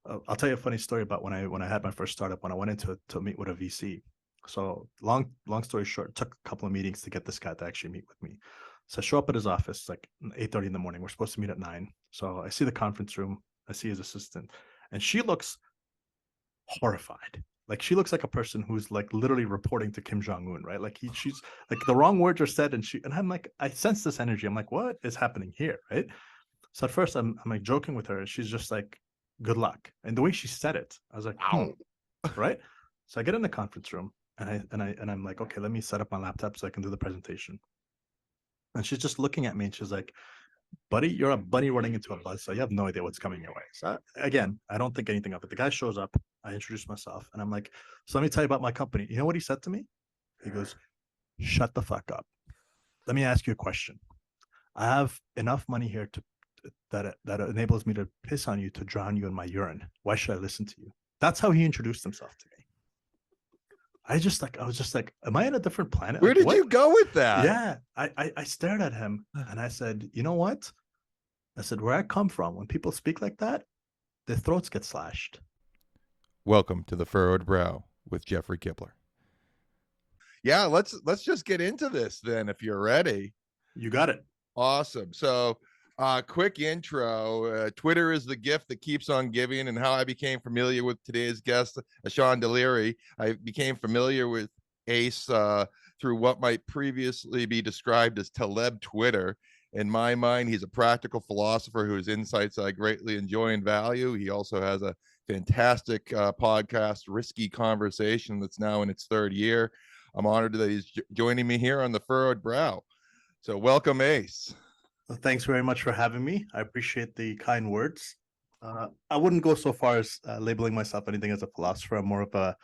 I'll tell you a funny story about when I had my first startup, when I went into to meet with a VC. So long story short, it took a couple of meetings to get this guy to actually meet with me. So I show up at his office like 8:30 in the morning. We're supposed to meet at 9. So I see the conference room. I see his assistant, and she looks horrified. Like she looks like a person who's like literally reporting to Kim Jong Un, right? Like she's like the wrong words are said, and I'm like, I sense this energy. I'm like, what is happening here, right? So at first, I'm like joking with her, and she's just like, "Good luck." And the way she said it, I was like, Wow. right. So I get in the conference room, and I'm like, okay, let me set up my laptop so I can do the presentation. And she's just looking at me, and she's like, buddy, you're a bunny running into a buzz, so you have no idea what's coming your way. So again, I don't think anything of it. The guy shows up, I introduce myself, and I'm like, so let me tell you about my company. You know what he said to me? He goes, shut the fuck up. Let me ask you a question. I have enough money here to that enables me to piss on you, to drown you in my urine. Why should I listen to you? That's how he introduced himself to me. I was just like, am I on a different planet? Where Like did what? you go with that? Yeah. I stared at him and I said, you know what? I said, where I come from, when people speak like that, their throats get slashed. Welcome to the Furrowed Brow with Jeffrey Kipler. Yeah, let's just get into this then if you're ready. You got it. Awesome. So, quick intro. Twitter is the gift that keeps on giving, and how I became familiar with today's guest, Ahsan Deliri. I became familiar with Ace through what might previously be described as Taleb Twitter. In my mind, he's a practical philosopher whose insights I greatly enjoy and value. He also has a fantastic podcast, Risky Conversation, that's now in its third year. I'm honored that he's joining me here on the Furrowed Brow. So welcome, Ace. Well, thanks very much for having me. I appreciate the kind words. I wouldn't go so far as labeling myself anything as a philosopher. I'm more of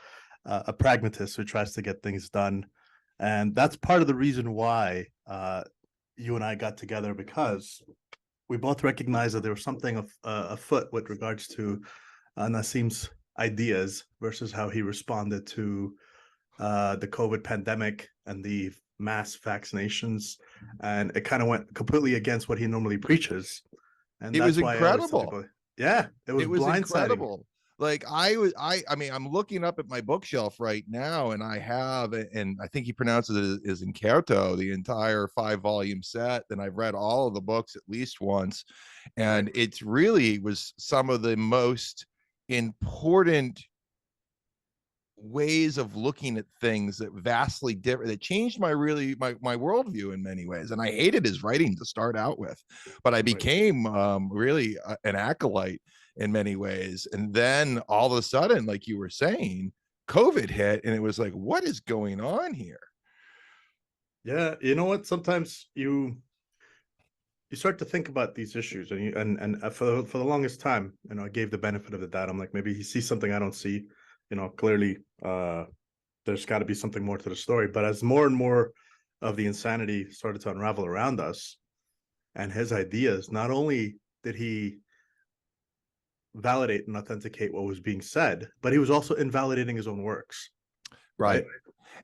a pragmatist who tries to get things done, and that's part of the reason why you and I got together, because we both recognized that there was something afoot with regards to Nassim's ideas versus how he responded to the COVID pandemic and the mass vaccinations, and it kind of went completely against what he normally preaches, and It was that's why I always tell incredible. people, yeah, it was It was blindsiding. incredible. Like I mean, I'm looking up at my bookshelf right now, and I have, and I think he pronounces it as Incerto, the entire 5-volume set. And I've read all of the books at least once, Right. and it's really was some of the most important ways of looking at things that vastly different, that changed my worldview in many ways. And I hated his writing to start out with, but I Right. became really an acolyte in many ways. And then all of a sudden, like you were saying, COVID hit, and it was like, what is going on here? Yeah, you know what? Sometimes you start to think about these issues, and for the longest time, I gave the benefit of the doubt. I'm like, maybe he sees something I don't see. Clearly, there's got to be something more to the story. But as more and more of the insanity started to unravel around us, and his ideas, not only did he validate and authenticate what was being said, but he was also invalidating his own works. Right. Right.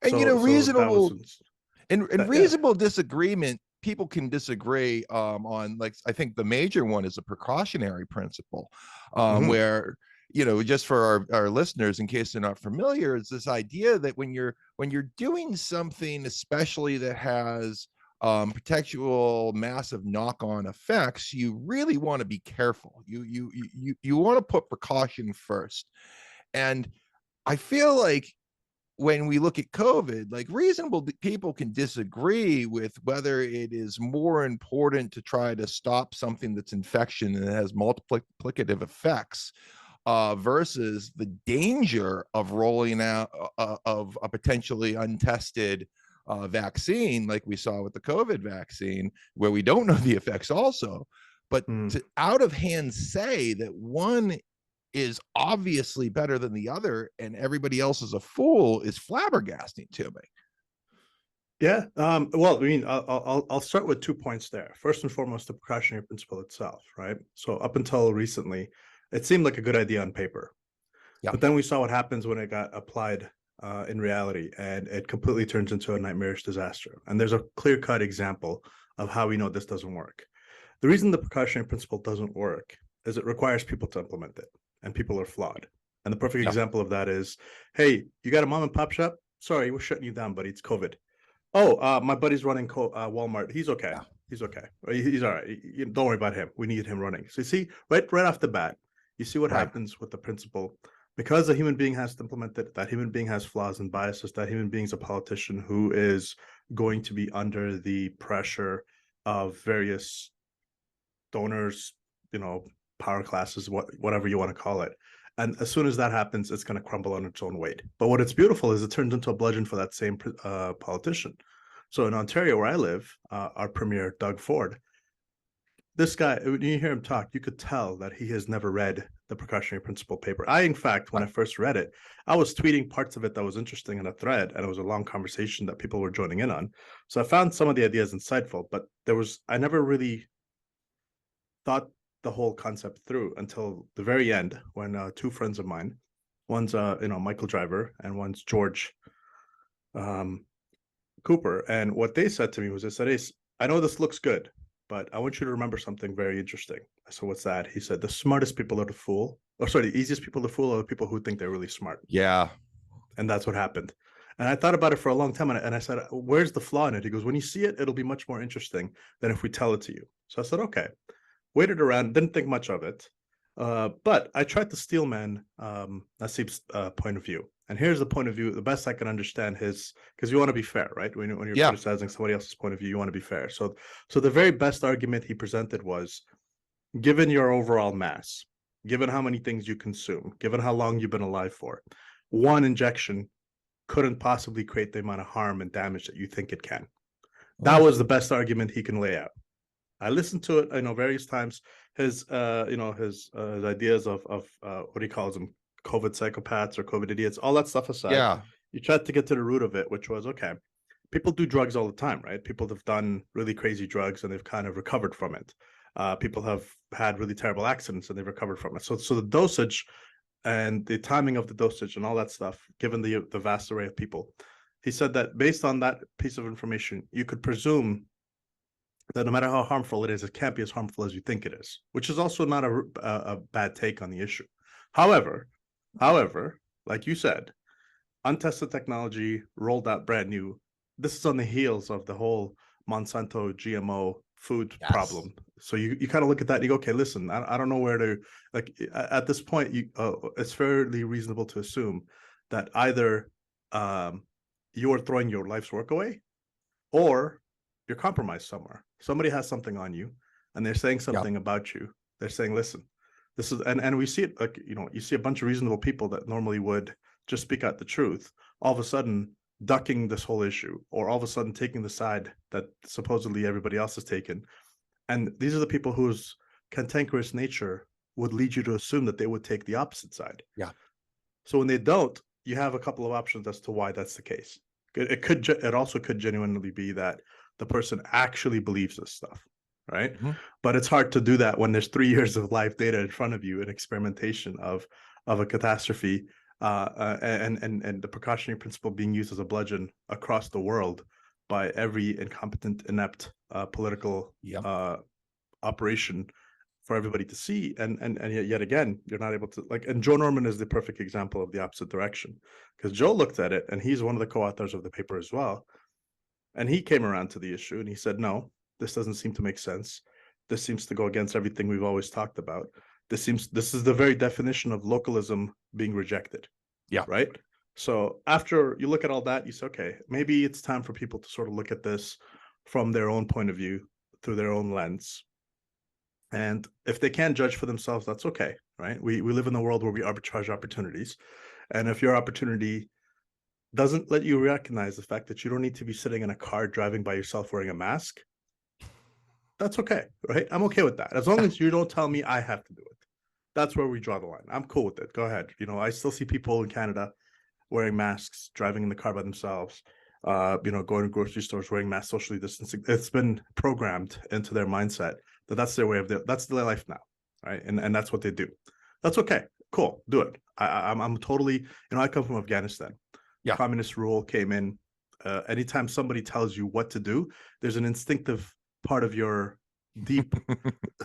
And So that was and yeah. reasonable disagreement, people can disagree on, like, I think the major one is a precautionary principle, Mm-hmm. where, just for our listeners, in case they're not familiar, is this idea that when you're doing something, especially that has potential massive knock-on effects, you really want to be careful. You want to put precaution first. And I feel like when we look at COVID, like, reasonable people can disagree with whether it is more important to try to stop something that's infection and has multiplicative effects, versus the danger of rolling out of a potentially untested vaccine, like we saw with the COVID vaccine, where we don't know the effects also. But Mm. to out of hand say that one is obviously better than the other and everybody else is a fool is flabbergasting to me. Yeah. Well, I mean, I'll start with 2 points there. First and foremost, the precautionary principle itself, right? So up until recently, it seemed like a good idea on paper, Yeah. but then we saw what happens when it got applied in reality, and it completely turns into a nightmarish disaster. And there's a clear-cut example of how we know this doesn't work. The reason the precautionary principle doesn't work is it requires people to implement it. and people are flawed. And the perfect Yeah. example of that is, hey, you got a mom and pop shop? Sorry, we're shutting you down, buddy. It's COVID. Oh, my buddy's running Walmart. He's okay. Yeah. He's okay. He's all right. Don't worry about him. We need him running. So you see, right off the bat, you see what Right. happens with the principle. Because a human being has to implement it, that human being has flaws and biases, that human being is a politician who is going to be under the pressure of various donors, power classes, whatever you want to call it. And as soon as that happens, it's going to crumble on its own weight. But what it's beautiful is it turns into a bludgeon for that same politician. So in Ontario, where I live, our premier, Doug Ford, this guy, when you hear him talk, you could tell that he has never read the precautionary principle paper. In fact, when I first read it, I was tweeting parts of it that was interesting in a thread, and it was a long conversation that people were joining in on. So I found some of the ideas insightful, but I never really thought the whole concept through until the very end, when two friends of mine, one's Michael Driver and one's George Cooper, and what they said to me was, they said, "Hey, I know this looks good, but I want you to remember something very interesting." I said, "What's that?" He said, "The smartest people are the fool. Oh, sorry, the easiest people to fool are the people who think they're really smart." Yeah. And that's what happened. And I thought about it for a long time, and I said, "Where's the flaw in it?" He goes, "When you see it, it'll be much more interesting than if we tell it to you." So I said, "Okay." Waited around, didn't think much of it. But I tried to steelman Nassim's point of view. And here's the point of view, the best I can understand his, because you want to be fair, right? When you're Yeah. criticizing somebody else's point of view, you want to be fair. So the very best argument he presented was, given your overall mass, given how many things you consume, given how long you've been alive for, one injection couldn't possibly create the amount of harm and damage that you think it can. That was the best argument he can lay out. I listened to it, various times. His, his ideas of what he calls them, COVID psychopaths or COVID idiots, all that stuff aside. Yeah. You tried to get to the root of it, which was, okay, people do drugs all the time, right? People have done really crazy drugs and they've kind of recovered from it. People have had really terrible accidents and they've recovered from it. So the dosage and the timing of the dosage and all that stuff, given the vast array of people, he said that based on that piece of information, you could presume that no matter how harmful it is, it can't be as harmful as you think it is, which is also not a bad take on the issue. However, like you said, untested technology rolled out brand new. This is on the heels of the whole Monsanto GMO food problem. So you kind of look at that and you go, okay, listen, I don't know where to, like, at this point, it's fairly reasonable to assume that either you are throwing your life's work away, or you're compromised somewhere. Somebody has something on you and they're saying something about you. They're saying, listen, this is, and we see it, like, you see a bunch of reasonable people that normally would just speak out the truth, all of a sudden ducking this whole issue, or all of a sudden taking the side that supposedly everybody else has taken. And these are the people whose cantankerous nature would lead you to assume that they would take the opposite side. Yeah. So when they don't, you have a couple of options as to why that's the case. It also could genuinely be that the person actually believes this stuff, right? Mm-hmm. But it's hard to do that when there's 3 years of live data in front of you, and experimentation of a catastrophe, and the precautionary principle being used as a bludgeon across the world by every incompetent, inept political operation for everybody to see. And yet again, you're not able to, like, and Joe Norman is the perfect example of the opposite direction, because Joe looked at it and he's one of the co-authors of the paper as well. And he came around to the issue and he said, no, this doesn't seem to make sense. This seems to go against everything we've always talked about. This is the very definition of localism being rejected. Yeah. Right. So after you look at all that, you say, okay, maybe it's time for people to sort of look at this from their own point of view, through their own lens. And if they can't judge for themselves, that's okay. Right. We live in a world where we arbitrage opportunities. And if your opportunity doesn't let you recognize the fact that you don't need to be sitting in a car driving by yourself wearing a mask, that's okay, right? I'm okay with that. As long as you don't tell me I have to do it. That's where we draw the line. I'm cool with it. Go ahead. I still see people in Canada wearing masks, driving in the car by themselves, going to grocery stores wearing masks, socially distancing. It's been programmed into their mindset that that's their way of that's their life now, right? And that's what they do. That's okay. Cool. Do it. I'm totally, I come from Afghanistan. Yeah. Communist rule came in. Anytime somebody tells you what to do, there's an instinctive part of your deep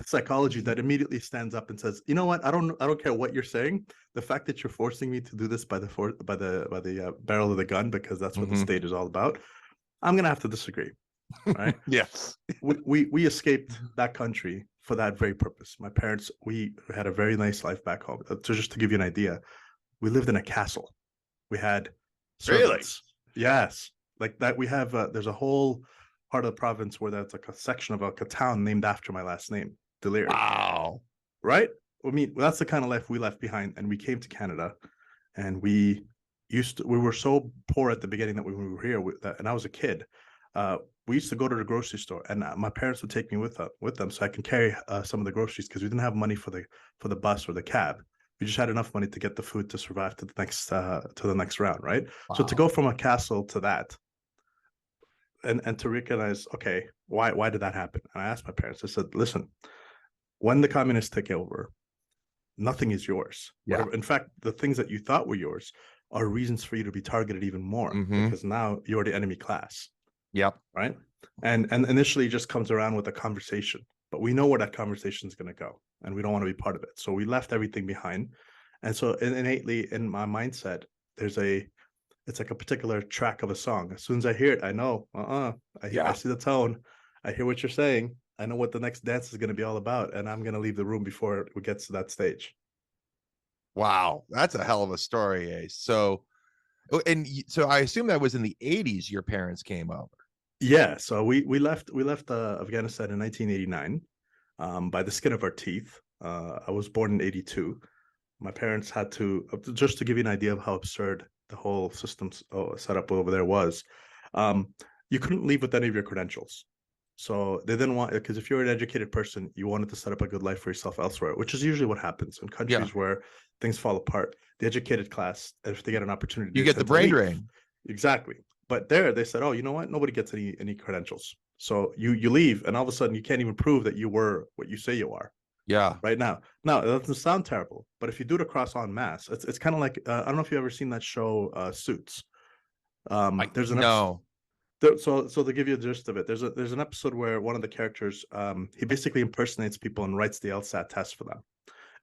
psychology that immediately stands up and says, you know what, I don't care what you're saying. The fact that you're forcing me to do this by the barrel of the gun, because that's what the state is all about, I'm gonna have to disagree. Right. Yes. We escaped that country for that very purpose. My parents, we had a very nice life back home. So just to give you an idea, we lived in a castle. We had Really? servants. Yes, like that. We have there's a whole part of the province where that's like a section of a town named after my last name, Deliri. Wow. Right? I mean, that's the kind of life we left behind, and we came to Canada, and we were so poor at the beginning that when we were here, and I was a kid. We used to go to the grocery store, and my parents would take me with them so I can carry some of the groceries, because we didn't have money for the bus or the cab. We just had enough money to get the food to survive to the next round, right? Wow. So to go from a castle to that, and to recognize, okay, why did that happen? And I asked my parents. I said, listen, when the communists take over, nothing is yours. Yeah. In fact, the things that you thought were yours are reasons for you to be targeted even more, because now you're the enemy class. Yep. Right. And initially it just comes around with a conversation, but we know where that conversation is going to go, and we don't want to be part of it. So we left everything behind. And so innately in my mindset, it's like a particular track of a song. As soon as I hear it, I know, I see the tone. I hear what you're saying. I know what the next dance is going to be all about, and I'm going to leave the room before it gets to that stage. Wow. That's a hell of a story, Ace. So I assume that was in the 80s your parents came over. Yeah, so we left Afghanistan in 1989, by the skin of our teeth. I was born in 82. My parents had to, just to give you an idea of how absurd the whole system set up over there was. You couldn't leave with any of your credentials. So they didn't want, because if you're an educated person, you wanted to set up a good life for yourself elsewhere, which is usually what happens in countries where things fall apart. The educated class, if they get an opportunity, you get the brain drain. Exactly. But there they said, oh, you know what? Nobody gets any credentials. So you leave, and all of a sudden you can't even prove that you were what you say you are. Yeah. Right now. Now, it doesn't sound terrible, but if you do it across en masse, it's kind of like, I don't know if you've ever seen that show, Suits. There's an episode. So to give you a gist of it, there's an episode where one of the characters, he basically impersonates people and writes the LSAT test for them.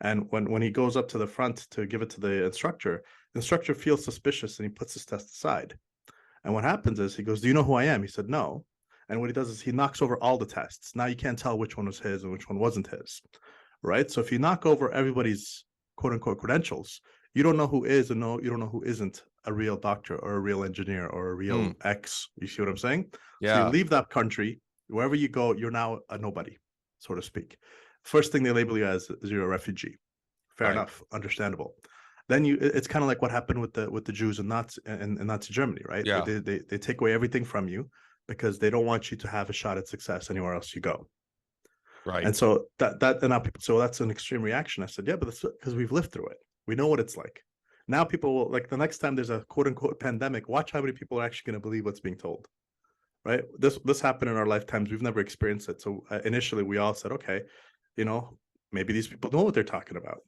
And when he goes up to the front to give it to the instructor feels suspicious, and he puts his test aside. And what happens is he goes, "Do you know who I am?" He said, "No." And what he does is he knocks over all the tests. Now you can't tell which one was his and which one wasn't his, right? So if you knock over everybody's quote unquote credentials, you don't know who is, and you don't know who isn't a real doctor or a real engineer or a real X. You see what I'm saying? Yeah. So you leave that country, wherever you go, you're now a nobody, so to speak. First thing they label you as is you're a refugee. Fair enough, understandable. Then it's kind of like what happened with the Jews in Nazi Germany, right? Yeah. They take away everything from you because they don't want you to have a shot at success anywhere else you go. Right. And so that's an extreme reaction. I said, yeah, but that's because we've lived through it. We know what it's like. Now people will, like, the next time there's a quote unquote pandemic, watch how many people are actually going to believe what's being told. Right? This happened in our lifetimes. We've never experienced it. So initially we all said, okay, maybe these people know what they're talking about.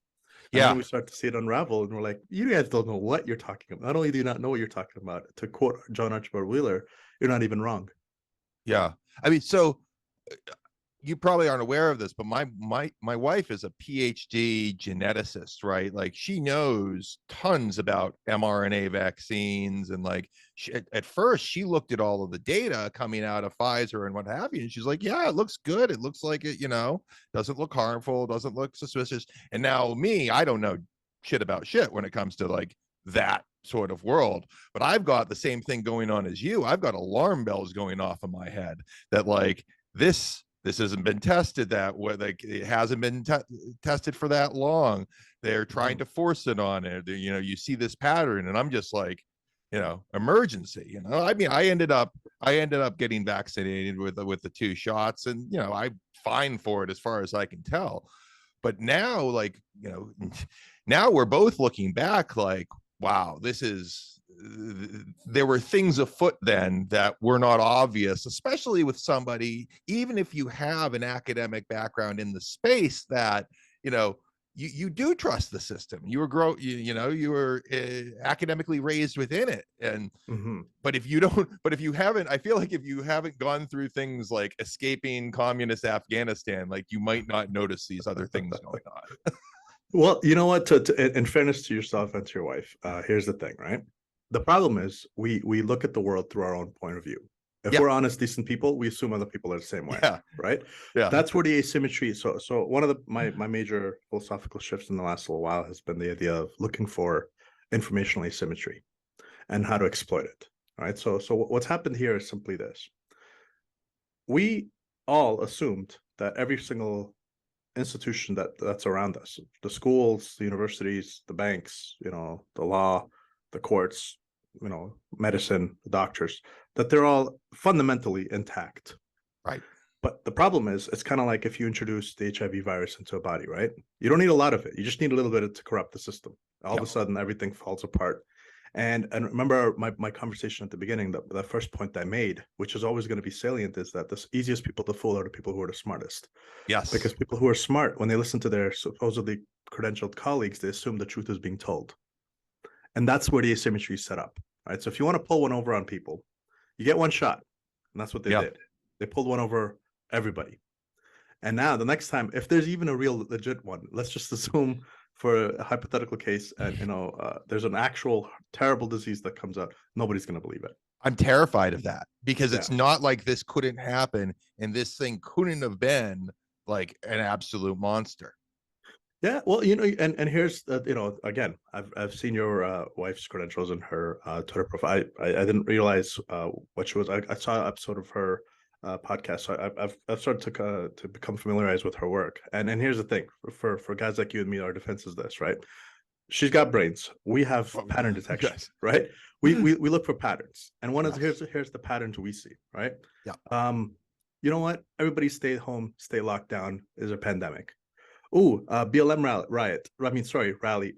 And then we start to see it unravel, and we're like, you guys don't know what you're talking about. Not only do you not know what you're talking about, to quote John Archibald Wheeler, you're not even wrong. Yeah. I mean, so you probably aren't aware of this, but my wife is a PhD geneticist, right? Like, she knows tons about mRNA vaccines, and like at first she looked at all of the data coming out of Pfizer and what have you, and she's like, yeah, it looks good. It looks like it, doesn't look harmful, doesn't look suspicious. And now I don't know shit about shit when it comes to like that sort of world, but I've got the same thing going on as you. I've got alarm bells going off in my head that like this hasn't been tested that way. Like, it hasn't been tested for that long. They're trying to force it on it. You see this pattern, and I'm just like, emergency. I mean, I ended up getting vaccinated with the 2 shots, and I'm fine for it as far as I can tell. But now, like, now we're both looking back like, wow, there were things afoot then that were not obvious, especially with somebody, even if you have an academic background in the space, that you do trust the system. You were you were academically raised within it, and but if you don't, but if you haven't, I feel like if you haven't gone through things like escaping communist Afghanistan, like you might not notice these other things going on. Well, you know what? In fairness to yourself and to your wife, here's the thing, right? The problem is we look at the world through our own point of view. If Yeah. we're honest, decent people, we assume other people are the same way. Yeah. Right. Yeah. That's where the asymmetry. So one of my major philosophical shifts in the last little while has been the idea of looking for informational asymmetry and how to exploit it. All right. So what's happened here is simply this. We all assumed that every single institution that's around us, the schools, the universities, the banks, the law, the courts, medicine, the doctors, that they're all fundamentally intact. Right. But the problem is, it's kind of like if you introduce the HIV virus into a body, right? You don't need a lot of it. You just need a little bit to corrupt the system. All of a sudden, everything falls apart. And remember my conversation at the beginning, the first point I made, which is always going to be salient, is that the easiest people to fool are the people who are the smartest. Yes. Because people who are smart, when they listen to their supposedly credentialed colleagues, they assume the truth is being told. And that's where the asymmetry is set up. Right. So if you want to pull one over on people, you get one shot. And that's what they did. They pulled one over everybody. And now the next time, if there's even a real legit one, let's just assume for a hypothetical case, and there's an actual terrible disease that comes out, nobody's going to believe it. I'm terrified of that, because it's not like this couldn't happen and this thing couldn't have been like an absolute monster. Yeah, well, and here's again, I've seen your wife's credentials in her Twitter profile. I didn't realize what she was. I saw an episode of her podcast, so I've started to become familiarized with her work. And here's the thing, for guys like you and me, our defense is this, right? She's got brains. We have pattern detection, right? We look for patterns, and one of here's the patterns we see, right? Yeah. You know what? Everybody stay home, stay locked down. Is a pandemic. Oh, BLM riot. Rally.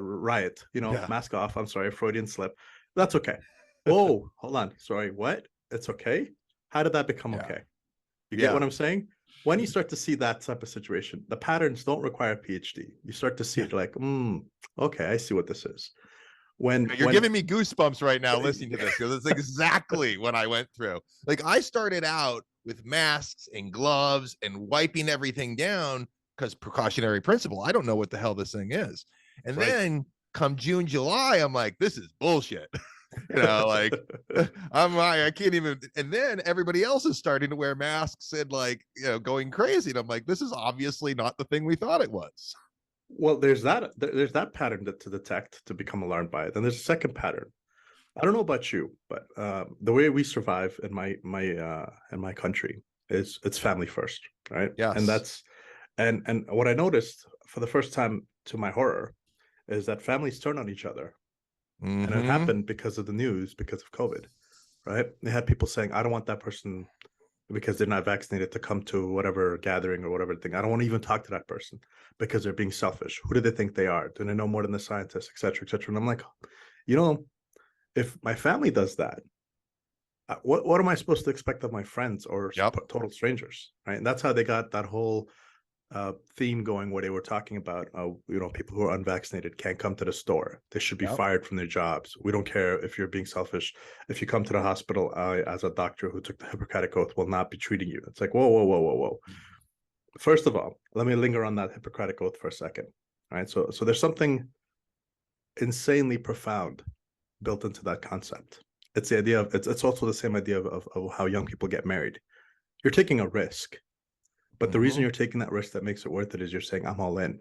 Riot. Mask off. I'm sorry, Freudian slip. That's okay. Oh, hold on. Sorry, what? It's okay. How did that become okay? You get what I'm saying? When you start to see that type of situation, the patterns don't require a PhD. You start to see it like, okay, I see what this is. When you're giving me goosebumps right now listening to this, because it's exactly what I went through. Like, I started out with masks and gloves and wiping everything down because precautionary principle. I don't know what the hell this thing is. And then come June, July, I'm like, this is bullshit. Like I can't even. And then everybody else is starting to wear masks and going crazy. And I'm like, this is obviously not the thing we thought it was. Well, there's that pattern to detect, to become alarmed by it. Then there's a second pattern. I don't know about you, but the way we survive in my country is it's family first, right? Yes. And that's and what I noticed for the first time, to my horror, is that families turn on each other. And it happened because of the news, because of COVID, right? They had people saying, I don't want that person, because they're not vaccinated, to come to whatever gathering or whatever thing. I don't want to even talk to that person because they're being selfish. Who do they think they are? Do they know more than the scientists, et cetera, et cetera? And I'm like, if my family does that, what am I supposed to expect of my friends or total strangers, right? And that's how they got that whole theme going, where they were talking about people who are unvaccinated can't come to the store. They should be fired from their jobs. We don't care if you're being selfish. If you come to the hospital, I, as a doctor who took the Hippocratic Oath, will not be treating you. It's like, whoa. First of all, let me linger on that Hippocratic Oath for a second. All right, so there's something insanely profound built into that concept. It's the idea of it's also the same idea of how young people get married. You're taking a risk. But the reason you're taking that risk that makes it worth it is you're saying, I'm all in,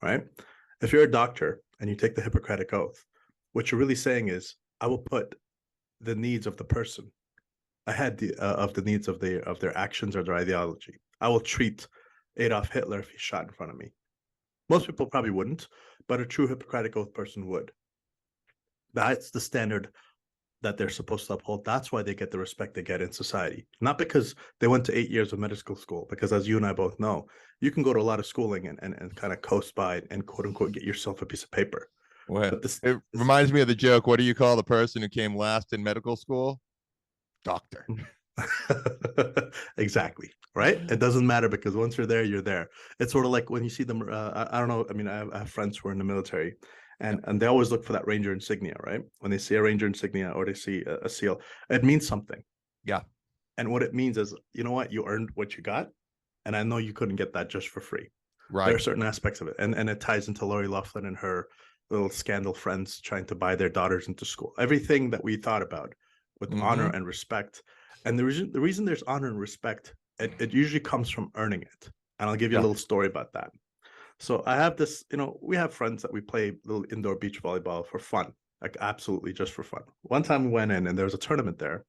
right? If you're a doctor and you take the Hippocratic Oath, what you're really saying is, I will put the needs of the person ahead of the needs of their actions or their ideology. I will treat Adolf Hitler if he's shot in front of me. Most people probably wouldn't, but a true Hippocratic Oath person would. That's the standard that they're supposed to uphold. That's why they get the respect they get in society. Not because they went to 8 years of medical school, because as you and I both know, you can go to a lot of schooling and kind of coast by and quote unquote get yourself a piece of paper. Well, it reminds me of the joke. What do you call the person who came last in medical school? Doctor. Exactly. Right. It doesn't matter because once you're there, you're there. It's sort of like when you see them. I don't know. I mean, I have friends who are in the military, Yeah. and they always look for that Ranger insignia. Right. When they see a Ranger insignia or they see a SEAL, it means something. Yeah. And what it means is, you know what, you earned what you got, and I know you couldn't get that just for free. There are Right. certain aspects of it, and it ties into Lori Loughlin and her little scandal friends trying to buy their daughters into school. Everything that we thought about with honor Mm-hmm. and respect, and the reason there's honor and respect, it usually comes from earning it. And I'll give you a Yeah. little story about that. So I have this, we have friends that we play little indoor beach volleyball for fun, like absolutely just for fun. One time we went in and there was a tournament there,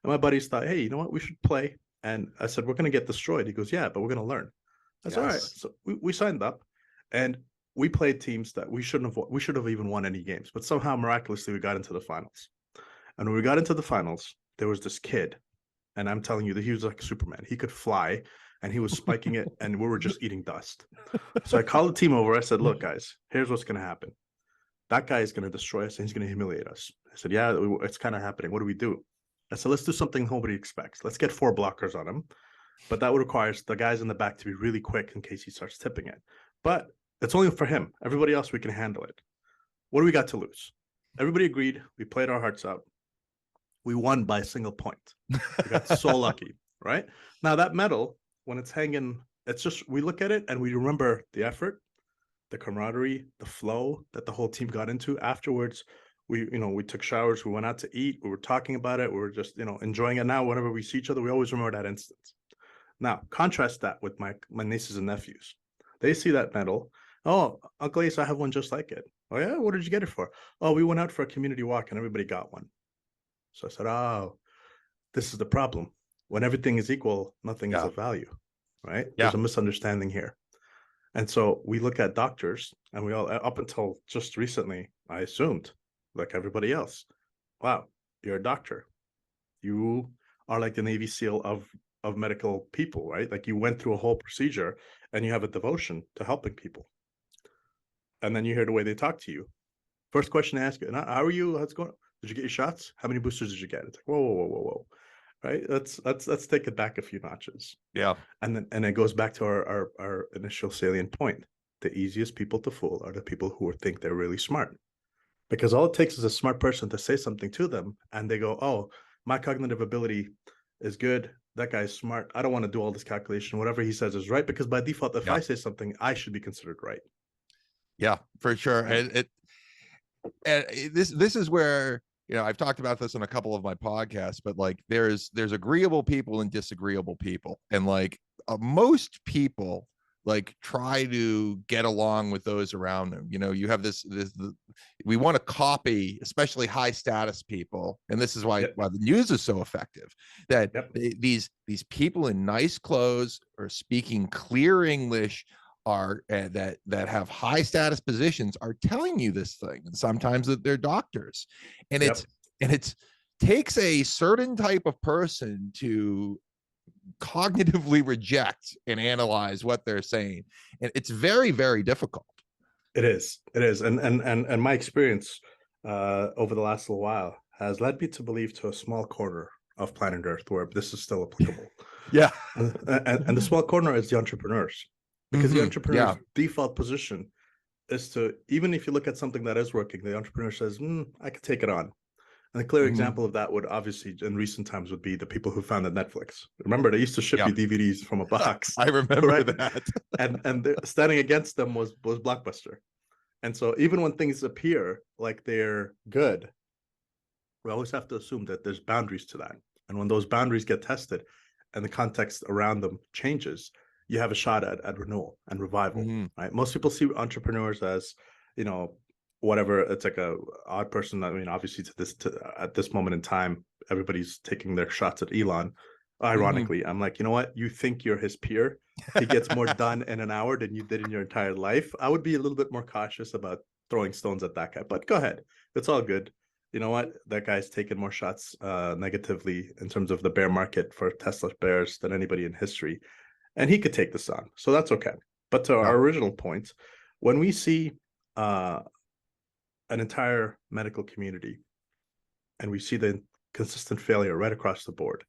and my buddies thought, hey, you know what, we should play. And I said, we're going to get destroyed. He goes, yeah, but we're going to learn. That's all right. Yes. So we signed up, and we played teams that we should have even won any games, but somehow miraculously we got into the finals. And when we got into the finals, there was this kid, and I'm telling you that he was like Superman. He could fly, and he was spiking it, and we were just eating dust. So I called the team over. I said, look, guys, here's what's going to happen. That guy is going to destroy us, and he's going to humiliate us. I said, yeah, it's kind of happening. What do we do? I said, let's do something nobody expects. Let's get 4 blockers on him, but that would require the guys in the back to be really quick in case he starts tipping it. But it's only for him. Everybody else, we can handle it. What do we got to lose? Everybody agreed. We played our hearts out. We won by a single point. We got so lucky, right? Now that medal, when it's hanging, it's just, we look at it and we remember the effort, the camaraderie, the flow that the whole team got into afterwards. We took showers, we went out to eat, we were talking about it, we were just, enjoying it. Now whenever we see each other, we always remember that instance. Now contrast that with my nieces and nephews. They see that medal. Oh, Uncle Ace, I have one just like it. Oh yeah, what did you get it for? Oh, we went out for a community walk and everybody got one. So I said, oh, this is the problem. When everything is equal, nothing is Yeah. of value, right? Yeah. There's a misunderstanding here. And so we look at doctors, and we all, up until just recently, I assumed, like everybody else, wow, you're a doctor. You are like the Navy SEAL of medical people, right? Like you went through a whole procedure and you have a devotion to helping people. And then you hear the way they talk to you. First question I ask you, how are you? How's it going? Did you get your shots? How many boosters did you get? It's like, whoa, whoa, whoa, whoa, whoa. Right? Let's take it back a few notches. Yeah. And it goes back to our initial salient point. The easiest people to fool are the people who think they're really smart, because all it takes is a smart person to say something to them and they go, oh, my cognitive ability is good, that guy's smart, I don't want to do all this calculation, whatever he says is right, because by default, if Yeah. I say something, I should be considered right. Yeah, for sure. Right. And this is where, I've talked about this on a couple of my podcasts, but like there's agreeable people and disagreeable people, and like most people like try to get along with those around them. You have we want to copy, especially high status people, and this is why Yep. the news is so effective, that Yep. these people in nice clothes are speaking clear English, are that have high status positions, are telling you this thing, and sometimes that they're doctors, and Yep. it's takes a certain type of person to cognitively reject and analyze what they're saying, and it's very, very difficult. It is. And my experience over the last little while has led me to believe to a small corner of planet Earth where this is still applicable. Yeah. And the small corner is the entrepreneurs, because the entrepreneur's Yeah. default position is to, even if you look at something that is working, the entrepreneur says, I could take it on. And a clear example of that would obviously in recent times would be the people who founded Netflix. Remember, they used to ship Yeah. you DVDs from a box. I remember right? that. And standing against them was Blockbuster. And so even when things appear like they're good, we always have to assume that there's boundaries to that. And when those boundaries get tested and the context around them changes, you have a shot at renewal and revival, right? Most people see entrepreneurs as, whatever. It's like a odd person. I mean, obviously at this moment in time, everybody's taking their shots at Elon. Ironically, I'm like, you know what? You think you're his peer. He gets more done in an hour than you did in your entire life. I would be a little bit more cautious about throwing stones at that guy, but go ahead. It's all good. You know what? That guy's taken more shots negatively in terms of the bear market for Tesla bears than anybody in history. And he could take this on. So that's okay. But to our original point, when we see an entire medical community and we see the consistent failure right across the board,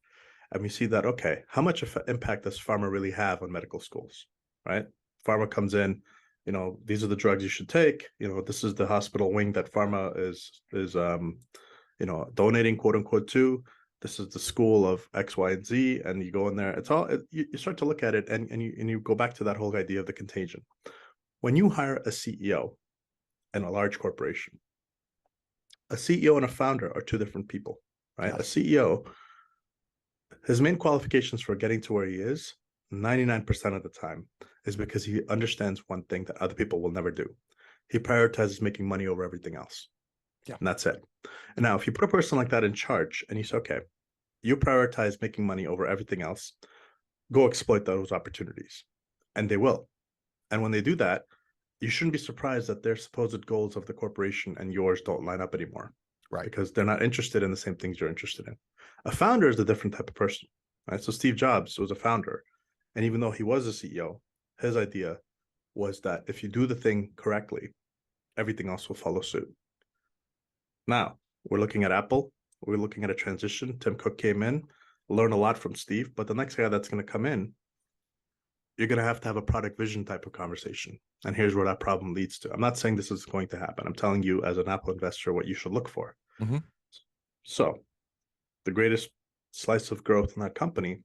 and we see that, okay, how much impact does pharma really have on medical schools, right? Pharma comes in, these are the drugs you should take. This is the hospital wing that pharma is donating, quote unquote, to. This is the school of X, Y, and Z, and you go in there. It's all you start to look at it, and you go back to that whole idea of the contagion. When you hire a CEO in a large corporation, a CEO and a founder are two different people, right? Yes. A CEO, his main qualifications for getting to where he is, 99% of the time, is because he understands one thing that other people will never do. He prioritizes making money over everything else. Yeah. And that's it. And now, if you put a person like that in charge and you say, okay, you prioritize making money over everything else, go exploit those opportunities. And they will. And when they do that, you shouldn't be surprised that their supposed goals of the corporation and yours don't line up anymore. Right. Because they're not interested in the same things you're interested in. A founder is a different type of person, right? So Steve Jobs was a founder. And even though he was a CEO, his idea was that if you do the thing correctly, everything else will follow suit. Now, we're looking at Apple. We're looking at a transition. Tim Cook came in, learned a lot from Steve, but the next guy that's going to come in, you're going to have a product vision type of conversation. And here's where that problem leads to. I'm not saying this is going to happen. I'm telling you as an Apple investor what you should look for. Mm-hmm. So the greatest slice of growth in that company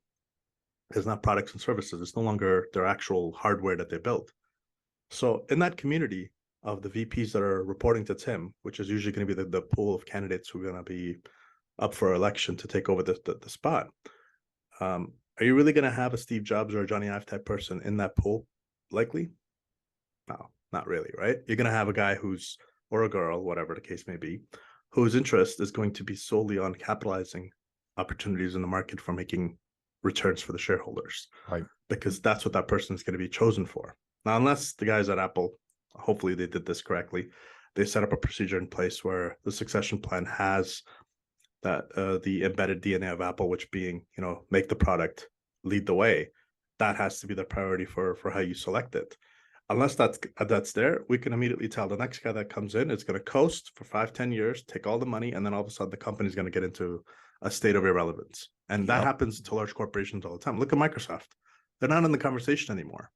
is not products and services. It's no longer their actual hardware that they built. So in that community of the VPs that are reporting to Tim, which is usually going to be the pool of candidates who are going to be up for election to take over the spot, are you really going to have a Steve Jobs or a Johnny Ive type person in that pool? Likely? No, not really, right? You're going to have a guy or a girl, whatever the case may be, whose interest is going to be solely on capitalizing opportunities in the market for making returns for the shareholders. Right. Because that's what that person is going to be chosen for. Now, unless the guys at Apple, hopefully they did this correctly, they set up a procedure in place where the succession plan has that the embedded DNA of Apple, which being, make the product, lead the way. That has to be the priority for how you select it. Unless that's there, we can immediately tell the next guy that comes in is going to coast for 5-10 years, take all the money, and then all of a sudden the company is going to get into a state of irrelevance. And that happens to large corporations all the time. Look at Microsoft. They're not in the conversation anymore,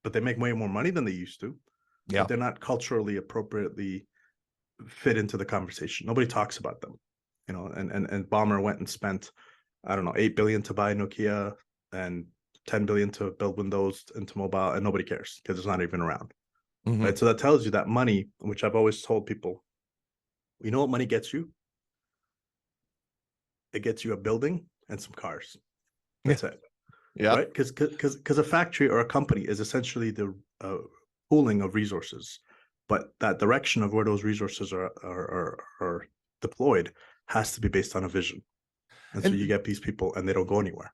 but they make way more money than they used to. Yeah. But they're not culturally appropriately fit into the conversation. Nobody talks about them, and Ballmer went and spent, I don't know, 8 billion to buy Nokia and 10 billion to build Windows into mobile, and nobody cares because it's not even around. Mm-hmm. Right. So that tells you that money, which I've always told people, you know what money gets you? It gets you a building and some cars. That's it. Yeah. Right. Because a factory or a company is essentially the pooling of resources, but that direction of where those resources are deployed has to be based on a vision. And so you get these people and they don't go anywhere.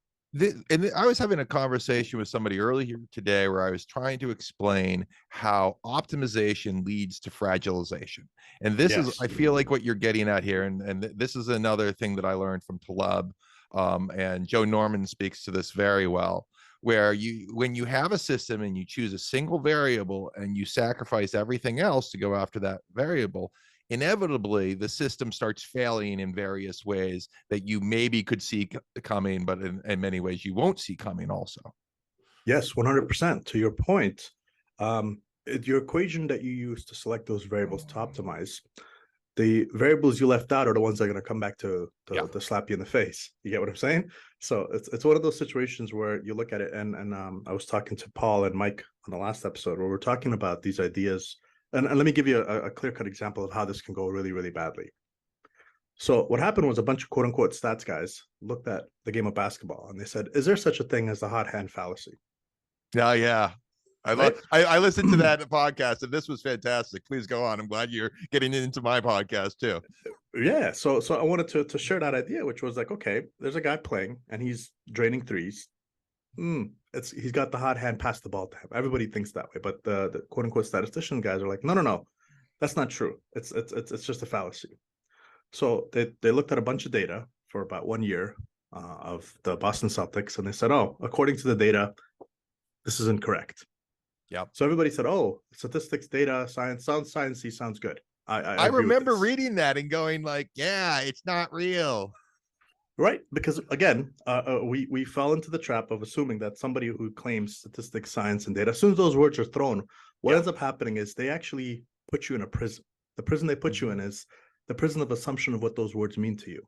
I was having a conversation with somebody earlier today where I was trying to explain how optimization leads to fragilization. And this is, I feel like, what you're getting at here. And this is another thing that I learned from Taleb. And Joe Norman speaks to this very well, where when you have a system and you choose a single variable and you sacrifice everything else to go after that variable, inevitably the system starts failing in various ways that you maybe could see coming, but in many ways you won't see coming also. Yes, 100%. To your point, your equation that you use to select those variables to optimize, the variables you left out are the ones that are going to come back to slap you in the face. You get what I'm saying? So it's one of those situations where you look at it, and I was talking to Paul and Mike on the last episode where we're talking about these ideas. And let me give you a clear-cut example of how this can go really, really badly. So what happened was a bunch of quote-unquote stats guys looked at the game of basketball and they said, is there such a thing as the hot hand fallacy? Yeah. I listened to that podcast and this was fantastic. Please go on. I'm glad you're getting into my podcast too. Yeah. So I wanted to share that idea, which was like, okay, there's a guy playing and he's draining threes. He's got the hot hand, pass the ball to him. Everybody thinks that way, but the quote unquote statistician guys are like, no, that's not true. It's just a fallacy. So they looked at a bunch of data for about 1 year of the Boston Celtics, and they said, oh, according to the data, this is incorrect. Yeah. So everybody said, oh, statistics, data, science, sounds sciencey, sounds good. I remember reading that and going like, yeah, it's not real. Right, because again, we fell into the trap of assuming that somebody who claims statistics, science, and data, as soon as those words are thrown, what Yeah. ends up happening is they actually put you in a prison. The prison they put you in is the prison of assumption of what those words mean to you,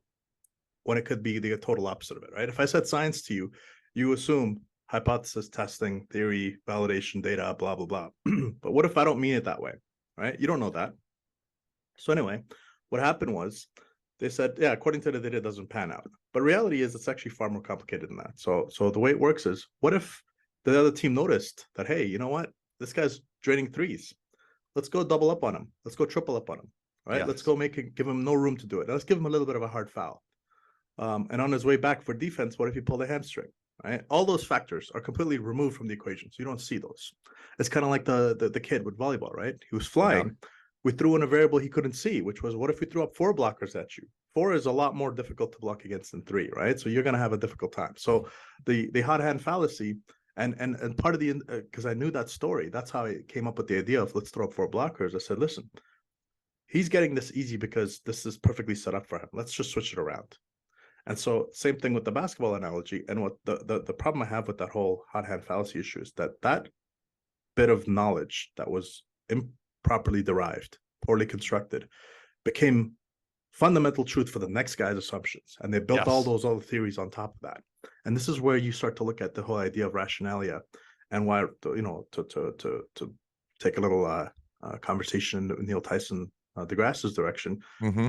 when it could be the total opposite of it, right? If I said science to you, you assume hypothesis, testing, theory, validation, data, blah, blah, blah. But what if I don't mean it that way, right? You don't know that. So anyway, what happened was they said, yeah, according to the data, it doesn't pan out. But reality is it's actually far more complicated than that. So the way it works is, what if the other team noticed that, hey, you know what? This guy's draining threes. Let's go double up on him. Let's go triple up on him. Right? Let's Yes. go give him no room to do it. Let's give him a little bit of a hard foul. And on his way back for defense, what if he pulled a hamstring? Right? All those factors are completely removed from the equation. So you don't see those. It's kind of like the kid with volleyball, right? He was Yeah. flying. We threw in a variable he couldn't see, which was, what if we threw up 4 blockers at you? 4 is a lot more difficult to block against than 3, right? So you're going to have a difficult time. So the hot hand fallacy, and part of the, because I knew that story, that's how I came up with the idea of let's throw up 4 blockers. I said, listen, he's getting this easy because this is perfectly set up for him. Let's just switch it around. And so same thing with the basketball analogy. And what the problem I have with that whole hot hand fallacy issue is that bit of knowledge that was improperly derived, poorly constructed, became fundamental truth for the next guy's assumptions. And they built all Yes. those other theories on top of that. And this is where you start to look at the whole idea of rationalia, and why, to take a little conversation in Neil Tyson deGrasse's direction. Mm-hmm.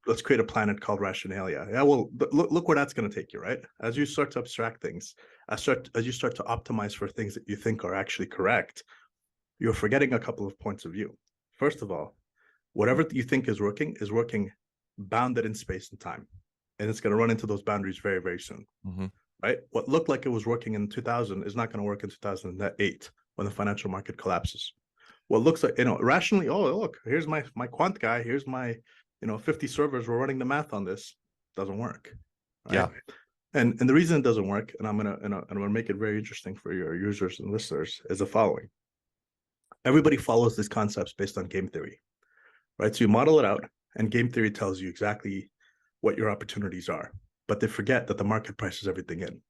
Let's create a planet called rationalia. Yeah, well, look where that's going to take you, right? As you start to abstract things, as you start to optimize for things that you think are actually correct, you're forgetting a couple of points of view. First of all, whatever you think is working bounded in space and time, and it's going to run into those boundaries very, very soon. Mm-hmm. Right? What looked like it was working in 2000 is not going to work in 2008 when the financial market collapses. What looks like, rationally, oh, look, here's my quant guy, here's my 50 servers, we're running the math on this, doesn't work, right? Yeah. And the reason it doesn't work, and I'm gonna make it very interesting for your users and listeners, is the following. Everybody follows these concepts based on game theory, right? So you model it out, and game theory tells you exactly what your opportunities are, but they forget that the market prices everything in.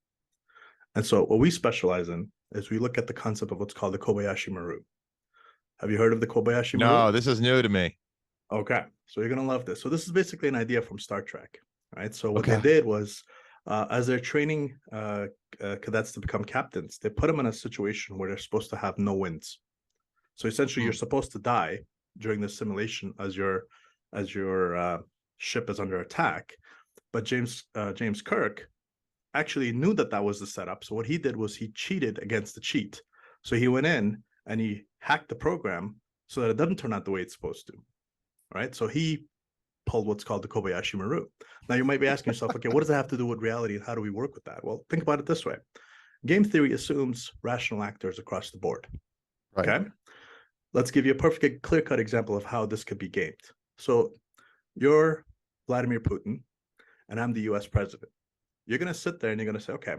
And so what we specialize in is we look at the concept of what's called the Kobayashi Maru. Have you heard of the Kobayashi Maru? No, this is new to me. Okay, so you're gonna love this. So this is basically an idea from Star Trek, right? So what Okay. they did was, as they're training cadets to become captains, they put them in a situation where they're supposed to have no wins. So essentially, you're supposed to die during the simulation as your ship is under attack. But James Kirk actually knew that was the setup. So what he did was he cheated against the cheat. So he went in and he hacked the program so that it doesn't turn out the way it's supposed to. Right? So he pulled what's called the Kobayashi Maru. Now you might be asking yourself, okay, what does that have to do with reality, and how do we work with that? Well, think about it this way. Game theory assumes rational actors across the board. Right. Okay. Let's give you a perfect clear-cut example of how this could be gamed. So you're Vladimir Putin, and I'm the US president. You're going to sit there and you're going to say, okay,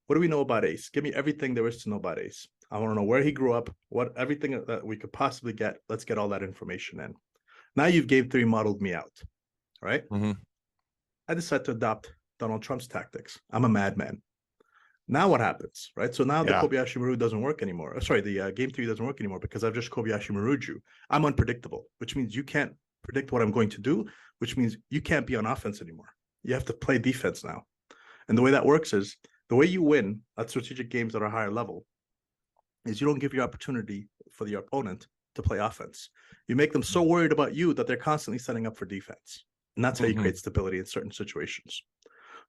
what do we know about Ace? Give me everything there is to know about Ace. I want to know where he grew up, everything that we could possibly get. Let's get all that information in. Now you've game theory modeled me out, right? Mm-hmm. I decide to adopt Donald Trump's tactics. I'm a madman. Now what happens, right? So now the Kobayashi Maru doesn't work anymore. Sorry, the game theory doesn't work anymore because I've just Kobayashi Maru'd you. I'm unpredictable, which means you can't predict what I'm going to do, which means you can't be on offense anymore. You have to play defense now. And the way that works is, the way you win at strategic games at a higher level is you don't give your opportunity for the opponent to play offense. You make them so worried about you that they're constantly setting up for defense. And that's how you create stability in certain situations.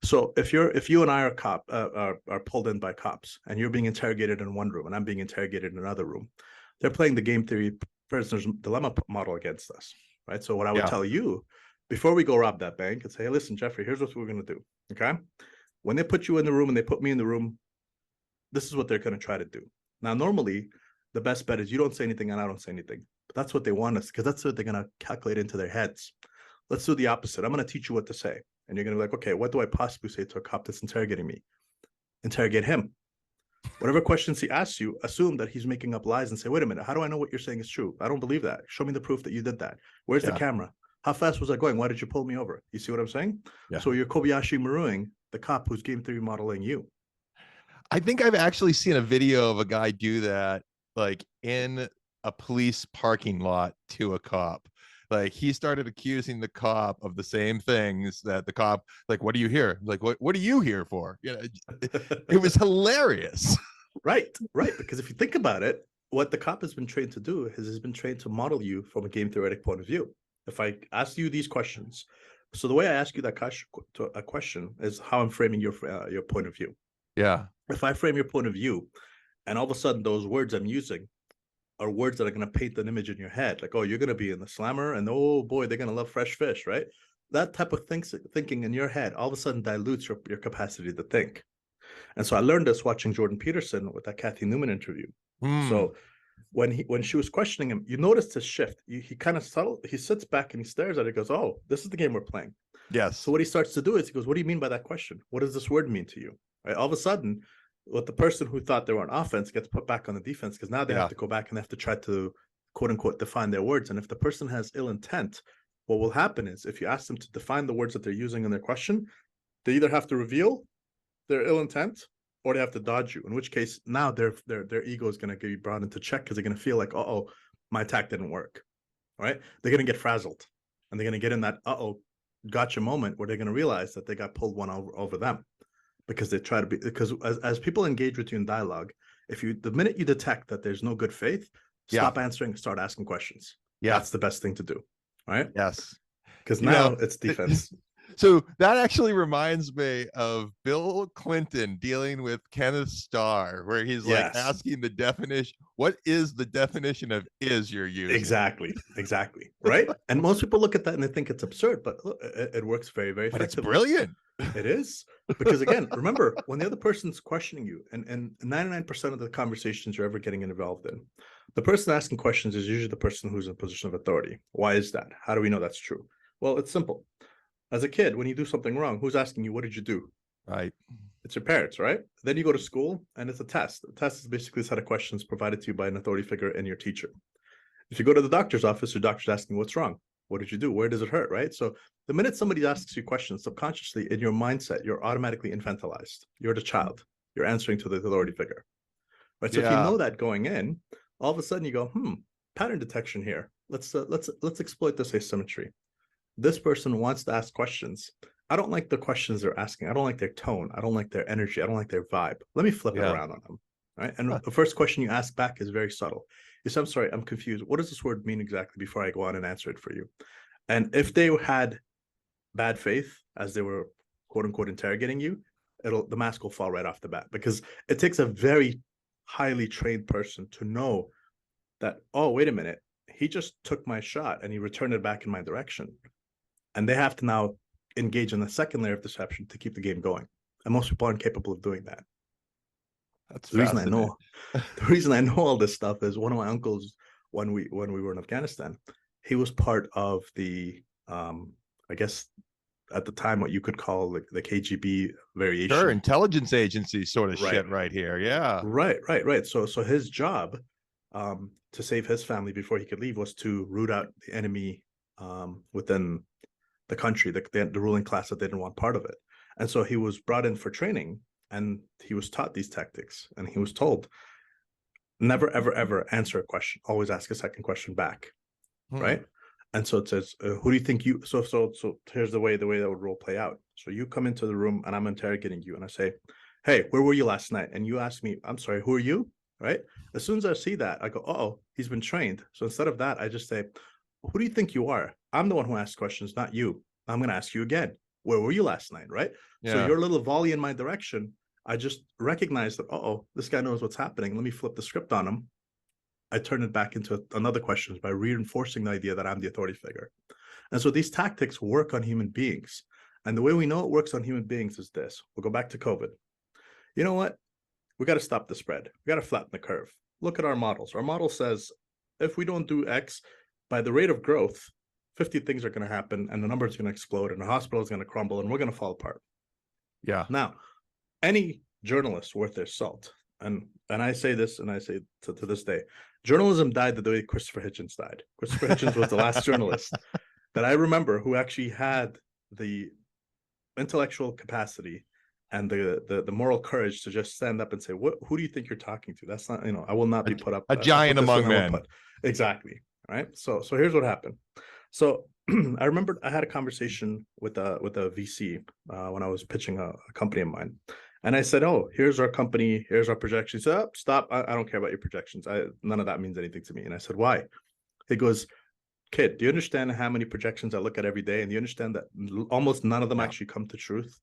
So if you and I are pulled in by cops, and you're being interrogated in one room and I'm being interrogated in another room, they're playing the game theory prisoner's dilemma model against us, right? So what I would tell you before we go rob that bank and say, hey, listen, Jeffrey, here's what we're going to do. Okay, when they put you in the room and they put me in the room, this is what they're going to try to do. Now, normally, the best bet is you don't say anything and I don't say anything. But that's what they want us, because that's what they're going to calculate into their heads. Let's do the opposite. I'm going to teach you what to say. And you're going to be like, okay, what do I possibly say to a cop that's interrogating me? Interrogate him. Whatever questions he asks you, assume that he's making up lies and say, wait a minute, how do I know what you're saying is true? I don't believe that. Show me the proof that you did that. Where's the camera? How fast was I going? Why did you pull me over? You see what I'm saying? Yeah. So you're Kobayashi Maruing the cop who's game theory modeling you. I think I've actually seen a video of a guy do that, like in a police parking lot to a cop. Like he started accusing the cop of the same things that the cop, like, what are you here? Like, what are you here for? You know, it was hilarious. Right, right. Because if you think about it, what the cop has been trained to do is has been trained to model you from a game theoretic point of view. If I ask you these questions, so the way I ask you that question is how I'm framing your point of view. Yeah. If I frame your point of view, and all of a sudden those words I'm using are words that are going to paint an image in your head, like, oh, you're going to be in the slammer, and oh boy, they're going to love fresh fish, right? That type of thinking in your head all of a sudden dilutes your capacity to think. And so I learned this watching Jordan Peterson with that Kathy Newman interview. So when she was questioning him, you noticed his shift. He kind of subtle. He sits back and he stares at it. Goes, "Oh, this is the game we're playing." Yes. So what he starts to do is he goes, "What do you mean by that question? What does this word mean to you?" Right. All of a sudden, what the person who thought they were on offense gets put back on the defense because now they have to go back and they have to try to quote unquote define their words. And if the person has ill intent, what will happen is if you ask them to define the words that they're using in their question, they either have to reveal their ill intent or they have to dodge you, in which case now their ego is going to be brought into check because they're going to feel like, uh-oh, my attack didn't work. All right, they're going to get frazzled and they're going to get in that uh-oh gotcha moment where they're going to realize that they got pulled one over them because they try to be, because as people engage with you in dialogue, if you the minute you detect that there's no good faith, stop answering, start asking questions. That's the best thing to do. All right. Yes. Because now it's defense. So that actually reminds me of Bill Clinton dealing with Kenneth Starr, where he's like asking the definition. What is the definition of "is" you're using? Exactly. Right. And most people look at that and they think it's absurd, but look, it works very, very effectively. But it's brilliant. It is. Because again, remember, when the other person's questioning you, and 99% of the conversations you're ever getting involved in, the person asking questions is usually the person who's in a position of authority. Why is that? How do we know that's true? Well, it's simple. As a kid, when you do something wrong, who's asking you, what did you do? Right. It's your parents, right? Then you go to school and it's a test. The test is basically a set of questions provided to you by an authority figure and your teacher. If you go to the doctor's office, your doctor's asking, what's wrong? What did you do? Where does it hurt, right? So the minute somebody asks you questions, subconsciously in your mindset, you're automatically infantilized. You're the child. You're answering to the authority figure, right? So if you know that going in, all of a sudden you go, pattern detection here. Let's exploit this asymmetry. This person wants to ask questions. I don't like the questions they're asking. I don't like their tone. I don't like their energy. I don't like their vibe. Let me flip it around on them. Right. And the first question you ask back is very subtle. You say, I'm sorry, I'm confused. What does this word mean exactly before I go on and answer it for you? And if they had bad faith as they were quote unquote interrogating you, the mask will fall right off the bat, because it takes a very highly trained person to know that, oh, wait a minute, he just took my shot and he returned it back in my direction. And they have to now engage in the second layer of deception to keep the game going. And most people aren't capable of doing that. That's the reason I know. The reason I know all this stuff is one of my uncles, when we were in Afghanistan, he was part of the, I guess at the time, what you could call the KGB variation. Sure, intelligence agency sort of shit right here. Yeah. Right. So his job, to save his family before he could leave, was to root out the enemy within the country, the ruling class that they didn't want part of it. And so he was brought in for training, and he was taught these tactics, and he was told, never, ever, ever answer a question. Always ask a second question back, right? And so it says, who do you think you, so here's the way that would role play out. So you come into the room and I'm interrogating you and I say, hey, where were you last night? And you ask me, I'm sorry, who are you? Right? As soon as I see that, I go, oh, he's been trained. So instead of that, I just say, who do you think you are? I'm the one who asks questions, not you. I'm going to ask you again. Where were you last night? Right? Yeah. So your little volley in my direction, I just recognize that, oh, this guy knows what's happening. Let me flip the script on him. I turn it back into another question by reinforcing the idea that I'm the authority figure. And so these tactics work on human beings. And the way we know it works on human beings is this. We'll go back to COVID. You know what? We got to stop the spread. We got to flatten the curve. Look at our models. Our model says, if we don't do X, by the rate of growth, 50 things are going to happen and the number is going to explode and the hospital is going to crumble and we're going to fall apart. Yeah. Now, any journalist worth their salt, and I say this, and I say to this day, journalism died the way Christopher Hitchens died. Christopher Hitchens was the last journalist. that I remember who actually had the intellectual capacity and the moral courage to just stand up and say, who do you think you're talking to? That's not, I will not be put up. A I'll giant put this among in, I will men. put. Exactly. Right. So here's what happened. So I remember I had a conversation with a VC when I was pitching a company of mine. And I said, oh, here's our company, here's our projections. He said, oh, stop. I don't care about your projections. None of that means anything to me. And I said, why? He goes, kid, do you understand how many projections I look at every day? And do you understand that almost none of them actually come to truth?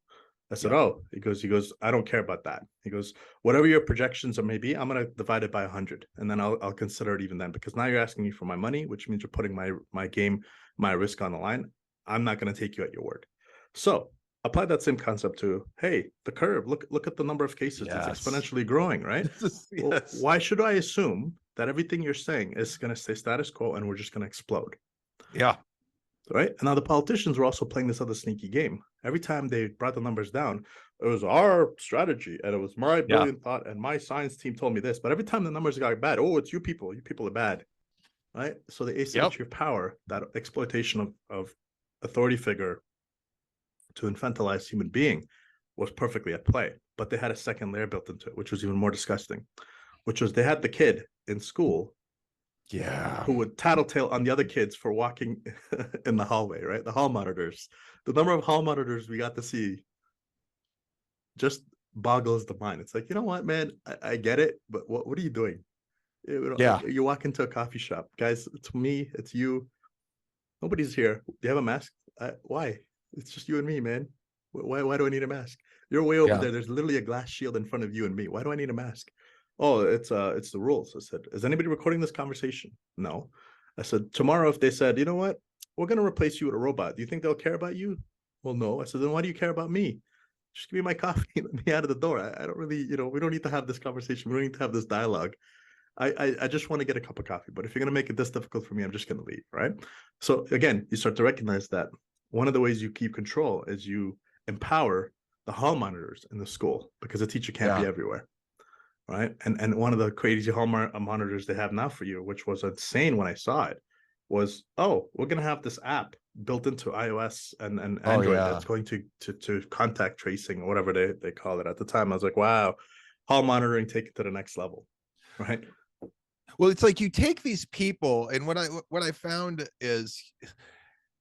I said, oh, he goes, I don't care about that. He goes, whatever your projections are maybe, I'm going to divide it by 100. And then I'll consider it even then, because now you're asking me for my money, which means you're putting my game, my risk on the line. I'm not going to take you at your word. So apply that same concept to, hey, the curve, look at the number of cases. It's exponentially growing, right? Well, why should I assume that everything you're saying is going to stay status quo and we're just going to explode? Yeah. Right. And now the politicians were also playing this other sneaky game. Every time they brought the numbers down, it was our strategy and it was my brilliant thought and my science team told me this. But every time the numbers got bad, oh, it's you people are bad. Right. So the asymmetry of power, that exploitation of authority figure to infantilize human being, was perfectly at play. But they had a second layer built into it, which was even more disgusting, which was they had the kid in school who would tattletale on the other kids for walking in the hallway, right? The hall monitors. The number of hall monitors we got to see just boggles the mind. It's like, you know what, man? I get it, but what are you doing? You walk into a coffee shop, guys. It's me. It's you. Nobody's here. Do you have a mask? Why? It's just you and me, man. Why do I need a mask? You're way over there. There's literally a glass shield in front of you and me. Why do I need a mask? Oh, it's the rules. I said, is anybody recording this conversation? No. I said, tomorrow if they said, you know what, we're going to replace you with a robot, do you think they'll care about you? Well, no. I said, then why do you care about me? Just give me my coffee and let me out of the door. I don't really, we don't need to have this conversation. We don't need to have this dialogue. I just want to get a cup of coffee. But if you're going to make it this difficult for me, I'm just going to leave, right? So again, you start to recognize that one of the ways you keep control is you empower the hall monitors in the school, because a teacher can't be everywhere. Right. And one of the crazy hall monitors they have now for you, which was insane when I saw it, was, oh, we're going to have this app built into iOS and Android that's going to contact tracing or whatever they call it. At the time, I was like, wow, hall monitoring, take it to the next level. Right. Well, it's like you take these people, and what I found is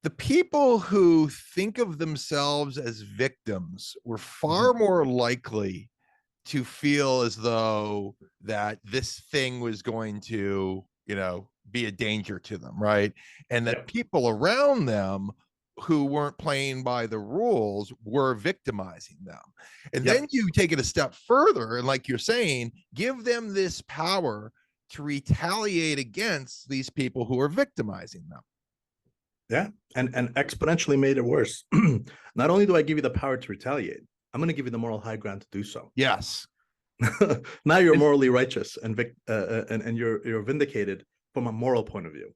the people who think of themselves as victims were far more likely to feel as though that this thing was going to, be a danger to them, right? And that people around them who weren't playing by the rules were victimizing them. And then you take it a step further, and like you're saying, give them this power to retaliate against these people who are victimizing them. Yeah, and exponentially made it worse. Not only do I give you the power to retaliate, I'm going to give you the moral high ground to do so. Yes. Now you're morally righteous and you're vindicated from a moral point of view.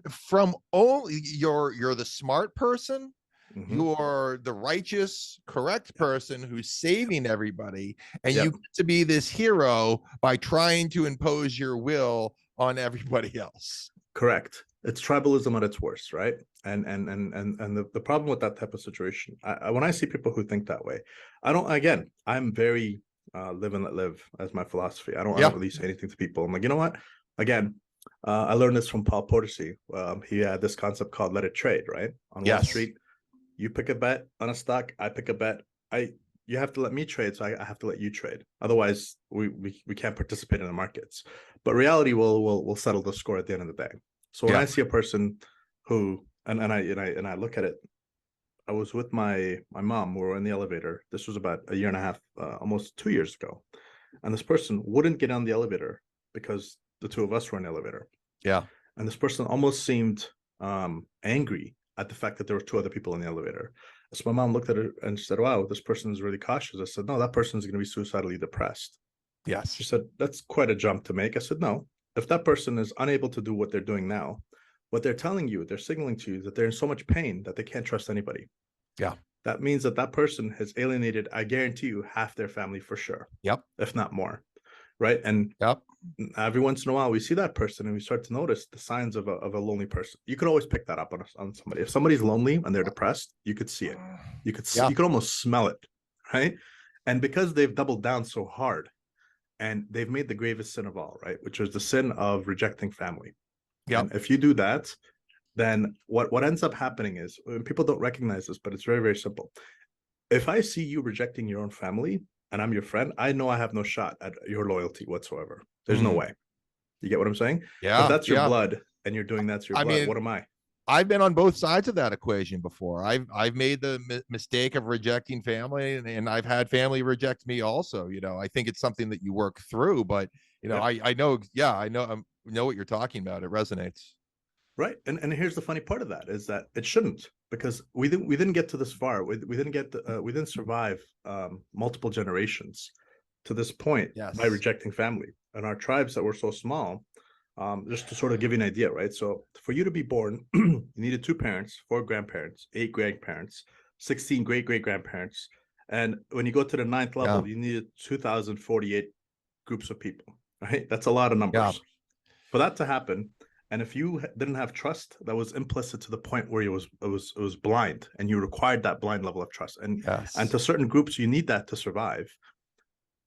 From only you're the smart person, you're the righteous, correct person who's saving everybody, and you get to be this hero by trying to impose your will on everybody else. Correct. It's tribalism at its worst, right? And the problem with that type of situation, when I see people who think that way, I'm very live and let live as my philosophy. I don't really say anything to people. I'm like, you know what? Again, I learned this from Paul Portersey. He had this concept called let it trade, right? On Wall Street, you pick a bet on a stock, I pick a bet. You have to let me trade, so I have to let you trade. Otherwise, we can't participate in the markets. But reality will settle the score at the end of the day. So when I see a person who and I look at it, I was with my mom. We were in the elevator. This was about a year and a half, almost 2 years ago. And this person wouldn't get on the elevator because the two of us were in the elevator. Yeah. And this person almost seemed angry at the fact that there were two other people in the elevator. So my mom looked at her and she said, wow, this person is really cautious. I said, no, that person's going to be suicidally depressed. Yes. She said, that's quite a jump to make. I said, no, if that person is unable to do what they're doing now, what they're telling you, they're signaling to you that they're in so much pain that they can't trust anybody. Yeah. That means that person has alienated, I guarantee you, half their family for sure. Yep. If not more. right? And Yep. every once in a while we see that person and we start to notice the signs of a lonely person. You could always pick that up on somebody. If somebody's lonely and they're depressed, you could see it. Yeah. You could almost smell it, right? And because they've doubled down so hard and they've made the gravest sin of all, right, which is the sin of rejecting family. Yep. And if you do that, then what ends up happening is, people don't recognize this, but it's very, very simple. If I see you rejecting your own family and I'm your friend, I know I have no shot at your loyalty whatsoever. There's no way. You get what I'm saying? But if Yeah. that's your Yeah. blood and you're doing that's your I blood, mean, what am I? I've been on both sides of that equation before. I've made the mistake of rejecting family, and I've had family reject me also. You know, I think it's something that you work through, but you know, Yeah. I know, yeah, I know what you're talking about. It resonates. Right. And here's the funny part of that is that it shouldn't, because we didn't get to this far. We didn't get we didn't survive multiple generations to this point by Yes. rejecting family. And our tribes that were so small, just to sort of give you an idea, right? So for you to be born, you needed 2 parents, 4 grandparents, 8 grandparents, 16 great great grandparents, and when you go to the 9th Yeah. level, you needed 2,048 groups of people. Right? That's a lot of numbers. Yeah. For that to happen, and if you didn't have trust, that was implicit to the point where it was blind, and you required that blind level of trust. And Yes. to certain groups, you need that to survive.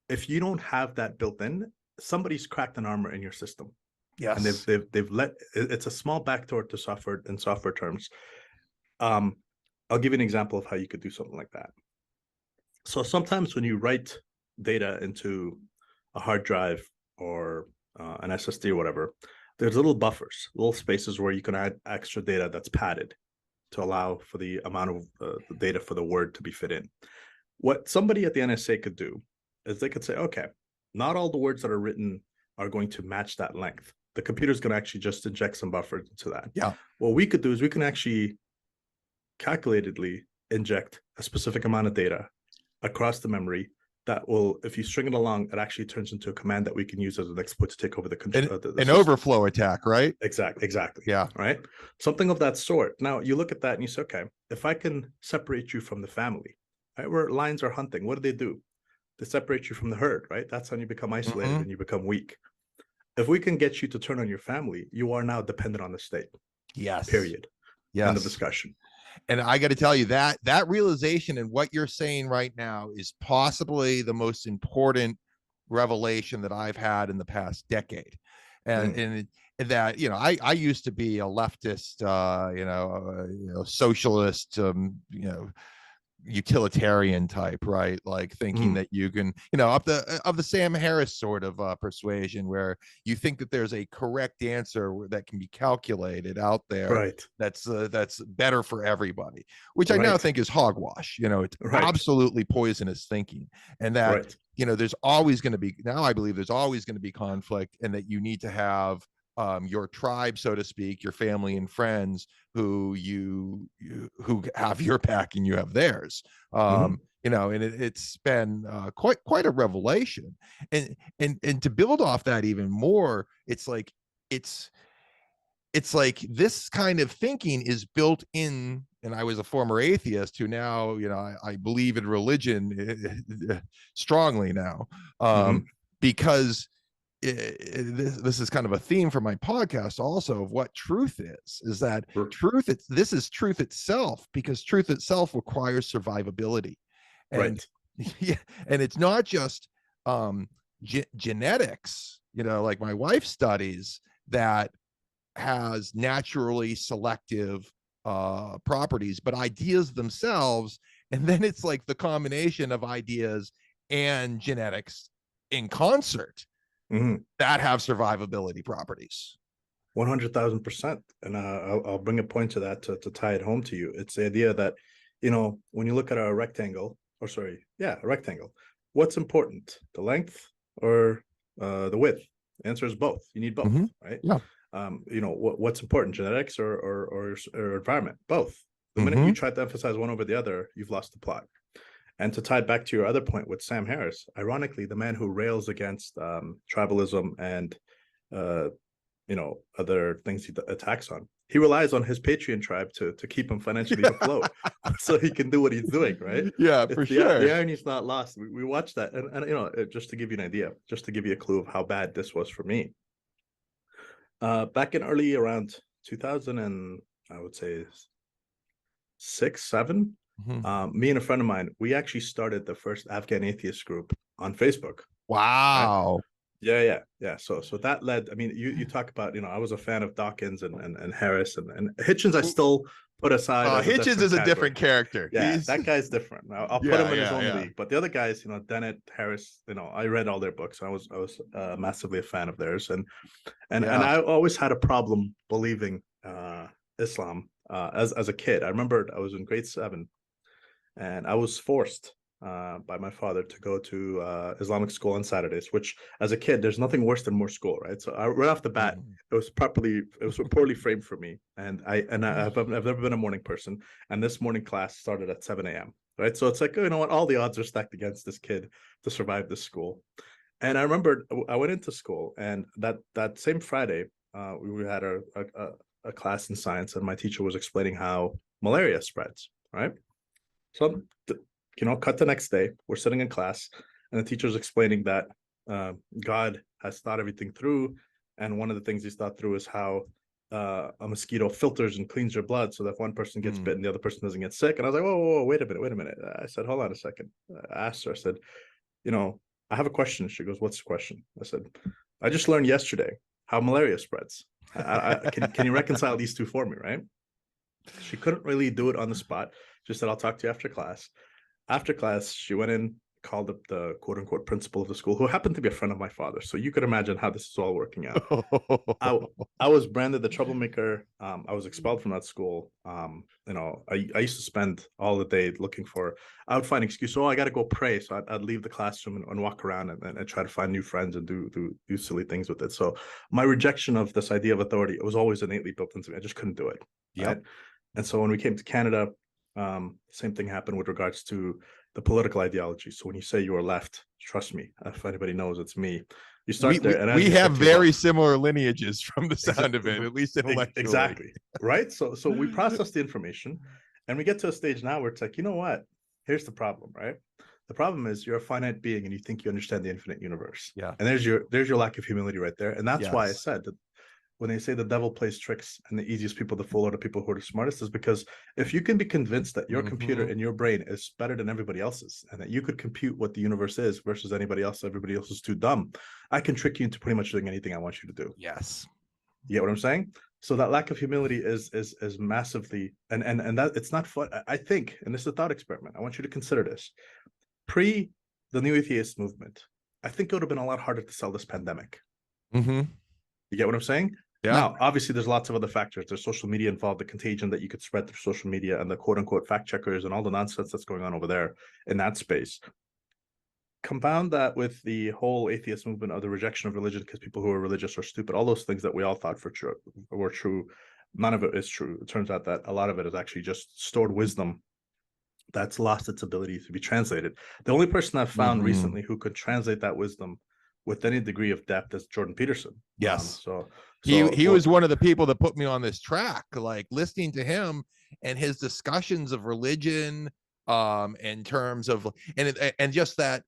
If you don't have that built in, somebody's cracked an armor in your system. Yes. And they've let, it's a small backdoor to software in software terms. I'll give you an example of how you could do something like that. So sometimes when you write data into a hard drive or an SSD or whatever, there's little buffers, little spaces where you can add extra data that's padded to allow for the amount of the data for the word to be fit in. What somebody at the NSA could do is they could say, okay, not all the words that are written are going to match that length. The computer's going to actually just inject some buffer into that. Yeah. What we could do is we can actually calculatedly inject a specific amount of data across the memory that will, if you string it along, it actually turns into a command that we can use as an exploit to take over the control. An overflow attack, right? Exactly. Yeah. Right. Something of that sort. Now you look at that and you say, okay, if I can separate you from the family, right, where lions are hunting, what do? They separate you from the herd, right? That's when you become isolated and you become weak. If we can get you to turn on your family, you are now dependent on the state. Yes. Period. Yes. End of discussion. And I got to tell you that realization and what you're saying right now is possibly the most important revelation that I've had in the past decade. And that, you know, I used to be a leftist, socialist, utilitarian type, right? Like thinking that you can, of the Sam Harris sort of persuasion, where you think that there's a correct answer that can be calculated out there, right? That's better for everybody, which I now think is hogwash. It's absolutely poisonous thinking, and that there's always going to be, now I believe there's always going to be conflict, and that you need to have your tribe, so to speak, your family and friends who have your back and you have theirs. And it's been quite a revelation. And to build off that even more, it's like this kind of thinking is built in. And I was a former atheist who now, I believe in religion strongly now, because this is kind of a theme for my podcast also, of what truth is that truth, this is truth itself, because truth itself requires survivability. And yeah, and it's not just genetics, like my wife studies, that has naturally selective properties, but ideas themselves. And then it's like the combination of ideas and genetics in concert that have survivability properties. 100,000%. And I'll bring a point to that to tie it home to you. It's the idea that, when you look at a rectangle, a rectangle, what's important, the length or the width? The answer is both. You need both, right? Yeah. What's important, genetics or environment? Both. The minute you try to emphasize one over the other, you've lost the plot. And to tie it back to your other point with Sam Harris, ironically, the man who rails against tribalism and other things he attacks on he relies on his Patreon tribe to keep him financially afloat, so he can do what he's doing, right? Yeah, for sure. The irony's not lost. We watched that, and you know, just to give you an idea, just to give you a clue of how bad this was for me. Back in early around 2000 and I would say 6, 7, me and a friend of mine, we actually started the first Afghan atheist group on Facebook. Wow. Right? Yeah. So that led. I mean, you talk about, you know, I was a fan of Dawkins and Harris and Hitchens. I still put aside as Hitchens is a different character. Yeah, that guy's different. I'll put him in his own league. But the other guys, you know, Dennett, Harris, you know, I read all their books. I was massively a fan of theirs, and I always had a problem believing Islam as a kid. I remember I was in grade 7, and I was forced by my father to go to Islamic school on Saturdays, which as a kid, there's nothing worse than more school, right? So right off the bat, it was poorly framed for me. And I've never been a morning person. And this morning class started at 7 a.m. Right. So it's like, you know what, all the odds are stacked against this kid to survive this school. And I remember I went into school, and that same Friday, we had a class in science, and my teacher was explaining how malaria spreads, right? So you know, cut the next day, we're sitting in class, and the teacher's explaining that God has thought everything through, and one of the things he's thought through is how a mosquito filters and cleans your blood, so that if one person gets bitten, the other person doesn't get sick. And I was like, whoa, wait a minute. I said, hold on a second. I asked her, I said, you know, I have a question. She goes, what's the question? I said, I just learned yesterday how malaria spreads. Can you reconcile these two for me, right? She couldn't really do it on the spot. She said, I'll talk to you after class. After class, she went in, called up the quote unquote principal of the school, who happened to be a friend of my father. So you could imagine how this is all working out. I was branded the troublemaker. I was expelled from that school. You know, I used to spend all the day looking for, I would find excuses. Oh, I got to go pray. So I'd leave the classroom and walk around and try to find new friends and do silly things with it. So my rejection of this idea of authority, it was always innately built into me. I just couldn't do it. Yeah. Right? And so when we came to Canada, same thing happened with regards to the political ideology. So when you say you are left, trust me, if anybody knows, it's me. You start there, and we have very similar lineages from the sound of it, at least intellectually. Exactly. Right. So we process the information, and we get to a stage now where it's like, you know what? Here's the problem, right? The problem is you're a finite being, and you think you understand the infinite universe. Yeah. And there's your lack of humility right there. And that's why I said that when they say the devil plays tricks and the easiest people to fool are the people who are the smartest, is because if you can be convinced that your computer in your brain is better than everybody else's, and that you could compute what the universe is versus everybody else is too dumb, I can trick you into pretty much doing anything I want you to do. Yes. You get what I'm saying? So that lack of humility is massively, and that it's not fun. I think, and this is a thought experiment, I want you to consider this. Pre the new atheist movement, I think it would have been a lot harder to sell this pandemic. You get what I'm saying? Yeah. Now, obviously, there's lots of other factors. There's social media involved, the contagion that you could spread through social media, and the quote unquote fact checkers and all the nonsense that's going on over there in that space. Compound that with the whole atheist movement of the rejection of religion because people who are religious are stupid. All those things that we all thought were true. None of it is true. It turns out that a lot of it is actually just stored wisdom that's lost its ability to be translated. The only person I've found recently who could translate that wisdom with any degree of depth is Jordan Peterson. Yes. He was one of the people that put me on this track, like listening to him and his discussions of religion, in terms of, and just that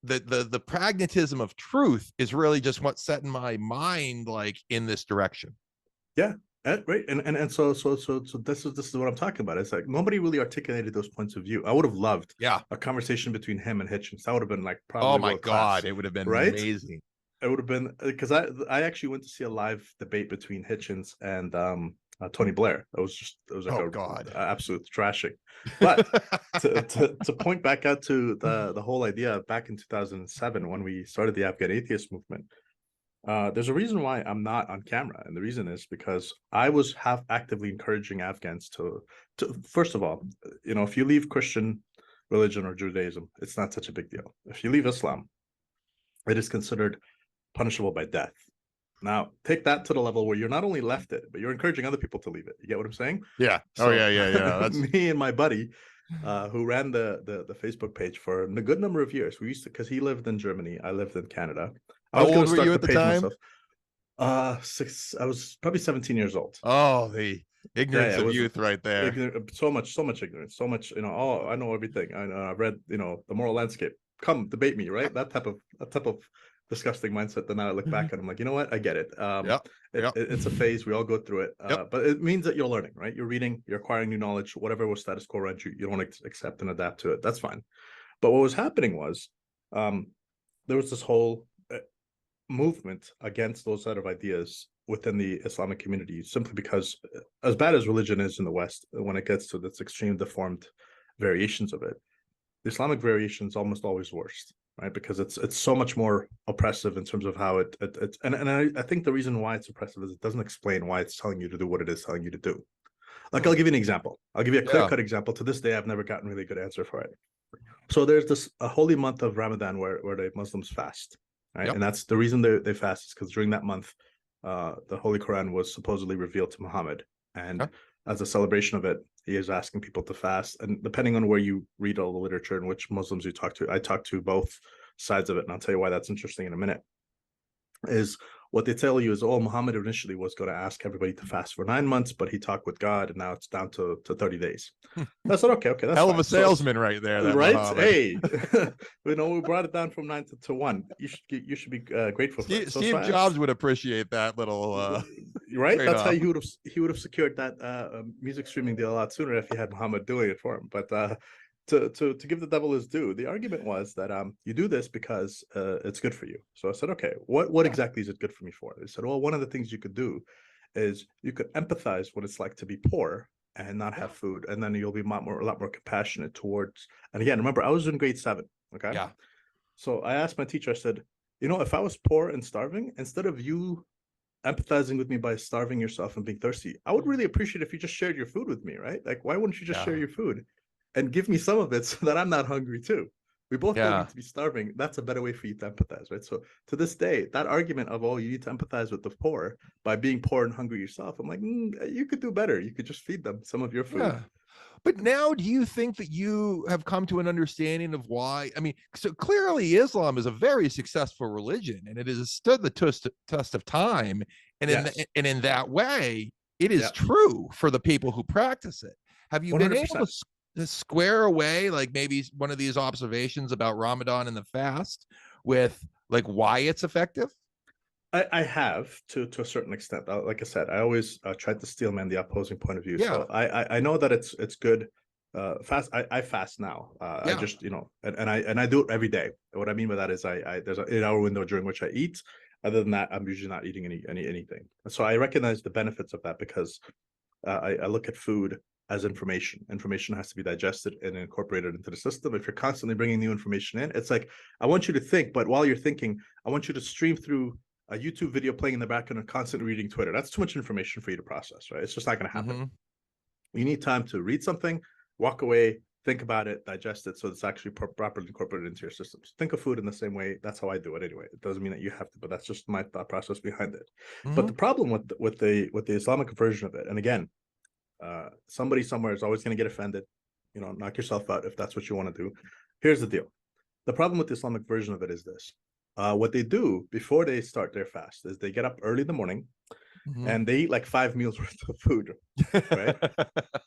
the pragmatism of truth is really just what set in my mind, like in this direction. Yeah. Right. And so this is what I'm talking about. It's like nobody really articulated those points of view. I would have loved a conversation between him and Hitchens. That would have been like probably, oh my God, it would have been amazing. It would have been, because I actually went to see a live debate between Hitchens and Tony Blair. It was like absolute trashing. But to point back out to the whole idea back in 2007 when we started the Afghan atheist movement, there's a reason why I'm not on camera, and the reason is because I was actively encouraging Afghans to first of all, you know, if you leave Christian religion or Judaism, it's not such a big deal. If you leave Islam, it is considered punishable by death. Now, take that to the level where you're not only left it, but you're encouraging other people to leave it. You get what I'm saying? Yeah. So, yeah. That's me and my buddy, who ran the Facebook page for a good number of years. We used to, because he lived in Germany, I lived in Canada. How old were you at the time? I was probably 17 years old. Oh, the Yeah, ignorance yeah, it of was youth right there. so much ignorance, so much, oh, I know everything. I've read, the moral landscape. Come debate me, right? That type of disgusting mindset. Then I look back and I'm like, you know what? I get it. Yep. Yep. It's a phase. We all go through it. Yep. But it means that you're learning, right? You're reading, you're acquiring new knowledge. Whatever was status quo around you, you don't accept and adapt to it. That's fine. But what was happening was, um, there was this whole movement against those sort of ideas within the Islamic community, simply because, as bad as religion is in the West, when it gets to this extreme deformed variations of it, the Islamic variation is almost always worst, right? Because it's so much more oppressive in terms of how it and I think the reason why it's oppressive is it doesn't explain why it's telling you to do what it is telling you to do. Like, I'll give you an example. I'll give you a clear Yeah. cut example. To this day, I've never gotten really good answer for it. So there's this a holy month of Ramadan where the Muslims fast, right? Yep. And that's the reason they fast, is because during that month, the Holy Quran was supposedly revealed to Muhammad, and Yep. as a celebration of it, he is asking people to fast. And depending on where you read all the literature and which Muslims you talk to, I talk to both sides of it, and I'll tell you why that's interesting in a minute. Is what they tell you is, oh, Muhammad initially was going to ask everybody to fast for 9 months, but he talked with God, and now it's down to 30 days. I said, okay, that's Hell of fine. a salesman right there, that Right? Muhammad. Hey, we brought it down from 9 to 1. You should be grateful for it. Steve Jobs would appreciate that little right? That's how trade-off. he would have secured that music streaming deal a lot sooner if he had Muhammad doing it for him. But to give the devil his due, the argument was that you do this because it's good for you. So I said, okay, what exactly is it good for me for? They said, well, one of the things you could do is you could empathize what it's like to be poor and not have food, and then you'll be a lot more compassionate towards. And again, remember, I was in grade 7. Okay, Yeah. so I asked my teacher. I said, if I was poor and starving, instead of you empathizing with me by starving yourself and being thirsty, I would really appreciate if you just shared your food with me, right? Like, why wouldn't you just share Yeah. your food and give me some of it so that I'm not hungry too? We both don't Yeah. need to be starving. That's a better way for you to empathize, right? So to this day, that argument of, oh, you need to empathize with the poor by being poor and hungry yourself, I'm like, you could do better. You could just feed them some of your food. Yeah. But now, do you think that you have come to an understanding of why? I mean, so clearly Islam is a very successful religion, and it has stood the test of time. And Yes. in that way, it is Yeah. true for the people who practice it. Have you been able 100%. to square away, like, maybe one of these observations about Ramadan and the fast with, like, why it's effective? I have to a certain extent. Like I said, I always try to steelman the opposing point of view. Yeah. So I know that it's good. Fast. I fast now. I Yeah. just and I do it every day. What I mean by that is there's an 8-hour window during which I eat. Other than that, I'm usually not eating anything. So I recognize the benefits of that, because I look at food as information. Information has to be digested and incorporated into the system. If you're constantly bringing new information in, it's like, I want you to think, but while you're thinking, I want you to stream through a YouTube video playing in the background and constantly reading Twitter. That's too much information for you to process, right? It's just not going to happen. Mm-hmm. You need time to read something, walk away, think about it, digest it, so it's actually properly incorporated into your systems. Think of food in the same way. That's how I do it anyway. It doesn't mean that you have to, but that's just my thought process behind it. Mm-hmm. But the problem with the Islamic version of it, and again, somebody somewhere is always going to get offended. Knock yourself out if that's what you want to do. Here's the deal. The problem with the Islamic version of it is this. What they do before they start their fast is they get up early in the morning, Mm-hmm. and they eat like 5 meals worth of food, right?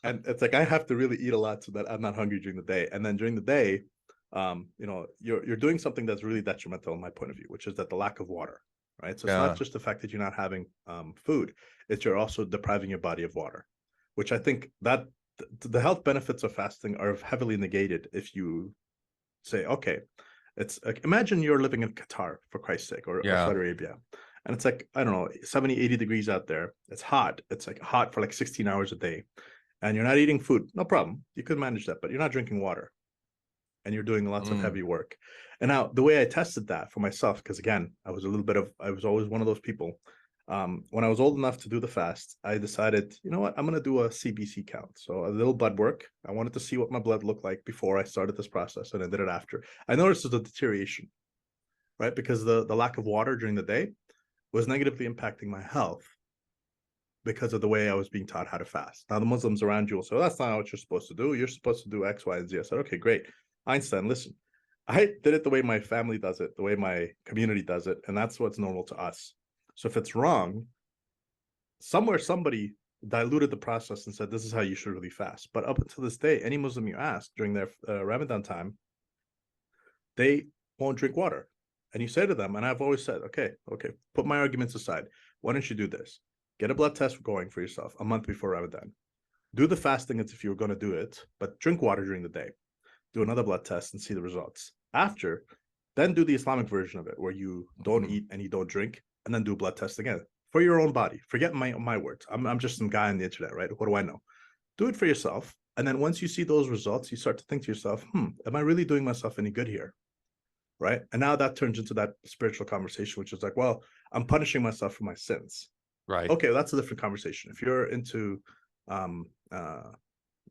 And it's like, I have to really eat a lot so that I'm not hungry during the day. And then during the day, you're doing something that's really detrimental in my point of view, which is that the lack of water, right? So it's not just the fact that you're not having food, it's you're also depriving your body of water, which I think that the health benefits of fasting are heavily negated if you say, okay, it's like, imagine you're living in Qatar, for Christ's sake, or Saudi Arabia, and it's like, I don't know, 70, 80 degrees out there. It's hot. It's like hot for like 16 hours a day, and you're not eating food. No problem. You could manage that, but you're not drinking water, and you're doing lots of heavy work. And now the way I tested that for myself, because again, I was always one of those people. When I was old enough to do the fast, I decided, you know what, I'm going to do a CBC count. So a little blood work. I wanted to see what my blood looked like before I started this process, and I did it after. I noticed there's a deterioration, right? Because the lack of water during the day was negatively impacting my health because of the way I was being taught how to fast. Now the Muslims around you will say, well, that's not what you're supposed to do. You're supposed to do X, Y, and Z. I said, okay, great. Einstein, listen, I did it the way my family does it, the way my community does it, and that's what's normal to us. So if it's wrong, somewhere somebody diluted the process and said this is how you should really fast. But up until this day, any Muslim you ask during their Ramadan time, they won't drink water. And you say to them, and I've always said, okay, put my arguments aside. Why don't you do this? Get a blood test going for yourself a month before Ramadan. Do the fasting as if you were going to do it, but drink water during the day. Do another blood test and see the results. After, then do the Islamic version of it, where you don't eat and you don't drink, and then do a blood test again for your own body. Forget my words. I'm just some guy on the internet, right? What do I know? Do it for yourself. And then once you see those results, you start to think to yourself, am I really doing myself any good here? Right. And now that turns into that spiritual conversation, which is like, well, I'm punishing myself for my sins. Right. Okay, that's a different conversation. If you're into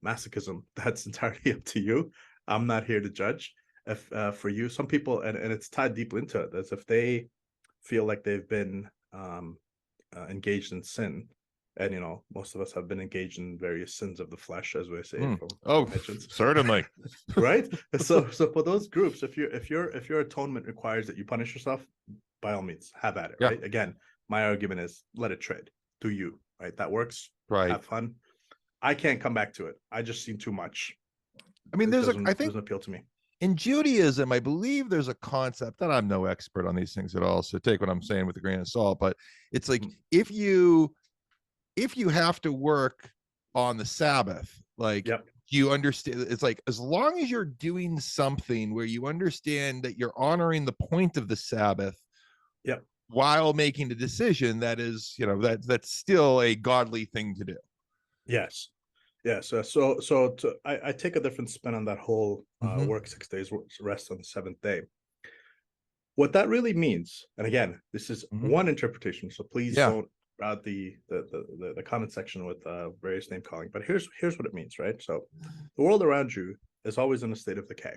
masochism, that's entirely up to you. I'm not here to judge. If for you, some people, and it's tied deeply into it, as if they feel like they've been engaged in sin, and most of us have been engaged in various sins of the flesh, as we say. From certainly. Right. So for those groups, if your atonement requires that you punish yourself, by all means, have at it. Yeah. Right. Again, my argument is let it trade. Do you, right? That works. Right. Have fun. I can't come back to it. I just seen too much. I mean, I think doesn't appeal to me. In Judaism, I believe there's a concept that I'm no expert on these things at all, so take what I'm saying with a grain of salt, but it's like if you have to work on the Sabbath, like you understand, it's like as long as you're doing something where you understand that you're honoring the point of the Sabbath while making a decision, that is, that's still a godly thing to do. Yes. I take a different spin on that whole work 6 days, rest on the seventh day. What that really means, and again, this is one interpretation, so please don't crowd the comment section with various name calling. But here's what it means, right? So the world around you is always in a state of decay.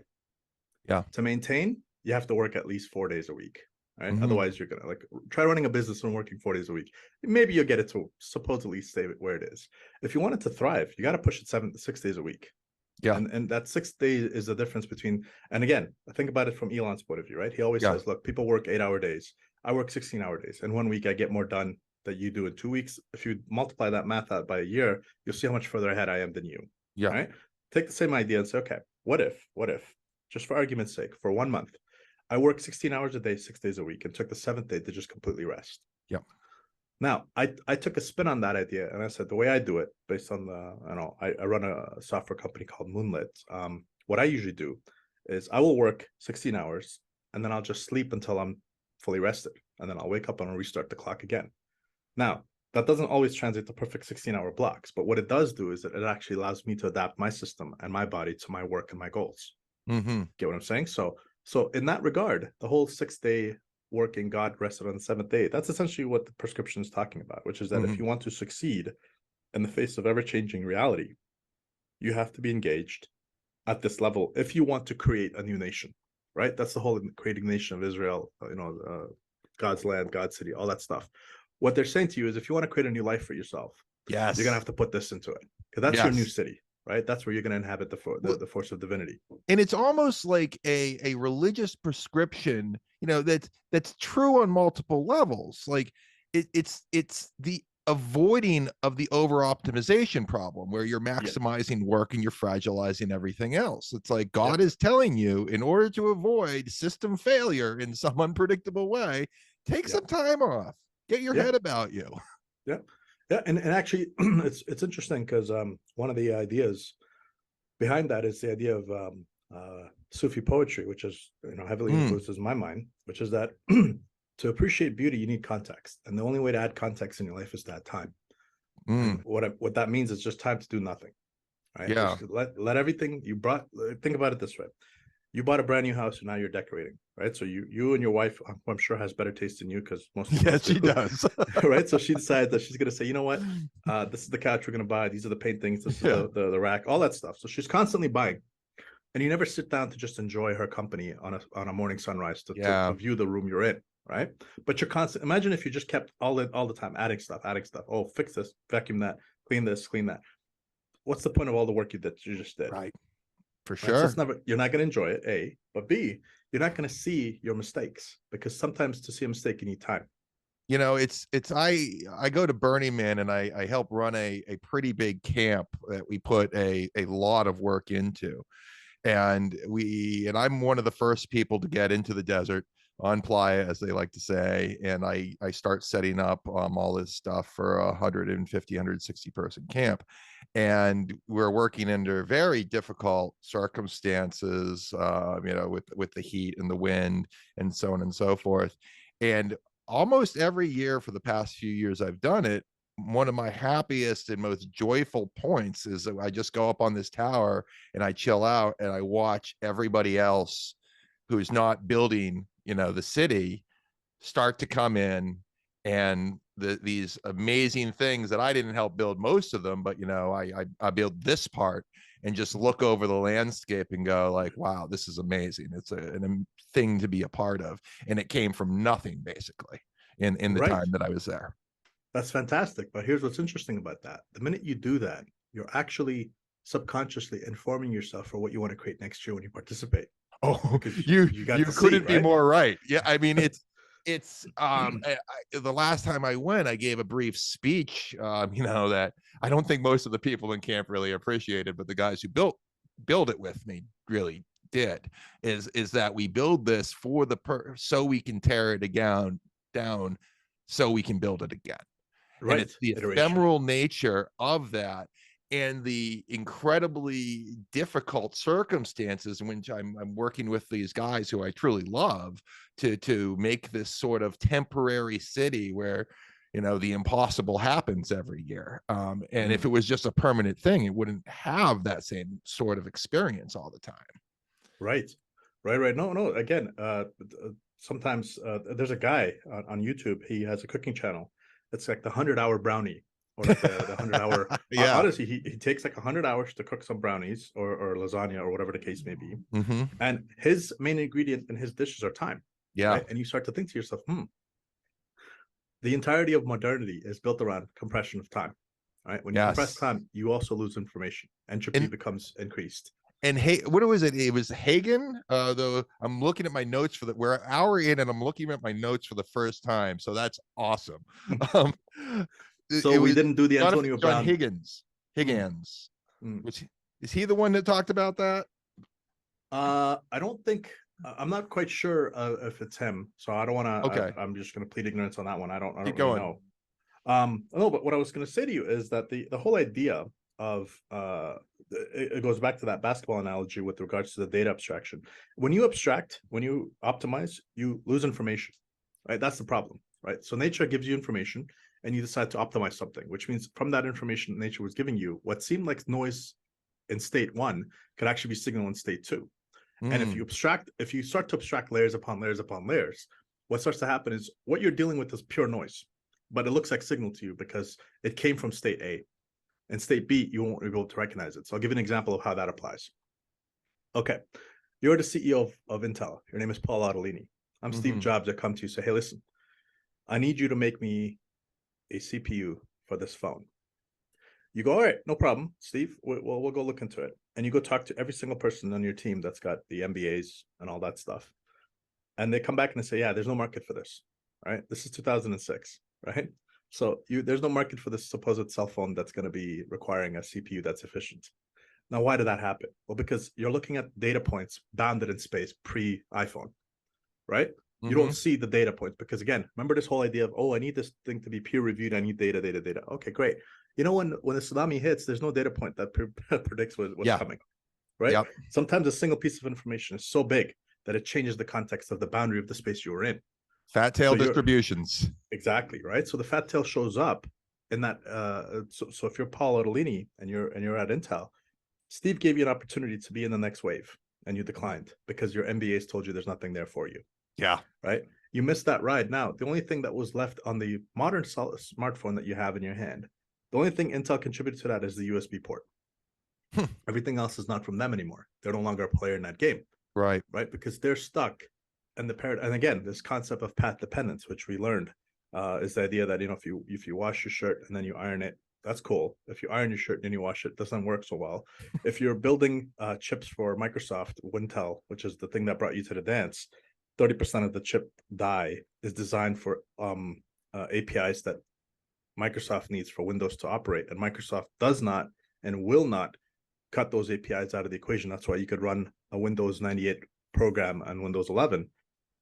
Yeah. To maintain, you have to work at least 4 days a week. Right. Otherwise, you're gonna try running a business and working 4 days a week. Maybe you'll get it to supposedly stay where it is. If you want it to thrive, you got to push it 6 days a week. Yeah. And that 6 days is the difference between. And again, think about it from Elon's point of view, right? He always says, "Look, people work 8-hour days. I work 16-hour days. And 1 week I get more done that you do in 2 weeks. If you multiply that math out by a year, you'll see how much further ahead I am than you." Yeah. Right. Take the same idea and say, okay, what if, just for argument's sake, for 1 month, I worked 16 hours a day, 6 days a week, and took the 7th day to just completely rest. Yeah. Now, I took a spin on that idea, and I said the way I do it, based on I run a software company called Moonlit. What I usually do is I will work 16 hours, and then I'll just sleep until I'm fully rested, and then I'll wake up and I'll restart the clock again. Now, that doesn't always translate to perfect 16-hour blocks, but what it does do is that it actually allows me to adapt my system and my body to my work and my goals. Get what I'm saying? So in that regard, the whole 6 day working, God rested on the 7th day, that's essentially what the prescription is talking about, which is that if you want to succeed in the face of ever-changing reality, you have to be engaged at this level if you want to create a new nation, right? That's the whole creating nation of Israel, God's land, God's city, all that stuff. What they're saying to you is if you want to create a new life for yourself, you're going to have to put this into it, because that's your new city. Right, that's where you're going to inhabit the force of divinity, and it's almost like a religious prescription, that's true on multiple levels. Like it's the avoiding of the over optimization problem, where you're maximizing work and you're fragilizing everything else. It's like God is telling you, in order to avoid system failure in some unpredictable way, take some time off, get your head about you. Yeah, and actually, it's interesting because one of the ideas behind that is the idea of Sufi poetry, which is heavily influences my mind, which is that to appreciate beauty, you need context, and the only way to add context in your life is to add time. What that means is just time to do nothing. Right? Yeah. Just let everything you brought. Think about it this way: you bought a brand new house and now you're decorating, right? So you and your wife, I'm sure, has better taste than you, because most of she does. Right? So she decides that she's going to say, you know what, this is the couch we're going to buy, these are the paint things, this is the rack, all that stuff. So she's constantly buying, and you never sit down to just enjoy her company on a morning sunrise to view the room you're in, right? But you're constant. Imagine if you just kept all the time adding stuff. Oh, fix this, vacuum that, clean this, clean that. What's the point of all the work that you just did? Right. For Right? sure. So you're not going to enjoy it, A, but B, you're not going to see your mistakes, because sometimes to see a mistake, you need time. You know, I go to Burning Man and I help run a pretty big camp that we put a lot of work into. And I'm one of the first people to get into the desert on playa, as they like to say. And I start setting up all this stuff for a 150, 160 person camp. And we're working under very difficult circumstances, with the heat and the wind and so on and so forth. And almost every year for the past few years I've done it, one of my happiest and most joyful points is that I just go up on this tower and I chill out and I watch everybody else who's not building, the city start to come in, and these amazing things that I didn't help build most of them, but I built this part, and just look over the landscape and go like, wow, this is amazing. It's a thing to be a part of. And it came from nothing basically in the Right. time that I was there. That's fantastic. But here's what's interesting about that. The minute you do that, you're actually subconsciously informing yourself for what you want to create next year when you participate. Oh, Because you you got you to see, couldn't be right? more right. Yeah, I mean the last time I went, I gave a brief speech, that I don't think most of the people in camp really appreciated, but the guys who build it with me really did. Is that we build this for so we can tear it down, so we can build it again. And Right. it's the Iteration. ephemeral nature of that, and the incredibly difficult circumstances in which I'm working with these guys who I truly love to make this sort of temporary city where the impossible happens every year. And if it was just a permanent thing, it wouldn't have that same sort of experience all the time. Right. Right. No, no. Again, sometimes there's a guy on YouTube. He has a cooking channel. It's like the 100-hour brownie, or like the 100-hour. Yeah. Honestly, he takes like 100 hours to cook some brownies or lasagna or whatever the case may be. Mm-hmm. And his main ingredient in his dishes are time. Yeah. Right. And you start to think to yourself, the entirety of modernity is built around compression of time. Right. When you compress Yes. time, you also lose information. Entropy And becomes increased. and hey, what was it? It was Hagen. Though I'm looking at my notes we're an hour in, and I'm looking at my notes for the first time, so that's awesome. Um, So it we was didn't do the Jonathan Antonio John Brown. Higgins. Mm, Higgins, mm. which is he the one that talked about that? I don't think I'm not quite sure if it's him, so I don't want to. Okay, I'm just going to plead ignorance on that one. I keep don't really going. know. No, but what I was going to say to you is that the whole idea of it goes back to that basketball analogy with regards to the data abstraction. When you abstract, when you optimize, you lose information, right? That's the problem, right? So nature gives you information, and you decide to optimize something, which means from that information nature was giving you, what seemed like noise in state one could actually be signal in state two. And if you start to abstract layers upon layers upon layers, what starts to happen is what you're dealing with is pure noise, but it looks like signal to you because it came from state A. And state B, you won't be able to recognize it. So I'll give you an example of how that applies. Okay, you're the CEO of Intel. Your name is Paul Ottolini. I'm Steve Jobs. I come to you, say, hey, listen, I need you to make me a CPU for this phone. You go, all right, no problem, Steve. We'll go look into it. And you go talk to every single person on your team that's got the MBAs and all that stuff. And they come back and they say, yeah, there's no market for this. Right? This is 2006, right? So there's no market for this supposed cell phone that's going to be requiring a CPU that's efficient. Now, why did that happen? Well, because you're looking at data points bounded in space pre-iPhone, right? You don't see the data points because, again, remember this whole idea of, oh, I need this thing to be peer reviewed. I need data, data, data. Okay, great. You know, when the tsunami hits, there's no data point that predicts what's Yeah. coming, right? Yep. Sometimes a single piece of information is so big that it changes the context of the boundary of the space you were in. Fat tail distributions. Exactly, right? So the fat tail shows up in that. So if you're Paul Ottolini and you're at Intel, Steve gave you an opportunity to be in the next wave, and you declined because your MBAs told you there's nothing there for you. Yeah. Right? You missed that ride. Now, the only thing that was left on the modern smartphone that you have in your hand, the only thing Intel contributed to that is the USB port. Everything else is not from them anymore. They're no longer a player in that game. Right. Right? Because they're stuck. And and again, this concept of path dependence, which we learned, is the idea that if you wash your shirt and then you iron it, that's cool. If you iron your shirt and then you wash it, doesn't work so well. If you're building chips for Microsoft Wintel, which is the thing that brought you to the dance, 30% of the chip die is designed for APIs that Microsoft needs for Windows to operate, and Microsoft does not and will not cut those APIs out of the equation. That's why you could run a Windows 98 program on Windows 11.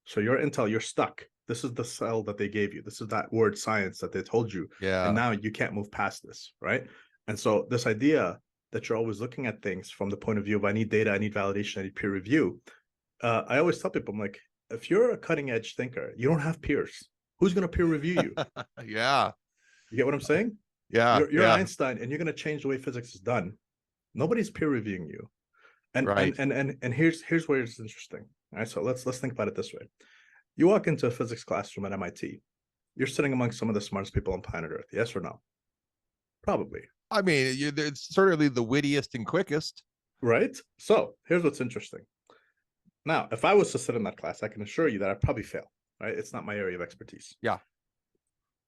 So your Intel, you're stuck. This is the cell that they gave you. This is that word science that they told you. Yeah. And now you can't move past this, right? And so this idea that you're always looking at things from the point of view of I need data, I need validation, I need peer review. I always tell people, I'm like, if you're a cutting edge thinker, you don't have peers. Who's going to peer review you? Yeah. You get what I'm saying? Yeah. You're Einstein, and you're going to change the way physics is done. Nobody's peer reviewing you. And right. and here's where it's interesting. All right, so let's think about it this way. You walk into a physics classroom at MIT. You're sitting among some of the smartest people on planet Earth. Yes or no? Probably. I mean, it's certainly the wittiest and quickest. Right? So here's what's interesting. Now, if I was to sit in that class, I can assure you that I'd probably fail. Right? It's not my area of expertise. Yeah.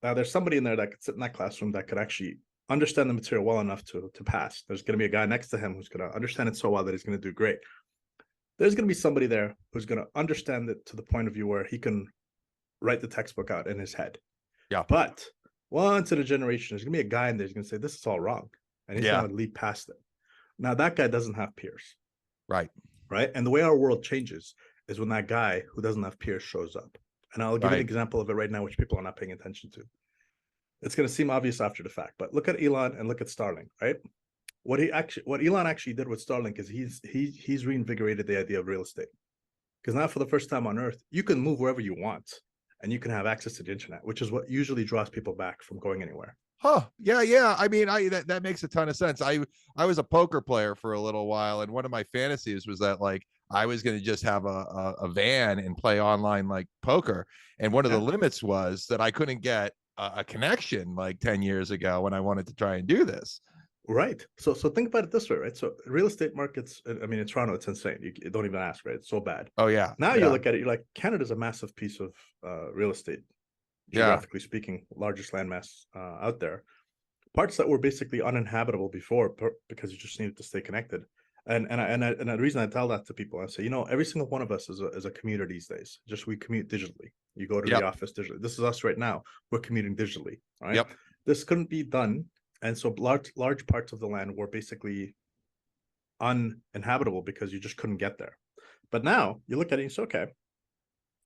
Now, there's somebody in there that could sit in that classroom that could actually understand the material well enough to pass. There's going to be a guy next to him who's going to understand it so well that he's going to do great. There's going to be somebody there who's going to understand it to the point of view where he can write the textbook out in his head. Yeah. But once in a generation, there's going to be a guy in there who's going to say, this is all wrong. And he's going to leap past it. Now, that guy doesn't have peers. Right. Right. And the way our world changes is when that guy who doesn't have peers shows up. And I'll give you an example of it right now, which people are not paying attention to. It's going to seem obvious after the fact, but look at Elon and look at Starlink, right? What Elon actually did with Starlink is he's reinvigorated the idea of real estate. Because now for the first time on Earth, you can move wherever you want and you can have access to the internet, which is what usually draws people back from going anywhere. Huh. Yeah. I mean, that makes a ton of sense. I was a poker player for a little while, and one of my fantasies was that like I was going to just have a van and play online like poker. And one of the limits was that I couldn't get a connection like 10 years ago when I wanted to try and do this. Right. So think about it this way, right? So real estate markets, I mean, in Toronto, it's insane. You don't even ask, right? It's so bad. Oh, yeah. Now you look at it, you're like, Canada's a massive piece of real estate, geographically speaking, largest landmass out there. Parts that were basically uninhabitable before because you just needed to stay connected. And the reason I tell that to people, I say, you know, every single one of us is a commuter these days. Just we commute digitally. You go to the office digitally. This is us right now. We're commuting digitally. Right. Yep. This couldn't be done. And so large parts of the land were basically uninhabitable because you just couldn't get there. But now you look at it and you say, okay,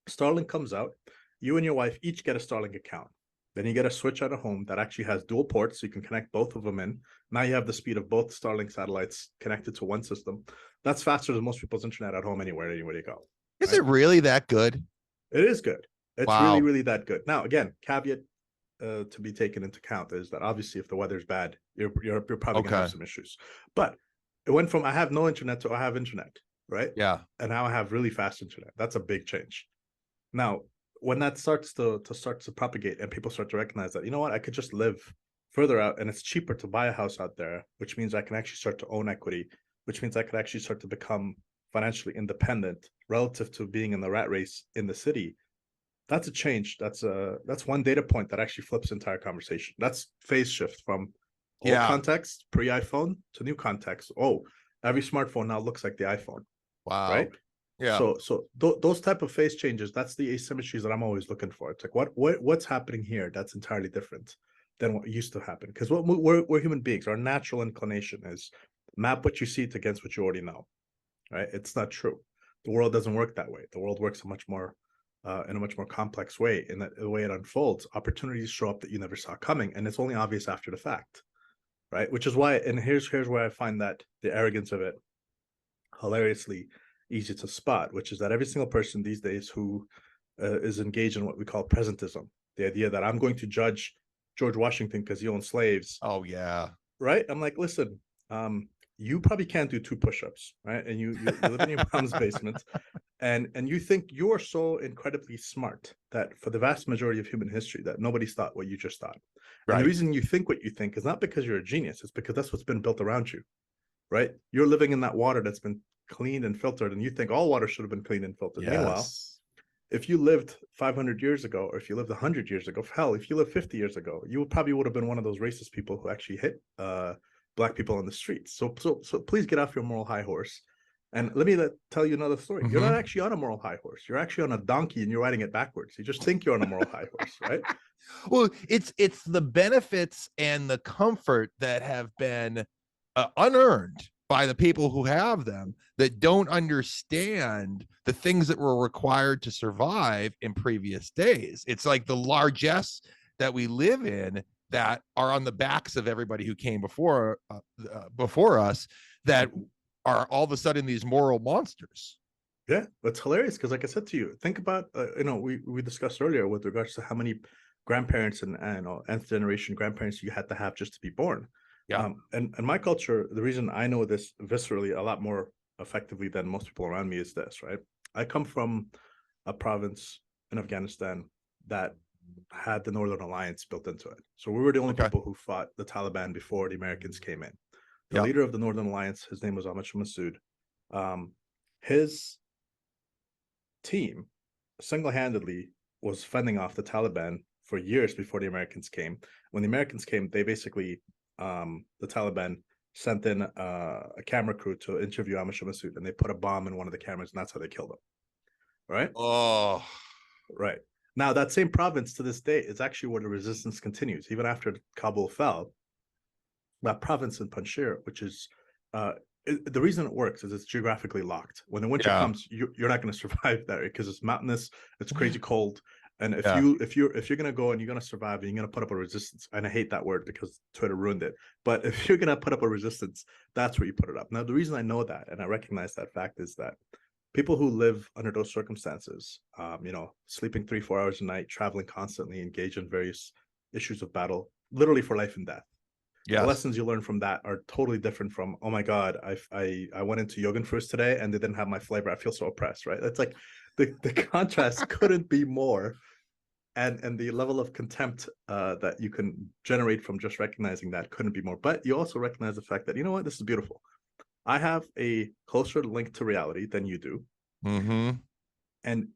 Starlink comes out. You and your wife each get a Starlink account. Then you get a switch at a home that actually has dual ports, so you can connect both of them in. Now you have the speed of both Starlink satellites connected to one system. That's faster than most people's internet at home anywhere you go. Is it really that good? It is good. It's really, really that good. Now, again, caveat to be taken into account is that obviously if the weather's bad, you're probably going to have some issues. But it went from I have no internet to I have internet, right? Yeah. And now I have really fast internet. That's a big change. Now, when that starts to propagate and people start to recognize that, you know what, I could just live further out and it's cheaper to buy a house out there, which means I can actually start to own equity, which means I could actually start to become financially independent relative to being in the rat race in the city. That's a change. That's one data point that actually flips the entire conversation. That's phase shift from old context, pre-iPhone, to new context. Oh, every smartphone now looks like the iPhone. Wow. Right? Yeah. So those type of phase changes, that's the asymmetries that I'm always looking for. It's like what's happening here that's entirely different than what used to happen. Because what we're human beings, our natural inclination is map what you see against what you already know. Right? It's not true. The world doesn't work that way. The world works in a much more complex way. In the way it unfolds, opportunities show up that you never saw coming, and it's only obvious after the fact. Right? Which is why, and here's where I find that the arrogance of it hilariously easy to spot, which is that every single person these days who is engaged in what we call presentism, the idea that I'm going to judge George Washington because he owned slaves. Oh yeah. Right. I'm like, listen, you probably can't do 2 push-ups, right? And you live in your mom's basement, and you think you're so incredibly smart that for the vast majority of human history that nobody's thought what you just thought. Right. And the reason you think what you think is not because you're a genius, it's because that's what's been built around you. Right. You're living in that water that's been cleaned and filtered, and you think all water should have been cleaned and filtered. Yes. Meanwhile, if you lived 500 years ago, or if you lived 100 years ago, hell, if you lived 50 years ago, you probably would have been one of those racist people who actually hit black people on the streets. So please get off your moral high horse. And let me tell you another story. You're not actually on a moral high horse. You're actually on a donkey and you're riding it backwards. You just think you're on a moral high horse, right? Well, it's the benefits and the comfort that have been unearned by the people who have them, that don't understand the things that were required to survive in previous days. It's like the largesse that we live in that are on the backs of everybody who came before us, that are all of a sudden these moral monsters. Yeah, that's hilarious because, like I said to you, think about we discussed earlier with regards to how many grandparents and nth generation grandparents you had to have just to be born. Yeah. And my culture, the reason I know this viscerally a lot more effectively than most people around me is this, right? I come from a province in Afghanistan that had the Northern Alliance built into it. So we were the only Okay. people who fought the Taliban before the Americans came in. The Yeah. leader of the Northern Alliance, his name was Ahmad Massoud. His team single-handedly was fending off the Taliban for years before the Americans came. When the Americans came, they basically the Taliban sent in a camera crew to interview Ahmad Massoud, and they put a bomb in one of the cameras, and that's how they killed him. Right? Oh, Right. Now, that same province to this day is actually where the resistance continues. Even after Kabul fell, that province in Panjshir, which is the reason it works is it's geographically locked. When the winter comes, you're not going to survive there because it's mountainous, it's crazy cold, and if you're going to go and you're going to survive and you're going to put up a resistance, and I hate that word because Twitter ruined it, but if you're going to put up a resistance, that's where you put it up. Now, the reason I know that and I recognize that fact is that people who live under those circumstances, sleeping 3-4 hours a night, traveling constantly, engage in various issues of battle, literally for life and death. The lessons you learn from that are totally different from, oh my God, I went into Yogan Fruits today and they didn't have my flavor. I feel so oppressed, right? It's like the contrast couldn't be more. And the level of contempt that you can generate from just recognizing that couldn't be more. But you also recognize the fact that, you know what, this is beautiful. I have a closer link to reality than you do. Mm-hmm. And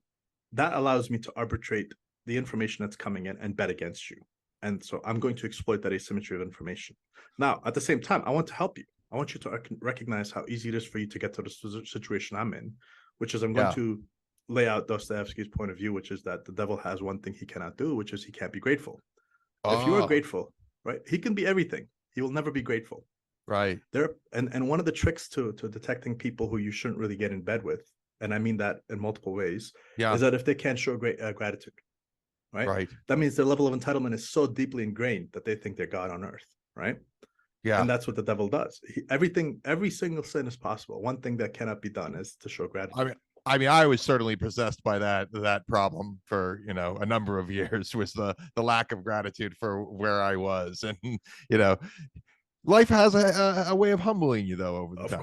that allows me to arbitrate the information that's coming in and bet against you. And so I'm going to exploit that asymmetry of information. Now, at the same time, I want to help you. I want you to recognize how easy it is for you to get to the situation I'm in, which is I'm going to lay out Dostoevsky's point of view, which is that the devil has one thing he cannot do, which is he can't be grateful. If you are grateful, right, he can be everything. He will never be grateful. Right. And one of the tricks to detecting people who you shouldn't really get in bed with, and I mean that in multiple ways, is that if they can't show great gratitude. Right. That means their level of entitlement is so deeply ingrained that they think they're God on earth. Right. Yeah. And that's what the devil does. Every single sin is possible. One thing that cannot be done is to show gratitude. I mean, I was certainly possessed by that problem for, a number of years, was the lack of gratitude for where I was. And, life has a way of humbling you, though, over the time.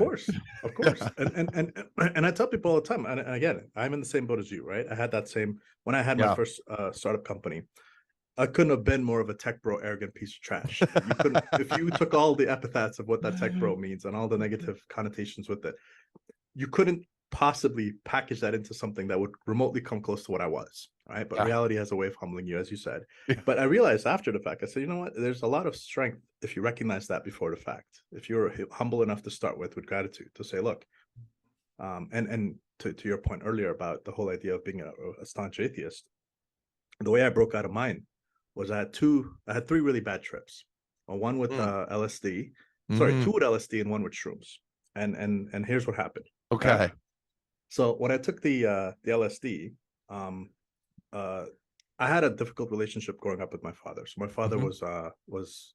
Of course. And I tell people all the time, and again, I'm in the same boat as you, right? I had that same, when I had my first startup company, I couldn't have been more of a tech bro, arrogant piece of trash. You couldn't, if you took all the epithets of what that tech bro means and all the negative connotations with it, you couldn't possibly package that into something that would remotely come close to what I was, right? But reality has a way of humbling you, as you said. But I realized after the fact, I said, you know what? There's a lot of strength if you recognize that before the fact. If you're humble enough to start with gratitude, to say, look, and to your point earlier about the whole idea of being a staunch atheist, the way I broke out of mine was I had three really bad trips. One with LSD, two with LSD and one with shrooms. And here's what happened. Okay. So when I took the LSD, I had a difficult relationship growing up with my father. So my father was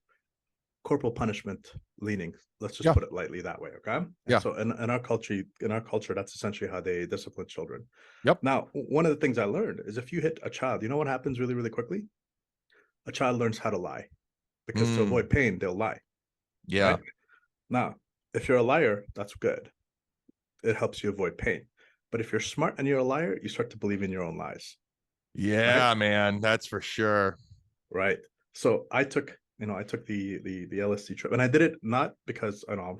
corporal punishment leaning. Let's just put it lightly that way. Okay. And so in our culture, that's essentially how they discipline children. Yep. Now, one of the things I learned is if you hit a child, you know what happens really, really quickly? A child learns how to lie, because to avoid pain, they'll lie. Yeah. Right? Now, if you're a liar, that's good. It helps you avoid pain. But if you're smart and you're a liar, you start to believe in your own lies. Yeah, right? Man, that's for sure. Right. So I took the LSD trip, and I did it not because I'm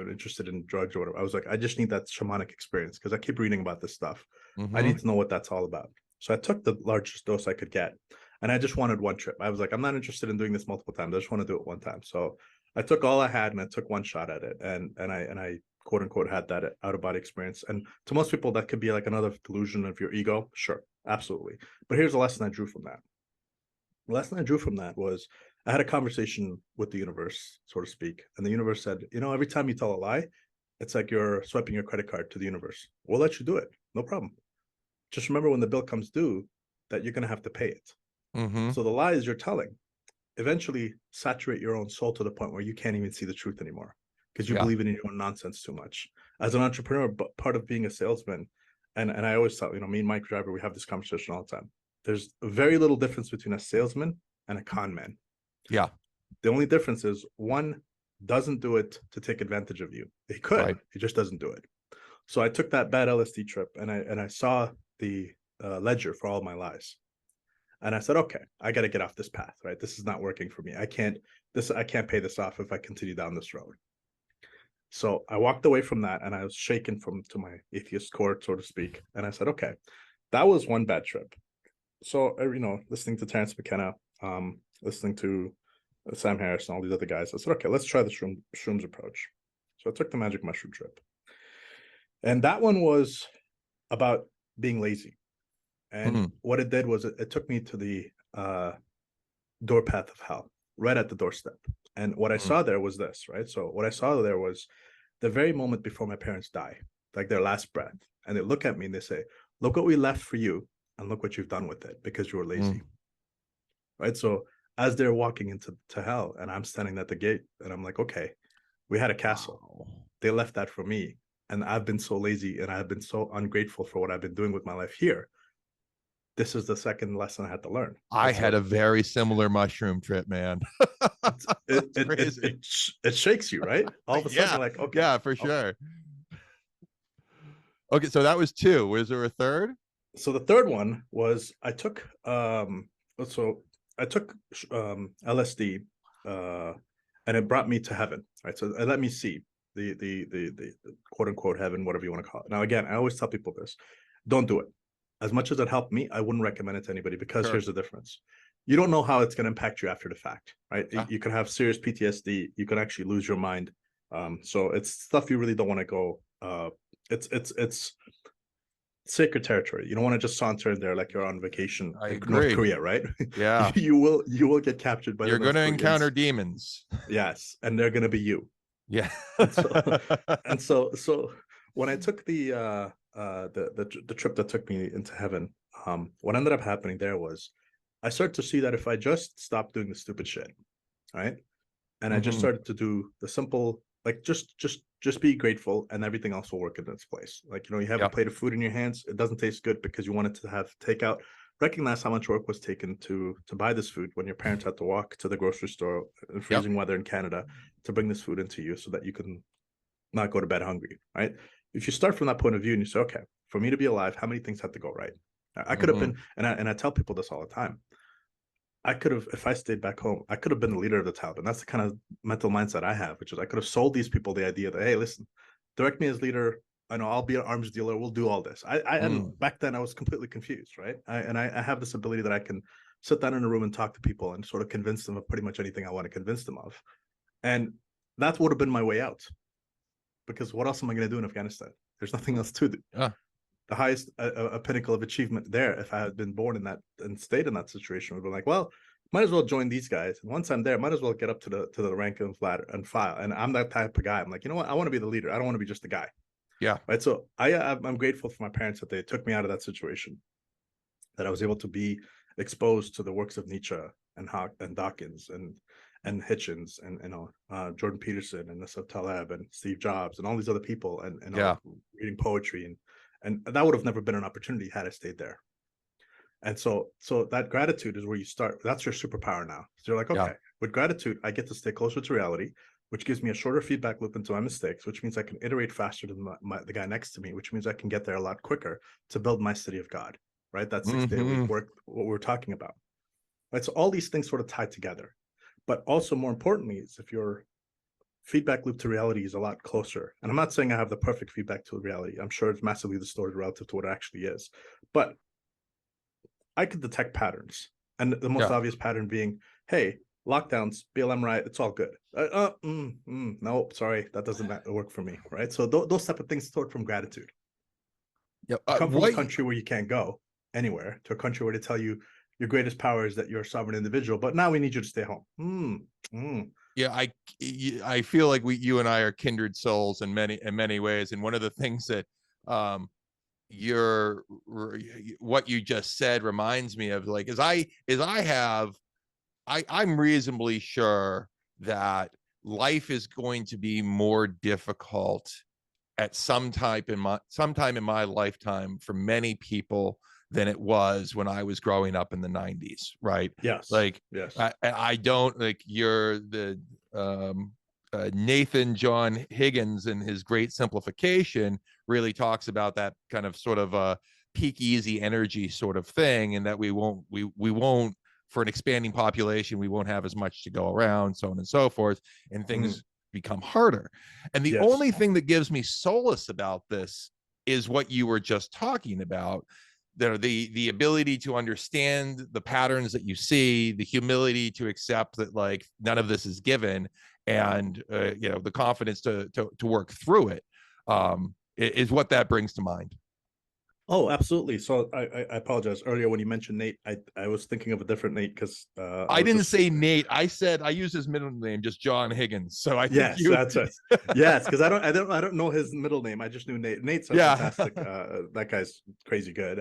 interested in drugs or whatever. I was like, I just need that shamanic experience because I keep reading about this stuff. I need to know what that's all about. So I took the largest dose I could get, and I just wanted one trip. I was like, I'm not interested in doing this multiple times. I just want to do it one time. So I took all I had and I took one shot at it, and I quote unquote had that out of body experience. And to most people, that could be like another delusion of your ego. Sure, absolutely. But here's a lesson I drew from that. The lesson I drew from that was I had a conversation with the universe, so to speak, and the universe said, every time you tell a lie, it's like you're swiping your credit card to the universe. We'll let you do it, no problem. Just remember when the bill comes due that you're going to have to pay it. Mm-hmm. So the lies you're telling eventually saturate your own soul to the point where you can't even see the truth anymore because you Yeah. believe in your own nonsense too much. As an entrepreneur, but part of being a salesman, and I always tell, me and Mike Driver, we have this conversation all the time. There's very little difference between a salesman and a con man. Yeah. The only difference is one doesn't do it to take advantage of you. He could, Right. he just doesn't do it. So I took that bad LSD trip and I saw the ledger for all my lies. And I said, okay, I got to get off this path, right? This is not working for me. I can't pay this off if I continue down this road. So I walked away from that and I was shaken to my atheist core, so to speak. And I said, okay, that was one bad trip. So, listening to Terrence McKenna, listening to Sam Harris and all these other guys, I said, okay, let's try the shrooms approach. So I took the magic mushroom trip. And that one was about being lazy. And what it did was it took me to the door path of hell, right at the doorstep. And what I saw there was this, right? So what I saw there was the very moment before my parents die, like their last breath. And they look at me and they say, look what we left for you and look what you've done with it because you were lazy. Right? So as they're walking into hell and I'm standing at the gate and I'm like, okay, we had a castle. Wow. They left that for me. And I've been so lazy and I've been so ungrateful for what I've been doing with my life here. This is the second lesson I had to learn. I had a very similar mushroom trip, man. It shakes you, right? All of a sudden, you're like, okay. Yeah, for sure. Okay, so that was two. Was there a third? So the third one was I took LSD and it brought me to heaven, right? So it let me see the quote unquote heaven, whatever you want to call it. Now, again, I always tell people this: don't do it. As much as it helped me, I wouldn't recommend it to anybody because here's the difference. You don't know how it's going to impact you after the fact, right? You can have serious PTSD. You can actually lose your mind. So it's stuff you really don't want to go. It's sacred territory. You don't want to just saunter in there like you're on vacation in North Korea, right? Yeah. you will get captured by you're going to encounter demons. Yes, and they're going to be you. Yeah. and so when I took the trip that took me into heaven, what ended up happening there was I started to see that if I just stopped doing the stupid shit, right, and I just started to do the simple, like just be grateful and everything else will work in its place. Like, you have a plate of food in your hands, it doesn't taste good because you wanted to have takeout. Recognize how much work was taken to buy this food when your parents had to walk to the grocery store in freezing weather in Canada to bring this food into you so that you can not go to bed hungry, right? If you start from that point of view and you say, okay, for me to be alive, how many things had to go right? I could have been, and I tell people this all the time, I could have, if I stayed back home, I could have been the leader of the Taleb. And that's the kind of mental mindset I have, which is I could have sold these people the idea that, hey, listen, direct me as leader. I know I'll be an arms dealer. We'll do all this. And back then I was completely confused, right? I have this ability that I can sit down in a room and talk to people and sort of convince them of pretty much anything I want to convince them of. And that would have been my way out. Because what else am I going to do in Afghanistan? There's nothing else to do. The highest a pinnacle of achievement there, if I had been born in that and stayed in that situation, would be like, well, might as well join these guys. And once I'm there, might as well get up to the rank and ladder and file. And I'm that type of guy. I'm like, you know what? I want to be the leader. I don't want to be just the guy. Yeah. Right. So I'm grateful for my parents that they took me out of that situation, that I was able to be exposed to the works of Nietzsche and Dawkins and Hitchens and Jordan Peterson and Nassim Taleb and Steve Jobs and all these other people and reading poetry and that would have never been an opportunity had I stayed there. And so that gratitude is where you start. That's your superpower now. So you're like, okay, with gratitude, I get to stay closer to reality, which gives me a shorter feedback loop into my mistakes, which means I can iterate faster than the guy next to me, which means I can get there a lot quicker to build my city of God, right? That 6-day week work, what we're talking about. Right. So all these things sort of tie together. But also more importantly is if your feedback loop to reality is a lot closer. And I'm not saying I have the perfect feedback to reality. I'm sure it's massively distorted relative to what it actually is. But I could detect patterns. And the most obvious pattern being, hey, lockdowns, BLM riot, it's all good. No, sorry, that doesn't work for me, right? So those type of things start from gratitude. Yeah, come from a country where you can't go anywhere to a country where they tell you your greatest power is that you're a sovereign individual, but now we need you to stay home. Yeah, I feel like you and I are kindred souls in many ways, and one of the things that um your what you just said reminds me of, like, I'm reasonably sure that life is going to be more difficult at sometime in my lifetime for many people than it was when I was growing up in the 90s, right? Yes. Like, Yes. I don't, like, you're the Nathan John Higgins in his Great Simplification really talks about that kind of sort of peak easy energy sort of thing, and that we won't, for an expanding population, we won't have as much to go around, so on and so forth, and things become harder. And the Yes. only thing that gives me solace about this is what you were just talking about. The ability to understand the patterns that you see, the humility to accept that, like, none of this is given, and the confidence to work through it, is what that brings to mind. Oh, absolutely. So I apologize. Earlier when you mentioned Nate, I was thinking of a different Nate because I I was didn't just say Nate. I said I use his middle name, just John Higgins. So I think yes, you. that's right. Yes, because I don't know his middle name. I just knew Nate. Nate's a Yeah. fantastic. That guy's crazy good.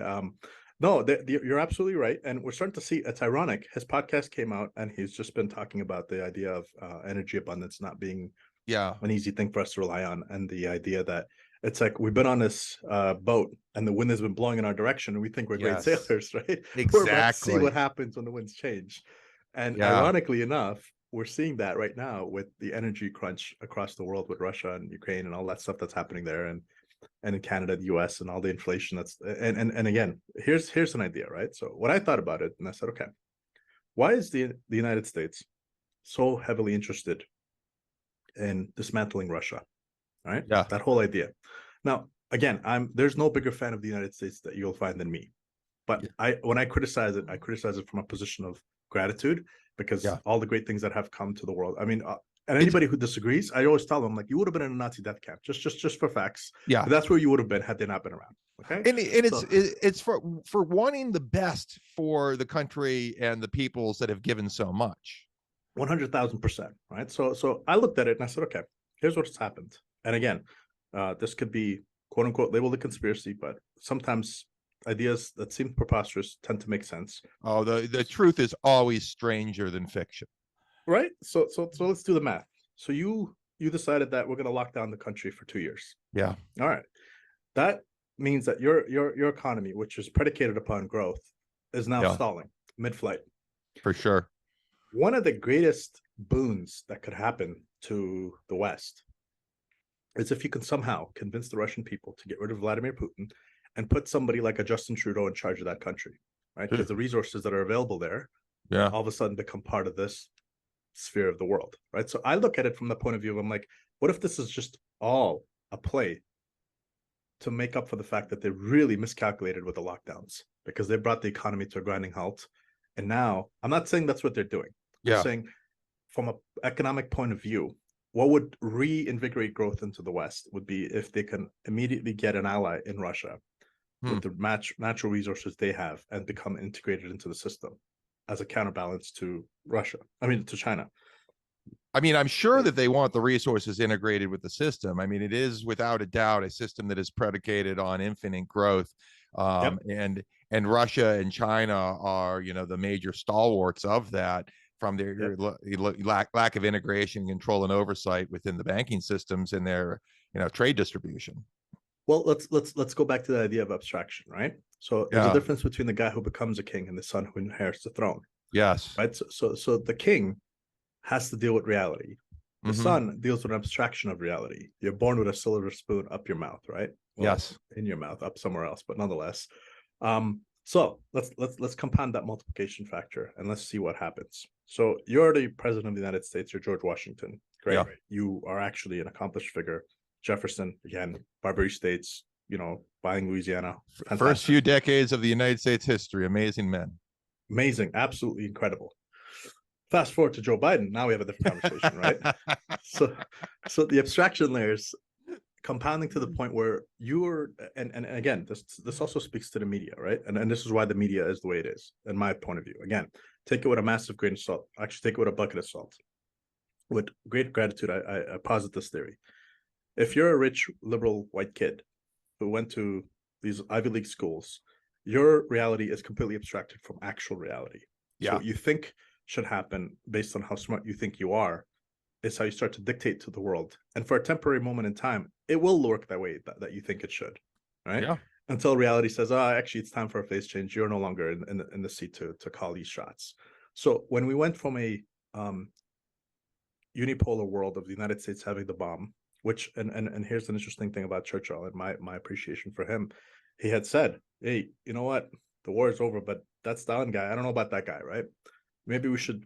No, you're absolutely right, and we're starting to see. It's ironic. His podcast came out, and he's just been talking about the idea of energy abundance not being Yeah. an easy thing for us to rely on, and the idea that it's like we've been on this boat and the wind has been blowing in our direction and we think we're great Yes. sailors, right? We're about to see Exactly. what happens when the winds change. And Yeah. ironically enough, we're seeing that right now with the energy crunch across the world with Russia and Ukraine and all that stuff that's happening there, and in Canada, the US, and all the inflation that's and again, here's an idea, right? So what I thought about it, and I said, okay, why is the United States so heavily interested in dismantling Russia? Right? Yeah. That whole idea. Now, again, there's no bigger fan of the United States that you'll find than me. But Yeah. when I criticize it from a position of gratitude because Yeah. all the great things that have come to the world. I mean, and It's anybody who disagrees, I always tell them, like, you would have been in a Nazi death camp, just for facts. yeah. That's where you would have been had they not been around. Okay, And it's so it's for wanting the best for the country and the peoples that have given so much. 100,000%. Right. So I looked at it and I said, okay, here's what's happened. And again, this could be quote unquote labeled a conspiracy, but sometimes ideas that seem preposterous tend to make sense. Oh, the truth is always stranger than fiction. Right. So let's do the math. So you decided that we're going to lock down the country for 2 years. Yeah. All right. That means that your economy, which is predicated upon growth, is now Yeah. stalling mid-flight. For sure. One of the greatest boons that could happen to the West is if you can somehow convince the Russian people to get rid of Vladimir Putin and put somebody like a Justin Trudeau in charge of that country, right? Because the resources that are available there Yeah. all of a sudden become part of this sphere of the world, right? So I look at it from the point of view of, I'm like, what if this is just all a play to make up for the fact that they really miscalculated with the lockdowns because they brought the economy to a grinding halt. And now I'm not saying that's what they're doing. I'm saying from an economic point of view, what would reinvigorate growth into the West would be if they can immediately get an ally in Russia with the natural resources they have and become integrated into the system as a counterbalance to to China. I mean, I'm sure that they want the resources integrated with the system. I mean, it is without a doubt a system that is predicated on infinite growth. Yep. And Russia and China are, the major stalwarts of that, from their lack of integration, control, and oversight within the banking systems and their, trade distribution. Well, let's go back to the idea of abstraction, right? So there's a difference between the guy who becomes a king and the son who inherits the throne. Yes. Right. So the king has to deal with reality. The son deals with an abstraction of reality. You're born with a silver spoon up your mouth, right? Well, yes. In your mouth, up somewhere else, but nonetheless. So let's compound that multiplication factor and let's see what happens. So you're the president of the United States. You're George Washington. Great. Yeah. You are actually an accomplished figure. Jefferson, again, Barbary States, buying Louisiana. Fantastic. First few decades of the United States history, amazing men. Amazing, absolutely incredible. Fast forward to Joe Biden. Now we have a different conversation, right? So the abstraction layers compounding to the point where you're, and again, this also speaks to the media, right? And this is why the media is the way it is, in my point of view. Again, take it with a massive grain of salt. Actually, take it with a bucket of salt. With great gratitude, I posit this theory. If you're a rich liberal white kid who went to these Ivy League schools, your reality is completely abstracted from actual reality. So Yeah. what you think should happen based on how smart you think you are is how you start to dictate to the world. And for a temporary moment in time, it will work that way that you think it should, right? Yeah. Until reality says, oh, actually, it's time for a phase change. You're no longer in the seat to call these shots. So when we went from a unipolar world of the United States having the bomb, which, and here's an interesting thing about Churchill and my appreciation for him. He had said, hey, you know what? The war is over, but that Stalin guy, I don't know about that guy, right? Maybe we should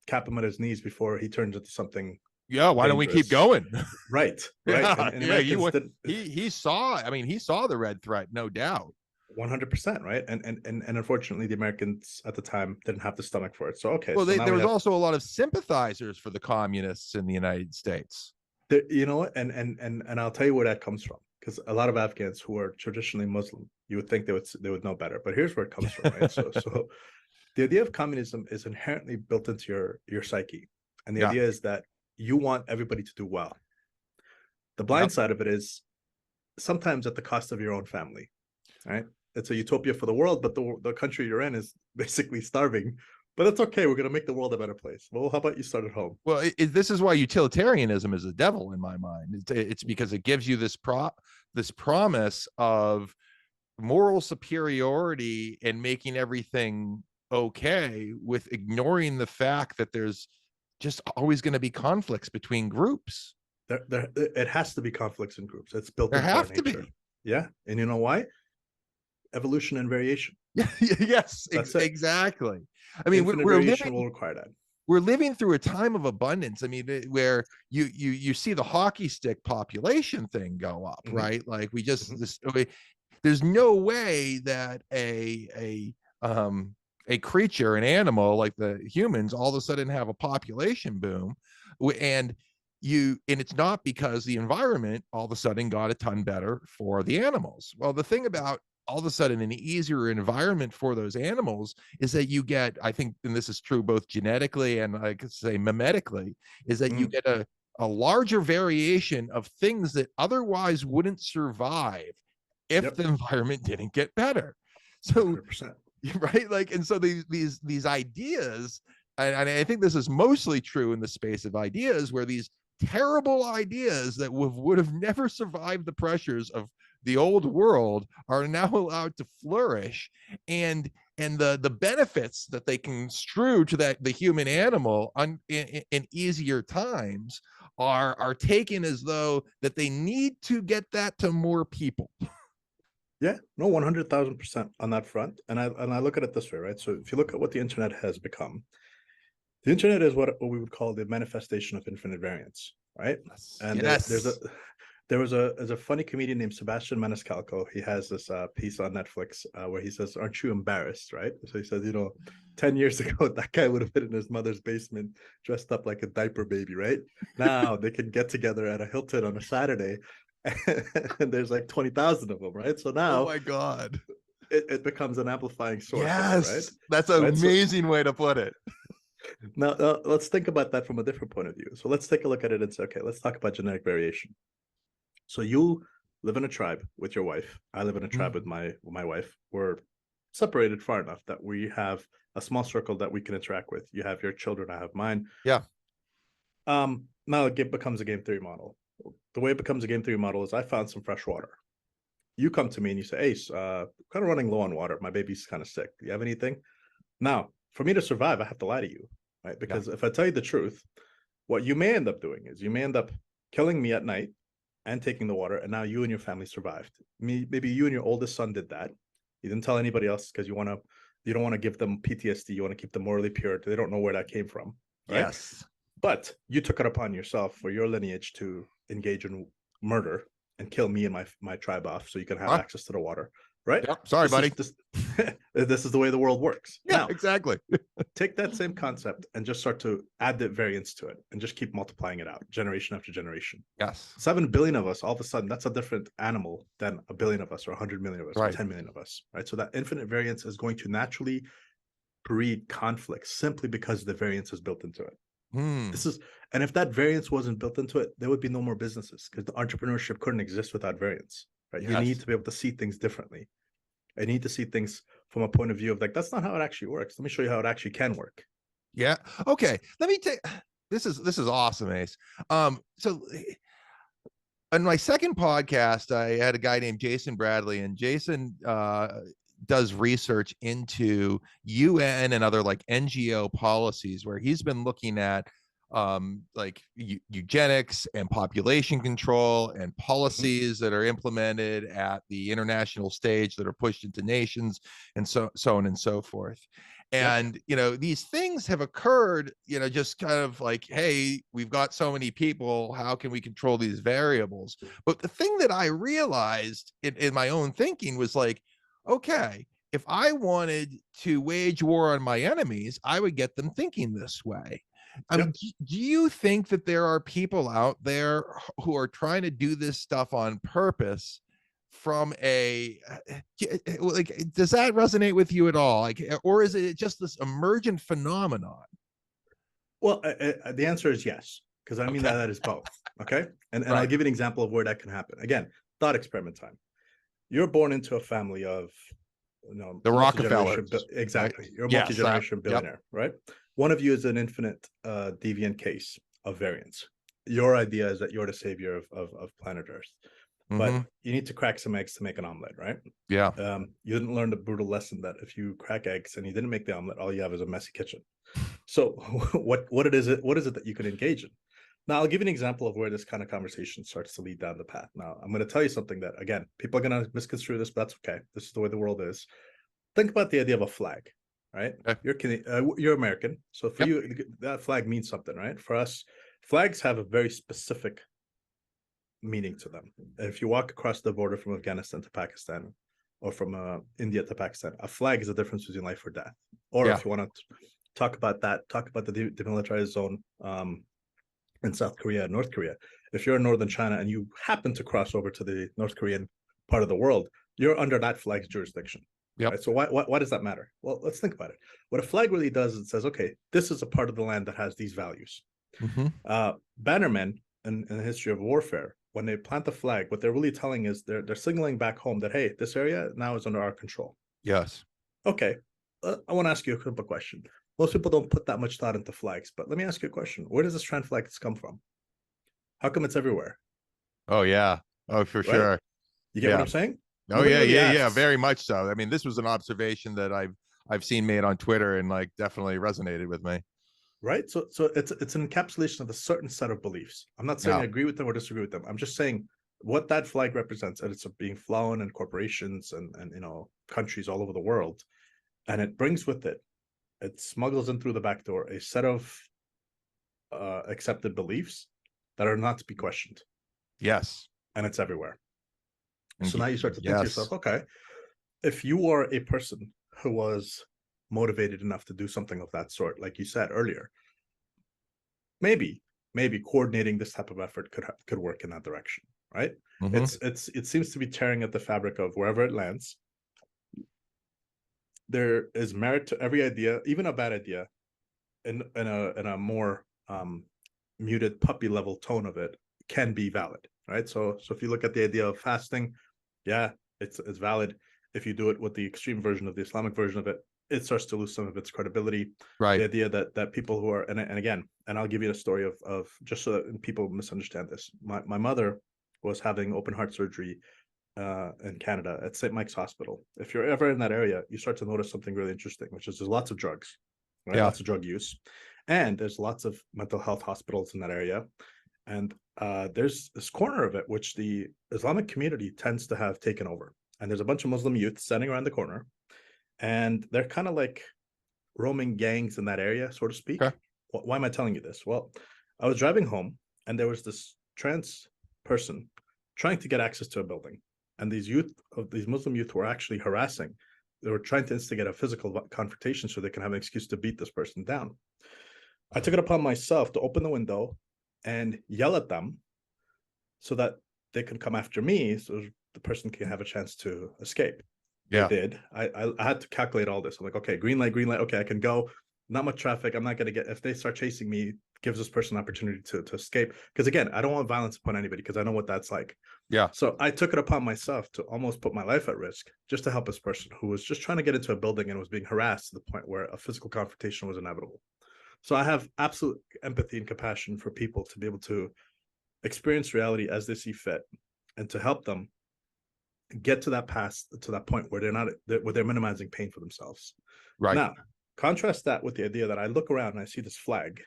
cap him at his knees before he turns into something. Yeah, why don't we keep going? Right. Yeah, and yeah. He saw. I mean, he saw the red threat, no doubt. 100%, right? And unfortunately, the Americans at the time didn't have the stomach for it. So okay, Well, so now there was have, also a lot of sympathizers for the communists in the United States. you know what? And I'll tell you where that comes from, because a lot of Afghans who are traditionally Muslim, you would think they would know better, but here's where it comes from, right? So the idea of communism is inherently built into your psyche, and the Yeah. idea is that you want everybody to do well. The blind Yep. side of it is sometimes at the cost of your own family, right? It's a utopia for the world, but the country you're in is basically starving. But that's okay. We're going to make the world a better place. Well, how about you start at home? Well, this is why utilitarianism is a devil in my mind. It's because it gives you this promise of moral superiority and making everything okay, with ignoring the fact that there's just always going to be conflicts between groups. It has to be conflicts in groups. It's built There into our have to nature. be. Yeah, and you know why? Evolution and variation. Yes, exactly. I mean, infinite variation will require that. We're living through a time of abundance. I mean, where you see the hockey stick population thing go up, right? Like we just there's no way that a creature, an animal like the humans, all of a sudden have a population boom, and it's not because the environment all of a sudden got a ton better for the animals. Well, the thing about all of a sudden an easier environment for those animals is that you get, I think, and this is true both genetically and I could say memetically, is that you get a larger variation of things that otherwise wouldn't survive if the environment didn't get better. So 100%. Right, like, and so these ideas, and I think this is mostly true in the space of ideas, where these terrible ideas that would have never survived the pressures of the old world are now allowed to flourish, and the benefits that they can strew to the human animal in easier times are taken as though that they need to get that to more people. Yeah, no, 100,000% on that front. And I look at it this way, right? So if you look at what the internet has become, the internet is what we would call the manifestation of infinite variance, right? And there's a funny comedian named Sebastian Maniscalco. He has this piece on Netflix where he says, "Aren't you embarrassed?" Right? So he says, 10 years ago, that guy would have been in his mother's basement dressed up like a diaper baby, right? Now they can get together at a Hilton on a Saturday, and there's like 20,000 of them, right? So now, oh my god, it becomes an amplifying source. Yes, right? That's an amazing way to put it. Now, let's think about that from a different point of view. So let's take a look at it and say, okay, let's talk about genetic variation. So you live in a tribe with your wife. I live in a tribe with my wife. We're separated far enough that we have a small circle that we can interact with. You have your children, I have mine. Yeah. Now it becomes a game theory model. The way it becomes a game theory model is I found some fresh water. You come to me and you say, Ace, kind of running low on water. My baby's kind of sick. Do you have anything? Now, for me to survive, I have to lie to you, right? Because if I tell you the truth, what you may end up doing is you may end up killing me at night and taking the water, and now you and your family survived. Maybe you and your oldest son did that. You didn't tell anybody else because you don't want to give them PTSD. You want to keep them morally pure. They don't know where that came from. Right? Yes. But you took it upon yourself for your lineage to engage in murder and kill me and my tribe off so you can have access to the water. right? Yep. Sorry, buddy. This is the way the world works. Yeah, Now, exactly. take that same concept and just start to add the variance to it and just keep multiplying it out generation after generation. Yes. 7 billion of us, all of a sudden, that's a different animal than a billion of us or 100 million of us Right. or 10 million of us, right? So that infinite variance is going to naturally breed conflict simply because the variance is built into it. And if that variance wasn't built into it, there would be no more businesses because the entrepreneurship couldn't exist without variance, right? Yes. You need to be able to see things differently. I need to see things from a point of view of like, that's not how it actually works. Let me show you how it actually can work. Yeah. Okay. Let me take this is awesome, Ace. So on my second podcast, I had a guy named Jason Bradley, and Jason does research into UN and other like NGO policies, where he's been looking at like eugenics and population control and policies that are implemented at the international stage that are pushed into nations, and so on and so forth. And you know, these things have occurred, you know, just kind of like, hey, we've got so many people, how can we control these variables? But the thing that I realized in my own thinking was like, okay, if I wanted to wage war on my enemies, I would get them thinking this way. I mean, do you think that there are people out there who are trying to do this stuff on purpose from a like, does that resonate with you at all? Like, or is it just this emergent phenomenon? Well, the answer is yes, because I mean that is both. Okay. And I'll give you an example of where that can happen. Again, thought experiment time. You're born into a family of, you know, the Rockefellers. Exactly. Right? You're a multi-generation billionaire, right? One of you is an infinite deviant case of variance. Your idea is that you're the savior of planet Earth. But you need to crack some eggs to make an omelet, right? Yeah. You didn't learn the brutal lesson that if you crack eggs and you didn't make the omelet, all you have is a messy kitchen. So what is it that you can engage in? Now, I'll give you an example of where this kind of conversation starts to lead down the path. Now, I'm going to tell you something that, again, people are going to misconstrue this, but that's okay. This is the way the world is. Think about the idea of a flag, right? You're American. So for you, that flag means something, right? For us, flags have a very specific meaning to them. If you walk across the border from Afghanistan to Pakistan, or from India to Pakistan, a flag is the difference between life or death. Or if you want to talk about the demilitarized zone in South Korea and North Korea. If you're in northern China and you happen to cross over to the North Korean part of the world, you're under that flag's jurisdiction. Right? So why does that matter? Well, let's think about it. What a flag really does is it says, okay, this is a part of the land that has these values. Bannermen in the history of warfare, when they plant the flag, what they're really telling is they're signaling back home that, hey, this area now is under our control. Yes. Okay. I want to ask you a simple question. Most people don't put that much thought into flags, but let me ask you a question. Where does this trend flag come from? How come it's everywhere? Oh, yeah. Oh, for sure. You get what I'm saying? Oh, yeah. Very much so. I mean, this was an observation that I've seen made on Twitter and like definitely resonated with me. Right. So it's an encapsulation of a certain set of beliefs. I'm not saying I agree with them or disagree with them. I'm just saying what that flag represents, and it's being flown in corporations and you know, countries all over the world. And it brings with it, it smuggles in through the back door a set of accepted beliefs that are not to be questioned. Yes. And it's everywhere. So now you start to think to yourself, okay, if you are a person who was motivated enough to do something of that sort, like you said earlier, maybe coordinating this type of effort could work in that direction, right? It seems to be tearing at the fabric of wherever it lands. There is merit to every idea, even a bad idea, in a more muted puppy level tone of it can be valid, right? So if you look at the idea of fasting, yeah, it's valid. If you do it with the extreme version of the Islamic version of it, it starts to lose some of its credibility. Right. The idea that people who are, and again, and I'll give you a story of just so that people misunderstand this. My mother was having open heart surgery in Canada at St. Mike's Hospital. If you're ever in that area, you start to notice something really interesting, which is there's lots of drugs, right? Lots of drug use. And there's lots of mental health hospitals in that area. And there's this corner of it, which the Islamic community tends to have taken over. And there's a bunch of Muslim youth standing around the corner. And they're kind of like roaming gangs in that area, so to speak. Why am I telling you this? Well, I was driving home and there was this trans person trying to get access to a building. and these Muslim youth were actually harassing. They were trying to instigate a physical confrontation so they can have an excuse to beat this person down. I took it upon myself to open the window and yell at them so that they could come after me, so the person can have a chance to escape. They did. I had to calculate all this. I'm like, okay, green light, okay, I can go. Not much traffic. I'm not going to get, if they start chasing me, gives this person an opportunity to escape. Because again, I don't want violence upon anybody because I know what that's like. Yeah. So I took it upon myself to almost put my life at risk just to help this person who was just trying to get into a building and was being harassed to the point where a physical confrontation was inevitable. So I have absolute empathy and compassion for people to be able to experience reality as they see fit and to help them get to that point where they're minimizing pain for themselves. Right. Now, contrast that with the idea that I look around and I see this flag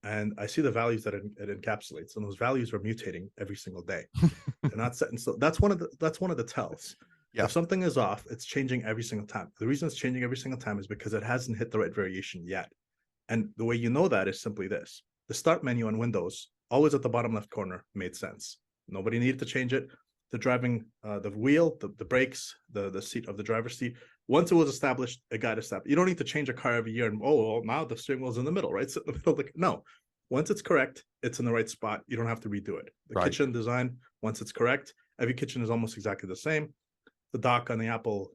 and I see the values that it encapsulates, and those values are mutating every single day. They're not set in stone. That's one of the tells. Yeah. If something is off, it's changing every single time. The reason it's changing every single time is because it hasn't hit the right variation yet. And the way you know that is simply this: the start menu on Windows, always at the bottom left corner, made sense. Nobody needed to change it. The driving, the wheel, the brakes, the seat of the driver's seat. Once it was established, it got established. You don't need to change a car every year and, now the steering wheel's in the middle, right? Sit in the middle. No, once it's correct, it's in the right spot. You don't have to redo it. The kitchen design, once it's correct, every kitchen is almost exactly the same. The dock on the Apple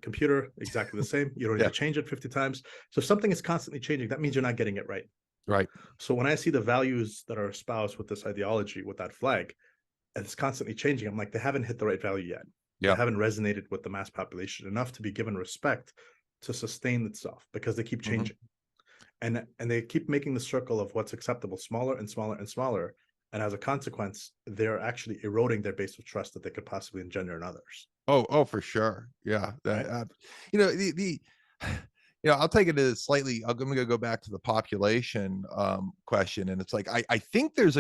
computer, exactly the same. You don't need to change it 50 times. So if something is constantly changing, that means you're not getting it right. Right. So when I see the values that are espoused with this ideology, with that flag, and it's constantly changing, I'm like, they haven't hit the right value yet. They haven't resonated with the mass population enough to be given respect to sustain itself, because they keep changing. And they keep making the circle of what's acceptable smaller and smaller and smaller. And as a consequence, they're actually eroding their base of trust that they could possibly engender in others. Oh, for sure. Yeah. That, I'll take it as slightly, I'm going to go back to the population question. And it's like, I think there's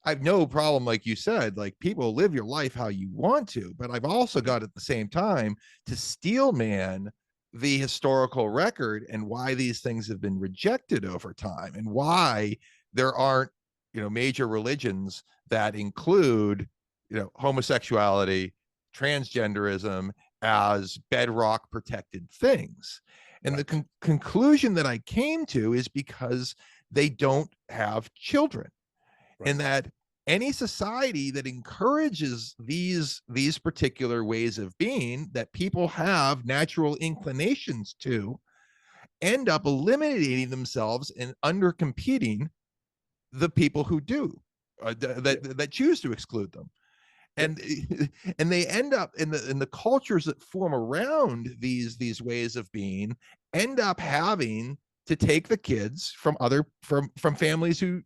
I've no problem, like you said, like, people live your life how you want to, but I've also got at the same time to steel man the historical record and why these things have been rejected over time, and why there aren't, major religions that include, homosexuality, transgenderism as bedrock protected things. And the conclusion that I came to is because they don't have children. And that any society that encourages these particular ways of being that people have natural inclinations to end up eliminating themselves and under competing the people who do that choose to exclude them. And they end up in the cultures that form around these ways of being end up having to take the kids from families who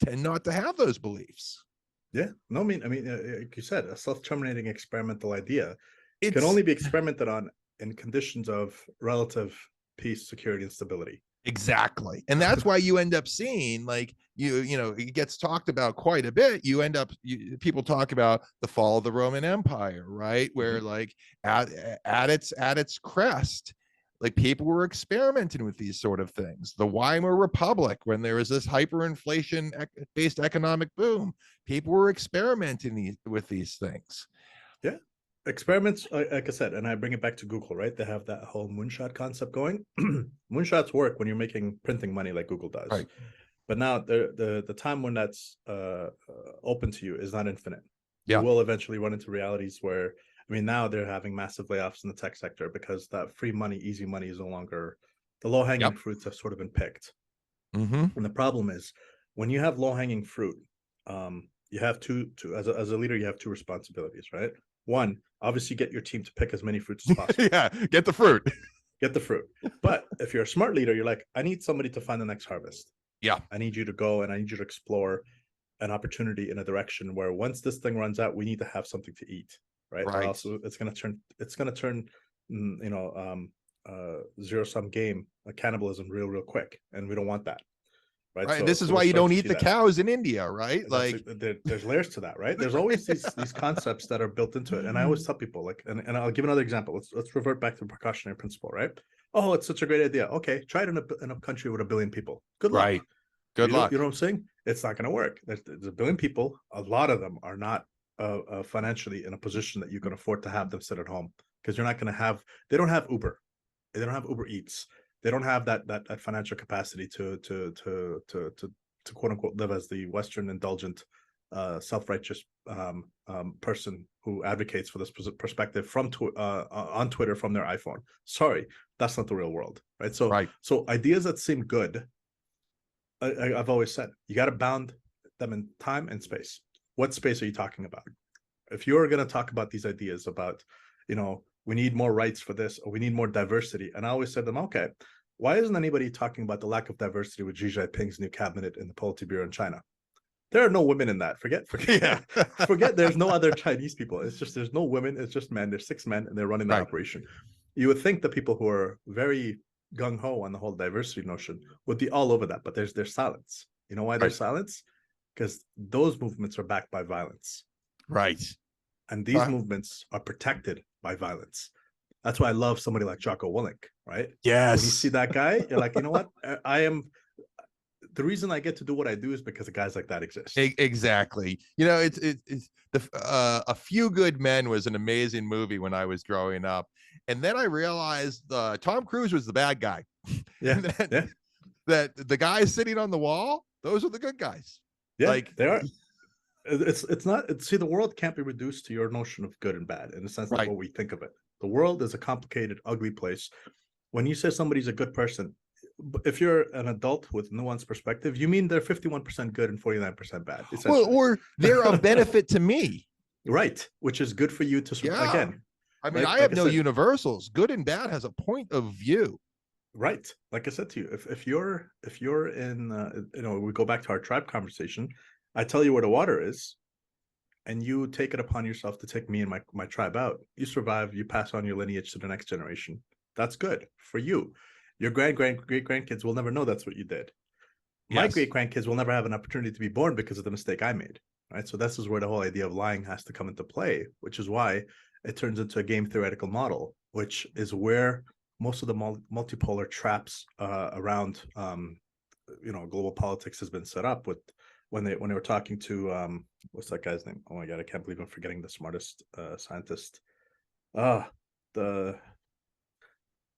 tend not to have those beliefs. Yeah, no, I mean, like you said, a self-terminating experimental idea can only be experimented on in conditions of relative peace, security, and stability. Exactly. And that's why you end up seeing, like, it gets talked about quite a bit. People talk about the fall of the Roman Empire, right? Where like at its crest, like, people were experimenting with these sort of things. The Weimar Republic, when there was this hyperinflation based economic boom, people were experimenting with these things. Yeah. Experiments, like I said, and I bring it back to Google, right? They have that whole moonshot concept going. Moonshots work when you're printing money like Google does. Right. But now the time when that's open to you is not infinite. Yeah. You will eventually run into realities where, now they're having massive layoffs in the tech sector because that free money, easy money is no longer, the low-hanging fruits have sort of been picked. And the problem is, when you have low-hanging fruit, you have as a leader, you have two responsibilities, right? One, obviously get your team to pick as many fruits as possible. Get the fruit. Get the fruit. But if you're a smart leader, you're like, I need somebody to find the next harvest. I need you to go and I need you to explore an opportunity in a direction where once this thing runs out, we need to have something to eat, right? Also, it's going to turn zero-sum game, cannibalism real quick, and we don't want that. Right. So, this is why you don't eat the cows in India, right? Like, there's layers to that, right? There's always these concepts that are built into it. And I always tell people, like, and I'll give another example. Let's revert back to the precautionary principle, right? Oh, it's such a great idea. Okay, try it in a country with 1 billion people. Good luck. Right. Good luck. You know what I'm saying? It's not going to work. There's 1 billion people. A lot of them are not financially in a position that you can afford to have them sit at home, because you're not going to have. They don't have Uber. They don't have Uber Eats. They don't have that financial capacity to quote unquote live as the Western indulgent, self-righteous person who advocates for this perspective from on Twitter from their iPhone. Sorry, that's not the real world, right? So Right. so ideas that seem good, I've always said you got to bound them in time and space. What space are you talking about? If you're going to talk about these ideas about, we need more rights for this, or we need more diversity, and I always said to them, okay, why isn't anybody talking about the lack of diversity with Xi Jinping's new cabinet in the Politburo in China? There are no women in that. Forget, Yeah. forget. There's no other Chinese people. It's just there's no women. It's just men. There's 6 men, and they're running the Right. operation. You would think the people who are very gung ho on the whole diversity notion would be all over that, but there's silence. You know why there's silence? Because those movements are backed by violence, Right. and these movements are protected by violence. That's why I love somebody like Jocko Willink, right? Yes. When you see that guy, you're like, you know what? I am. The reason I get to do what I do is because of guys like that exist. Exactly. It's the A Few Good Men was an amazing movie when I was growing up, and then I realized Tom Cruise was the bad guy. Yeah, that the guys sitting on the wall, those are the good guys. Yeah, like they are. It's not. See, the world can't be reduced to your notion of good and bad in the sense that what we think of it. The world is a complicated, ugly place. When you say somebody's a good person, if you're an adult with nuanced perspective, you mean they're 51% good and 49% bad. Well, or they're a benefit to me. Right, which is good for you to again. I mean, I have no universals. Good and bad has a point of view. Right. Like I said to you, if you're in, we go back to our tribe conversation. I tell you where the water is, and you take it upon yourself to take me and my tribe out. You survive. You pass on your lineage to the next generation. That's good for you. Your great grandkids will never know that's what you did. My great grandkids will never have an opportunity to be born because of the mistake I made. Right. So this is where the whole idea of lying has to come into play, which is why it turns into a game theoretical model, which is where most of the multipolar traps around global politics has been set up with when they were talking to what's that guy's name? Oh my god, I can't believe I'm forgetting the smartest scientist. The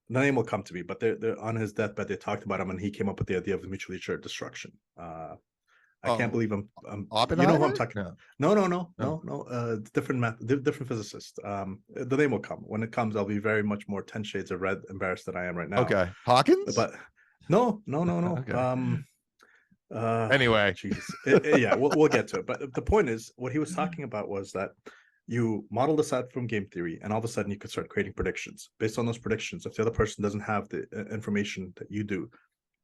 name will come to me, but they're on his deathbed. They talked about him, and he came up with the idea of mutually assured destruction. I can't believe I'm you know who I'm talking about. No. Different physicist. The name will come. When it comes, I'll be very much more 10 shades of red embarrassed than I am right now. Okay. Hawkins? But no. Okay. Anyway. Yeah, we'll get to it. But the point is, what he was talking about was that you model this out from game theory, and all of a sudden you could start creating predictions. Based on those predictions, if the other person doesn't have the information that you do,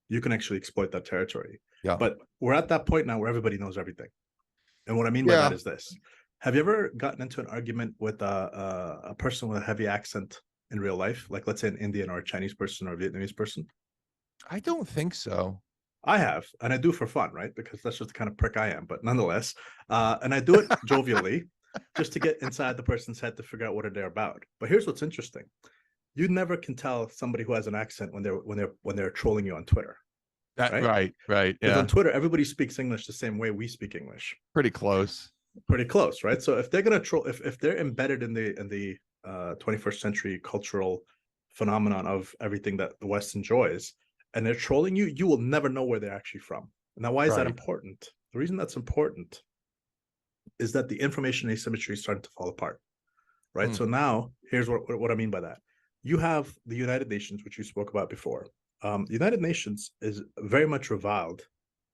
you can actually exploit that territory. Yeah. But we're at that point now where everybody knows everything. And what I mean by that is this. Have you ever gotten into an argument with a person with a heavy accent in real life? Like, let's say an Indian or a Chinese person or a Vietnamese person? I don't think so. I have, and I do for fun, right? Because that's just the kind of prick I am. But nonetheless, and I do it jovially, just to get inside the person's head to figure out what they're about. But here's what's interesting: you never can tell somebody who has an accent when they're trolling you on Twitter. Right. Yeah. On Twitter, everybody speaks English the same way we speak English. Pretty close, right? So if they're gonna troll, if they're embedded in the 21st century cultural phenomenon of everything that the West enjoys, and they're trolling you, you will never know where they're actually from. Now, why is that important? The reason that's important is that the information asymmetry is starting to fall apart, right? So now, here's what I mean by that. You have the United Nations, which you spoke about before. The United Nations is very much reviled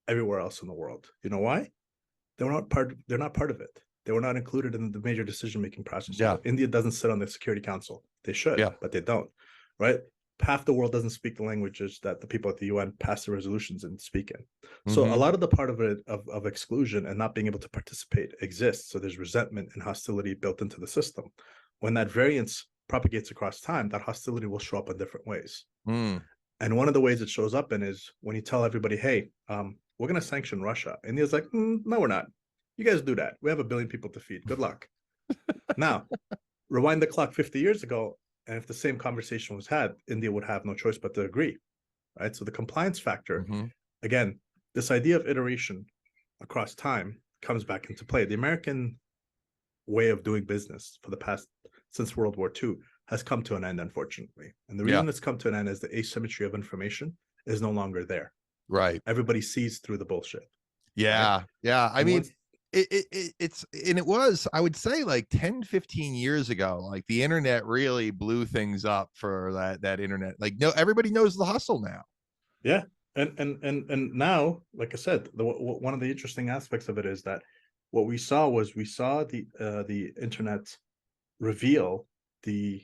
everywhere else in the world. You know why? They're not part of it. They were not included in the major decision-making process. Yeah. India doesn't sit on the Security Council. They should, but they don't, right? Half the world doesn't speak the languages that the people at the UN pass the resolutions and speak in. So a lot of the part of it of exclusion and not being able to participate exists. So there's resentment and hostility built into the system. When that variance propagates across time, that hostility will show up in different ways. And one of the ways it shows up in is when you tell everybody, hey, we're going to sanction Russia. India's like, no, we're not. You guys do that. We have 1 billion people to feed. Good luck. Now, rewind the clock 50 years ago, and if the same conversation was had, India would have no choice but to agree, right? So the compliance factor, again, this idea of iteration across time comes back into play. The American way of doing business for the past since World War II has come to an end, unfortunately. And the Yeah. reason it's come to an end is the asymmetry of information is no longer there. Right. Everybody sees through the bullshit. Yeah. Right? Yeah. I And mean, once it's and it was, I would say, like 10-15 years ago, like the internet really blew things up for that internet. Like, no, everybody knows the hustle now. yeah, and now, like I said, one of the interesting aspects of it is that what we saw the internet reveal the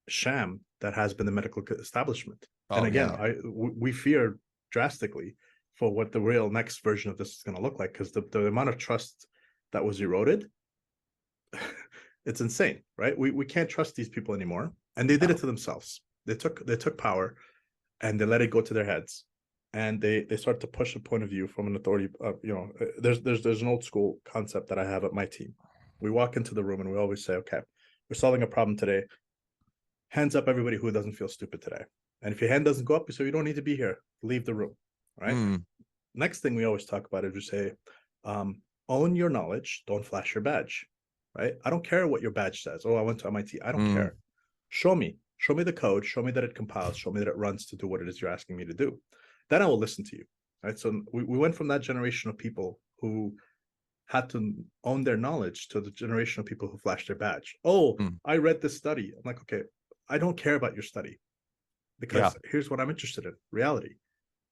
sham that has been the medical establishment. And Oh again, yeah. we fear drastically for what the real next version of this is going to look like, because the amount of trust that was eroded, it's insane, right? We can't trust these people anymore, and they did it to themselves. They took power, and they let it go to their heads, and they start to push a point of view from an authority. There's an old school concept that I have at my team. We walk into the room and we always say, okay, we're solving a problem today. Hands up, everybody who doesn't feel stupid today. And if your hand doesn't go up, so you don't need to be here. Leave the room. Right. Next thing we always talk about is we say, own your knowledge. Don't flash your badge. Right. I don't care what your badge says. Oh, I went to MIT. I don't care. Show me the code. Show me that it compiles. Show me that it runs to do what it is you're asking me to do. Then I will listen to you. Right. So we went from that generation of people who had to own their knowledge to the generation of people who flashed their badge. Oh, I read this study. I'm like, okay, I don't care about your study, because here's what I'm interested in: reality.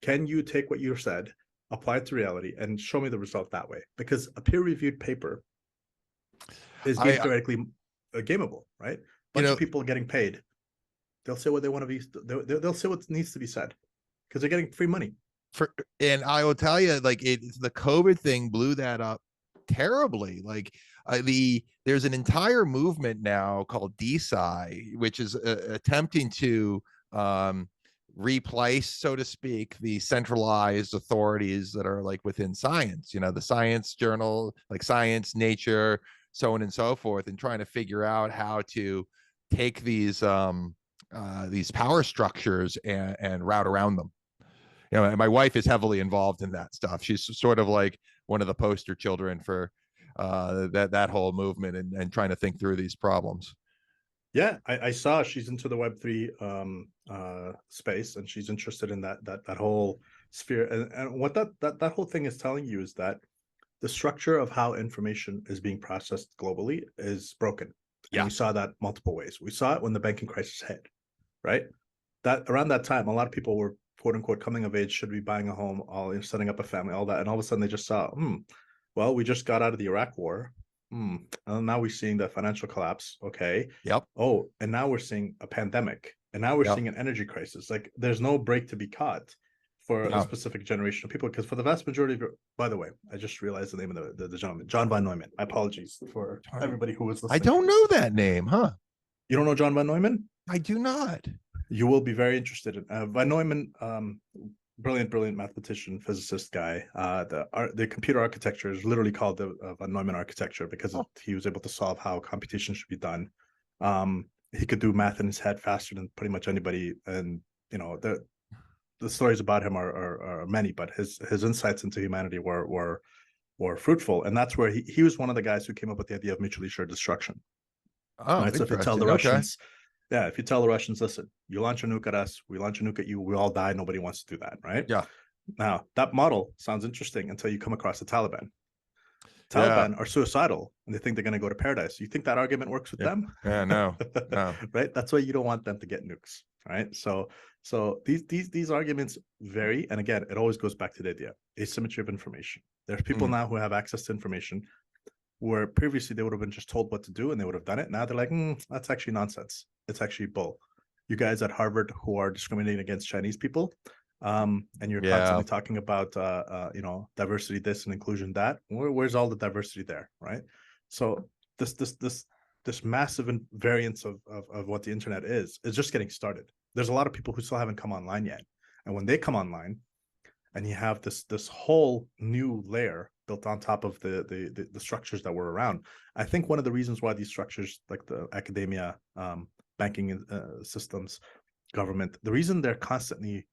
Can you take what you said, apply it to reality, and show me the result that way? Because a peer-reviewed paper is game theoretically gameable, right? Bunch of people getting paid. They'll say what they want to be. They'll say what needs to be said because they're getting free money. And I will tell you, like, the COVID thing blew that up terribly. Like, there's an entire movement now called DeSci, which is attempting to replace, so to speak, the centralized authorities that are like within science, the science journal, like Science, Nature, so on and so forth, and trying to figure out how to take these power structures and route around them. And my wife is heavily involved in that stuff. She's sort of like one of the poster children for that whole movement and trying to think through these problems. Yeah, I saw she's into the Web3 space, and she's interested in that whole sphere. And what that whole thing is telling you is that the structure of how information is being processed globally is broken. And we saw that multiple ways. We saw it when the banking crisis hit, right? That around that time, a lot of people were quote unquote coming of age, should be buying a home, all setting up a family, all that, and all of a sudden they just saw, well, we just got out of the Iraq War, and now we're seeing the financial collapse. Okay. Yep. Oh, and now we're seeing a pandemic, and now we're seeing an energy crisis. Like, there's no break to be caught for a specific generation of people, because for the vast majority of by the way, I just realized the name of the gentleman, John von Neumann. My apologies for everybody who was listening. I don't know that name, huh? You don't know John von Neumann? I do not. You will be very interested in von Neumann. Brilliant mathematician, physicist guy. The computer architecture is literally called the von Neumann architecture because he was able to solve how computation should be done. He could do math in his head faster than pretty much anybody, and the stories about him are many, but his insights into humanity were fruitful, and that's where he was one of the guys who came up with the idea of mutually assured destruction. Oh, right? So if you tell the Russians, if you tell the Russians, listen, you launch a nuke at us, we launch a nuke at you, we all die, nobody wants to do that, right? Yeah. Now, that model sounds interesting until you come across the Taliban. Taliban are suicidal, and they think they're going to go to paradise. You think that argument works with them? Yeah, no. Right? That's why you don't want them to get nukes, right? So these arguments vary, and again, it always goes back to the idea: asymmetry of information. There's people now who have access to information where previously they would have been just told what to do and they would have done it. Now they're like, that's actually nonsense. It's actually bull. You guys at Harvard who are discriminating against Chinese people, and you're constantly talking about diversity this and inclusion that. Where's all the diversity there, right? So this massive variance of what the internet is just getting started. There's a lot of people who still haven't come online yet, and when they come online, and you have this whole new layer built on top of the structures that were around. I think one of the reasons why these structures, like the academia, banking systems, government, the reason they're constantly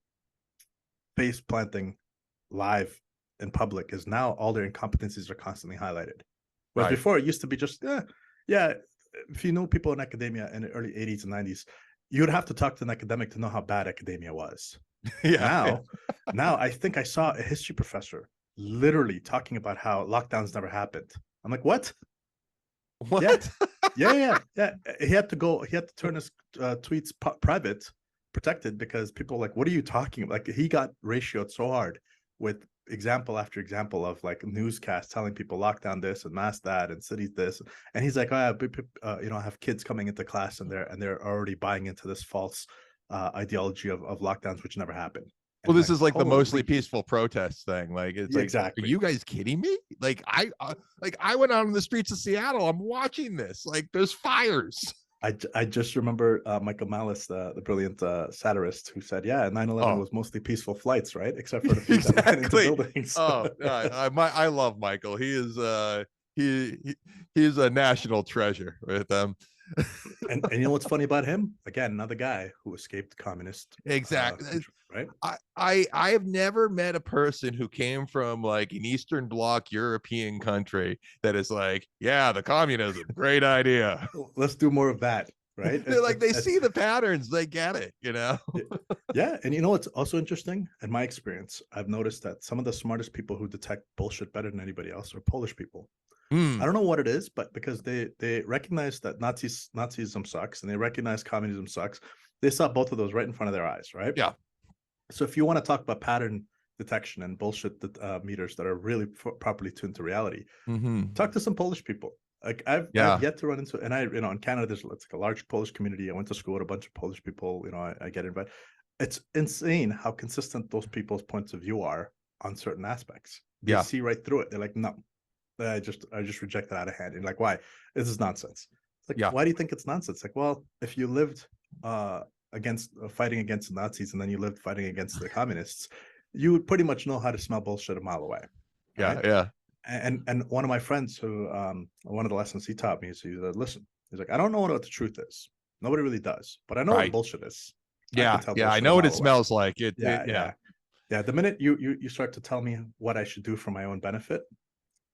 face planting live in public is now all their incompetencies are constantly highlighted. Whereas Right. before it used to be just, yeah, if you know people in academia in the early 80s and 90s, you would have to talk to an academic to know how bad academia was. Yeah. Now, now I think I saw a history professor literally talking about how lockdowns never happened. I'm like, what? Yeah, What? yeah. He had to turn his tweets private, protected, because people were like, what are you talking about? Like, he got ratioed so hard with example after example of like newscasts telling people lockdown this and mask that and cities this, and he's like, oh, I have kids coming into class and they're already buying into this false ideology of lockdowns, which never happened. And Well, I'm this like, is like the mostly holy, peaceful protest thing. Like, it's yeah, like, are exactly. you guys kidding me? Like, I went out on the streets of Seattle. I'm watching this. Like, there's fires. I just remember Michael Malice, the brilliant satirist, who said, "Yeah, 9/11 Oh, was mostly peaceful flights, right? Except for the few that ran into exactly. buildings." Oh, I love Michael. He is he's a national treasure with them. And you know what's funny about him? Again, another guy who escaped communist Exactly. control, right? I have never met a person who came from like an Eastern Bloc European country that is like, yeah, the communism, great idea. Let's do more of that, right? They're like, they see the patterns, they get it, Yeah, and you know what's also interesting? In my experience, I've noticed that some of the smartest people who detect bullshit better than anybody else are Polish people. I don't know what it is, but because they recognize that Nazism sucks and they recognize communism sucks, they saw both of those right in front of their eyes, right? Yeah. So if you want to talk about pattern detection and bullshit meters that are really properly tuned to reality, talk to some Polish people. Like I've yet to run into, and in Canada there's like a large Polish community. I went to school with a bunch of Polish people. I get invited. It's insane how consistent those people's points of view are on certain aspects. They see right through it. They're like, no, I just reject that out of hand. And like, why? This is nonsense. It's like, why do you think it's nonsense? Like, well, if you lived against fighting against the Nazis and then you lived fighting against the communists, you would pretty much know how to smell bullshit a mile away. Right? Yeah. And one of my friends who one of the lessons he taught me is he said, listen, he's like, I don't know what the truth is. Nobody really does, but I know what bullshit is. I know what it smells like. Yeah. The minute you start to tell me what I should do for my own benefit,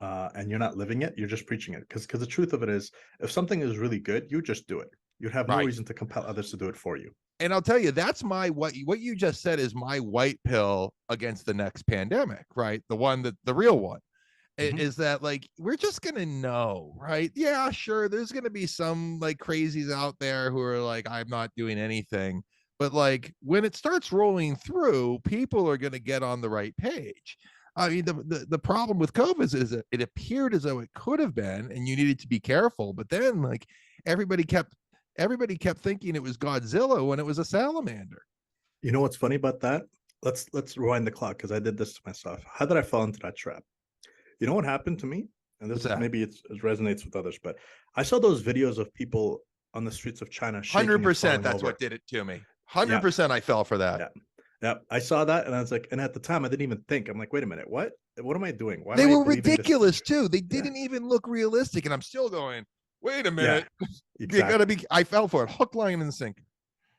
and you're not living it, you're just preaching it. Because the truth of it is, if something is really good, you just do it. You'd have no reason to compel others to do it for you. And I'll tell you, that's what you just said is my white pill against the next pandemic, right? The real one. Is that like, we're just gonna know, right? Yeah, sure, there's gonna be some like crazies out there who are like, I'm not doing anything, but like when it starts rolling through, people are gonna get on the right page. I mean, the problem with COVID is that it appeared as though it could have been, and you needed to be careful, but then like everybody kept thinking it was Godzilla when it was a salamander. You know what's funny about that? Let's rewind the clock, because I did this to myself. How did I fall into that trap? You know what happened to me? And this is maybe it resonates with others, but I saw those videos of people on the streets of China. 100%. That's what did it to me. 100%. I fell for that. Yeah. I saw that and I was like, and at the time I didn't even think. I'm like, wait a minute, what am I doing? Why they were ridiculous too. They didn't even look realistic. And I'm still going, wait a minute. You gotta be, I fell for it. Hook, line, and sinker.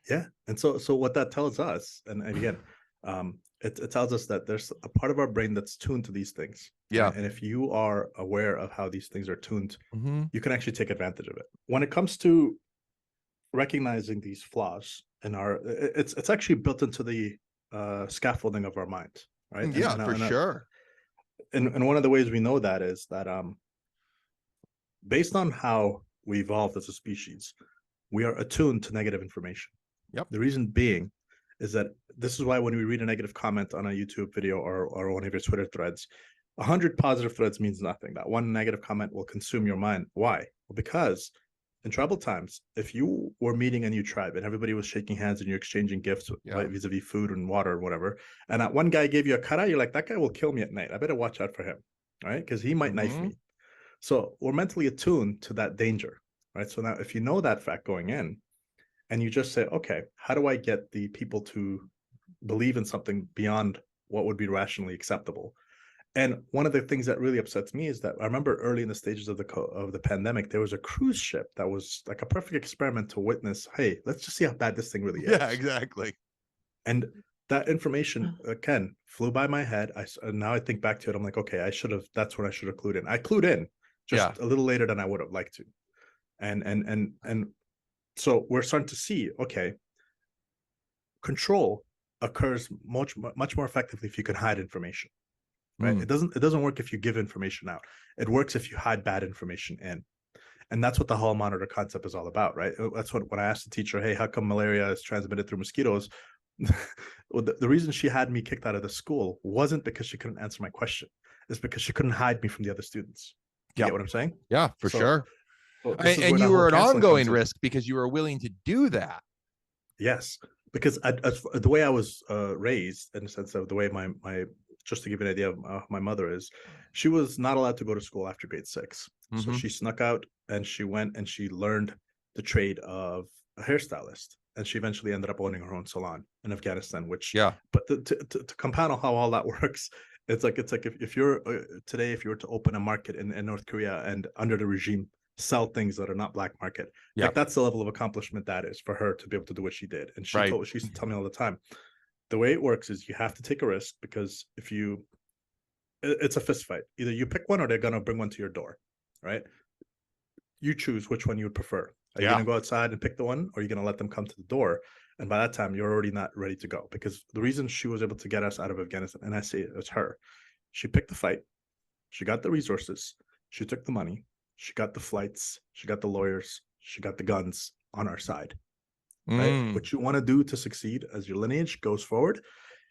Yeah. And so what that tells us, and again, it tells us that there's a part of our brain that's tuned to these things. Yeah. And if you are aware of how these things are tuned, you can actually take advantage of it. When it comes to recognizing these flaws in it's actually built into the scaffolding of our mind, right? For sure. And one of the ways we know that is that based on how we evolved as a species, we are attuned to negative information. Yep. The reason being is that this is why when we read a negative comment on a YouTube video or one of your Twitter threads, 100 positive threads means nothing. That one negative comment will consume your mind. Why? Well, because in tribal times, if you were meeting a new tribe and everybody was shaking hands and you're exchanging gifts vis-a-vis food and water or whatever, and that one guy gave you a kara, you're like, that guy will kill me at night. I better watch out for him, right? Because he might knife me. So we're mentally attuned to that danger, right? So now if you know that fact going in, and you just say, okay, how do I get the people to believe in something beyond what would be rationally acceptable? And one of the things that really upsets me is that I remember early in the stages of the pandemic, there was a cruise ship that was like a perfect experiment to witness, hey, let's just see how bad this thing really is. Yeah, exactly. And that information, again, flew by my head. Now I think back to it, I'm like, okay, that's what I should have clued in. I clued in, Yeah. just a little later than I would have liked to. And so we're starting to see, okay, control occurs much more effectively if you can hide information, right? Mm. It doesn't work if you give information out. It works if you hide bad information in. And that's what the hall monitor concept is all about, right? That's what, when I asked the teacher, hey, how come malaria is transmitted through mosquitoes? Well, the reason she had me kicked out of the school wasn't because she couldn't answer my question. It's because she couldn't hide me from the other students. Do you get Yep. what I'm saying? Yeah, for So, sure. well, this is And where you that whole were an canceling ongoing comes in. risk because you were willing to do that. Yes, because the way I was raised, in the sense of the way my just to give you an idea of my mother is, she was not allowed to go to school after grade 6. So Mm-hmm. she snuck out and she went and she learned the trade of a hairstylist. And she eventually ended up owning her own salon in Afghanistan, which, Yeah. but to compound on how all that works, it's like if you're today, if you were to open a market in North Korea and under the regime sell things that are not black market, Yeah. like that's the level of accomplishment that is for her to be able to do what she did. And Right. she used to tell me all the time, the way it works is you have to take a risk, because if you, it's a fist fight. Either you pick one or they're going to bring one to your door, right? You choose which one you would prefer. Are you Yeah. going to go outside and pick the one, or are you going to let them come to the door? And by that time, you're already not ready to go, because the reason she was able to get us out of Afghanistan, and I say it's her, she picked the fight, she got the resources, she took the money, she got the flights, she got the lawyers, she got the guns on our side, right? Mm. What you want to do to succeed as your lineage goes forward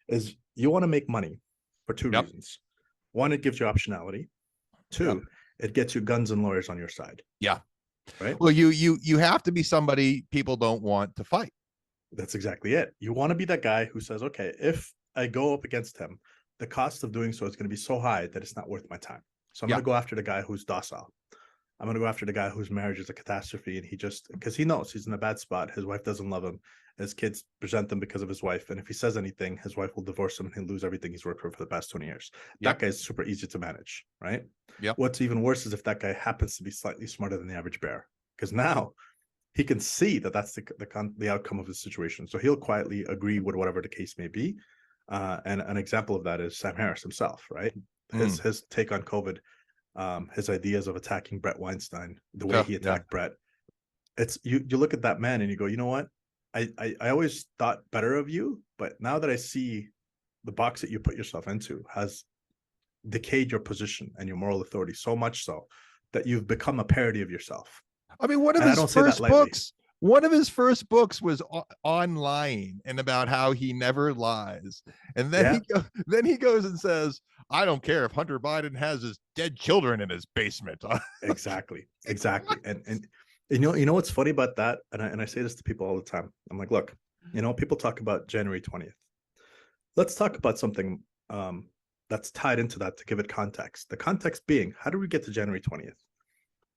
is you want to make money for two Yep. reasons. One, it gives you optionality. Two, Yep. it gets you guns and lawyers on your side. Yeah. Right. Well, you have to be somebody people don't want to fight. That's exactly it. You want to be that guy who says, okay, if I go up against him, the cost of doing so is going to be so high that it's not worth my time. So I'm Yeah. going to go after the guy who's docile. I'm going to go after the guy whose marriage is a catastrophe, and he just, because he knows he's in a bad spot. His wife doesn't love him. His kids resent him because of his wife. And if he says anything, his wife will divorce him and he'll lose everything he's worked for the past 20 years. Yep. That guy is super easy to manage, right? Yep. What's even worse is if that guy happens to be slightly smarter than the average bear, because now he can see that that's the outcome of the situation. So he'll quietly agree with whatever the case may be. And an example of that is Sam Harris himself, right? His take on COVID, his ideas of attacking Brett Weinstein, the way he attacked Brett. It's you look at that man and you go, you know what? I always thought better of you, but now that I see the box that you put yourself into has decayed your position and your moral authority so much so that you've become a parody of yourself. I mean, one of his first books was on lying and about how he never lies. And then he goes and says, I don't care if Hunter Biden has his dead children in his basement. Exactly. And you know what's funny about that? And I say this to people all the time. I'm like, look, people talk about January 20th. Let's talk about something that's tied into that to give it context. The context being, how do we get to January 20th?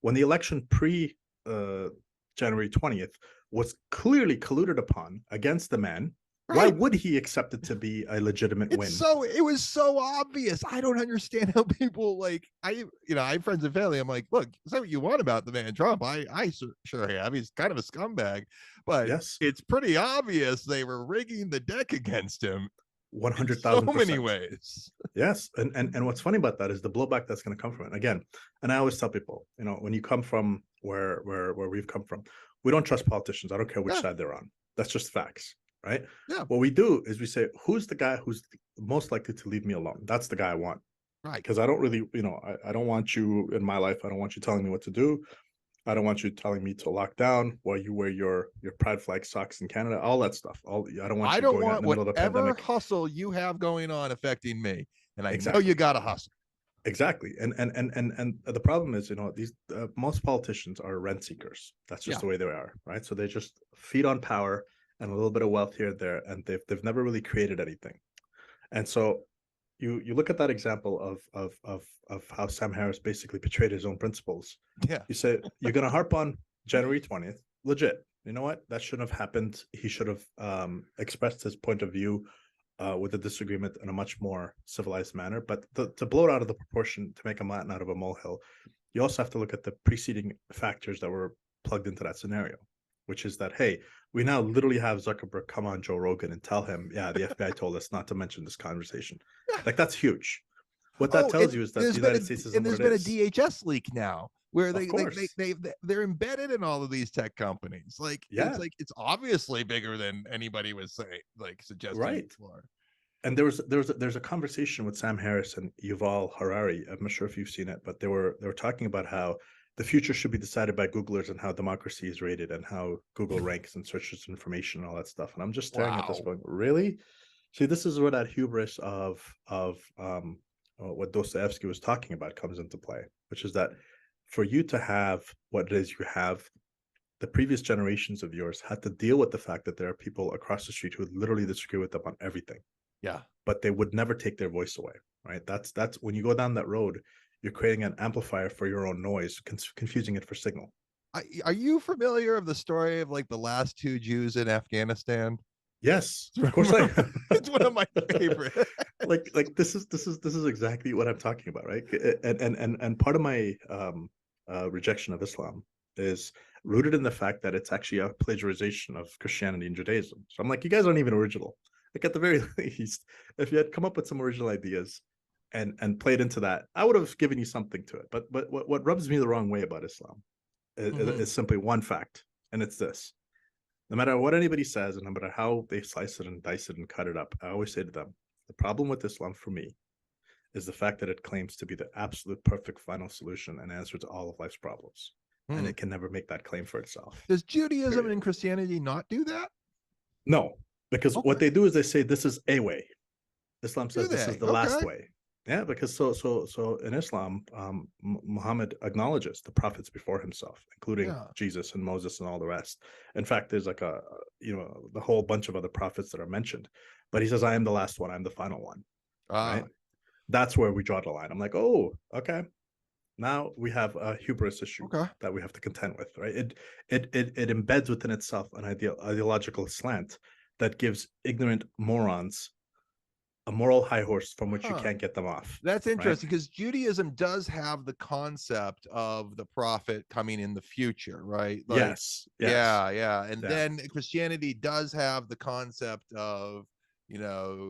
When the election January 20th was clearly colluded upon against the man, right? Why would he accept it to be a legitimate win? So it was so obvious. I don't understand how people I have friends and family. I'm like, look, say what you want about the man Trump. I sure have. He's kind of a scumbag, but yes, it's pretty obvious they were rigging the deck against him. 100,000%. So many ways. Yes. And what's funny about that is the blowback that's going to come from it. Again, and I always tell people, when you come from where we've come from, we don't trust politicians. I don't care which side they're on. That's just facts, right? Yeah. What we do is we say, who's the guy who's most likely to leave me alone? That's the guy I want. Right. Because I don't really, I don't want you in my life. I don't want you telling me what to do. I don't want you telling me to lock down while you wear your pride flag socks in Canada, all that stuff. I don't want you going out in the middle of the pandemic. Hustle you have going on affecting me, and I know you got to hustle. Exactly, and the problem is, these most politicians are rent seekers. That's just the way they are, right? So they just feed on power and a little bit of wealth here and there, and they've never really created anything. And so you look at that example of how Sam Harris basically betrayed his own principles. Yeah. You say you're going to harp on January 20th. Legit. You know what? That shouldn't have happened. He should have expressed his point of view with a disagreement in a much more civilized manner. But to blow it out of the proportion, to make a mountain out of a molehill, you also have to look at the preceding factors that were plugged into that scenario, which is that, hey, we now literally have Zuckerberg come on Joe Rogan and tell him, yeah, the FBI told us not to mention this conversation. Like, that's huge. What that Oh, tells you is that the United States isn't what there's it been a is. DHS leak now where Of course. they're embedded in all of these tech companies. Like Yeah. it's obviously bigger than anybody was saying, like suggesting Right. before. And there's a conversation with Sam Harris and Yuval Harari. I'm not sure if you've seen it, but they were talking about how the future should be decided by Googlers and how democracy is rated and how Google ranks and searches information and all that stuff. And I'm just staring at this Wow. going, really? See, this is where that hubris of what Dostoevsky was talking about comes into play, which is that for you to have what it is you have, the previous generations of yours had to deal with the fact that there are people across the street who literally disagree with them on everything, Yeah. but they would never take their voice away, right? That's when you go down that road, you're creating an amplifier for your own noise, confusing it for signal. Are you familiar of the story of like the last two Jews in Afghanistan? Yes, of course I am. It's one of my favorite. Like this is exactly what I'm talking about, right? And part of my rejection of Islam is rooted in the fact that it's actually a plagiarization of Christianity and Judaism. So I'm like, you guys aren't even original. Like at the very least, if you had come up with some original ideas and played into that, I would have given you something to it. But what rubs me the wrong way about Islam is simply one fact, and it's this: no matter what anybody says, and no matter how they slice it and dice it and cut it up, I always say to them, the problem with Islam for me is the fact that it claims to be the absolute perfect final solution and answer to all of life's problems. And it can never make that claim for itself. Does Judaism Period. and Christianity not do that? No, because what they do is they say this is a way. Islam says this is the last way. Yeah, because so in Islam, Muhammad acknowledges the prophets before himself, including Jesus and Moses and all the rest. In fact, there's like the whole bunch of other prophets that are mentioned, but he says, "I am the last one. I'm the final one." Right? That's where we draw the line. I'm like, oh, okay. Now we have a hubris issue that we have to contend with, right? It embeds within itself an ideological slant that gives ignorant morons a moral high horse from which you can't get them off. That's interesting because Judaism does have the concept of the prophet coming in the future, right? Like, yes. Yeah. And then Christianity does have the concept of,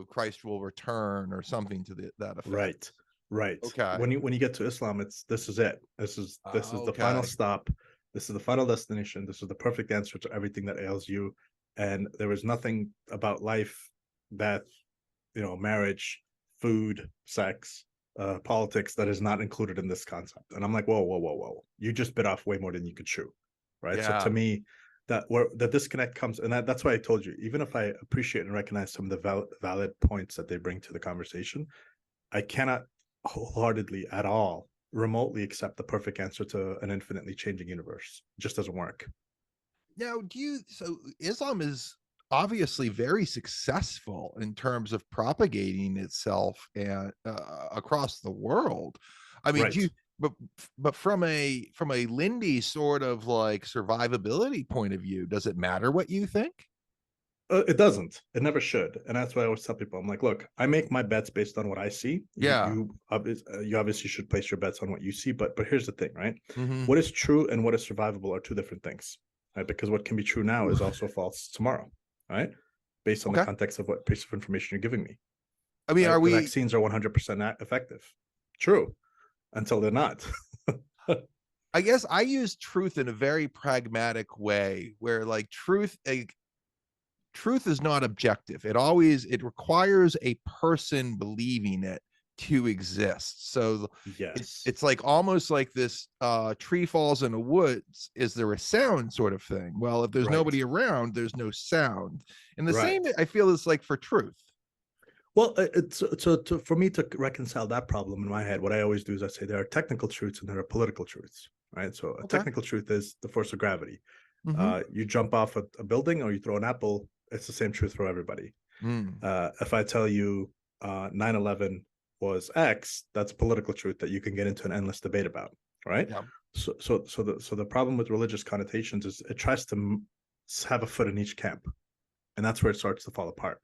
Christ will return or something to that effect. Right. Okay. When you get to Islam, this is it. This is the final stop. This is the final destination. This is the perfect answer to everything that ails you. And there is nothing about life, death, marriage, food, sex, politics that is not included in this concept. And I'm like, whoa. You just bit off way more than you could chew. Right. So to me, the disconnect comes, and that's why I told you, even if I appreciate and recognize some of the valid points that they bring to the conversation, I cannot wholeheartedly at all remotely accept the perfect answer to an infinitely changing universe. It just doesn't work. Now, so Islam is obviously very successful in terms of propagating itself and across the world. I mean, but from a Lindy sort of like survivability point of view, does it matter what you think? It doesn't. It never should. And that's why I always tell people, I'm like, look, I make my bets based on what I see. You obviously should place your bets on what you see. But here's the thing, right? What is true and what is survivable are two different things, right? Because what can be true now is also false tomorrow, right? Based on the context of what piece of information you're giving me. I mean, the vaccines are 100% effective? True, until they're not. I guess I use truth in a very pragmatic way, where like truth is not objective. It requires a person believing it to exist. So it's like almost like this tree falls in the woods. Is there a sound sort of thing? Well, if there's nobody around, there's no sound. And the same I feel is like for truth. Well, for me to reconcile that problem in my head, what I always do is I say there are technical truths and there are political truths, right? So a technical truth is the force of gravity. You jump off a building or you throw an apple, it's the same truth for everybody. If I tell you 9/11 was X, that's political truth that you can get into an endless debate about, right? So the problem with religious connotations is it tries to have a foot in each camp, and that's where it starts to fall apart.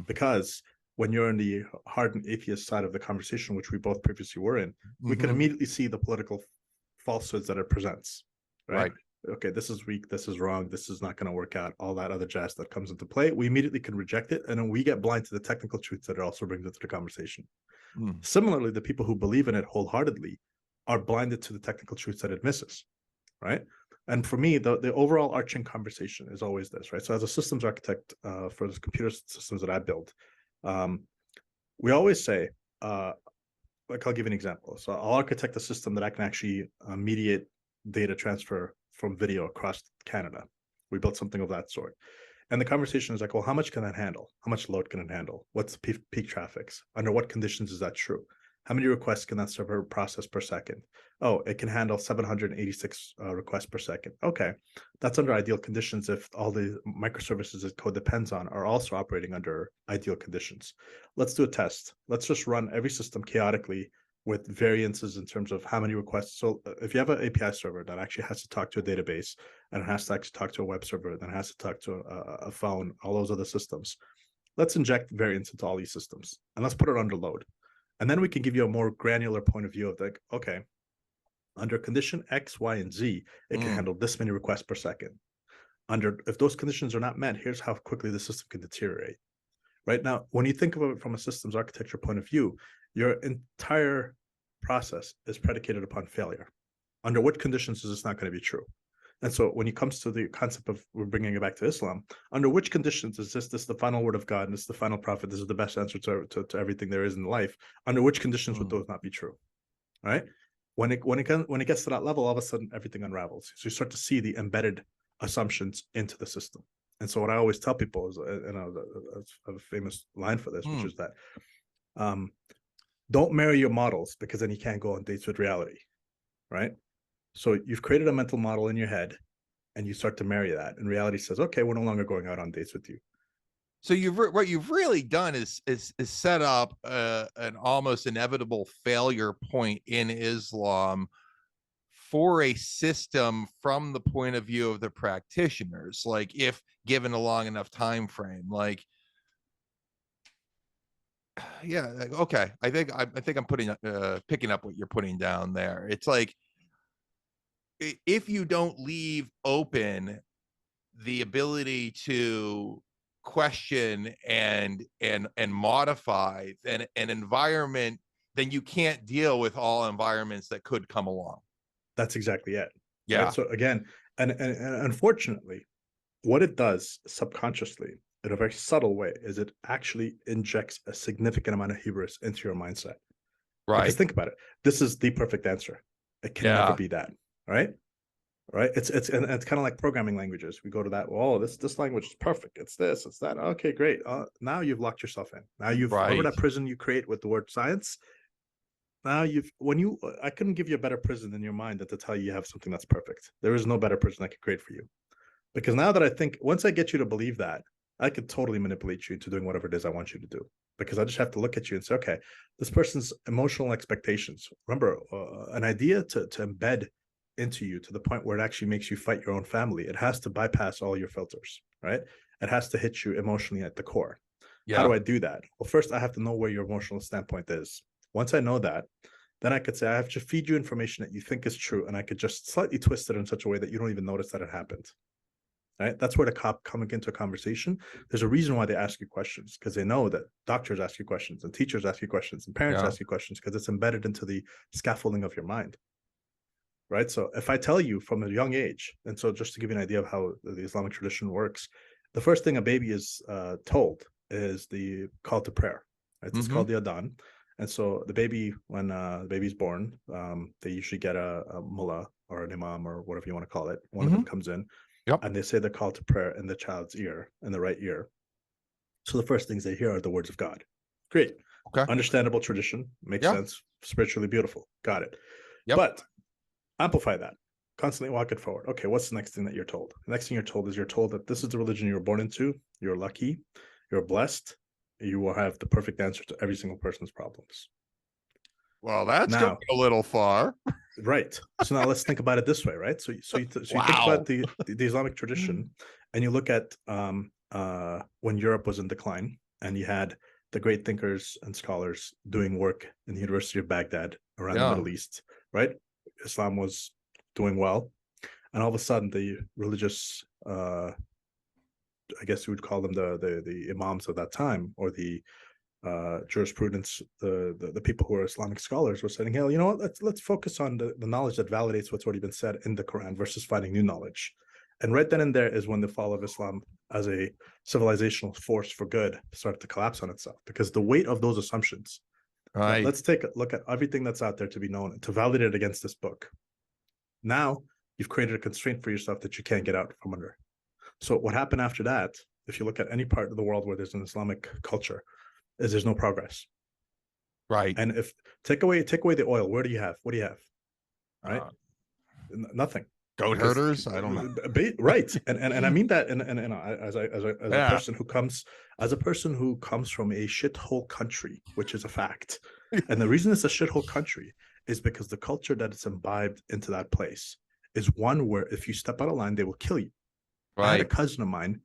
Because when you're in the hardened atheist side of the conversation, which we both previously were in, we can immediately see the political falsehoods that it presents, right? Okay, this is weak, this is wrong, this is not going to work out, all that other jazz that comes into play. We immediately can reject it, and then we get blind to the technical truths that it also brings into the conversation. Mm. Similarly, the people who believe in it wholeheartedly are blinded to the technical truths that it misses, right? And for me, the overall arching conversation is always this, right? So as a systems architect for the computer systems that I build, we always say, like I'll give you an example. So I'll architect a system that I can actually mediate data transfer from video across Canada. We built something of that sort. And the conversation is like, well, how much can that handle? How much load can it handle? What's the peak traffics? Under what conditions is that true? How many requests can that server process per second? Oh, it can handle 786 requests per second. Okay, that's under ideal conditions if all the microservices that code depends on are also operating under ideal conditions. Let's do a test. Let's just run every system chaotically with variances in terms of how many requests. So if you have an API server that actually has to talk to a database and it has to actually talk to a web server, then it has to talk to a phone, all those other systems, let's inject variance into all these systems and let's put it under load. And then we can give you a more granular point of view of like, okay, under condition X, Y, and Z, it can handle this many requests per second. If those conditions are not met, here's how quickly the system can deteriorate. Right now, when you think of it from a systems architecture point of view, your entire process is predicated upon failure. Under what conditions is this not going to be true? And so when it comes to the concept of, we're bringing it back to Islam, under which conditions is this the final word of God, and this is the final prophet, this is the best answer to everything there is in life, under which conditions would those not be true? Right? When it gets to that level, all of a sudden everything unravels. So you start to see the embedded assumptions into the system. And so what I always tell people is, and I have a famous line for this, which is that don't marry your models, because then you can't go on dates with reality, right? So you've created a mental model in your head and you start to marry that, and reality says, okay, we're no longer going out on dates with you. So what you've really done is set up an almost inevitable failure point in Islam for a system from the point of view of the practitioners. Like, if given a long enough time frame, like, yeah, okay, I think I'm picking up what you're putting down there. It's like, if you don't leave open the ability to question and modify an environment, then you can't deal with all environments that could come along. That's exactly it. Yeah. Right? So again, and unfortunately, what it does subconsciously in a very subtle way is it actually injects a significant amount of hubris into your mindset. Right. Because think about it. This is the perfect answer. It can never be that. Right. Right. It's kind of like programming languages. We go to that. Oh, this language is perfect. It's this. It's that. Okay, great. Now you've locked yourself in. Now you've whatever that prison you create with the word science. Now I couldn't give you a better prison in your mind than to tell you have something that's perfect. There is no better prison I could create for you. Because now that I think, once I get you to believe that, I could totally manipulate you into doing whatever it is I want you to do. Because I just have to look at you and say, okay, this person's emotional expectations. Remember, an idea to embed into you to the point where it actually makes you fight your own family, it has to bypass all your filters, right? It has to hit you emotionally at the core. Yeah. How do I do that? Well, first I have to know where your emotional standpoint is. Once I know that, then I could say I have to feed you information that you think is true, and I could just slightly twist it in such a way that you don't even notice that it happened. Right? That's where the cop coming into a conversation. There's a reason why they ask you questions, because they know that doctors ask you questions and teachers ask you questions and parents ask you questions, because it's embedded into the scaffolding of your mind. Right? So if I tell you from a young age, and so just to give you an idea of how the Islamic tradition works, the first thing a baby is told is the call to prayer. Right? It's called the adhan. And so the baby, when the baby's born, they usually get a mullah or an imam or whatever you want to call it. One of them comes in. Yep. And they say the call to prayer in the child's ear, in the right ear. So the first things they hear are the words of God. Great. Okay. Understandable tradition. Makes sense. Spiritually beautiful. Got it. Yep. But amplify that. Constantly walk it forward. Okay, what's the next thing that you're told? The next thing you're told that this is the religion you were born into. You're lucky. You're blessed. You will have the perfect answer to every single person's problems. Well, that's going a little far. Right. So now let's think about it this way, right? So you think about the Islamic tradition, and you look at when Europe was in decline, and you had the great thinkers and scholars doing work in the University of Baghdad around the Middle East, right? Islam was doing well, and all of a sudden the religious, I guess you would call them the imams of that time, or the jurisprudence, the people who are Islamic scholars were saying, hey, you know what, let's focus on the knowledge that validates what's already been said in the Quran versus finding new knowledge. And right then and there is when the fall of Islam as a civilizational force for good started to collapse on itself, because the weight of those assumptions. Right. Let's take a look at everything that's out there to be known, to validate it against this book. Now you've created a constraint for yourself that you can't get out from under. So what happened after that, if you look at any part of the world where there's an Islamic culture, is there's no progress. Right. And if take away the oil, what do you have? Right? Nothing. Goat herders? I don't know. Right. And I mean that and as a person who comes from a shithole country, which is a fact. And the reason it's a shithole country is because the culture that it's imbibed into that place is one where if you step out of line, they will kill you. Right. I had a cousin of mine,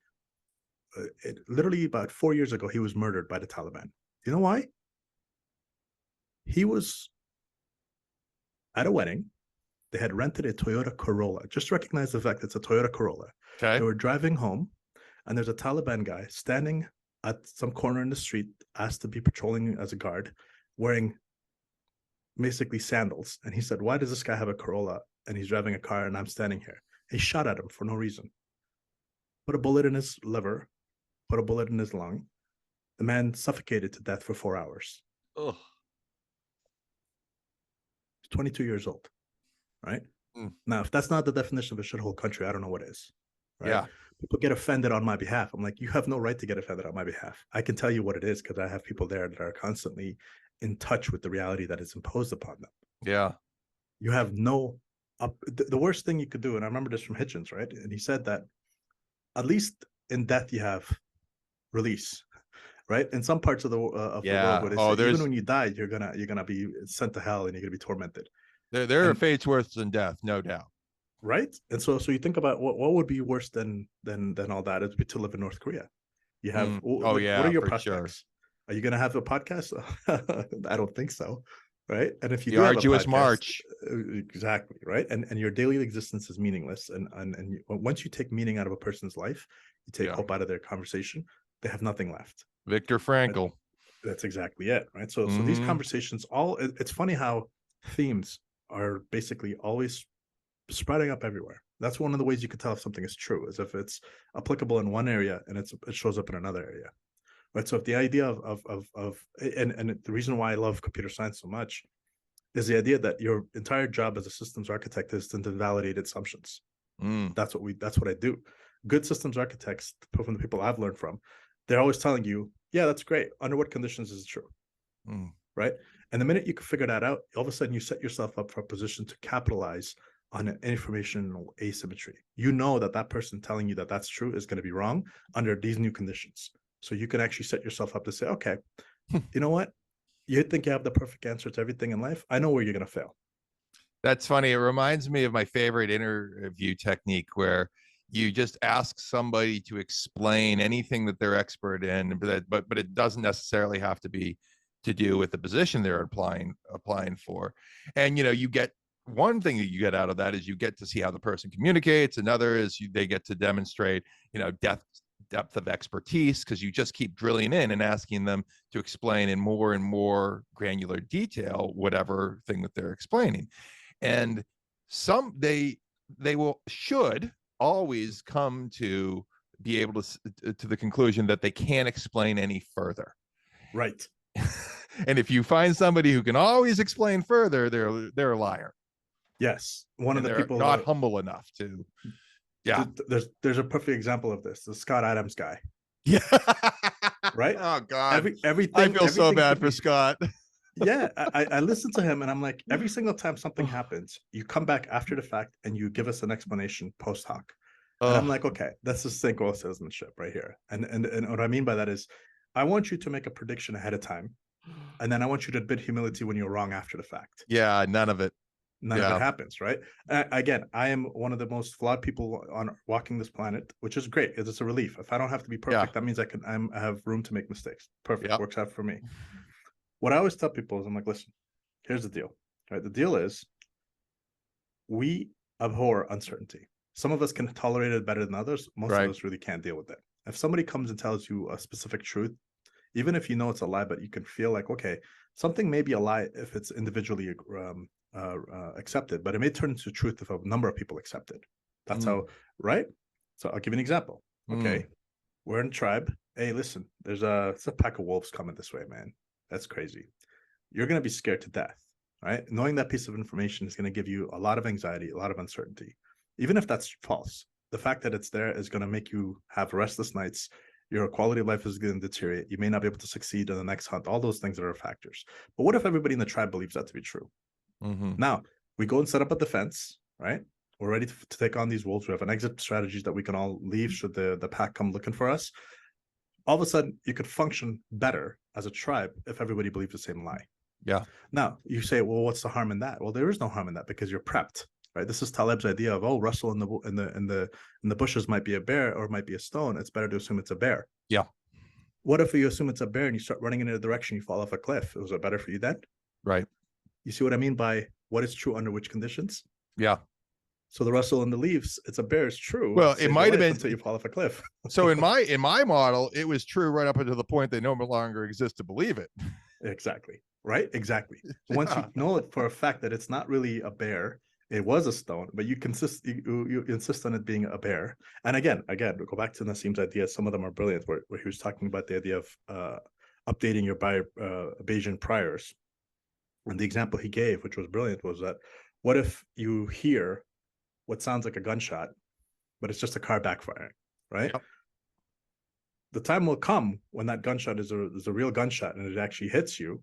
literally about 4 years ago, he was murdered by the Taliban. You know why? He was at a wedding. They had rented a Toyota Corolla. Just recognize the fact it's a Toyota Corolla. Okay. They were driving home, and there's a Taliban guy standing at some corner in the street, asked to be patrolling as a guard, wearing basically sandals. And he said, why does this guy have a Corolla and he's driving a car and I'm standing here? He shot at him for no reason. Put a bullet in his liver, put a bullet in his lung. The man suffocated to death for 4 hours. Ugh. He's 22 years old. Right? Now, if that's not the definition of a shithole country, I don't know what is. Right? Yeah. People get offended on my behalf. I'm like, you have no right to get offended on my behalf. I can tell you what it is because I have people there that are constantly in touch with the reality that is imposed upon them. Yeah. You have no the worst thing you could do, and I remember this from Hitchens, right? And he said that at least in death you have release. Right, in some parts of the world, where they say, even when you die, you're gonna be sent to hell and you're gonna be tormented. There are fates worse than death, no doubt. Right, and so you think about what would be worse than all that. It'd be to live in North Korea. You have what are your prospects? Sure. Are you gonna have a podcast? I don't think so. Right, and if you do arduous have a podcast, march, exactly right, and your daily existence is meaningless. And once you take meaning out of a person's life, you take hope out of their conversation. They have nothing left. Viktor Frankl. Right? That's exactly it, right? So these conversations, it's funny how themes are basically always spreading up everywhere. That's one of the ways you can tell if something is true, is if it's applicable in one area and it shows up in another area, right? So if the idea of the reason why I love computer science so much is the idea that your entire job as a systems architect is to validate assumptions. That's what I do. Good systems architects, from the people I've learned from, they're always telling you, yeah, that's great. Under what conditions is it true? Right? And the minute you can figure that out, all of a sudden you set yourself up for a position to capitalize on an informational asymmetry. You know that person telling you that that's true is going to be wrong under these new conditions. So you can actually set yourself up to say, okay, you know what? You think you have the perfect answer to everything in life? I know where you're going to fail. That's funny. It reminds me of my favorite interview technique, where you just ask somebody to explain anything that they're expert in, but it doesn't necessarily have to be to do with the position they're applying for. And you get one thing that you get out of that is you get to see how the person communicates. Another is they get to demonstrate depth of expertise, because you just keep drilling in and asking them to explain in more and more granular detail whatever thing that they're explaining. And they should always come to be able to the conclusion that they can't explain any further. Right. And if you find somebody who can always explain further, they're a liar. Yes. One of the people not humble enough to. Yeah. There's a perfect example of this. The Scott Adams guy. Yeah. Right. Oh God. Everything. I feel so bad for Scott. Yeah, I listen to him and I'm like, every single time something happens, you come back after the fact and you give us an explanation post hoc. And I'm like, okay, that's the sink oil salesmanship right here. And what I mean by that is, I want you to make a prediction ahead of time, and then I want you to admit humility when you're wrong after the fact. Yeah, none of it happens, right? Again, I am one of the most flawed people on walking this planet, which is great. It's a relief. If I don't have to be perfect, that means I have room to make mistakes. Perfect. Works out for me. What I always tell people is, I'm like, listen, here's the deal, right? The deal is we abhor uncertainty. Some of us can tolerate it better than others. Most of us really can't deal with it. If somebody comes and tells you a specific truth, even if you know it's a lie, but you can feel like, okay, something may be a lie if it's individually accepted, but it may turn into truth if a number of people accept it. That's how, right? So I'll give you an example. Okay, we're in a tribe. Hey, listen, it's a pack of wolves coming this way, man. That's crazy. You're going to be scared to death, right? Knowing that piece of information is going to give you a lot of anxiety, a lot of uncertainty. Even if that's false, the fact that it's there is going to make you have restless nights. Your quality of life is going to deteriorate. You may not be able to succeed in the next hunt. All those things are factors. But what if everybody in the tribe believes that to be true? Now, we go and set up a defense, right? We're ready to take on these wolves. We have an exit strategy that we can all leave should the pack come looking for us. All of a sudden, you could function better as a tribe if everybody believed the same lie. Yeah. Now, you say, well, what's the harm in that? Well, there is no harm in that because you're prepped, right? This is Taleb's idea of, oh, Russell in the bushes might be a bear or it might be a stone. It's better to assume it's a bear. Yeah. What if you assume it's a bear and you start running in a direction, you fall off a cliff? Was it better for you then? Right. You see what I mean by what is true under which conditions? Yeah. So the Russell in the leaves, it's a bear, is true. Well, it might have been until you fall off a cliff. So in my model, it was true right up until the point they no longer exist to believe it. Exactly. Right? Exactly. So once you know it for a fact that it's not really a bear, it was a stone, but you insist on it being a bear. And again, we go back to Nassim's ideas. Some of them are brilliant, where he was talking about the idea of updating your Bayesian priors. And the example he gave, which was brilliant, was that what if you hear what sounds like a gunshot, but it's just a car backfiring, right? Yep. The time will come when that gunshot is a real gunshot and it actually hits you,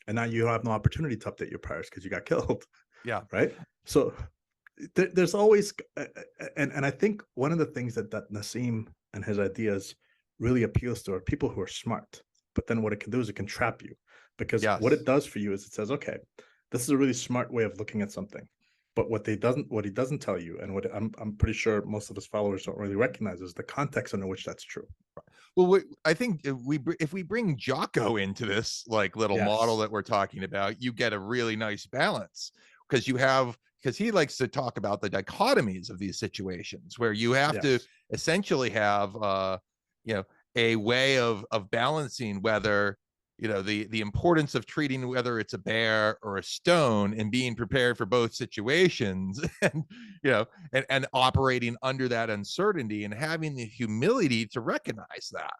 and now you have no opportunity to update your priors because you got killed. Yeah. Right. So there's always, and I think one of the things that Nassim and his ideas really appeals to are people who are smart. But then what it can do is it can trap you, because what it does for you is it says, okay, this is a really smart way of looking at something. But what he doesn't tell you, and what I'm pretty sure most of his followers don't really recognize, is the context under which that's true. Well, I think if we bring Jocko into this like little model that we're talking about, you get a really nice balance, because he likes to talk about the dichotomies of these situations where you have to essentially have a way of balancing whether the importance of treating whether it's a bear or a stone and being prepared for both situations, and and operating under that uncertainty and having the humility to recognize that.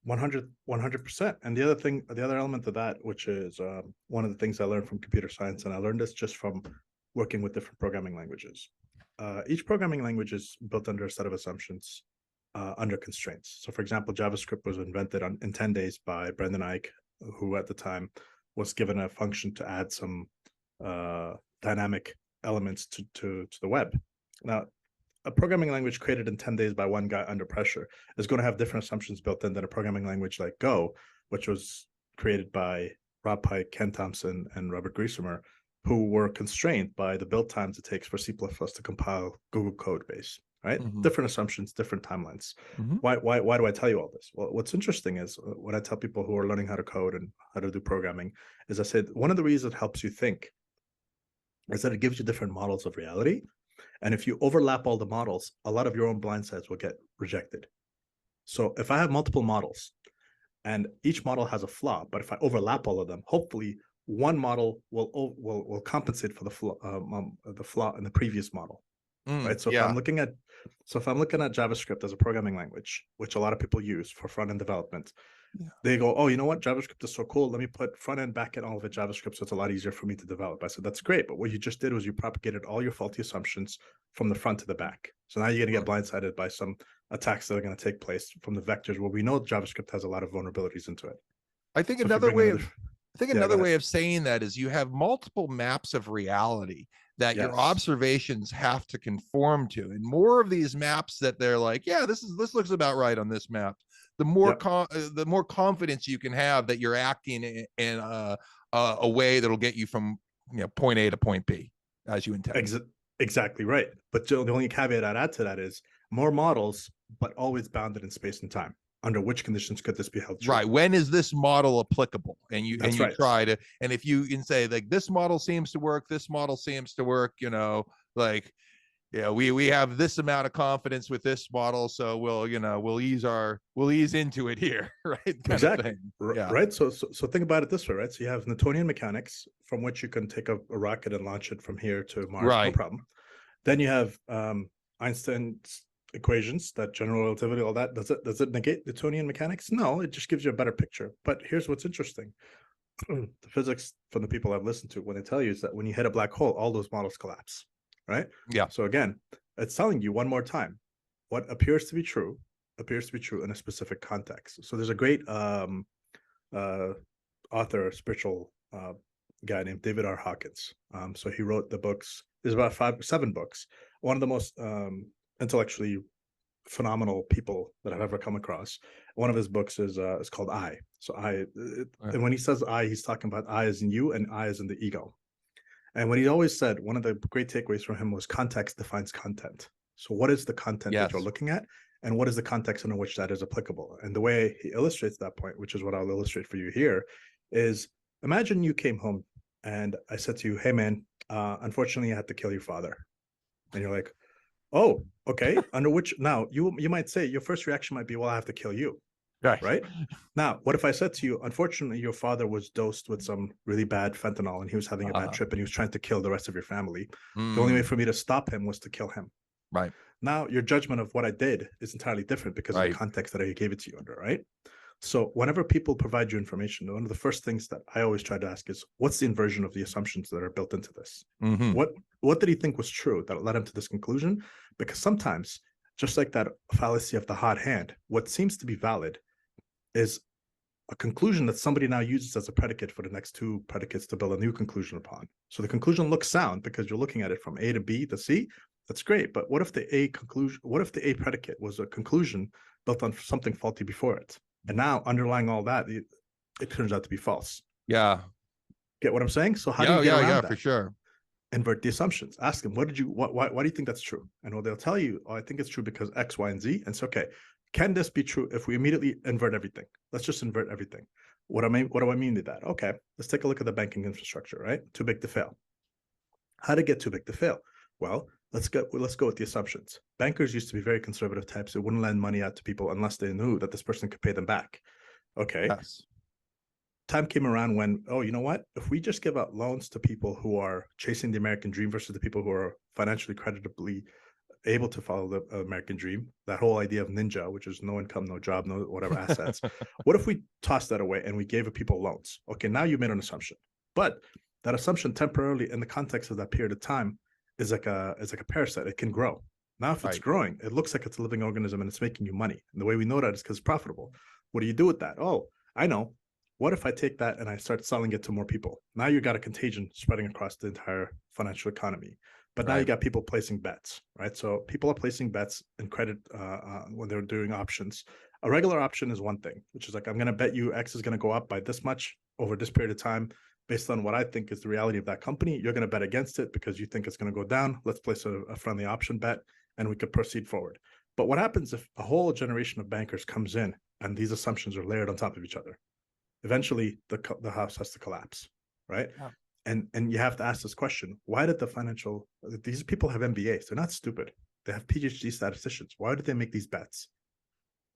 100%. And the other element of that, which is one of the things I learned from computer science, and I learned this just from working with different programming languages. Each programming language is built under a set of assumptions under constraints. So for example, JavaScript was invented in 10 days by Brendan Eich, who at the time was given a function to add some dynamic elements to the web. Now, a programming language created in 10 days by one guy under pressure is going to have different assumptions built in than a programming language like Go, which was created by Rob Pike, Ken Thompson, and Robert Griesemer, who were constrained by the build times it takes for C++ to compile Google code base. Right? Different assumptions, different timelines. Why do I tell you all this? Well, what's interesting is when I tell people who are learning how to code and how to do programming, is I said one of the reasons it helps you think is that it gives you different models of reality. And if you overlap all the models, a lot of your own blind sides will get rejected. So if I have multiple models and each model has a flaw, but if I overlap all of them, hopefully one model will compensate for the flaw in the previous model. Right. So if I'm looking at JavaScript as a programming language, which a lot of people use for front-end development, they go, oh, you know what? JavaScript is so cool. Let me put front-end, back-end, all of it JavaScript, so it's a lot easier for me to develop. I said, that's great. But what you just did was you propagated all your faulty assumptions from the front to the back. So now you're going to get blindsided by some attacks that are going to take place from the vectors where we know JavaScript has a lot of vulnerabilities into it. I think another way of saying that is you have multiple maps of reality that your observations have to conform to, and more of these maps that they're like, this looks about right on this map, the more confidence you can have that you're acting in a way that'll get you from point A to point B as you intend. Exactly right. But the only caveat I'd add to that is more models, but always bounded in space and time. Under which conditions could this be held true? Right. When is this model applicable? And you try to, and if you can say like this model seems to work, this model seems to work, like Yeah, we have this amount of confidence with this model, so we'll ease into it here, right? Kind of Exactly. thing. Yeah. Right. So think about it this way, right? So you have Newtonian mechanics, from which you can take a rocket and launch it from here to Mars, no Right. problem. Then you have Einstein's equations, that general relativity, all that. Does it negate Newtonian mechanics? No, it just gives you a better picture. But here's what's interesting. The physics from the people I've listened to, when they tell you, is that when you hit a black hole, all those models collapse, right? Yeah. So again, it's telling you one more time, what appears to be true in a specific context. So there's a great author, spiritual guy named David R. Hawkins. So he wrote the books. There's about 7 books. One of the most intellectually phenomenal people that I've ever come across. One of his books is called I. So and when he says I, he's talking about I as in you and I as in the ego. And what he always said, one of the great takeaways from him was context defines content. So what is the content that you're looking at? And what is the context in which that is applicable? And the way he illustrates that point, which is what I'll illustrate for you here, is imagine you came home and I said to you, hey man, unfortunately I had to kill your father. And you're like, oh, okay. Under which, now you might say your first reaction might be, well, I have to kill you. Right. Now, what if I said to you, unfortunately, your father was dosed with some really bad fentanyl and he was having a bad trip and he was trying to kill the rest of your family. The only way for me to stop him was to kill him. Right. Now, your judgment of what I did is entirely different because of the context that I gave it to you under, right? So whenever people provide you information, one of the first things that I always try to ask is, what's the inversion of the assumptions that are built into this? What did he think was true that led him to this conclusion? Because sometimes, just like that fallacy of the hot hand, what seems to be valid is a conclusion that somebody now uses as a predicate for the next 2 predicates to build a new conclusion upon. So the conclusion looks sound because you're looking at it from A to B to C. That's great. But what if the A predicate was a conclusion built on something faulty before it? And now underlying all that, it turns out to be false. Yeah. Get what I'm saying? So how do you get around that? For sure. Invert the assumptions. Ask them, why do you think that's true? And well, they'll tell you, oh, I think it's true because X, Y, and Z. And it's okay. Can this be true if we immediately invert everything? Let's just invert everything. What do I mean by that? Okay, let's take a look at the banking infrastructure, right? Too big to fail. How to get too big to fail? Well, let's go with the assumptions. Bankers used to be very conservative types who wouldn't lend money out to people unless they knew that this person could pay them back. Okay. Yes. Time came around when, oh, you know what? If we just give out loans to people who are chasing the American dream versus the people who are financially creditably able to follow the American dream, that whole idea of ninja, which is no income, no job, no whatever assets. What if we toss that away and we gave people loans? Okay, now you made an assumption, but that assumption temporarily in the context of that period of time is like a parasite. It can grow. Now, if it's growing, it looks like it's a living organism and it's making you money. And the way we know that is because it's profitable. What do you do with that? Oh, I know. What if I take that and I start selling it to more people? Now you got a contagion spreading across the entire financial economy. But now you got people placing bets, right? So people are placing bets in credit when they're doing options. A regular option is one thing, which is like, I'm going to bet you X is going to go up by this much over this period of time based on what I think is the reality of that company. You're going to bet against it because you think it's going to go down. Let's place a friendly option bet and we could proceed forward. But what happens if a whole generation of bankers comes in and these assumptions are layered on top of each other? Eventually, the house has to collapse, right? Yeah. And you have to ask this question: why did these people have MBAs? They're not stupid. They have PhD statisticians. Why did they make these bets?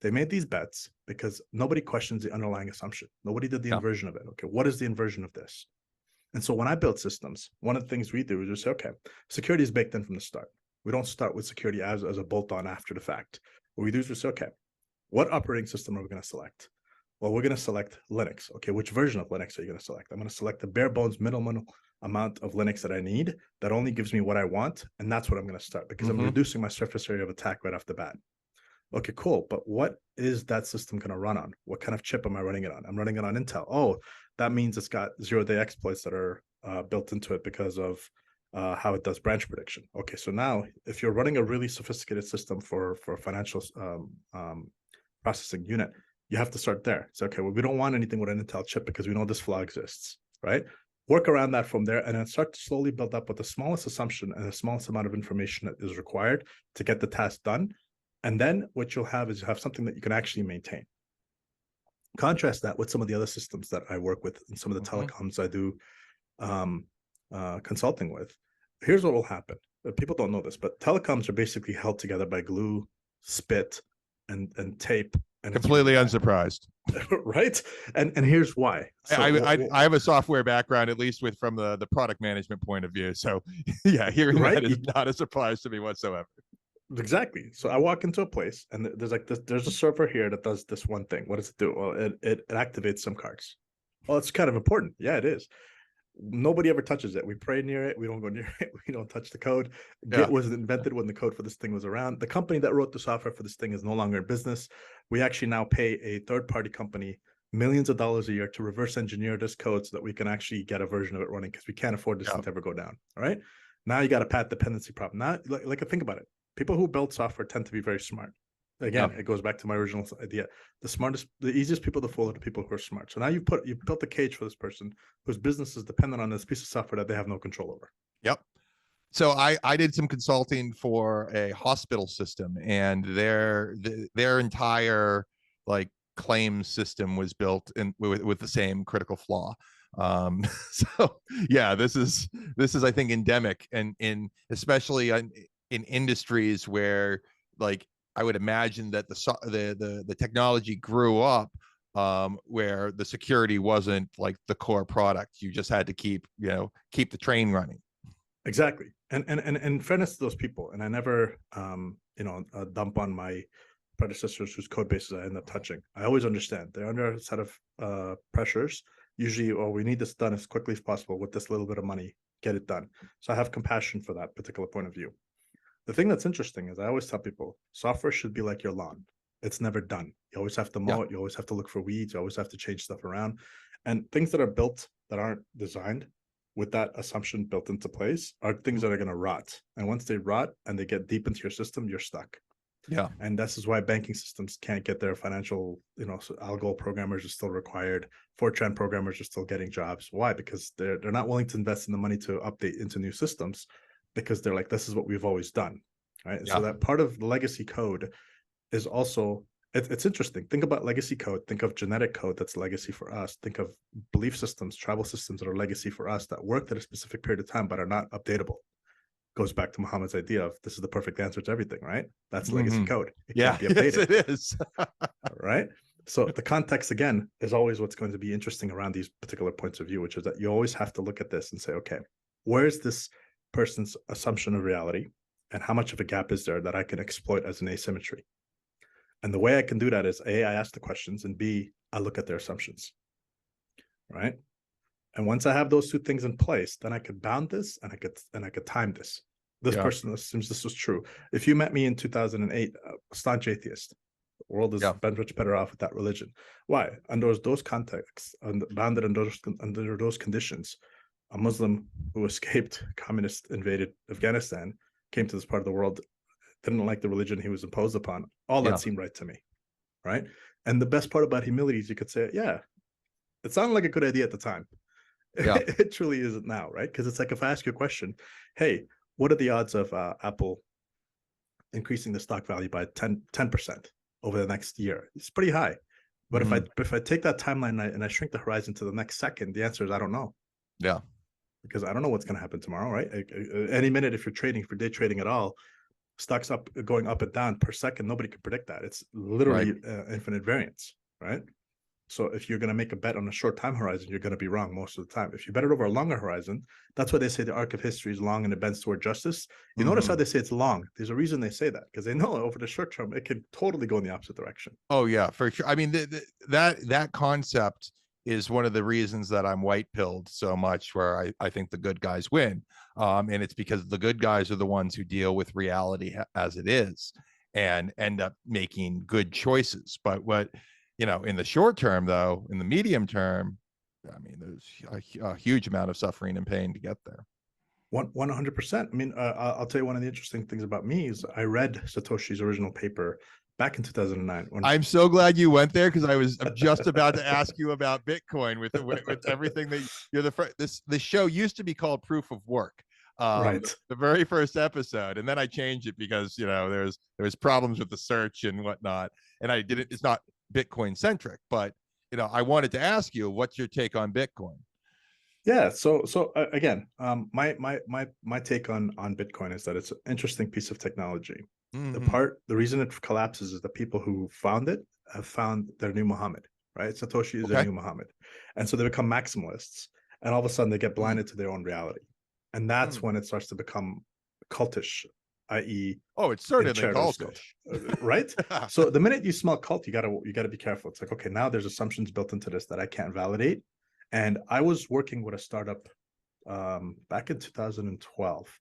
They made these bets because nobody questions the underlying assumption. Nobody did the inversion of it. Okay, what is the inversion of this? And so when I build systems, one of the things we do is we say, okay, security is baked in from the start. We don't start with security as a bolt-on after the fact. What we do is we say, okay, what operating system are we going to select? Well, we're going to select Linux. Okay, which version of Linux are you going to select? I'm going to select the bare bones minimal amount of Linux that I need that only gives me what I want. And that's what I'm going to start because I'm reducing my surface area of attack right off the bat. Okay, cool. But what is that system going to run on? What kind of chip am I running it on? I'm running it on Intel. Oh, that means it's got zero-day exploits that are built into it because of how it does branch prediction. Okay, so now if you're running a really sophisticated system for a financial processing unit, you have to start there. So, okay, well, we don't want anything with an Intel chip because we know this flaw exists, right? Work around that from there and then start to slowly build up with the smallest assumption and the smallest amount of information that is required to get the task done. And then what you'll have is you have something that you can actually maintain. Contrast that with some of the other systems that I work with and some of the telecoms I do consulting with. Here's what will happen. people don't know this, but telecoms are basically held together by glue, spit, and tape, and it's really Completely bad, unsurprised. right? And here's why. So I have a software background, at least with from the product management point of view. So yeah, hearing right, that is not a surprise to me whatsoever. exactly. So I walk into a place and there's like this, there's a server here that does this one thing. What does it do? Well, it activates some cards. Well, it's kind of important. Yeah, it is. Nobody ever touches it. We pray near it. We don't go near it. We don't touch the code. Git Yeah. was invented when the code for this thing was around. The company that wrote the software for this thing is no longer in business. We actually now pay a third-party company millions of dollars a year to reverse engineer this code so that we can actually get a version of it running because we can't afford this Yeah. thing to ever go down. All right. Now you got a path dependency problem. Now, like think about it. People who build software tend to be very smart. Again, Yeah. it goes back to my original idea. The easiest people to fool are the people who are smart. So now you've built a cage for this person whose business is dependent on this piece of software that they have no control over. Yep. So I did some consulting for a hospital system, and their entire like claim system was built in with the same critical flaw. So yeah, this is I think endemic, and in especially in industries where, like, I would imagine that the technology grew up, where the security wasn't like the core product. You just had to keep the train running. Exactly. And in fairness to those people, and I never dump on my predecessors whose code bases I end up touching. I always understand they're under a set of pressures. Usually, oh, we need this done as quickly as possible with this little bit of money, get it done. So I have compassion for that particular point of view. The thing that's interesting is I always tell people software should be like your lawn. It's never done. You always have to Yeah. mow it. You always have to look for weeds. You always have to change stuff around. And things that are built that aren't designed with that assumption built into place are things that are going to rot. And once they rot and they get deep into your system, you're stuck. Yeah. And this is why banking systems can't get their financial, so algo programmers are still required. Fortran programmers are still getting jobs. Why? Because they're not willing to invest in the money to update into new systems because they're like, this is what we've always done. Right. Yeah. So that part of the legacy code is also it's interesting. Think about legacy code. Think of genetic code that's legacy for us. Think of belief systems, tribal systems that are legacy for us that worked at a specific period of time but are not updatable. Goes back to Muhammad's idea of this is the perfect answer to everything, right? That's legacy code. It Yeah. can't be updated. Yes, it is. Right? So the context again is always what's going to be interesting around these particular points of view, which is that you always have to look at this and say, okay, where's this person's assumption of reality and how much of a gap is there that I can exploit as an asymmetry? And the way I can do that is A, I ask the questions, and B, I look at their assumptions. Right. And once I have those two things in place, then I could bound this and I could time this. This person assumes this was true. If you met me in 2008, staunch atheist, the world is much better off with that religion. Why? Under those contexts, bounded under those conditions, a Muslim who escaped communist invaded Afghanistan, came to this part of the world, didn't like the religion he was imposed upon. All that seemed right to me, right? And the best part about humility is you could say, yeah, it sounded like a good idea at the time. Yeah. It truly isn't now, right? Because it's like if I ask you a question, hey, what are the odds of Apple increasing the stock value by 10% over the next year? It's pretty high. But if I take that timeline and I shrink the horizon to the next second, the answer is I don't know. Yeah. Because I don't know what's going to happen tomorrow, right? Any minute, if you're day trading at all, stocks going up and down per second, nobody can predict that. It's literally infinite variance, right? So if you're going to make a bet on a short time horizon, you're going to be wrong most of the time. If you bet it over a longer horizon, that's why they say the arc of history is long and it bends toward justice. You notice how they say it's long. There's a reason they say that, because they know over the short term, it can totally go in the opposite direction. Oh yeah, for sure. I mean, that concept is one of the reasons that I'm white pilled so much, where I think the good guys win. And it's because the good guys are the ones who deal with reality as it is and end up making good choices. But in the short term, though, in the medium term, I mean, there's a huge amount of suffering and pain to get there. 100%. I mean, I'll tell you one of the interesting things about me is I read Satoshi's original paper back in 2009. I'm so glad you went there, because I'm just about to ask you about Bitcoin with everything that you're the show used to be called Proof of Work. Right. The very first episode, and then I changed it because there was problems with the search and whatnot, and it's not Bitcoin centric, but I wanted to ask you, what's your take on Bitcoin? Yeah. So again, my take on Bitcoin is that it's an interesting piece of technology. Hmm. The reason it collapses is the people who found it have found their new Muhammad, right? Satoshi is their Okay. new Muhammad, and so they become maximalists, and all of a sudden they get Mm. blinded to their own reality, and that's Mm. when it starts to become cultish, i.e., Oh, it's in certainly charitable, cultish. right? So the minute you smell cult, you gotta be careful. It's like, okay, now there's assumptions built into this that I can't validate. And I was working with a startup back in 2012,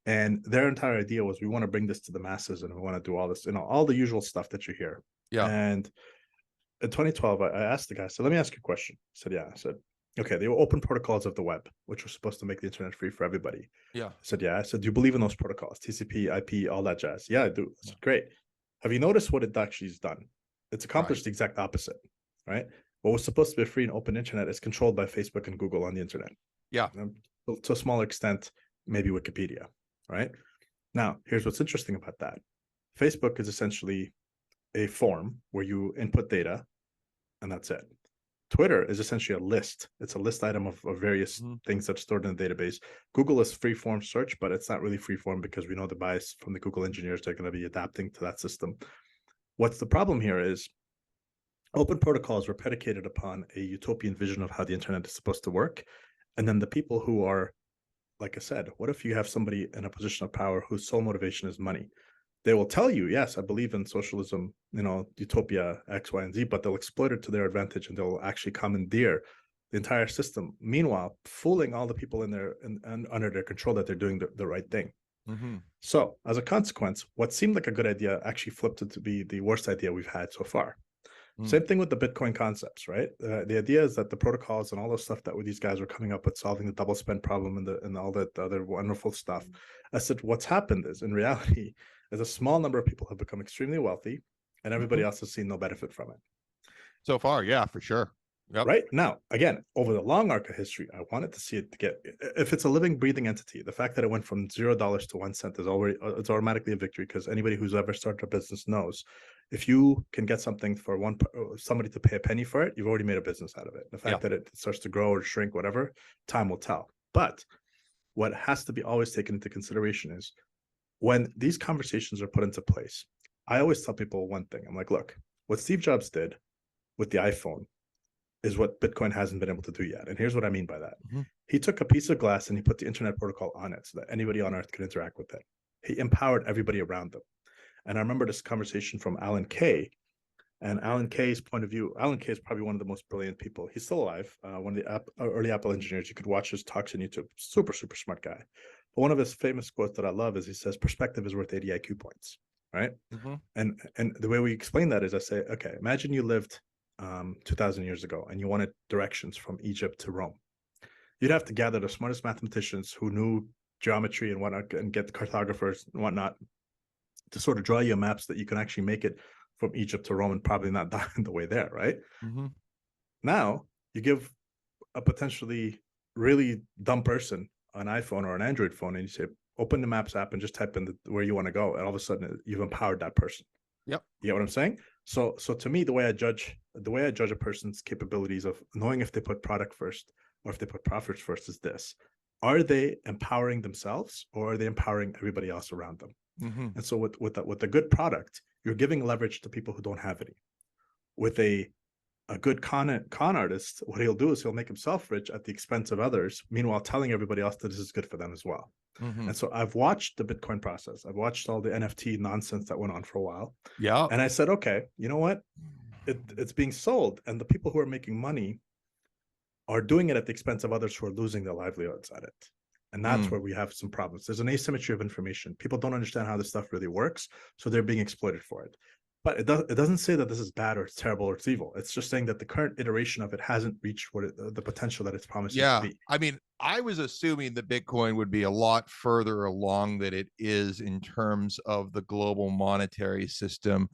and their entire idea was we want to bring this to the masses and we want to do all this, all the usual stuff that you hear. Yeah. And in 2012, I asked the guy, so let me ask you a question. I said, yeah. I said, okay, they were open protocols of the web, which were supposed to make the internet free for everybody. Yeah. I said, yeah. I said, do you believe in those protocols, TCP, IP, all that jazz? Yeah, I do. I Yeah. said, great. Have you noticed what it actually has done? It's Right. accomplished the exact opposite, right? What was supposed to be a free and open internet is controlled by Facebook and Google on the internet. Yeah. To a smaller extent, maybe Wikipedia, right? Now, here's what's interesting about that. Facebook is essentially a form where you input data and that's it. Twitter is essentially a list. It's a list item of various Mhm. things that's stored in the database. Google is free form search, but it's not really free form because we know the bias from the Google engineers. They're going to be adapting to that system. What's the problem here is open protocols were predicated upon a utopian vision of how the internet is supposed to work. And then the people who are, like I said, what if you have somebody in a position of power whose sole motivation is money? They will tell you, yes, I believe in socialism, utopia, X, Y, and Z, but they'll exploit it to their advantage and they'll actually commandeer the entire system. Meanwhile, fooling all the people in their and under their control that they're doing the right thing. Mm-hmm. So, as a consequence, what seemed like a good idea actually flipped to be the worst idea we've had so far. Mm. Same thing with the Bitcoin concepts, right? The idea is that the protocols and all the stuff that these guys were coming up with, solving the double spend problem and all that other wonderful stuff. I said, what's happened is in reality, is a small number of people have become extremely wealthy, and Mm-hmm. everybody else has seen no benefit from it. So far, yeah, for sure. Yep. Right now, again, over the long arc of history, I wanted to see it to get. If it's a living, breathing entity, the fact that it went from $0 to 1 cent is already it's automatically a victory because anybody who's ever started a business knows if you can get something for somebody to pay a penny for it, you've already made a business out of it. The Yeah. fact that it starts to grow or shrink, whatever, time will tell. But what has to be always taken into consideration is when these conversations are put into place. I always tell people one thing. I'm like, look, what Steve Jobs did with the iPhone is what Bitcoin hasn't been able to do yet. And here's what I mean by that. Mm-hmm. He took a piece of glass and he put the internet protocol on it so that anybody on earth could interact with it. He empowered everybody around them. And I remember this conversation from Alan Kay. And Alan Kay's point of view, Alan Kay is probably one of the most brilliant people. He's still alive, one of the early Apple engineers. You could watch his talks on YouTube. Super, super smart guy. But one of his famous quotes that I love is he says, perspective is worth 80 IQ points, right? Mm-hmm. And the way we explain that is I say, okay, imagine you lived 2,000 years ago and you wanted directions from Egypt to Rome. You'd have to gather the smartest mathematicians who knew geometry and whatnot and get the cartographers and whatnot to sort of draw you maps that you can actually make it from Egypt to Rome and probably not die on the way there, right? Mm-hmm. Now you give a potentially really dumb person an iPhone or an Android phone and you say, open the Maps app and just type in where you want to go. And all of a sudden you've empowered that person. Yep. You get what I'm saying? So to me, the way I judge a person's capabilities of knowing if they put product first or if they put profits first is this: are they empowering themselves or are they empowering everybody else around them? Mm-hmm. And so with a good product, you're giving leverage to people who don't have any. With a good con artist, what he'll do is he'll make himself rich at the expense of others, meanwhile telling everybody else that this is good for them as well. Mm-hmm. And so I've watched the Bitcoin process. I've watched all the NFT nonsense that went on for a while. Yeah. And I said, okay, you know what? It's being sold, and the people who are making money are doing it at the expense of others who are losing their livelihoods at it. And that's where we have some problems. There's an asymmetry of information. People don't understand how this stuff really works, so they're being exploited for it. But it doesn't say that this is bad or it's terrible or it's evil. It's just saying that the current iteration of it hasn't reached the potential that it's promising to be. I mean, I was assuming that Bitcoin would be a lot further along than it is in terms of the global monetary system,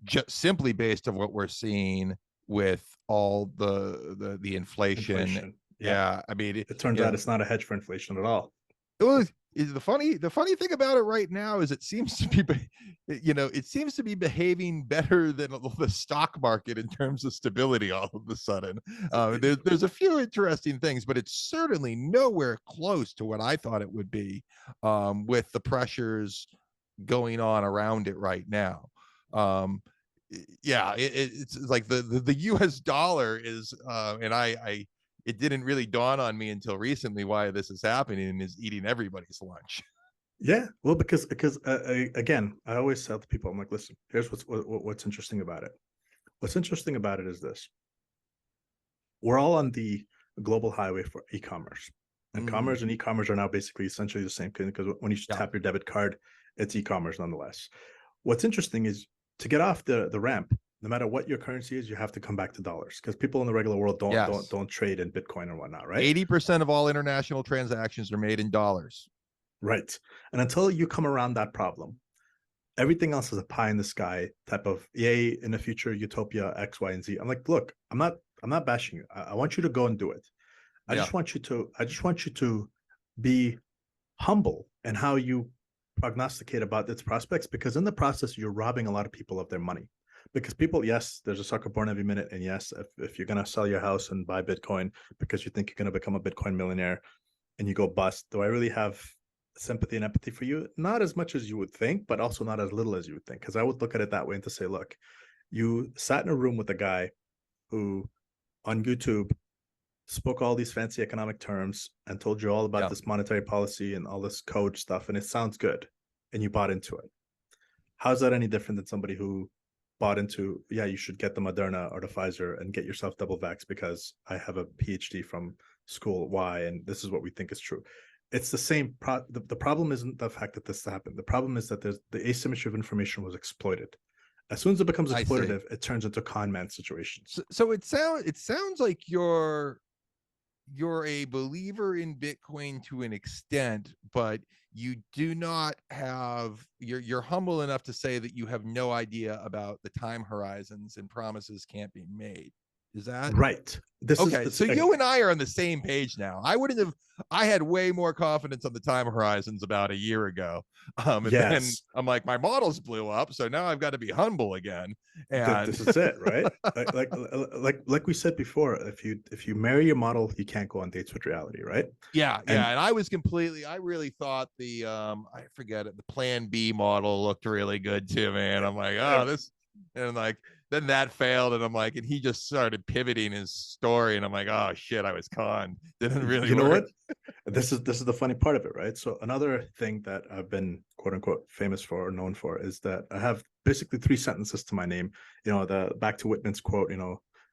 just simply based on what we're seeing with all the inflation. Inflation. Yeah. Yeah, I mean, It turns out it's not a hedge for inflation at all. Well, the funny thing about it right now is it seems to be, it seems to be behaving better than the stock market in terms of stability all of a sudden. There's a few interesting things, but it's certainly nowhere close to what I thought it would be, with the pressures going on around it right now. Um, yeah, it's like the US dollar is, and I it didn't really dawn on me until recently why this is happening, and is eating everybody's lunch. Yeah, well, because again, I always tell the people, I'm like, listen, here's what's interesting about it. What's interesting about it is this: we're all on the global highway for e-commerce, and Mm, commerce and e-commerce are now basically essentially the same thing, because when you yeah, tap your debit card, it's e-commerce nonetheless. What's interesting is, to get off the ramp, no matter what your currency is, you have to come back to dollars, because people in the regular world don't don't yes. don't trade in Bitcoin or whatnot, right? 80% of all international transactions are made in dollars. Right. And until you come around that problem, everything else is a pie in the sky type of, yay, in the future utopia X, Y, and Z. I'm like, look, I'm not bashing you. I want you to go and do it. Yeah, I just want you to be humble in how you prognosticate about its prospects, because in the process you're robbing a lot of people of their money. Because people, yes, there's a sucker born every minute, and yes, if you're going to sell your house and buy Bitcoin because you think you're going to become a Bitcoin millionaire and you go bust, do I really have sympathy and empathy for you? Not as much as you would think, but also not as little as you would think, because I would look at it that way and to say, look, you sat in a room with a guy who on YouTube spoke all these fancy economic terms and told you all about yeah. this monetary policy and all this code stuff, and it sounds good, and you bought into it. How's that any different than somebody who bought into, yeah, you should get the Moderna or the Pfizer and get yourself double vax because I have a PhD from school Y and this is what we think is true. It's the same. The problem isn't the fact that this happened. The problem is that there's the asymmetry of information was exploited. As soon as it becomes I see. exploitative, it turns into con man situations. So it sounds like you're a believer in Bitcoin to an extent, but you do not have, you're humble enough to say that you have no idea about the time horizons and promises can't be made. Is that Right. This is okay? it's So you and I are on the same page now. I had way more confidence on the time horizons about a year ago. And then yes. I'm like, my models blew up. So now I've got to be humble again. And This is it, right? Like we said before, if you marry your model, you can't go on dates with reality, right? yeah, yeah. And And I really thought I forget it, the plan B model looked really good too, man. I'm like, oh, this, and like, then that failed. And I'm like, and he just started pivoting his story. And I'm like, oh shit, I was conned. Didn't really you know work. what? This is the funny part of it, right? So another thing that I've been quote unquote famous for or known for is that I have basically three sentences to my name. The back to Whitman's quote,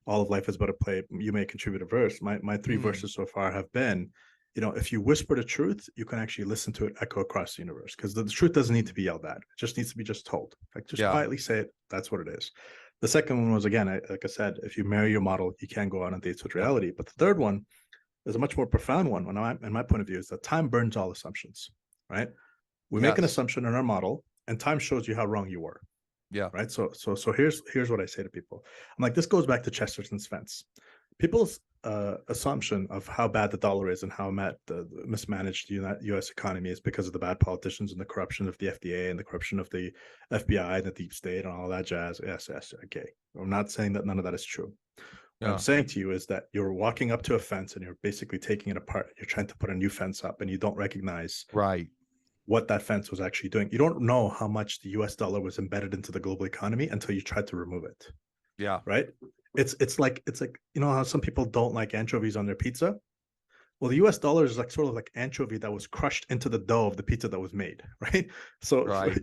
all of life is but a play. You may contribute a verse. My three Mm, verses so far have been, if you whisper the truth, you can actually listen to it echo across the universe, because the truth doesn't need to be yelled at. It just needs to be just told. Like, just yeah. quietly say it. That's what it is. The second one was, again, like I said, if you marry your model, you can go on dates with Yep. reality. But the third one is a much more profound one. In my point of view, is that time burns all assumptions. Right? We make an Yes. assumption in our model, and time shows you how wrong you were. Yeah. Right? So here's what I say to people. I'm like, this goes back to Chesterton's fence. People's assumption of how bad the dollar is and how the mismanaged U.S. economy is because of the bad politicians and the corruption of the FDA and the corruption of the FBI and the deep state and all that jazz. Yes, yes, okay. I'm not saying that none of that is true. What I'm Yeah. saying to you is that you're walking up to a fence and you're basically taking it apart. You're trying to put a new fence up, and you don't recognize Right. what that fence was actually doing. You don't know how much the US dollar was embedded into the global economy until you tried to remove it, Yeah. right? It's like how some people don't like anchovies on their pizza. Well, the US dollar is like sort of like anchovy that was crushed into the dough of the pizza that was made, right? So Right.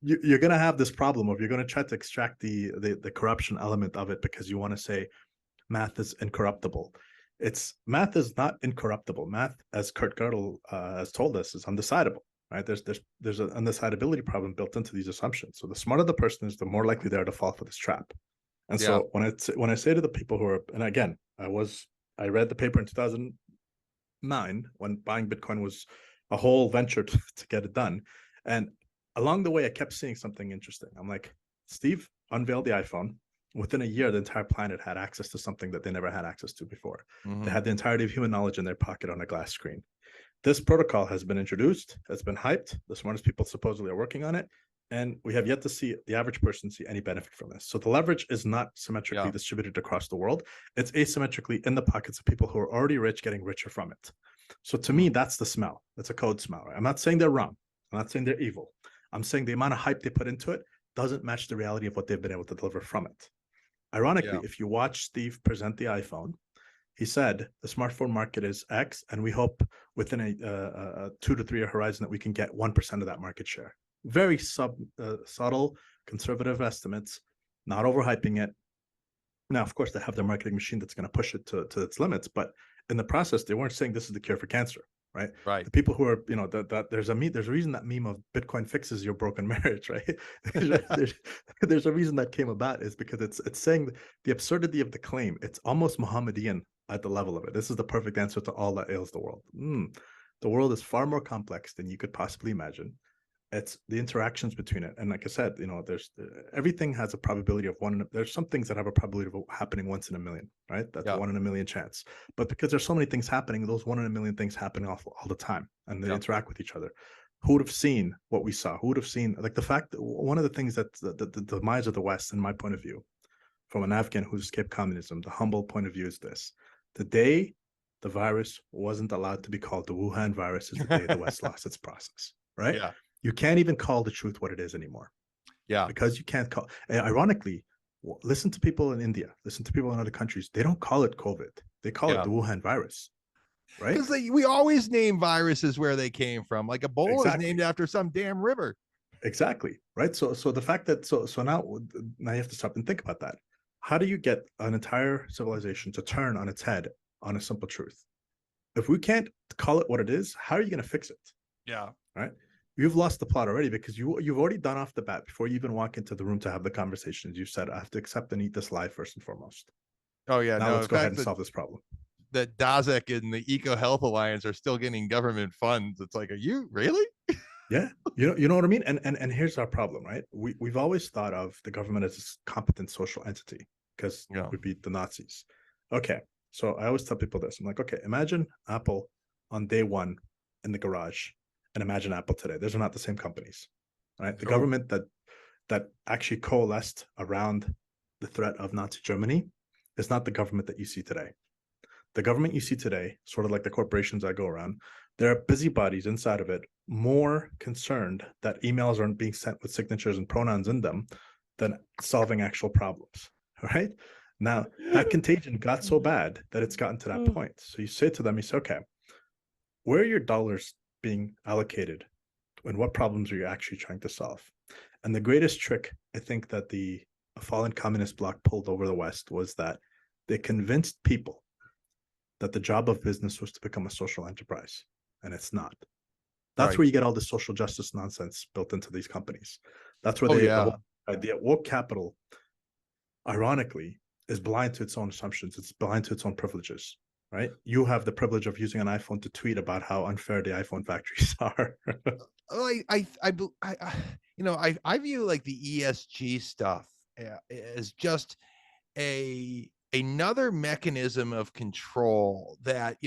you're going to have this problem of, you're going to try to extract the corruption element of it because you want to say math is incorruptible. Math is not incorruptible. Math, as Kurt Gödel has told us, is undecidable. Right? There's an undecidability problem built into these assumptions. So the smarter the person is, the more likely they are to fall for this trap. And Yeah. so when I say to the people who are, and again, I read the paper in 2009 when buying Bitcoin was a whole venture to get it done, and along the way I kept seeing something interesting. I'm like, Steve unveiled the iPhone. Within a year, the entire planet had access to something that they never had access to before. They Hmm. had the entirety of human knowledge in their pocket on a glass screen. This protocol has been introduced, has been hyped. The smartest people supposedly are working on it. And we have yet to see the average person see any benefit from this. So the leverage is not symmetrically distributed across the world. It's asymmetrically in the pockets of people who are already rich getting richer from it. So to me, that's the smell. That's a code smell. Right? I'm not saying they're wrong. I'm not saying they're evil. I'm saying the amount of hype they put into it doesn't match the reality of what they've been able to deliver from it. Ironically, if you watch Steve present the iPhone, he said the smartphone market is X, and we hope within a 2 to 3 year horizon that we can get 1% of that market share. Very subtle, conservative estimates, not overhyping it. Now, of course, they have their marketing machine that's going to push it to its limits, but in the process, they weren't saying this is the cure for cancer, right? Right. The people who are, that there's a reason that meme of Bitcoin fixes your broken marriage, right? there's a reason that came about, is because it's saying the absurdity of the claim. It's almost Mohammedan at the level of it. This is the perfect answer to all that ails the world. The world is far more complex than you could possibly imagine. It's the interactions between it, and like I said, there's everything has a probability of one. There's some things that have a probability of happening once in a million, right? That's a 1 in a million chance. But because there's so many things happening, those 1 in a million things happen all the time, and they interact with each other. Who would have seen what we saw? Who would have seen, like, the fact that one of the things that the demise of the West, in my point of view, from an Afghan who's escaped communism, the humble point of view is this: the day the virus wasn't allowed to be called the Wuhan virus is the day the West lost its process, right? Yeah. You can't even call the truth what it is anymore. Yeah. Because you can't call. And ironically, listen to people in India, listen to people in other countries. They don't call it COVID. They call it the Wuhan virus, right? Because we always name viruses where they came from. Like Ebola is named after some damn river. Exactly, right? So the fact that so now you have to stop and think about that. How do you get an entire civilization to turn on its head on a simple truth? If we can't call it what it is, how are you going to fix it? Yeah. Right. You've lost the plot already, because you've already done off the bat, before you even walk into the room to have the conversations. You said, I have to accept and eat this live first and foremost. Oh yeah. Now let's go ahead and solve this problem. That Daszak and the Eco Health Alliance are still getting government funds. It's like, are you really? Yeah. You know what I mean? And here's our problem, right? We've always thought of the government as a competent social entity, because we beat the Nazis. Okay. So I always tell people this. I'm like, okay, imagine Apple on day one in the garage, and imagine Apple today. Those are not the same companies, right? The government that actually coalesced around the threat of Nazi Germany is not the government that you see today. The government you see today, sort of like the corporations that go around, there are busybodies inside of it, more concerned that emails aren't being sent with signatures and pronouns in them than solving actual problems, right? Now, that contagion got so bad that it's gotten to that point. So you say to them, you say, okay, where are your dollars being allocated, and what problems are you actually trying to solve? And the greatest trick, I think, that the fallen communist bloc pulled over the West was that they convinced people that the job of business was to become a social enterprise, and it's not. That's where you get all the social justice nonsense built into these companies. That's where the whole idea, woke capital, ironically, is blind to its own assumptions. It's blind to its own privileges. Right? You have the privilege of using an iPhone to tweet about how unfair the iPhone factories are. I view like the ESG stuff as just another mechanism of control that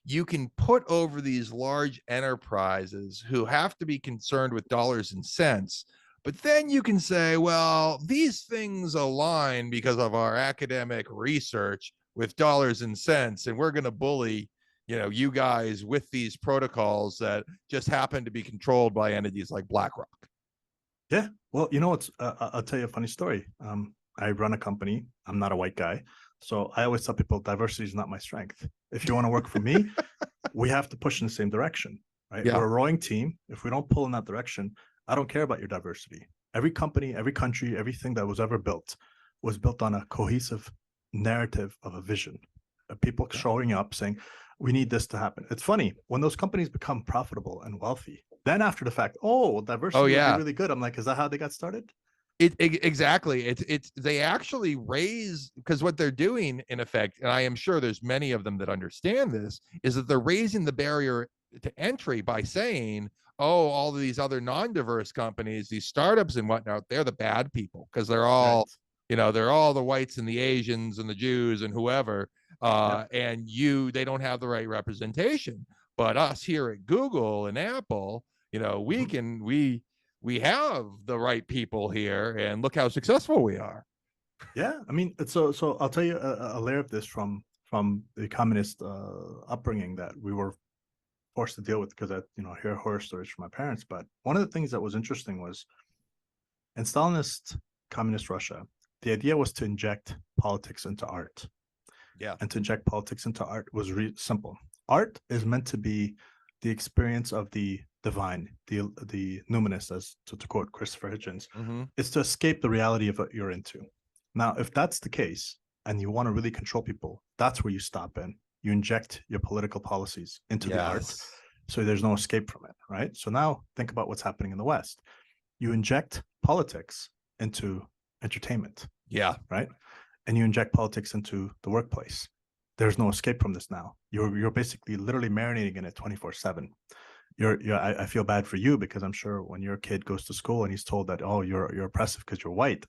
you can put over these large enterprises who have to be concerned with dollars and cents. But then you can say, well, these things align because of our academic research with dollars and cents, and we're going to bully you guys with these protocols that just happen to be controlled by entities like BlackRock. Yeah, well, I'll tell you a funny story. I run a company. I'm not a white guy, so I always tell people diversity is not my strength. If you want to work for me, we have to push in the same direction, right? We're a rowing team. If we don't pull in that direction, I don't care about your diversity. Every company, every country, everything that was ever built was built on a cohesive narrative of a vision of people showing up saying, we need this to happen. It's funny, when those companies become profitable and wealthy, then after the fact, diversity would be really good. I'm like, is that how they got started? Exactly. It's they actually raise, because what they're doing in effect, and I am sure there's many of them that understand this, is that they're raising the barrier to entry by saying, all of these other non-diverse companies, these startups and whatnot, they're the bad people, because they're all they're all the whites and the Asians and the Jews and whoever, and they don't have the right representation. But us here at Google and Apple, we Mhm. can we have the right people here, and look how successful we are. Yeah, I mean, so I'll tell you a layer of this from the communist upbringing that we were forced to deal with, because I hear horror stories from my parents. But one of the things that was interesting was in Stalinist communist Russia, the idea was to inject politics into art. Yeah. And to inject politics into art was simple. Art is meant to be the experience of the divine, the numinous, as to quote Christopher Hitchens. Mm-hmm. It's to escape the reality of what you're into. Now, if that's the case, and you want to really control people, that's where you stop in. You inject your political policies into the art, Yes. so there's no escape from it, right? So now think about what's happening in the West. You inject politics into entertainment, Yeah. right? And you inject politics into the workplace. There's no escape from this now. You're basically literally marinating in it 24/7. I feel bad for you, because I'm sure when your kid goes to school and he's told that, oh, you're oppressive because you're white.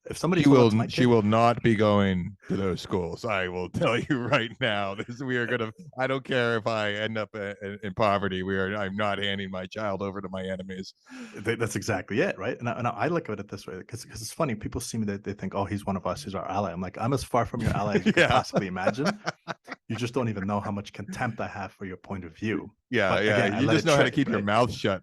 If somebody She told that will to my she kid, will not be going to those schools. I will tell you right now. We are gonna. I don't care if I end up in poverty. I'm not handing my child over to my enemies. that's exactly it, right? And I look at it this way, because it's funny. People see me, they think, oh, he's one of us, he's our ally. I'm like, I'm as far from your ally as you could Yeah. possibly imagine. You just don't even know how much contempt I have for your point of view. Yeah. But Yeah. again, I You let just it know how to trade, keep your right? mouth shut.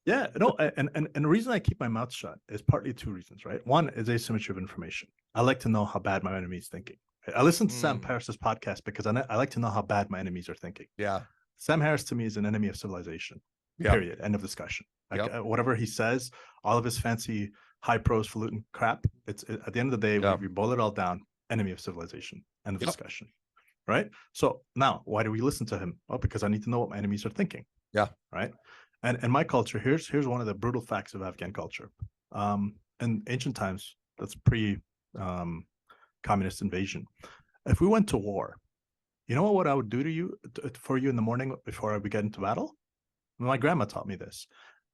Yeah, no, and the reason I keep my mouth shut is partly two reasons, right? One is asymmetry of information. I like to know how bad my enemy is thinking. I listen to Sam Mm, Harris's podcast because I like to know how bad my enemies are thinking. yeah. Sam Harris to me is an enemy of civilization. Yep. Period. End of discussion. Like Yep. whatever he says, all of his fancy high pros falutin crap. At the end of the day, Yep. we boil it all down. Enemy of civilization. End of Yep. discussion. Right. So now, why do we listen to him? Well, because I need to know what my enemies are thinking. Yeah. Right. And in my culture, here's one of the brutal facts of Afghan culture. In ancient times, that's pre communist invasion. If we went to war, you know what I would do to you for you in the morning before we get into battle? My grandma taught me this.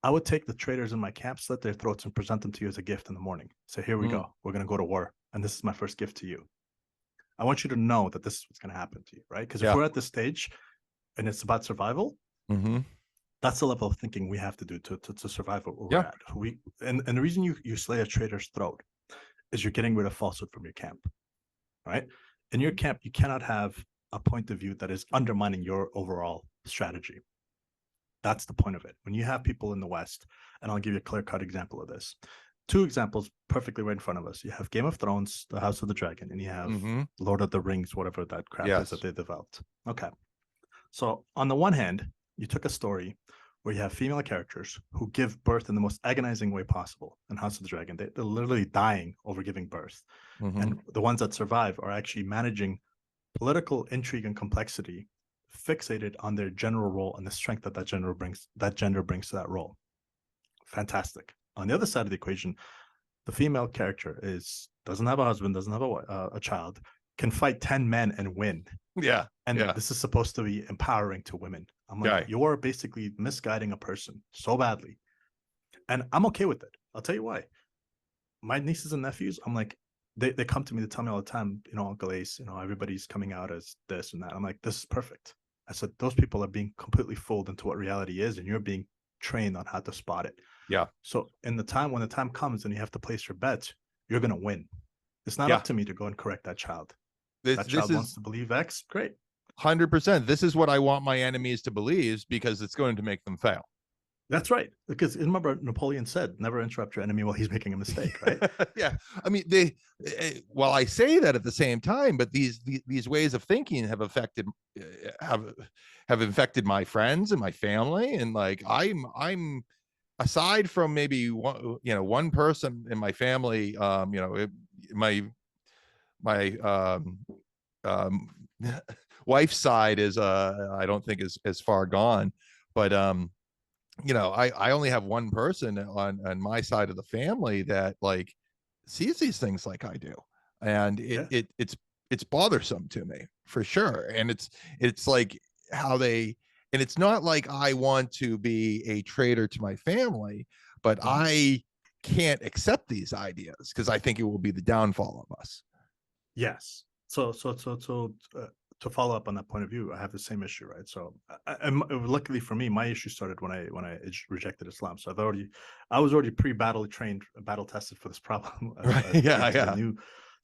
I would take the traitors in my camp, slit their throats, and present them to you as a gift in the morning. Say, here we Mm, go. We're going to go to war. And this is my first gift to you. I want you to know that this is what's going to happen to you, right? Because if yeah. we're at this stage and it's about survival, Mm-hmm. that's the level of thinking we have to do to survive where we're Yeah. at. And the reason you slay a traitor's throat is you're getting rid of falsehood from your camp, right? In your camp, you cannot have a point of view that is undermining your overall strategy. That's the point of it. When you have people in the West, and I'll give you a clear-cut example of this. Two examples perfectly right in front of us. You have Game of Thrones, The House of the Dragon, and you have Mm-hmm. Lord of the Rings, whatever that crap is that Yes. they developed. Okay. So on the one hand, you took a story where you have female characters who give birth in the most agonizing way possible. In House of the Dragon, they're literally dying over giving birth. Mm-hmm. And the ones that survive are actually managing political intrigue and complexity, fixated on their general role and the strength that gender brings to that role. Fantastic. On the other side of the equation, the female character doesn't have a husband, doesn't have a child, can fight 10 men and win. Yeah. And Yeah. this is supposed to be empowering to women. I'm like, Right. you're basically misguiding a person so badly. And I'm okay with it. I'll tell you why. My nieces and nephews, I'm like, they come to me to tell me all the time, Uncle Ace, everybody's coming out as this and that. I'm like, this is perfect. I said, those people are being completely fooled into what reality is, and you're being trained on how to spot it. Yeah. So when the time comes and you have to place your bets, you're going to win. It's not Yeah. up to me to go and correct that child. This That this child is wants to believe X. Great. 100%. This is what I want my enemies to believe, because it's going to make them fail. That's right. Because remember, Napoleon said, never interrupt your enemy while he's making a mistake, right? Yeah. I mean, well, I say that at the same time, but these ways of thinking have affected have infected my friends and my family. And like, I'm aside from maybe one person in my family, my um wife's side is I don't think is as far gone, but I only have one person on my side of the family that like sees these things like I do, and Yeah. it's bothersome to me for sure. And it's like how they, and it's not like I want to be a traitor to my family, but Mhm. I can't accept these ideas because I think it will be the downfall of us. Yes. So to follow up on that point of view, I have the same issue, right? So, luckily for me, my issue started when I rejected Islam. So I was already pre-battle trained, battle tested for this problem. Right. As Yeah. to Yeah.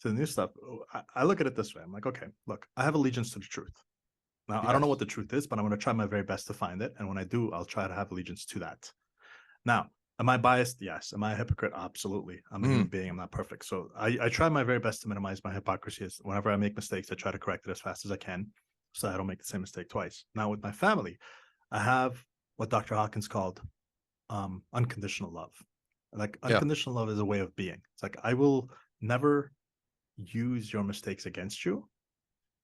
the new stuff. I look at it this way. I'm like, okay, look, I have allegiance to the truth. Now, I don't know Yes. what the truth is, but I'm going to try my very best to find it. And when I do, I'll try to have allegiance to that. Now, am I biased? Yes. Am I a hypocrite? Absolutely. I'm a human being. I'm not perfect. So I try my very best to minimize my hypocrisy. Whenever I make mistakes, I try to correct it as fast as I can so I don't make the same mistake twice. Now, with my family, I have what Dr. Hawkins called unconditional love. Like, Yeah. unconditional love is a way of being. It's like, I will never use your mistakes against you,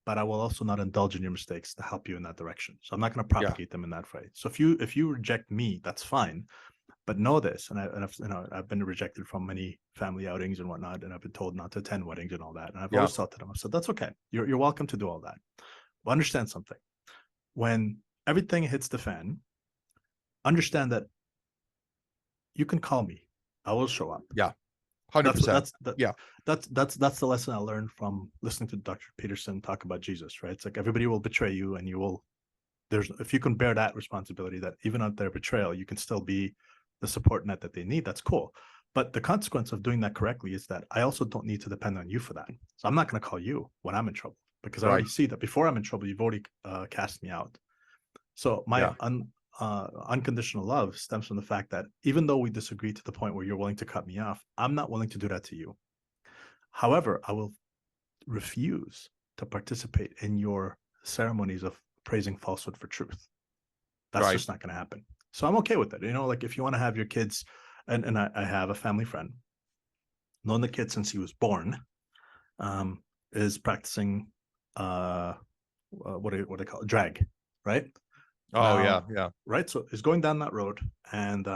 but I will also not indulge in your mistakes to help you in that direction. So I'm not going to Yeah. propagate them in that way. So if you reject me, that's fine. But know this, and I've been rejected from many family outings and whatnot, and I've been told not to attend weddings and all that. And I've Yeah. always thought to them, I said, that's okay. You're welcome to do all that. But understand something. When everything hits the fan, understand that you can call me. I will show up. Yeah. 100%. Yeah. That's the lesson I learned from listening to Dr. Peterson talk about Jesus, right? It's like everybody will betray you, and you will. If you can bear that responsibility, that even at their betrayal, you can still be the support net that they need, that's cool. But the consequence of doing that correctly is that I also don't need to depend on you for that. So I'm not going to call you when I'm in trouble, because I already see that before I'm in trouble, you've already cast me out. So my unconditional love stems from the fact that even though we disagree to the point where you're willing to cut me off, I'm not willing to do that to you. However, I will refuse to participate in your ceremonies of praising falsehood for truth. That's just not going to happen. So I'm okay with it. Like, if you want to have your kids, and I have a family friend, known the kid since he was born, is practicing what do they call it? Drag, right? Oh, Now, yeah. Right. So he's going down that road, and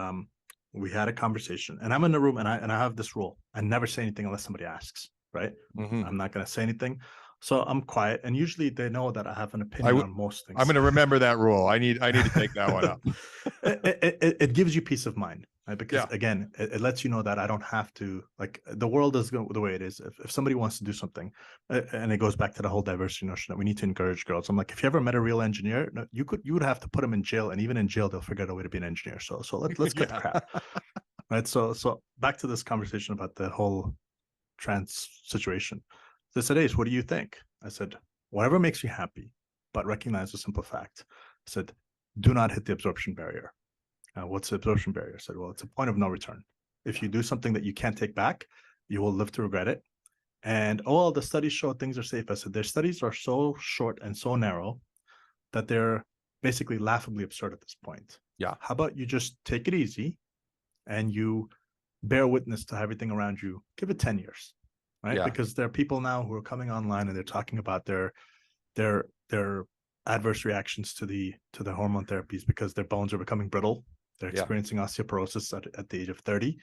we had a conversation, and I'm in the room, and I have this rule: I never say anything unless somebody asks. Right. I'm not going to say anything. So I'm quiet, and usually they know that I have an opinion on most things. I'm going to remember that rule. I need to take that one up. It gives you peace of mind, right? Because again, it lets you know that I don't have to, like, the world is the way it is. If somebody wants to do something, and it goes back to the whole diversity notion that we need to encourage girls. I'm like, if you ever met a real engineer, you would have to put them in jail, and even in jail, they'll figure out a way to be an engineer. So let's cut the crap, right? So back to this conversation about the whole trans situation. They said, Ace, what do you think? I said, whatever makes you happy, but recognize the simple fact. I said, do not hit the absorption barrier. What's the absorption barrier? I said, well, it's a point of no return. If you do something that you can't take back, you will live to regret it. And all the studies show things are safe. I said, their studies are so short and so narrow that they're basically laughably absurd at this point. Yeah. How about you just take it easy and you bear witness to everything around you? Give it 10 years. Right. Yeah. Because there are people now who are coming online and they're talking about their adverse reactions to the hormone therapies because their bones are becoming brittle. They're experiencing osteoporosis at the age of 30,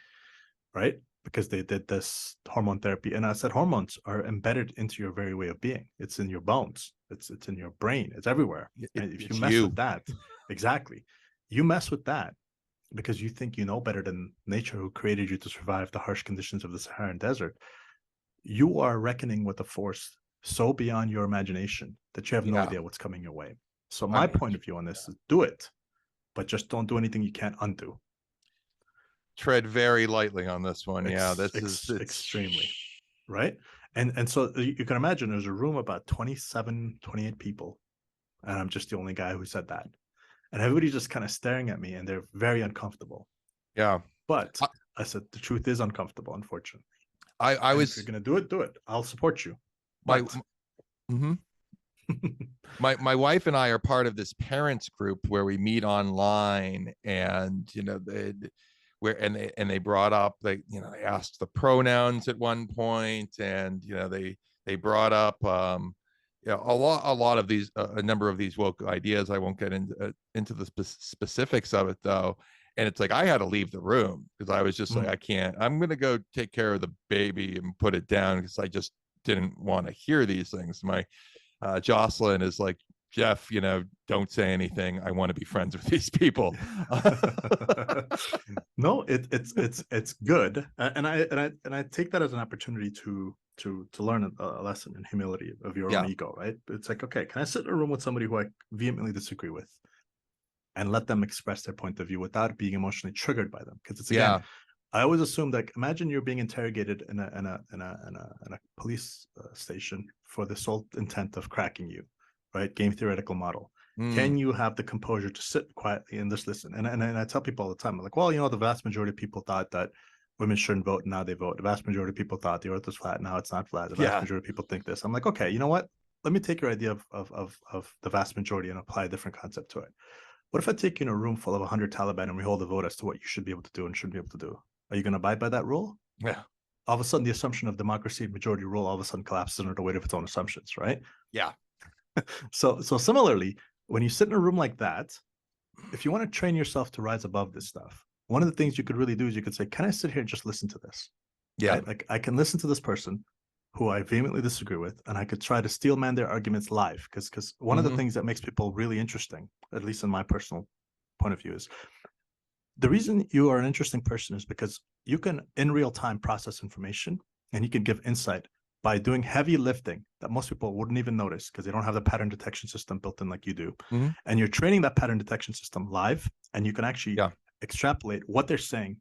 right? Because they did this hormone therapy. And I said, hormones are embedded into your very way of being. It's in your bones. It's in your brain. It's everywhere. If you mess with that, exactly. You mess with that because you think you know better than nature, who created you to survive the harsh conditions of the Saharan desert. You are reckoning with a force so beyond your imagination that you have no idea what's coming your way. So my point of view on this is do it, but just don't do anything you can't undo. Tread very lightly on this one. This is extremely right. And so you can imagine there's a room about 27, 28 people, and I'm just the only guy who said that. And everybody's just kind of staring at me, and they're very uncomfortable. Yeah. But I said the truth is uncomfortable, unfortunately. I was, if you're gonna do it, I'll support you. My wife and I are part of this parents group where we meet online, and they brought up, they asked the pronouns at one point, and they brought up a lot of these, a number of these woke ideas. I won't get into the specifics of it though. And it's like, I had to leave the room because I was just like, I can't, I'm going to go take care of the baby and put it down, because I just didn't want to hear these things. My Jocelyn is like, Jeff, don't say anything. I want to be friends with these people. No, it's good, and I take that as an opportunity to learn a lesson in humility of your own Yeah. ego, right? It's like, okay, can I sit in a room with somebody who I vehemently disagree with and let them express their point of view without being emotionally triggered by them? Because it's, again, Yeah. I always assume that, imagine you're being interrogated in a police station for the sole intent of cracking you, right? Game theoretical model. Can you have the composure to sit quietly and just listen? And I tell people all the time, I'm like, well, the vast majority of people thought that women shouldn't vote, and now they vote. The vast majority of people thought the earth was flat, now it's not flat. The vast Yeah. majority of people think this. I'm like, okay, you know what? Let me take your idea of the vast majority and apply a different concept to it. What if I take you in a room full of 100 Taliban and we hold a vote as to what you should be able to do and shouldn't be able to do? Are you going to abide by that rule? Yeah. All of a sudden, the assumption of democracy and majority rule all of a sudden collapses under the weight of its own assumptions, right? Yeah. So similarly, when you sit in a room like that, if you want to train yourself to rise above this stuff, one of the things you could really do is you could say, can I sit here and just listen to this? Yeah. Right? Like, I can listen to this person who I vehemently disagree with, and I could try to steel man their arguments live. Because one of the things that makes people really interesting, at least in my personal point of view, is the reason you are an interesting person is because you can in real time process information, and you can give insight by doing heavy lifting that most people wouldn't even notice because they don't have the pattern detection system built in like you do. And you're training that pattern detection system live, and you can actually extrapolate what they're saying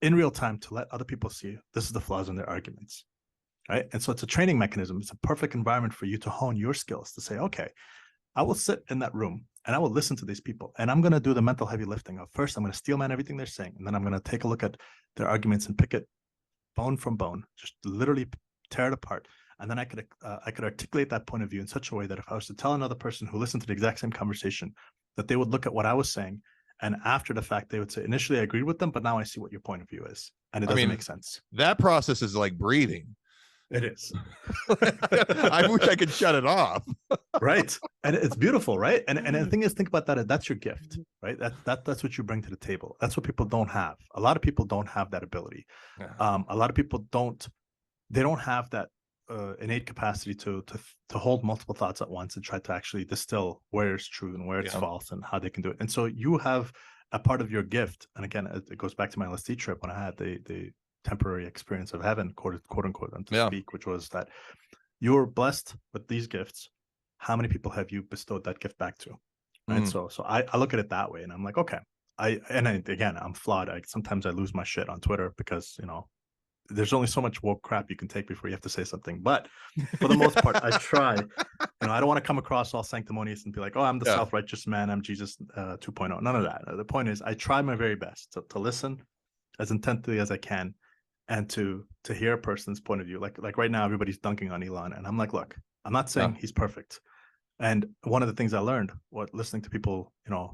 in real time to let other people see this is the flaws in their arguments, right? And so it's a training mechanism. It's a perfect environment for you to hone your skills, to say, okay, I will sit in that room and I will listen to these people, and I'm going to do the mental heavy lifting of, first, I'm going to steel man everything they're saying, and then I'm going to take a look at their arguments and pick it bone from bone, just literally tear it apart. And then I could articulate that point of view in such a way that if I was to tell another person who listened to the exact same conversation, that they would look at what I was saying, and after the fact, they would say, initially I agreed with them, but now I see what your point of view is, and it doesn't make sense. That process is like breathing. It is. I wish I could shut it off. Right. And it's beautiful, right? And the thing is, think about that. That's your gift, right? That's what you bring to the table. That's what people don't have. A lot of people don't have that ability. A lot of people don't have that innate capacity to hold multiple thoughts at once and try to actually distill where it's true and where it's false and how they can do it. And so you have a part of your gift. And again, it goes back to my LSD trip when I had the temporary experience of heaven, quote unquote, and to speak, which was that you're blessed with these gifts. How many people have you bestowed that gift back to? Right. So I look at it that way, and I'm like, okay, again, I'm flawed. Sometimes I lose my shit on Twitter because, there's only so much woke crap you can take before you have to say something. But for the most part, I try. I don't want to come across all sanctimonious and be like, oh, I'm the self-righteous man, I'm Jesus 2.0. None of that. The point is, I try my very best to listen as intently as I can, and to hear a person's point of view. Like right now, everybody's dunking on Elon, and I'm like, look, I'm not saying he's perfect. And one of the things I learned, listening to people,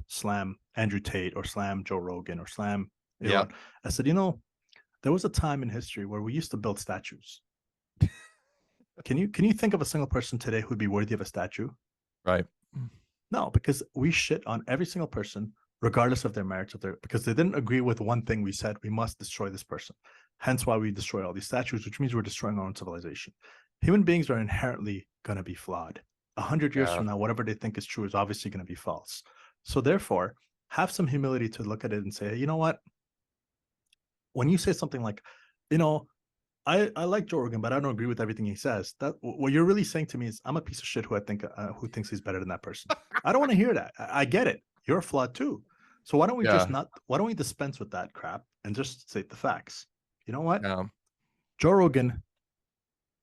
slam Andrew Tate or slam Joe Rogan or slam Elon, I said, there was a time in history where we used to build statues. Can you think of a single person today who'd be worthy of a statue? Right. No, because we shit on every single person, regardless of their merits, because they didn't agree with one thing we said, we must destroy this person. Hence why we destroy all these statues, which means we're destroying our own civilization. Human beings are inherently going to be flawed. 100 years from now, whatever they think is true is obviously going to be false. So therefore, have some humility to look at it and say, hey, you know what? When you say something like, I like Joe Rogan, but I don't agree with everything he says, that what you're really saying to me is, I'm a piece of shit who thinks he's better than that person. I don't want to hear that. I get it. You're flawed too. So why don't we dispense with that crap and just state the facts? You know what? Joe Rogan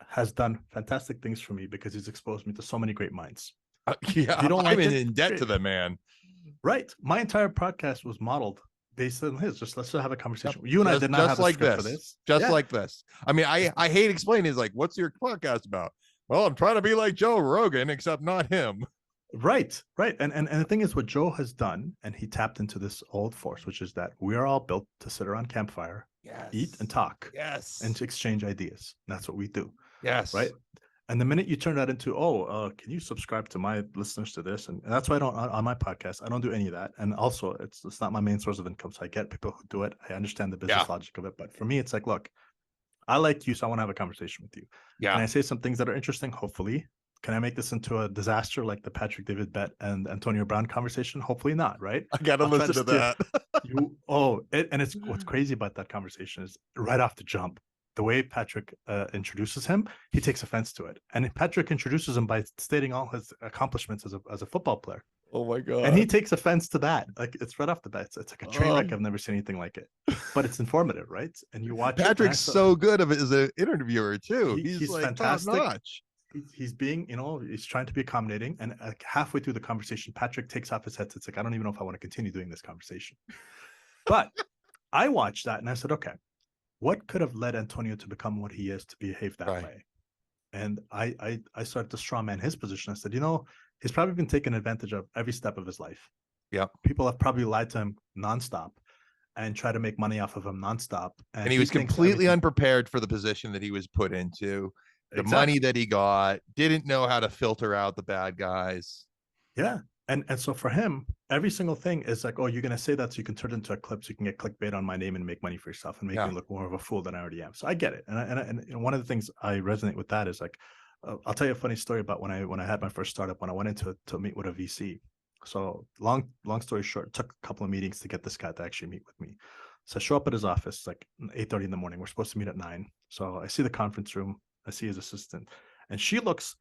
has done fantastic things for me because he's exposed me to so many great minds. If you don't like I'm in debt to the man. Right. My entire podcast was modeled based on his. Let's have a conversation. You and I did not have a script for this. Like this. I mean, I hate explaining. It's like, what's your podcast about? Well, I'm trying to be like Joe Rogan, except not him. Right. And the thing is, what Joe has done, and he tapped into this old force, which is that we are all built to sit around campfire, eat and talk, and to exchange ideas. And that's what we do. Right. And the minute you turn that into, can you subscribe to my listeners to this? And that's why on my podcast, I don't do any of that. And also, it's not my main source of income. So I get people who do it. I understand the business logic of it. But for me, it's like, look, I like you, so I want to have a conversation with you. And I say some things that are interesting, hopefully, can I make this into a disaster like the Patrick David Bet and Antonio Brown conversation? Hopefully not, right? I gotta I'll try listen to steer that. you. And it's what's crazy about that conversation is right off the jump, the way Patrick introduces him, he takes offense to it, and Patrick introduces him by stating all his accomplishments as a football player, Oh my and he god. takes offense to that. Like it's right off the bat. It's like a train wreck. Oh. I've never seen anything like it, but it's informative, right? And you watch it, and I Patrick's saw so good of it as an interviewer too. He's he's like top fantastic. notch. He's being, he's trying to be accommodating. And halfway through the conversation, Patrick takes off his headset. It's like, I don't even know if I want to continue doing this conversation. But I watched that and I said, okay, what could have led Antonio to become what he is, to behave that Right. way? And I started to strawman his position. I said, he's probably been taken advantage of every step of his life. Yep. People have probably lied to him nonstop and try to make money off of him nonstop. And he was completely unprepared for the position that he was put into. The money that he got, didn't know how to filter out the bad guys. Yeah. And so for him, every single thing is like, oh, you're going to say that so you can turn it into a clip so you can get clickbait on my name and make money for yourself and make me look more of a fool than I already am. So I get it. And one of the things I resonate with that is like, I'll tell you a funny story about when I had my first startup, when I went into to meet with a VC. So long story short, it took a couple of meetings to get this guy to actually meet with me. So I show up at his office like 8:30 in the morning. We're supposed to meet at 9. So I see the conference room. I see his assistant, and she looks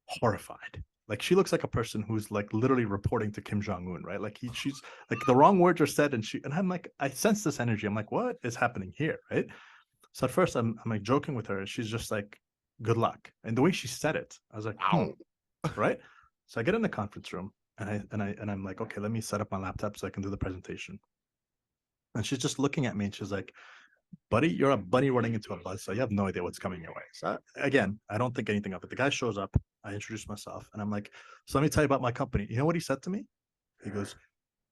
horrified. Like she looks like a person who's like literally reporting to Kim Jong-un, right? Like she's like the wrong words are said, and I'm like, I sense this energy. I'm like, what is happening here, right? So at first I'm like joking with her. She's just like, good luck. And the way she said it, I was like, right? So I get in the conference room and I'm like, okay, let me set up my laptop so I can do the presentation. And she's just looking at me and she's like, buddy, you're a bunny running into a buzzsaw. You have no idea what's coming your way. So again, I don't think anything of it. The guy shows up. I introduce myself and I'm like, so let me tell you about my company. You know what he said to me? He goes,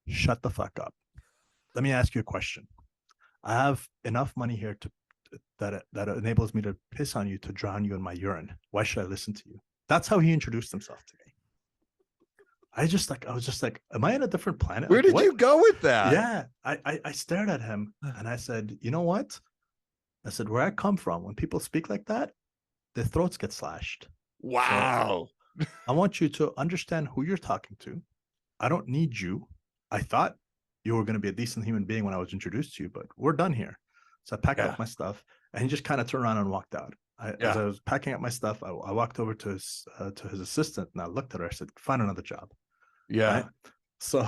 shut the fuck up. Let me ask you a question. I have enough money here that enables me to piss on you, to drown you in my urine. Why should I listen to you? That's how he introduced himself to me. I was just like, am I on a different planet? Where like, did what? you go with that? Yeah. I stared at him and I said, you know what? I said, where I come from, when people speak like that, their throats get slashed. Wow. So I want you to understand who you're talking to. I don't need you. I thought you were going to be a decent human being when I was introduced to you, but we're done here. So I packed up my stuff and he just kind of turned around and walked out. As I was packing up my stuff, I walked over to his assistant and I looked at her. I said, find another job. Yeah. Right? So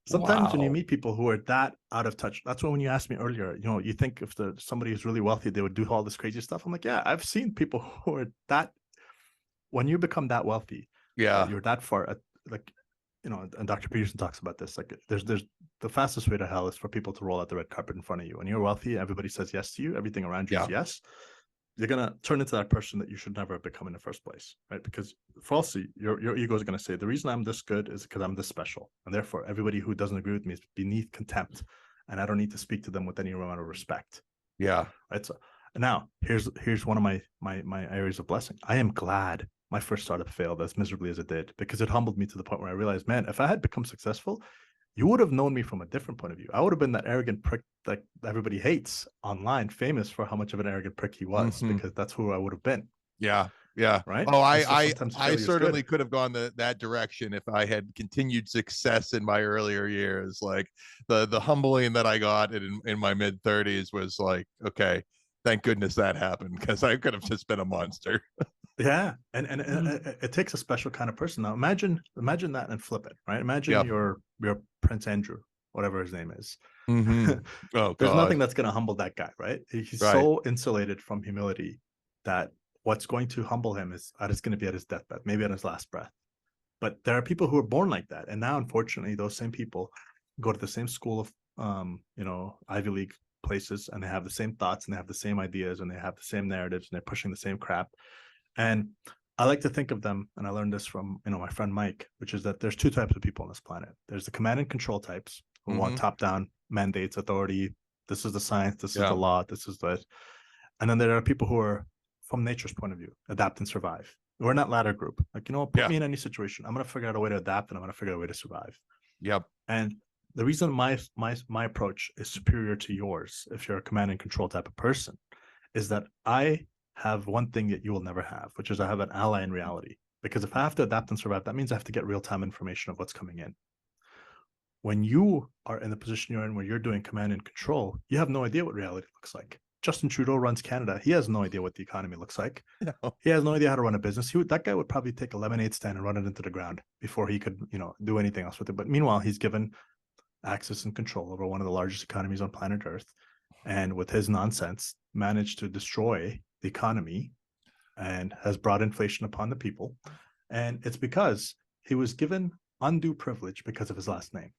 sometimes when you meet people who are that out of touch, that's when you asked me earlier, you think if somebody who's really wealthy, they would do all this crazy stuff. I'm like, yeah, I've seen people who are that, when you become that wealthy, you're that far, like, and Dr. Peterson talks about this. Like there's the fastest way to hell is for people to roll out the red carpet in front of you. When you're wealthy, everybody says yes to you. Everything around you is yes. You're going to turn into that person that you should never have become in the first place, right? Because falsely, your ego is going to say, the reason I'm this good is because I'm this special. And therefore, everybody who doesn't agree with me is beneath contempt. And I don't need to speak to them with any amount of respect. Yeah. Right. So now here's one of my areas of blessing. I am glad my first startup failed as miserably as it did, because it humbled me to the point where I realized, man, if I had become successful, you would have known me from a different point of view. I would have been that arrogant prick that everybody hates online, famous for how much of an arrogant prick he was, because that's who I would have been. Yeah. Yeah. Right. Oh, I certainly could have gone that direction if I had continued success in my earlier years. Like the humbling that I got in my mid 30s was like, okay, thank goodness that happened, because I could have just been a monster. Yeah. And it takes a special kind of person. Now imagine that and flip it, right? Imagine you're Prince Andrew, whatever his name is. Oh, there's nothing that's going to humble that guy, right? He's so insulated from humility that what's going to humble him is going to be at his deathbed, maybe at his last breath. But there are people who are born like that, and now unfortunately those same people go to the same school of Ivy League places, and they have the same thoughts and they have the same ideas and they have the same narratives and they're pushing the same crap. And I like to think of them, and I learned this from my friend Mike, which is that there's two types of people on this planet. There's the command and control types who want top-down mandates, authority. This is the science, this is the law, this is the. And then there are people who are, from nature's point of view, adapt and survive. We're in that latter group. Like, put me in any situation, I'm going to figure out a way to adapt, and I'm going to figure out a way to survive. Yep. And the reason my approach is superior to yours, if you're a command and control type of person, is that I have one thing that you will never have, which is I have an ally in reality. Because if I have to adapt and survive, that means I have to get real-time information of what's coming in. When you are in the position you're in where you're doing command and control, you have no idea what reality looks like. Justin Trudeau runs Canada. He has no idea what the economy looks like. No. He has no idea how to run a business. That guy would probably take a lemonade stand and run it into the ground before he could, do anything else with it. But meanwhile, he's given access and control over one of the largest economies on planet Earth. And with his nonsense, managed to destroy the economy and has brought inflation upon the people. And it's because he was given undue privilege because of his last name,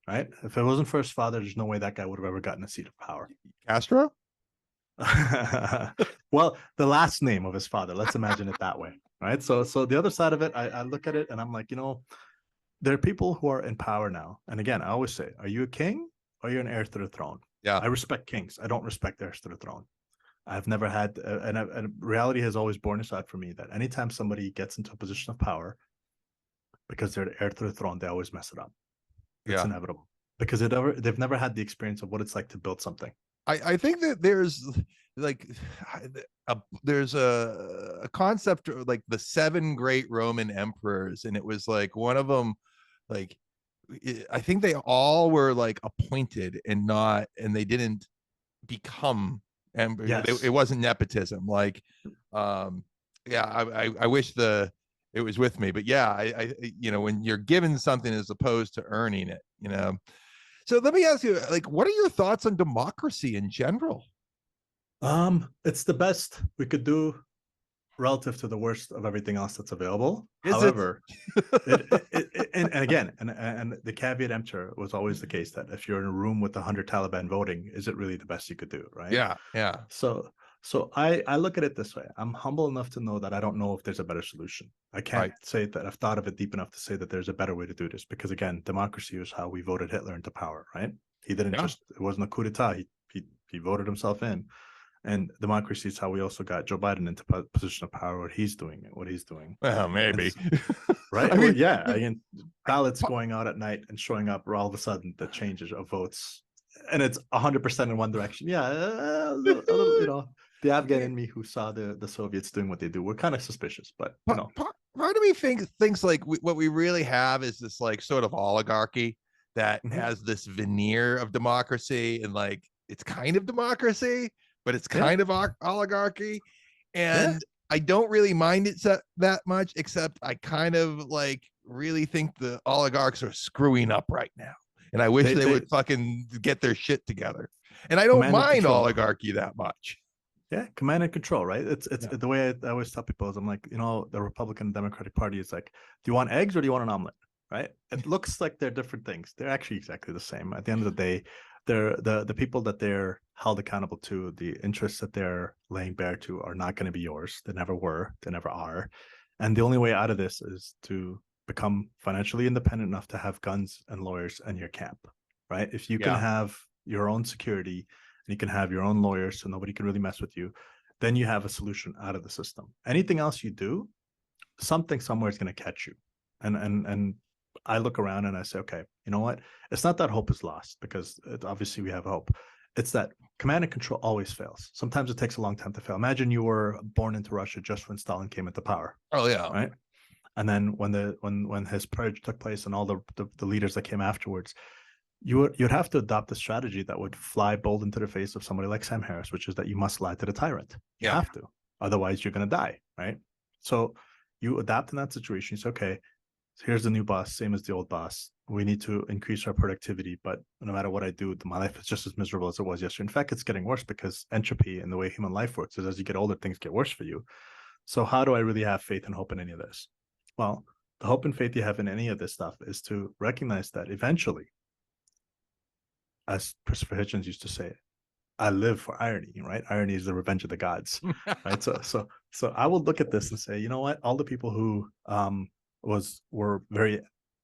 right? If it wasn't for his father, there's no way that guy would have ever gotten a seat of power. Castro? Well, the last name of his father, let's imagine it that way, right? So the other side of it, I look at it and I'm like, there are people who are in power now. And again, I always say, are you a king or are you an heir to the throne? Yeah. I respect kings. I don't respect heirs to the throne. I've never had, and reality has always borne aside for me that anytime somebody gets into a position of power, because they're the heir to the throne, they always mess it up. It's inevitable because they've never had the experience of what it's like to build something. I think that there's there's a concept of like the 7 great Roman emperors, and it was like one of them, like I think they all were like appointed and they didn't become, and Yes. it wasn't nepotism. Like, I wish it was with me, but yeah, I when you're given something as opposed to earning it, So let me ask you, like, what are your thoughts on democracy in general? It's the best we could do relative to the worst of everything else that's available. Is However, and again, and the caveat emptor was always the case that if you're in a room with 100 Taliban voting, is it really the best you could do, right? Yeah. So I look at it this way. I'm humble enough to know that I don't know if there's a better solution. I can't say that I've thought of it deep enough to say that there's a better way to do this, because again, democracy is how we voted Hitler into power, right? He didn't it wasn't a coup d'etat. He voted himself in. And democracy is how we also got Joe Biden into position of power. What he's doing. Well, maybe. Right? I mean, ballots going out at night and showing up, all of a sudden the changes of votes, and it's 100% in one direction. Yeah, the Afghan in me who saw the Soviets doing what they do, we're kind of suspicious, but part of me thinks like what we really have is this like sort of oligarchy that has this veneer of democracy, and like it's kind of democracy, but it's kind of oligarchy. And I don't really mind it that much, except I kind of like really think the oligarchs are screwing up right now. And I wish they would fucking get their shit together. And I don't mind oligarchy that much. Yeah, command and control, right? It's the way I always tell people is I'm like, the Republican and Democratic Party is like, do you want eggs or do you want an omelet? Right? It looks like they're different things. They're actually exactly the same. At the end of the day, they're the people that they're held accountable to, the interests that they're laying bare to are not going to be yours. They never were. They never are. And the only way out of this is to become financially independent enough to have guns and lawyers in your camp, right? If you can have your own security and you can have your own lawyers so nobody can really mess with you, then you have a solution out of the system. Anything else you do, something somewhere is going to catch you. And I look around and I say, okay, you know what? It's not that hope is lost, because obviously we have hope. It's that command and control always fails. Sometimes it takes a long time to fail. Imagine you were born into Russia just when Stalin came into power. Oh yeah. Right. And then when his purge took place and all the leaders that came afterwards, you'd have to adopt a strategy that would fly bold into the face of somebody like Sam Harris, which is that you must lie to the tyrant. You have to. Otherwise, you're going to die. Right. So you adapt in that situation. You say, okay, here's the new boss, same as the old boss. We need to increase our productivity, but no matter what I do, my life is just as miserable as it was yesterday. In fact, it's getting worse, because entropy and the way human life works is as you get older, things get worse for you. So how do I really have faith and hope in any of this? Well, the hope and faith you have in any of this stuff is to recognize that eventually, as Christopher Hitchens used to say, I live for irony, right? Irony is the revenge of the gods, right? So I will look at this and say, you know what? All the people who were very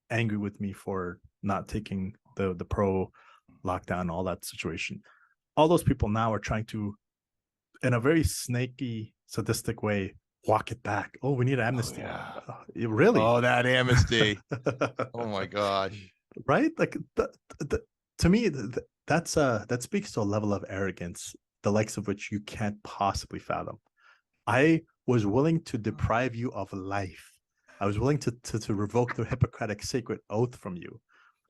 angry with me for not taking the pro lockdown, all that situation, all those people now are trying to, in a very snaky, sadistic way, walk it back. Oh, we need amnesty. Really? Oh, that amnesty. Oh my gosh. Right? Like to me, that speaks to a level of arrogance, the likes of which you can't possibly fathom. I was willing to deprive you of life I was willing to revoke the Hippocratic sacred oath from you.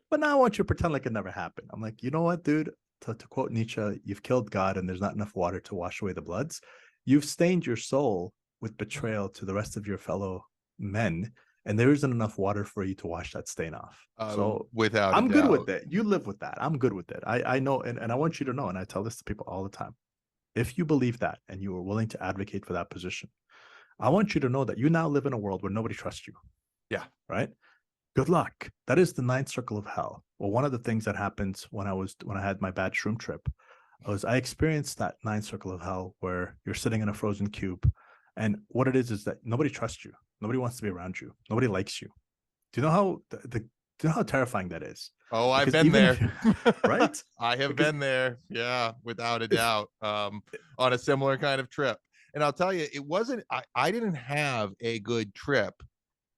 But now I want you to pretend like it never happened. I'm like, you know what, dude? To quote Nietzsche, you've killed God and there's not enough water to wash away the bloods. You've stained your soul with betrayal to the rest of your fellow men, and there isn't enough water for you to wash that stain off. So Without a I'm good doubt. with it. You live with that. I'm good with it. I know, and I want you to know, and I tell this to people all the time. If you believe that and you are willing to advocate for that position, I want you to know that you now live in a world where nobody trusts you. Yeah. Right? Good luck. That is the ninth circle of hell. Well, one of the things that happens when I had my bad shroom trip was I experienced that ninth circle of hell where you're sitting in a frozen cube, and what it is that nobody trusts you, nobody wants to be around you, nobody likes you. Do you know how do you know how terrifying that is? Oh, I've Because been there. right? I have Because been there. Yeah, without a it's doubt. On a similar kind of trip. And I'll tell you, it wasn't, I didn't have a good trip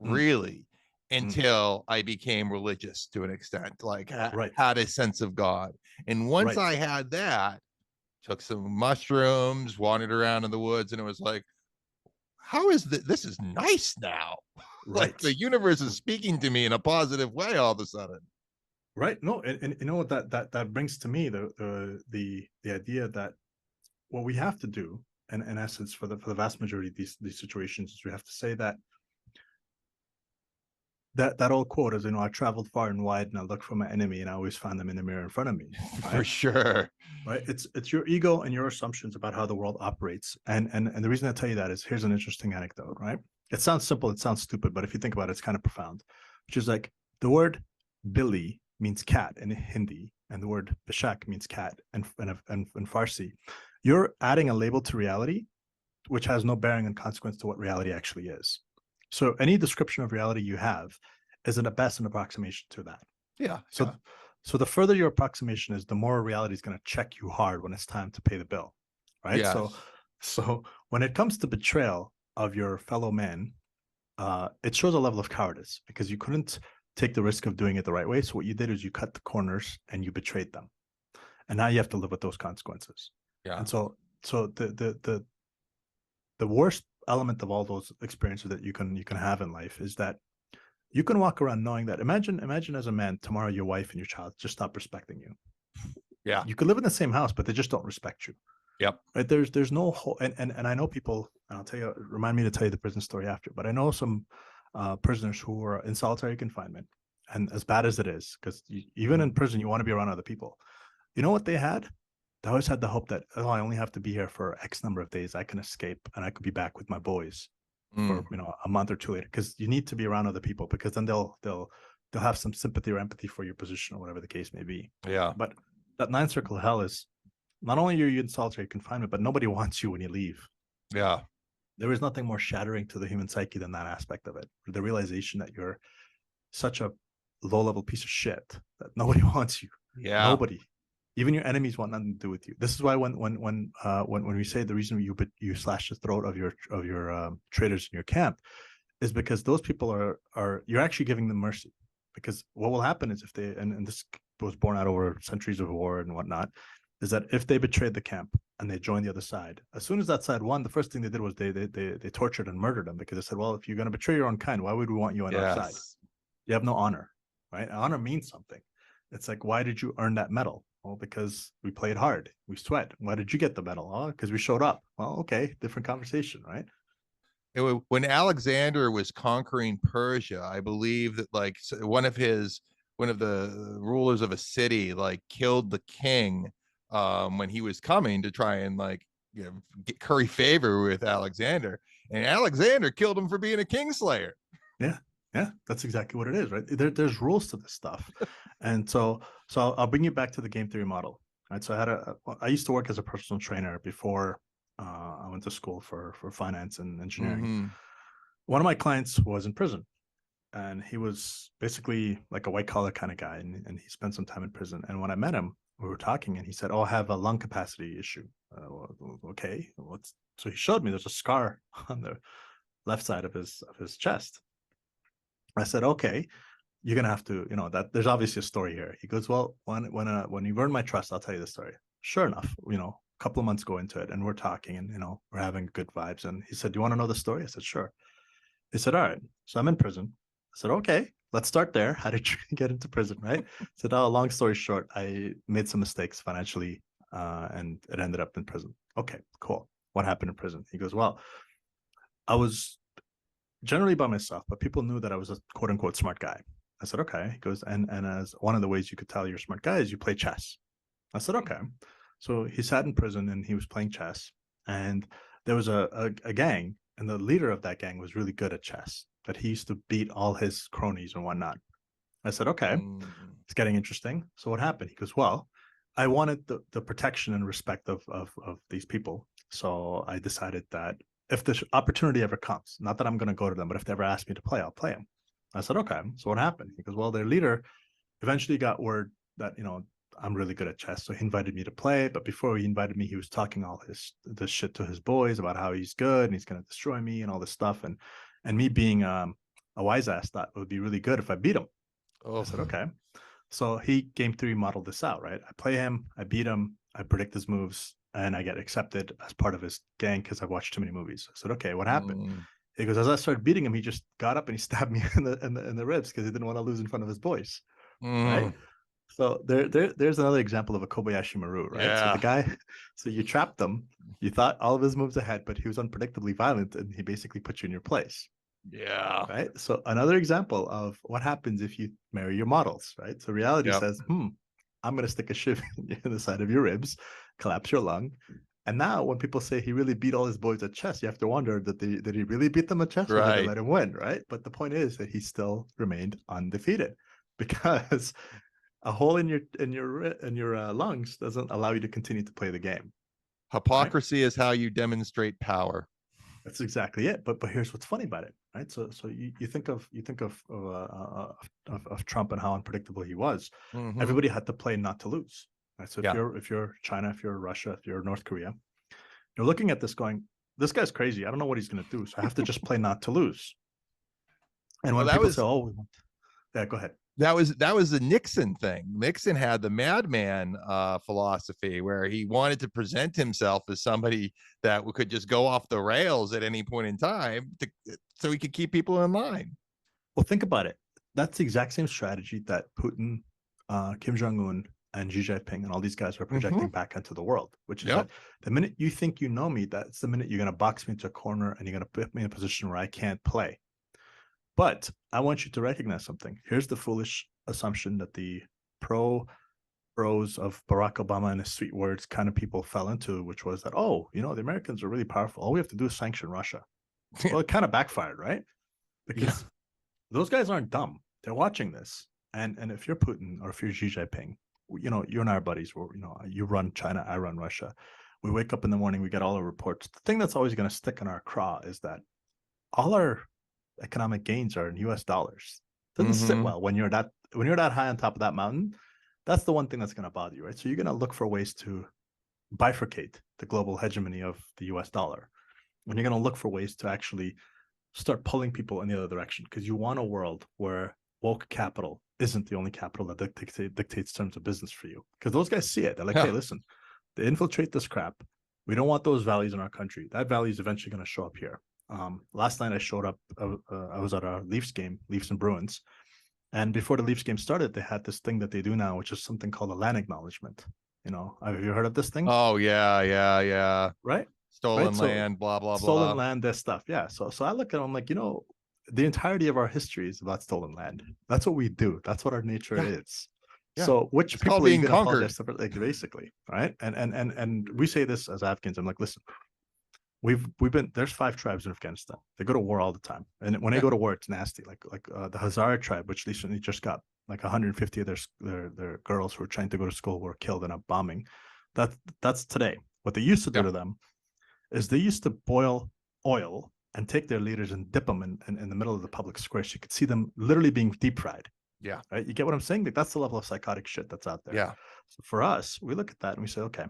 mm, really mm, until I became religious to an extent, like right, had a sense of God. And once right, I had that, took some mushrooms, wandered around in the woods, and it was like, how is this is nice now? Like right. the universe is speaking to me in a positive way all of a sudden. Right. No, and you know what that brings to me the idea that what we have to do, and in essence, for the vast majority of these situations, is we have to say that old quote is, I traveled far and wide and I looked for my enemy and I always found them in the mirror in front of me. For Right. sure. Right. It's your ego and your assumptions about how the world operates. And the reason I tell you that is, here's an interesting anecdote. Right. It sounds simple, it sounds stupid, but if you think about it, it's kind of profound. Which is like the word Billy means cat in Hindi, and the word Bishak means cat and Farsi. You're adding a label to reality which has no bearing and consequence to what reality actually is. So any description of reality you have is an best an approximation to that. Yeah. So so the further your approximation is, the more reality is going to check you hard when it's time to pay the bill. Right. So Yes. so when it comes to betrayal of your fellow man, it shows a level of cowardice because you couldn't take the risk of doing it the right way. So what you did is you cut the corners and you betrayed them, and now you have to live with those consequences. Yeah. And so the worst element of all those experiences that you can have in life is that you can walk around knowing that, imagine as a man, tomorrow your wife and your child just stop respecting you. Yeah. You could live in the same house, but they just don't respect you. Yep. Right? There's no whole, and I know people, and I'll tell you, remind me to tell you the prison story after, but I know some prisoners who were in solitary confinement, and as bad as it is, because even in prison you want to be around other people. You know what they had? They always had the hope that, oh, I only have to be here for X number of days, I can escape and I could be back with my boys for a month or two later, because you need to be around other people, because then they'll have some sympathy or empathy for your position or whatever the case may be. Yeah. But that ninth circle of hell is, not only are you in solitary confinement, but nobody wants you when you leave. Yeah. There is nothing more shattering to the human psyche than that aspect of it. The realization that you're such a low level piece of shit that nobody wants you. Yeah. Nobody. Even your enemies want nothing to do with you. This is why when we say the reason you slash the throat of your traitors in your camp is because those people are you're actually giving them mercy. Because what will happen is, if they, and this was born out over centuries of war and whatnot, is that if they betrayed the camp and they joined the other side, as soon as that side won, the first thing they did was they tortured and murdered them, because they said, well, if you're going to betray your own kind, why would we want you on our side? Yes. You have no honor, right? Honor means something. It's like, why did you earn that medal? Well, because we played hard, we sweat. Why did you get the medal? Oh, because we showed up. Well, okay, different conversation, right? When Alexander was conquering Persia, I believe that like one of the rulers of a city like killed the king when he was coming to try and like curry favor with Alexander, and Alexander killed him for being a kingslayer. Yeah, that's exactly what it is, right? There's rules to this stuff, and so I'll bring you back to the game theory model, right? So I used to work as a personal trainer before I went to school for finance and engineering. Mm-hmm. One of my clients was in prison, and he was basically like a white collar kind of guy, and he spent some time in prison. And when I met him, we were talking, and he said, "Oh, I have a lung capacity issue." Okay, so he showed me there's a scar on the left side of his chest. I said, okay, you're gonna have to, that there's obviously a story here. He goes, well, when you earn my trust, I'll tell you the story. Sure enough, a couple of months go into it, and we're talking, and we're having good vibes. And he said, do you want to know the story? I said, sure. He said, all right, so I'm in prison. I said, okay, let's start there. How did you get into prison, right? So now, long story short, I made some mistakes financially, and it ended up in prison. Okay, cool. What happened in prison? He goes, well, I was generally by myself, but people knew that I was a quote unquote smart guy. I said, okay. He goes, and as one of the ways you could tell you're a smart guy is you play chess. I said, okay. So he sat in prison and he was playing chess. And there was a gang, and the leader of that gang was really good at chess, that he used to beat all his cronies and whatnot. I said, okay, Mm. it's getting interesting. So what happened? He goes, well, I wanted the protection and respect of these people. So I decided that if the opportunity ever comes, not that I'm going to go to them, but if they ever ask me to play, I'll play them. I said, okay. So what happened? He goes, well, their leader eventually got word that, I'm really good at chess. So he invited me to play. But before he invited me, he was talking all this shit to his boys about how he's good and he's going to destroy me and all this stuff. And me being a wise ass thought it would be really good if I beat him. I Oh, said, okay. So he game theory modeled this out, right? I play him, I beat him, I predict his moves, and I get accepted as part of his gang because I've watched too many movies. I said, okay, what happened? mm, He goes, as I started beating him, he just got up and he stabbed me in the ribs because he didn't want to lose in front of his boys, right? mm. So there's another example of a Kobayashi Maru, right? So the Yeah, guy, so you trapped him, you thought all of his moves ahead, but he was unpredictably violent, and he basically put you in your place, yeah, right? So another example of what happens if you marry your models, right? So reality yep. says, I'm going to stick a shiv in the side of your ribs, collapse your lung. And now when people say he really beat all his boys at chess, you have to wonder did he really beat them at chess, or did they Right. let him win, right? But the point is that he still remained undefeated because a hole in your lungs doesn't allow you to continue to play the game, right? Hypocrisy is how you demonstrate power. That's exactly it. But here's what's funny about it, right? So you think of Trump and how unpredictable he was. Hmm. Everybody had to play not to lose, right? So if Yeah. you're China, if you're Russia, if you're North Korea, you're looking at this going, this guy's crazy. I don't know what he's going to do, so I have to just play not to lose. And Well, when people say, "Oh, yeah, go ahead." that was the Nixon thing. Nixon had the madman philosophy where he wanted to present himself as somebody that could just go off the rails at any point in time so he could keep people in line. Well, think about it. That's the exact same strategy that Putin, Kim Jong Un, and Xi Jinping and all these guys are Hmm. projecting back into the world, which is Yep. that the minute you think you know me, that's the minute you're going to box me into a corner and you're going to put me in a position where I can't play. But I want you to recognize something. Here's the foolish assumption that the pros of Barack Obama and his sweet words kind of people fell into, which was that, oh, the Americans are really powerful. All we have to do is sanction Russia. Well, it kind of backfired, right? Yeah. Because those guys aren't dumb. They're watching this. And if you're Putin or if you're Xi Jinping, you and I are buddies. Where you run China, I run Russia. We wake up in the morning, we get all our reports. The thing that's always going to stick in our craw is that all our economic gains are in U.S. dollars. It doesn't sit Hmm. well when you're that high on top of that mountain. That's the one thing that's going to bother you, right? So you're going to look for ways to bifurcate the global hegemony of the U.S. dollar, and you're going to look for ways to actually start pulling people in the other direction because you want a world where woke capital isn't the only capital that dictates terms of business for you. Because those guys see it. They're like, hey, Yeah. listen, they infiltrate this crap. We don't want those values in our country. That value is eventually going to show up here. Last night I showed up. I was at a Leafs game, Leafs and Bruins. And before the Leafs game started, they had this thing that they do now, which is something called a land acknowledgement. Have you heard of this thing? Oh, yeah, yeah, yeah. Right? Right. Stolen So land, blah, blah, stolen blah. land, this stuff. Yeah. So I look at them like, the entirety of our history is about stolen land. That's what we do. That's what our nature Yeah, is. yeah. So which It's called people are you being going to apologize conquered. to, like, basically, right? And we say this as Afghans. I'm like, listen, we've been there's 5 tribes in Afghanistan. They go to war all the time, and when they Yeah, go to war, it's nasty. Like the Hazara tribe, which recently just got like 150 of their girls who were trying to go to school were killed in a bombing. That's today. What they used to do yeah, to them is they used to boil oil and take their leaders and dip them in the middle of the public square. So you could see them literally being deep fried. yeah, Right? You get what I'm saying? Like that's the level of psychotic shit that's out there. yeah. So for us, we look at that and we say, okay,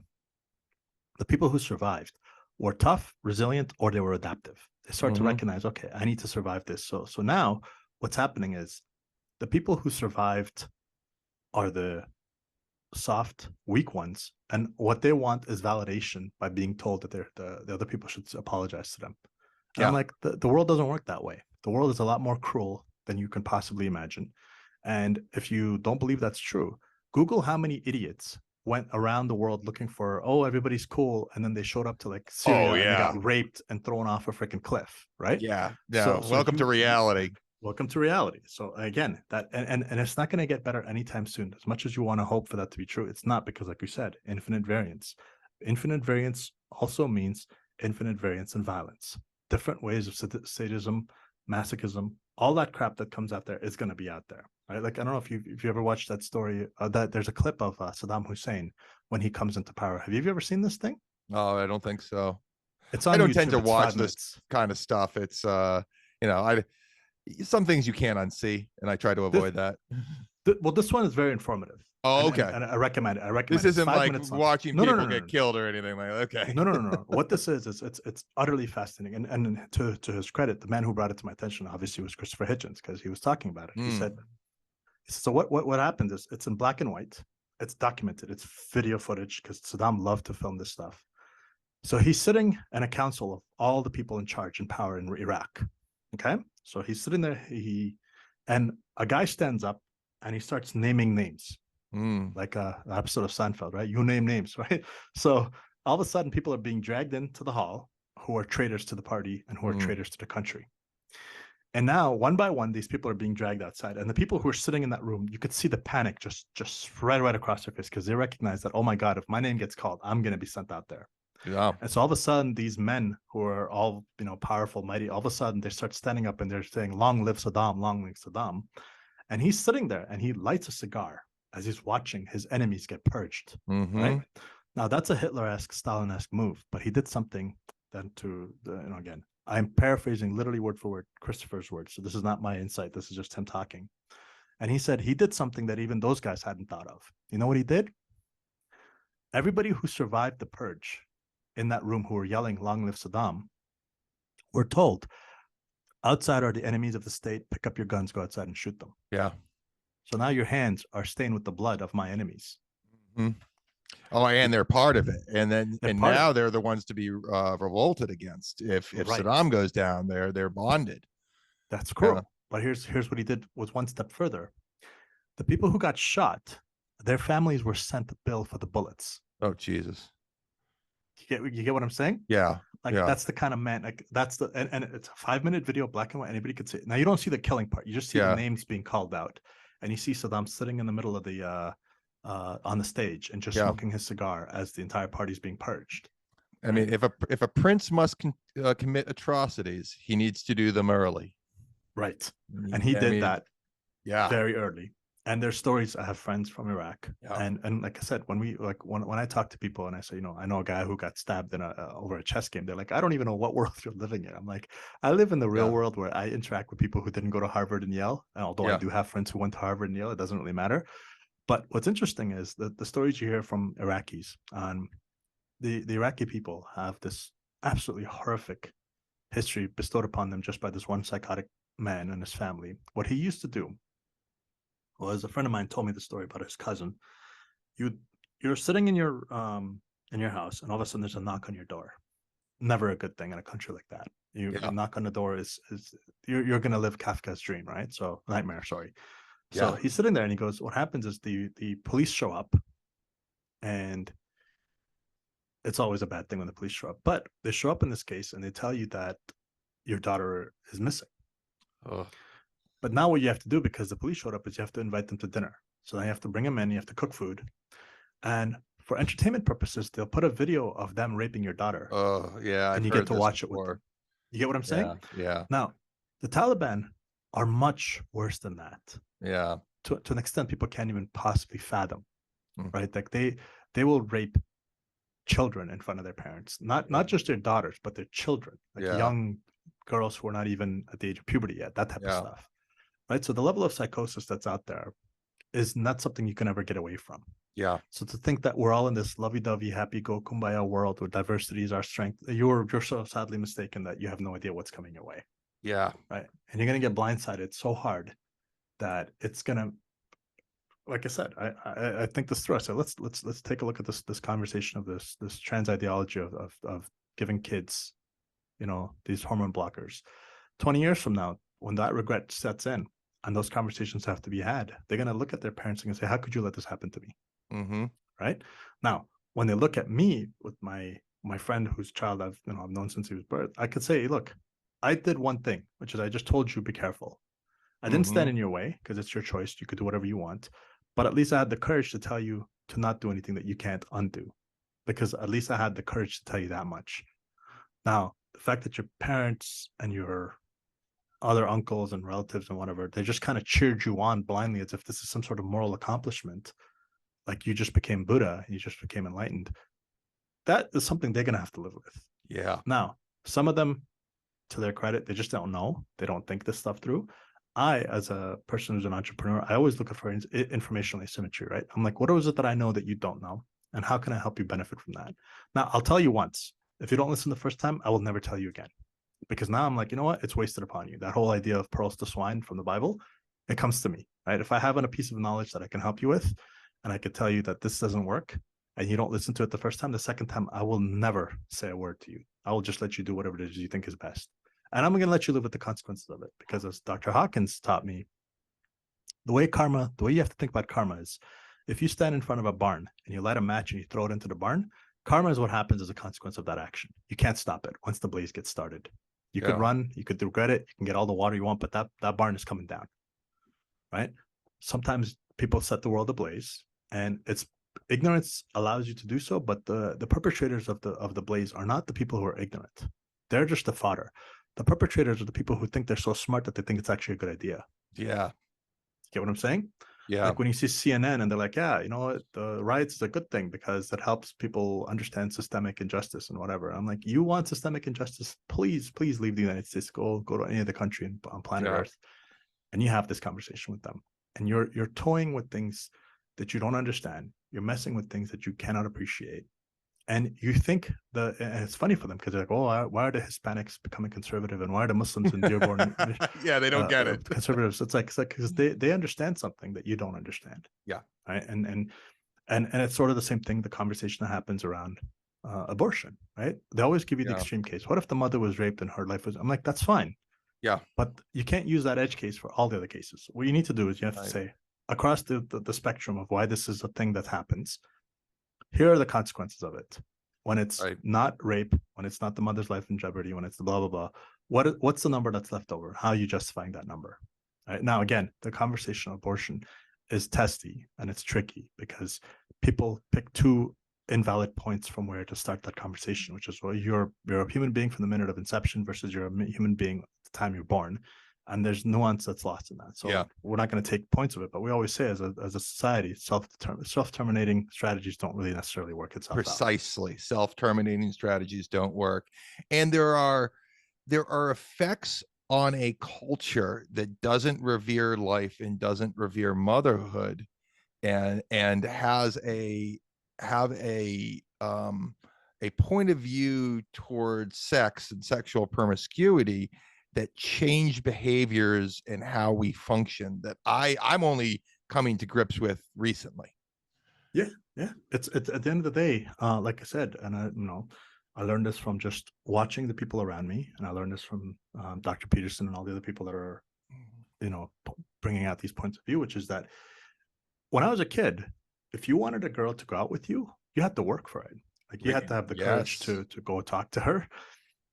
the people who survived were tough, resilient, or they were adaptive. They start to Hmm. recognize, okay, I need to survive this. So now what's happening is the people who survived are the soft, weak ones. And what they want is validation by being told that the other people should apologize to them. And I'm Yeah. like, the world doesn't work that way. The world is a lot more cruel than you can possibly imagine. And if you don't believe that's true, Google how many idiots went around the world looking for, oh, everybody's cool. And then they showed up to like Oh Syria and they yeah. got raped and thrown off a freaking cliff, right? Yeah. So, No. so Welcome to reality. welcome to reality. So again, that and it's not going to get better anytime soon. As much as you want to hope for that to be true, it's not, because like we said, infinite variance. Infinite variance also means infinite variance in violence. Different ways of sadism, masochism, all that crap that comes out there is going to be out there, right? Like I don't know if you ever watched that story. That there's a clip of Saddam Hussein when he comes into power. Have you ever seen this thing? Oh, I don't think so. It's I on don't tend YouTube. to It's watch five this minutes. kind of stuff. It's I some things you can't unsee, and I try to This, avoid that. well, this one is very informative, Oh, and, okay. and I recommend it. I This recommend it. It's isn't five like minutes long. watching No, no, no, people no, get no. killed or anything like that. Okay. No, no, no, no. What this is it's utterly fascinating. And to his credit, the man who brought it to my attention obviously was Christopher Hitchens, because he was talking about it. He said, so what happened is it's in black and white. It's documented. It's video footage, because Saddam loved to film this stuff. So he's sitting in a council of all the people in charge and power in Iraq. Okay, so he's sitting there. And a guy stands up and he starts naming names, like an episode of Seinfeld, right? You name names, right? So all of a sudden, people are being dragged into the hall who are traitors to the party and who are traitors to the country. And now, one by one, these people are being dragged outside. And the people who are sitting in that room, you could see the panic just spread right across their face, because they recognize that, oh my God, if my name gets called, I'm going to be sent out there. Yeah. And so all of a sudden, these men who are all, powerful, mighty, all of a sudden they start standing up and they're saying, long live Saddam, long live Saddam. And he's sitting there and he lights a cigar as he's watching his enemies get purged. Right now, that's a Hitler-esque, Stalin-esque move, but he did something then again, I'm paraphrasing literally word for word Christopher's words. So this is not my insight. This is just him talking. And he said he did something that even those guys hadn't thought of. You know what he did? Everybody who survived the purge in that room who were yelling, long live Saddam, were told, outside are the enemies of the state. Pick up your guns, go outside and shoot them. Yeah. So now your hands are stained with the blood of my enemies. Oh, and they're part of it, and now they're the ones to be revolted against. If Saddam goes down, they're bonded. That's cool. But here's what he did was one step further. The people who got shot, their families were sent a bill for the bullets. Oh Jesus! You get what I'm saying? Yeah. That's the kind of man. Like that's and it's a 5-minute video, black and white. Anybody could see it. Now you don't see the killing part. You just see the names being called out, and you see Saddam sitting in the middle of the on the stage and just smoking his cigar as the entire party's being purged. I mean, if a prince must commit atrocities, he needs to do them early. Right. And he did that very early. And there's stories. I have friends from Iraq, and like I said, when I talk to people and I say, I know a guy who got stabbed in over a chess game, they're like, I don't even know what world you're living in. I'm like, I live in the real world where I interact with people who didn't go to Harvard and Yale. And although I do have friends who went to Harvard and Yale, it doesn't really matter. But what's interesting is that the stories you hear from Iraqis on the Iraqi people have this absolutely horrific history bestowed upon them just by this one psychotic man and his family. What he used to do was, a friend of mine told me the story about his cousin. You're sitting in your house, and all of a sudden there's a knock on your door. Never a good thing in a country like that. You knock on the door is you're gonna live Kafka's dream, right? So nightmare, sorry. So he's sitting there and he goes, what happens is the police show up, and it's always a bad thing when the police show up, but they show up in this case and they tell you that your daughter is missing. But now what you have to do, because the police showed up, is you have to invite them to dinner. So then you have to bring them in, you have to cook food. And for entertainment purposes, they'll put a video of them raping your daughter. Oh, yeah. And you get to watch it with them. You get what I'm saying? Yeah. Now, the Taliban are much worse than that. Yeah. To an extent people can't even possibly fathom, right? Like they will rape children in front of their parents, not just their daughters, but their children, like young girls who are not even at the age of puberty yet, that type of stuff, right? So the level of psychosis that's out there is not something you can ever get away from. Yeah. So to think that we're all in this lovey-dovey, happy-go kumbaya world where diversity is our strength, you're so sadly mistaken that you have no idea what's coming your way. Yeah. Right. And you're gonna get blindsided so hard that it's gonna, like I said, I think this through. So let's take a look at this conversation of this trans ideology of giving kids, these hormone blockers. 20 years from now, when that regret sets in and those conversations have to be had, they're going to look at their parents and say, how could you let this happen to me? Mm-hmm. Right now, when they look at me with my friend whose child I've known since he was birth, I could say, look, I did one thing, which is I just told you be careful. I didn't Mm-hmm. stand in your way because it's your choice. You could do whatever you want, but at least I had the courage to tell you to not do anything that you can't undo, because at least I had the courage to tell you that much. Now, the fact that your parents and your other uncles and relatives and whatever, they just kind of cheered you on blindly as if this is some sort of moral accomplishment, like you just became Buddha, you just became enlightened. That is something they're gonna have to live with. Yeah. Now, some of them, to their credit, they just don't know. They don't think this stuff through. I, as a person who's an entrepreneur, I always look for informational asymmetry, right? I'm like, what is it that I know that you don't know? And how can I help you benefit from that? Now, I'll tell you once. If you don't listen the first time, I will never tell you again. Because now I'm like, you know what? It's wasted upon you. That whole idea of pearls to swine from the Bible, it comes to me, right? If I have a piece of knowledge that I can help you with, and I could tell you that this doesn't work, and you don't listen to it the first time, the second time, I will never say a word to you. I will just let you do whatever it is you think is best. And I'm going to let you live with the consequences of it. Because as Dr. Hawkins taught me, the way you have to think about karma is, if you stand in front of a barn and you light a match and you throw it into the barn, karma is what happens as a consequence of that action. You can't stop it once the blaze gets started. You could Yeah. run, you could regret it, you can get all the water you want, but that barn is coming down, right? Sometimes people set the world ablaze, and it's ignorance allows you to do so, but the perpetrators of the blaze are not the people who are ignorant. They're just the fodder. The perpetrators are the people who think they're so smart that they think it's actually a good idea. Yeah. Get what I'm saying? Yeah. Like when you see CNN and they're like, yeah, you know what, the riots is a good thing because it helps people understand systemic injustice and whatever. I'm like, you want systemic injustice? Please leave the United States, go to any other country on planet Yeah. Earth, and you have this conversation with them. And you're toying with things that you don't understand. You're messing with things that you cannot appreciate. And you think and it's funny for them because they're like, oh, why are the Hispanics becoming conservative, and why are the Muslims in Dearborn Yeah, they don't get it. conservatives? It's like because they understand something that you don't understand. Yeah. Right. And it's sort of the same thing. The conversation that happens around abortion. Right. They always give you the Yeah. extreme case. What if the mother was raped and her life was? I'm like, that's fine. Yeah. But you can't use that edge case for all the other cases. What you need to do is you have to Right. say, across the spectrum of why this is a thing that happens, here are the consequences of it. When it's Right. not rape, when it's not the mother's life in jeopardy, when it's the blah, blah, blah, what's the number that's left over? How are you justifying that number? Right? Now, again, the conversation of abortion is testy and it's tricky because people pick two invalid points from where to start that conversation, which is, well, you're a human being from the minute of inception versus you're a human being at the time you're born. And there's nuance that's lost in that. So Yeah. we're not going to take points of it, but we always say as a society, self-terminating strategies don't really necessarily work itself out. Precisely. Self-terminating strategies don't work. And there are effects on a culture that doesn't revere life and doesn't revere motherhood, and have a point of view towards sex and sexual promiscuity that change behaviors and how we function, that I'm only coming to grips with recently. Yeah. It's at the end of the day, like I said, and I learned this from just watching the people around me, and I learned this from Dr. Peterson and all the other people that are, bringing out these points of view, which is that when I was a kid, if you wanted a girl to go out with you, you had to work for it. Like you had to have the courage Yes. to go talk to her.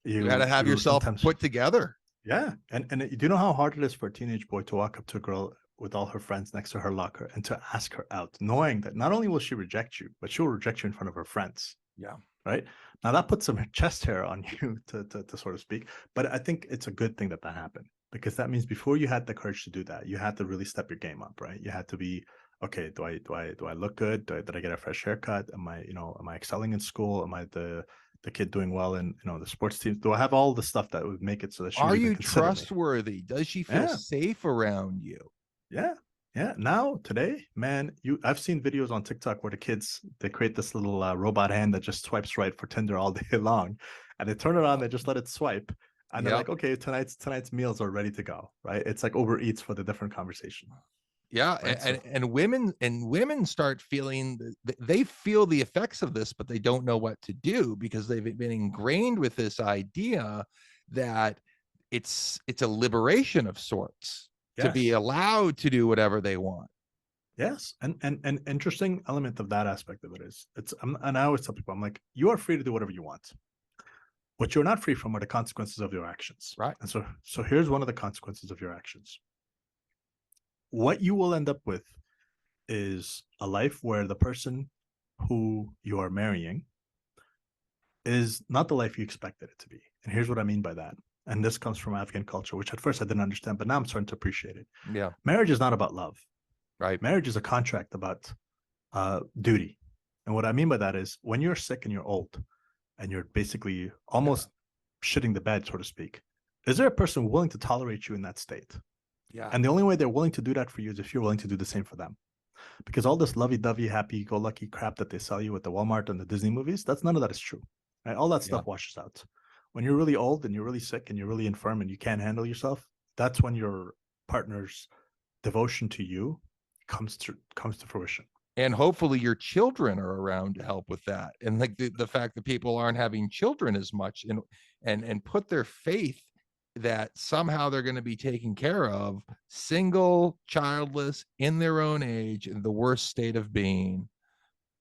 You had to have yourself sometimes put together. Yeah, and do you know how hard it is for a teenage boy to walk up to a girl with all her friends next to her locker and to ask her out, knowing that not only will she reject you, but she'll reject you in front of her friends. Yeah. Right. Now that puts some chest hair on you to sort of speak. But I think it's a good thing that happened, because that means before you had the courage to do that, you had to really step your game up, right? You had to be, okay, do I look good? Did I get a fresh haircut? Am I excelling in school? Am I the kid doing well in the sports teams? Do I have all the stuff that would make it so that she would Are even you consider me? trustworthy? Does she feel Yeah. safe around you? Yeah. Now today, man, I've seen videos on TikTok where the kids, they create this little robot hand that just swipes right for Tinder all day long, and they turn it on, they just let it swipe, and they're like, Yep. okay, tonight's meals are ready to go, right? It's like Uber Eats for the different conversation. Yeah, Right. and women start feeling they feel the effects of this, but they don't know what to do because they've been ingrained with this idea that it's a liberation of sorts to be Yes. allowed to do whatever they want. Yes. And an interesting element of that aspect of it is and I always tell people, I'm like, you are free to do whatever you want. What you're not free from are the consequences of your actions. Right. And so here's one of the consequences of your actions. What you will end up with is a life where the person who you are marrying is not the life you expected it to be. And here's what I mean by that. And this comes from Afghan culture, which at first I didn't understand, but now I'm starting to appreciate it. Yeah. Marriage is not about love. Right. Marriage is a contract about duty. And what I mean by that is when you're sick and you're old and you're basically almost shitting the bed, so to speak, is there a person willing to tolerate you in that state? Yeah. And the only way they're willing to do that for you is if you're willing to do the same for them. Because all this lovey-dovey, happy-go-lucky crap that they sell you at the Walmart and the Disney movies, none of that is true. Right? All that stuff washes out. When you're really old and you're really sick and you're really infirm and you can't handle yourself, that's when your partner's devotion to you comes to fruition. And hopefully your children are around to help with that. And like the fact that people aren't having children as much and put their faith that somehow they're going to be taken care of, single, childless, in their own age, in the worst state of being,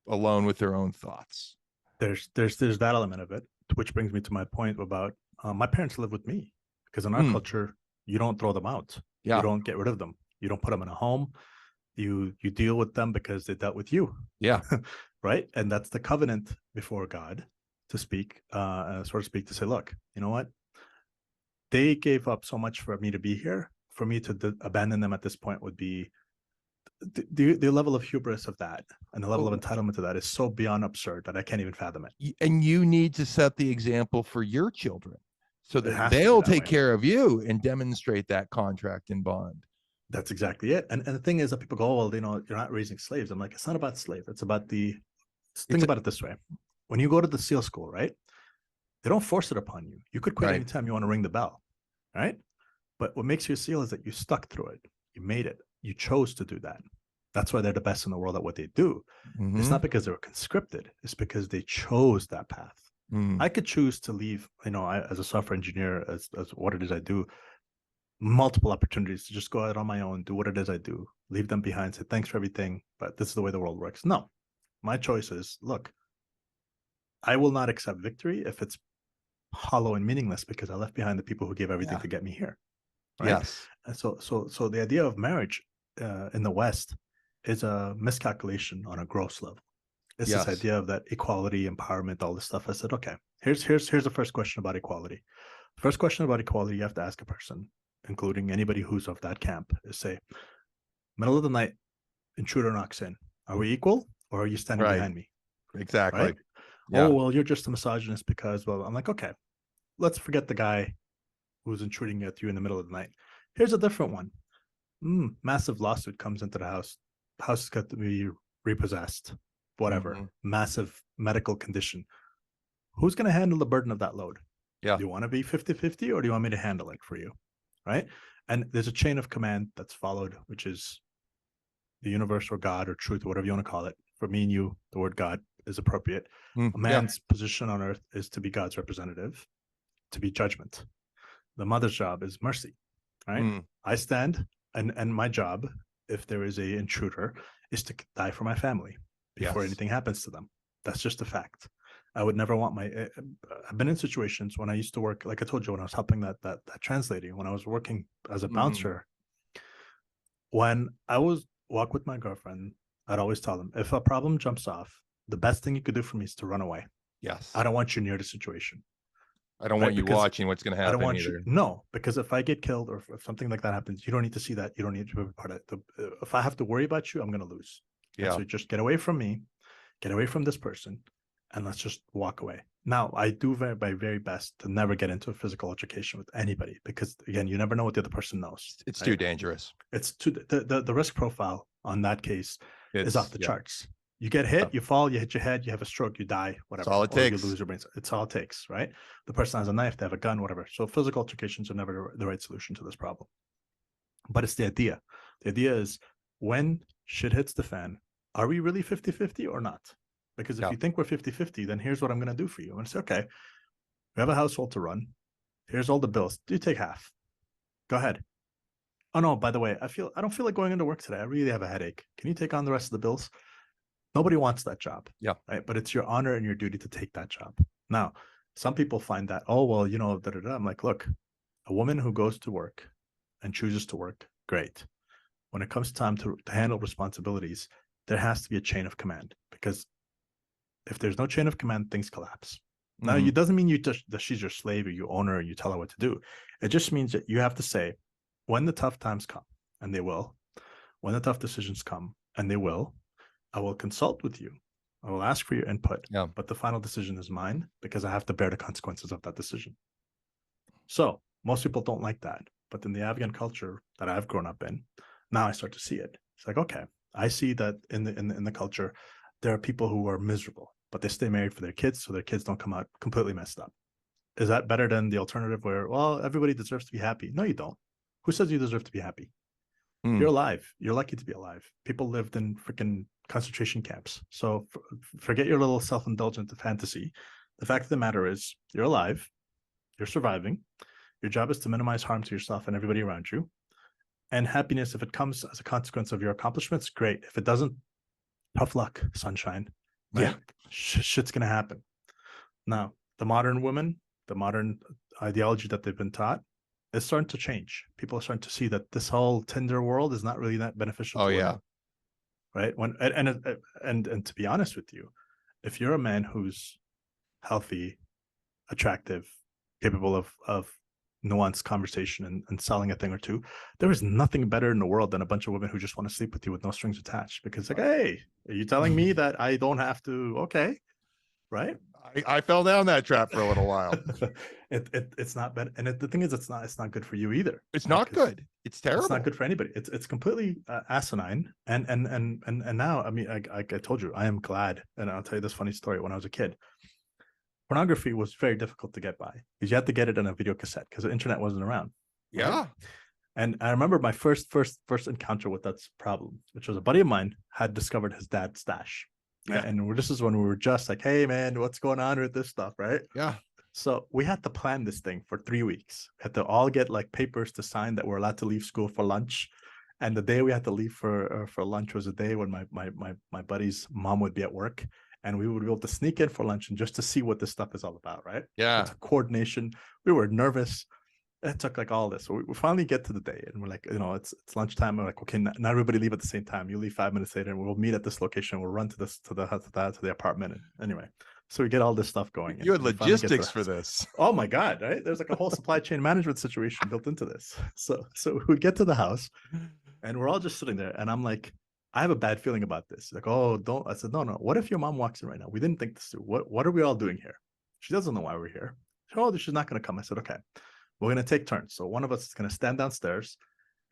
alone with their own thoughts. There's that element of it, which brings me to my point about my parents live with me, because in our culture, you don't throw them out. Yeah. You don't get rid of them. You don't put them in a home. You deal with them because they dealt with you. Yeah. Right. And that's the covenant before God, to speak, so to speak, to say, look, you know what? They gave up so much for me to be here. For me to abandon them at this point would be the level of hubris of that, and the level of entitlement to that is so beyond absurd that I can't even fathom it. And you need to set the example for your children so that It they'll take way. care of you and demonstrate that contract and bond. That's exactly it. And the thing is that people go, oh, well, you know, you're not raising slaves. I'm like, it's not about slave. It's about think about it this way. When you go to the SEAL school, right? They don't force it upon you. You could quit anytime you want to ring the bell, right? But what makes you a SEAL is that you stuck through it. You made it. You chose to do that. That's why they're the best in the world at what they do. It's not because they were conscripted. It's because they chose that path. I could choose to leave, you know, as a software engineer, as what it is I do, multiple opportunities to just go out on my own, do what it is I do, leave them behind, say thanks for everything, but this is the way the world works. No, my choice is, look, I will not accept victory if it's hollow and meaningless because I left behind the people who gave everything to get me here. Right? Yes. And so the idea of marriage in the West is a miscalculation on a gross level. It's this idea of that equality, empowerment, all this stuff. I said, okay, here's the first question about equality. First question about equality you have to ask a person, including anybody who's of that camp, is say, middle of the night, intruder knocks in. Are we equal, or are you standing behind me? Exactly. Right? Yeah. Oh, well, you're just a misogynist because, well, I'm like, okay, let's forget the guy who's intruding at you in the middle of the night. Here's a different one. Massive lawsuit comes into the house. The house has got to be repossessed, whatever. Massive medical condition. Who's going to handle the burden of that load? Yeah. Do you want to be 50-50, or do you want me to handle it for you? Right? And there's a chain of command that's followed, which is the universe or God or truth, or whatever you want to call it. For me and you, the word God is appropriate. A man's position on earth is to be God's representative, to be judgment. The mother's job is mercy, right? I stand, and my job, if there is a intruder, is to die for my family before anything happens to them. That's just a fact. I would never want I've been in situations when I used to work, like I told you, when I was helping that translating, when I was working as a bouncer, when I was walk with my girlfriend, I'd always tell them, if a problem jumps off, the best thing you could do for me is to run away. Yes. I don't want you near the situation. I don't want you watching what's going to happen. I don't want either. No, because if I get killed or if something like that happens, you don't need to see that. You don't need to be part of it. If I have to worry about you, I'm going to lose. Yeah. So just get away from me, get away from this person, and let's just walk away. Now, I do my very best to never get into a physical altercation with anybody because, again, you never know what the other person knows. It's too dangerous. It's too the risk profile on that case is off the charts. You get hit, you fall, you hit your head, you have a stroke, you die, whatever. That's all it takes. You lose your brain. It's all it takes, right? The person has a knife, they have a gun, whatever. So physical altercations are never the right solution to this problem. But it's the idea. The idea is when shit hits the fan, are we really 50-50 or not? Because if you think we're 50-50, then here's what I'm going to do for you. And say, okay, we have a household to run. Here's all the bills. Do you take half? Go ahead. Oh no, by the way, I don't feel like going into work today. I really have a headache. Can you take on the rest of the bills? Nobody wants that job. Yeah. Right. But it's your honor and your duty to take that job. Now, some people find that, oh, well, you know, da, da, da. I'm like, look, a woman who goes to work and chooses to work, great. When it comes time to handle responsibilities, there has to be a chain of command, because if there's no chain of command, things collapse. Now, Mhm. it doesn't mean that she's your slave or you own her and you tell her what to do. It just means that you have to say, when the tough times come, and they will, when the tough decisions come, and they will, I will consult with you. I will ask for your input, Yeah. but the final decision is mine, because I have to bear the consequences of that decision. So most people don't like that. But in the Afghan culture that I've grown up in, now I start to see it. It's like, okay, I see that in the culture, there are people who are miserable, but they stay married for their kids, so their kids don't come out completely messed up. Is that better than the alternative where, well, everybody deserves to be happy? No, you don't. Who says you deserve to be happy? Mm. You're alive. You're lucky to be alive. People lived in freaking concentration camps. So forget your little self-indulgent fantasy. The fact of the matter is, you're alive. You're surviving. Your job is to minimize harm to yourself and everybody around you. And happiness, if it comes as a consequence of your accomplishments, great. If it doesn't, tough luck, sunshine. Right? Yeah. Shit's gonna happen. Now, the modern woman, the modern ideology that they've been taught, is starting to change. People are starting to see that this whole Tinder world is not really that beneficial Oh to yeah. women, right? And to be honest with you, if you're a man who's healthy, attractive, capable of nuanced conversation and selling a thing or two, there is nothing better in the world than a bunch of women who just want to sleep with you with no strings attached. Because like, hey, are you telling me that I don't have to? Okay, right? I fell down that trap for a little while. It's not bad, and the thing is, it's not good for you either. It's Right? not good. It's terrible. It's not good for anybody. It's completely asinine. And now, I mean, I told you, I am glad, and I'll tell you this funny story. When I was a kid, pornography was very difficult to get by because you had to get it on a video cassette because the internet wasn't around. Yeah. Right? And I remember my first encounter with that problem, which was a buddy of mine had discovered his dad's stash. Yeah. And this is when we were just like, hey man, what's going on with this stuff, right? Yeah. So we had to plan this thing for 3 weeks. We had to all get like papers to sign that we're allowed to leave school for lunch. And the day we had to leave for lunch was a day when my buddy's mom would be at work, and we would be able to sneak in for lunch and just to see what this stuff is all about, right? Yeah. It's coordination. We were nervous. It took like all this. So we finally get to the day, and we're like, you know, it's lunchtime. We're like, okay, not everybody leave at the same time. You leave 5 minutes later, and we'll meet at this location. We'll run to the apartment. And anyway, so we get all this stuff going. You had and we finally get to logistics the for house. this. Oh my god, right? There's like a whole supply chain management situation built into this. So we get to the house, and we're all just sitting there, and I'm like, I have a bad feeling about this. Like, oh, don't. I said, no. What if your mom walks in right now? We didn't think this through. What are we all doing here? She doesn't know why we're here. Oh, she's not going to come. I said, okay, we're going to take turns. So one of us is going to stand downstairs,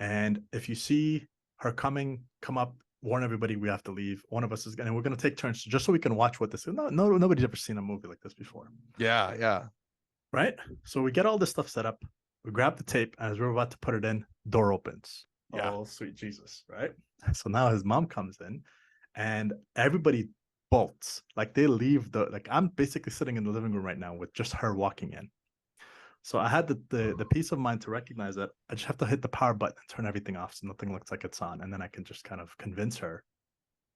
and if you see her coming, come up, warn everybody we have to leave. One of us is going, and we're going to take turns just so we can watch what this is. No, nobody's ever seen a movie like this before. Yeah. Yeah. Right? So we get all this stuff set up. We grab the tape, and as we're about to put it in, door opens. Yeah. Oh, sweet Jesus, right? So now his mom comes in, and everybody bolts. Like they leave like I'm basically sitting in the living room right now with just her walking in. So I had the peace of mind to recognize that I just have to hit the power button and turn everything off so nothing looks like it's on, and then I can just kind of convince her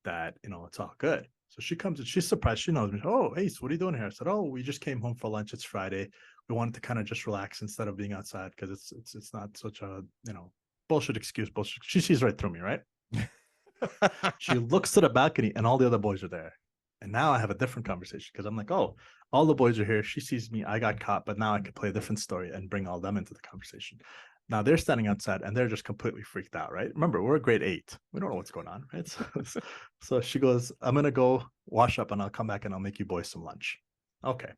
that, you know, it's all good. So she comes and she's surprised. She knows me. Oh, Ace, what are you doing here? I said, oh, we just came home for lunch. It's Friday. We wanted to kind of just relax instead of being outside because it's not such a, you know, bullshit excuse. Bullshit. She sees right through me, right? She looks to the balcony and all the other boys are there. And now I have a different conversation because I'm like, oh, all the boys are here. She sees me. I got caught, but now I can play a different story and bring all them into the conversation. Now they're standing outside and they're just completely freaked out, right? Remember, we're grade 8. We don't know what's going on, right? So she goes, I'm going to go wash up and I'll come back and I'll make you boys some lunch. Okay.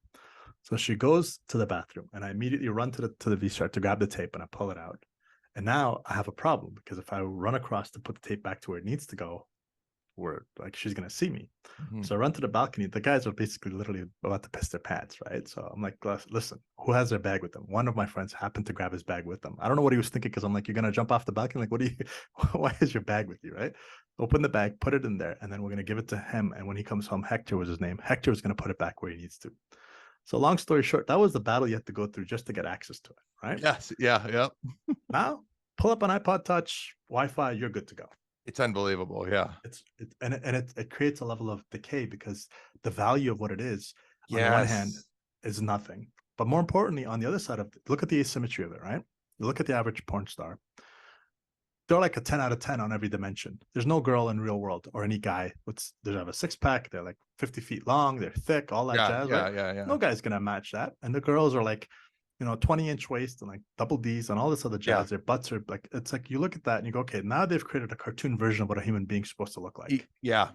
So she goes to the bathroom and I immediately run to the VCR to grab the tape and I pull it out. And now I have a problem because if I run across to put the tape back to where it needs to go, where like she's gonna see me. Mhm. So I run to the balcony. The guys are basically literally about to piss their pants, right? So I'm like, listen, who has their bag with them? One of my friends happened to grab his bag with them. I don't know what he was thinking because I'm like, you're gonna jump off the balcony? Like, what do you? Why is your bag with you, right? Open the bag, put it in there, and then we're gonna give it to him. And when he comes home, Hector was his name. Hector is gonna put it back where he needs to. So long story short, that was the battle you had to go through just to get access to it, right? Yes. Yeah. Yep. Now, pull up an iPod Touch, Wi-Fi, you're good to go. It's unbelievable. Yeah. It creates a level of decay because the value of what it is, on the one hand, Yes. is nothing. But more importantly, on the other side of it, look at the asymmetry of it, right? You look at the average porn star. They're like a 10 out of 10 on every dimension. There's no girl in real world or any guy they have a six pack, they're like 50 feet long, they're thick, all that Yeah. jazz, Yeah. right? Yeah. Yeah. No guy's gonna match that. And the girls are like, 20-inch waist and like double D's and all this other Yeah. jazz. Their butts are like, it's like you look at that and you go, okay, now they've created a cartoon version of what a human being's supposed to look like. Yeah.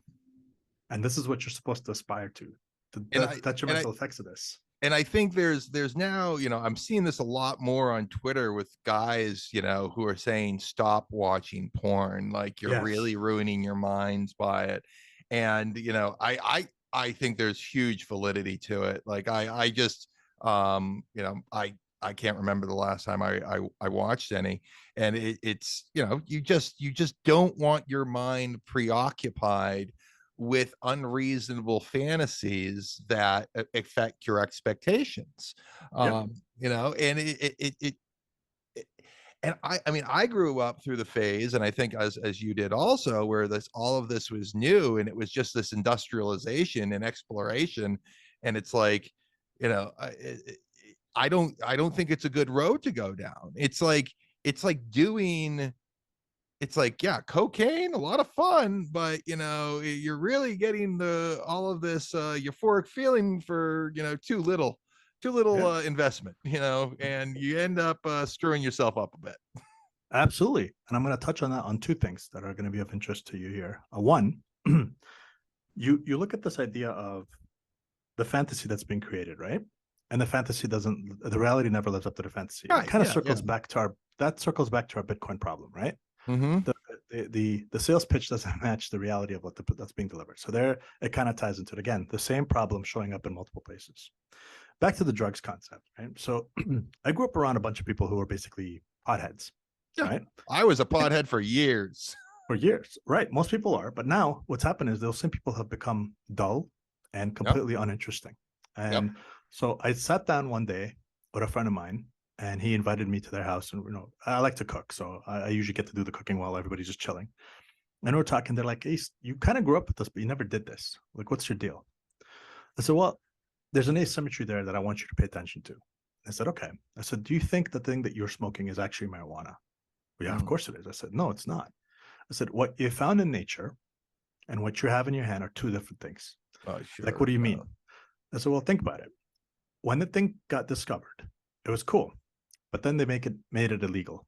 And this is what you're supposed to aspire to And the detrimental effects of this. I think there's now, I'm seeing this a lot more on Twitter with guys, who are saying stop watching porn, like you're Yes. really ruining your minds by it. And I think there's huge validity to it. Like I just I can't remember the last time I watched any, and it's you just don't want your mind preoccupied with unreasonable fantasies that affect your expectations. Yep. And and I mean, I grew up through the phase, and I think as you did also, where all of this was new, and it was just this industrialization and exploration, and it's like, I don't think it's a good road to go down. It's like doing it's like, yeah, cocaine, a lot of fun, but you're really getting all of this euphoric feeling for too little Yeah. investment, and you end up screwing yourself up a bit. Absolutely. And I'm going to touch on that on two things that are going to be of interest to you here. One, you look at this idea of the fantasy that's being created, right? And the reality never lives up to the fantasy. Right. It kind of Yeah. circles back to our Bitcoin problem, right? Mm-hmm. The sales pitch doesn't match the reality of that's being delivered. So there, it kind of ties into it again. The same problem showing up in multiple places. Back to the drugs concept, right? So I grew up around a bunch of people who were basically potheads, Yeah. right? I was a pothead for years. For years, right? Most people are, but now what's happened is those same people have become dull and completely uninteresting. And so I sat down one day with a friend of mine, and he invited me to their house. And I like to cook, so I usually get to do the cooking while everybody's just chilling. And we're talking. They're like, "Hey, you kind of grew up with this, but you never did this. Like, what's your deal?" I said, "Well, there's an asymmetry there that I want you to pay attention to." I said, "Okay." I said, "Do you think the thing that you're smoking is actually marijuana?" Well, yeah, of course it is. I said, "No, it's not." I said, "What you found in nature and what you have in your hand are two different things." Oh, sure. Like, what do you mean? I said, "Well, think about it. When the thing got discovered, it was cool, but then they made it illegal."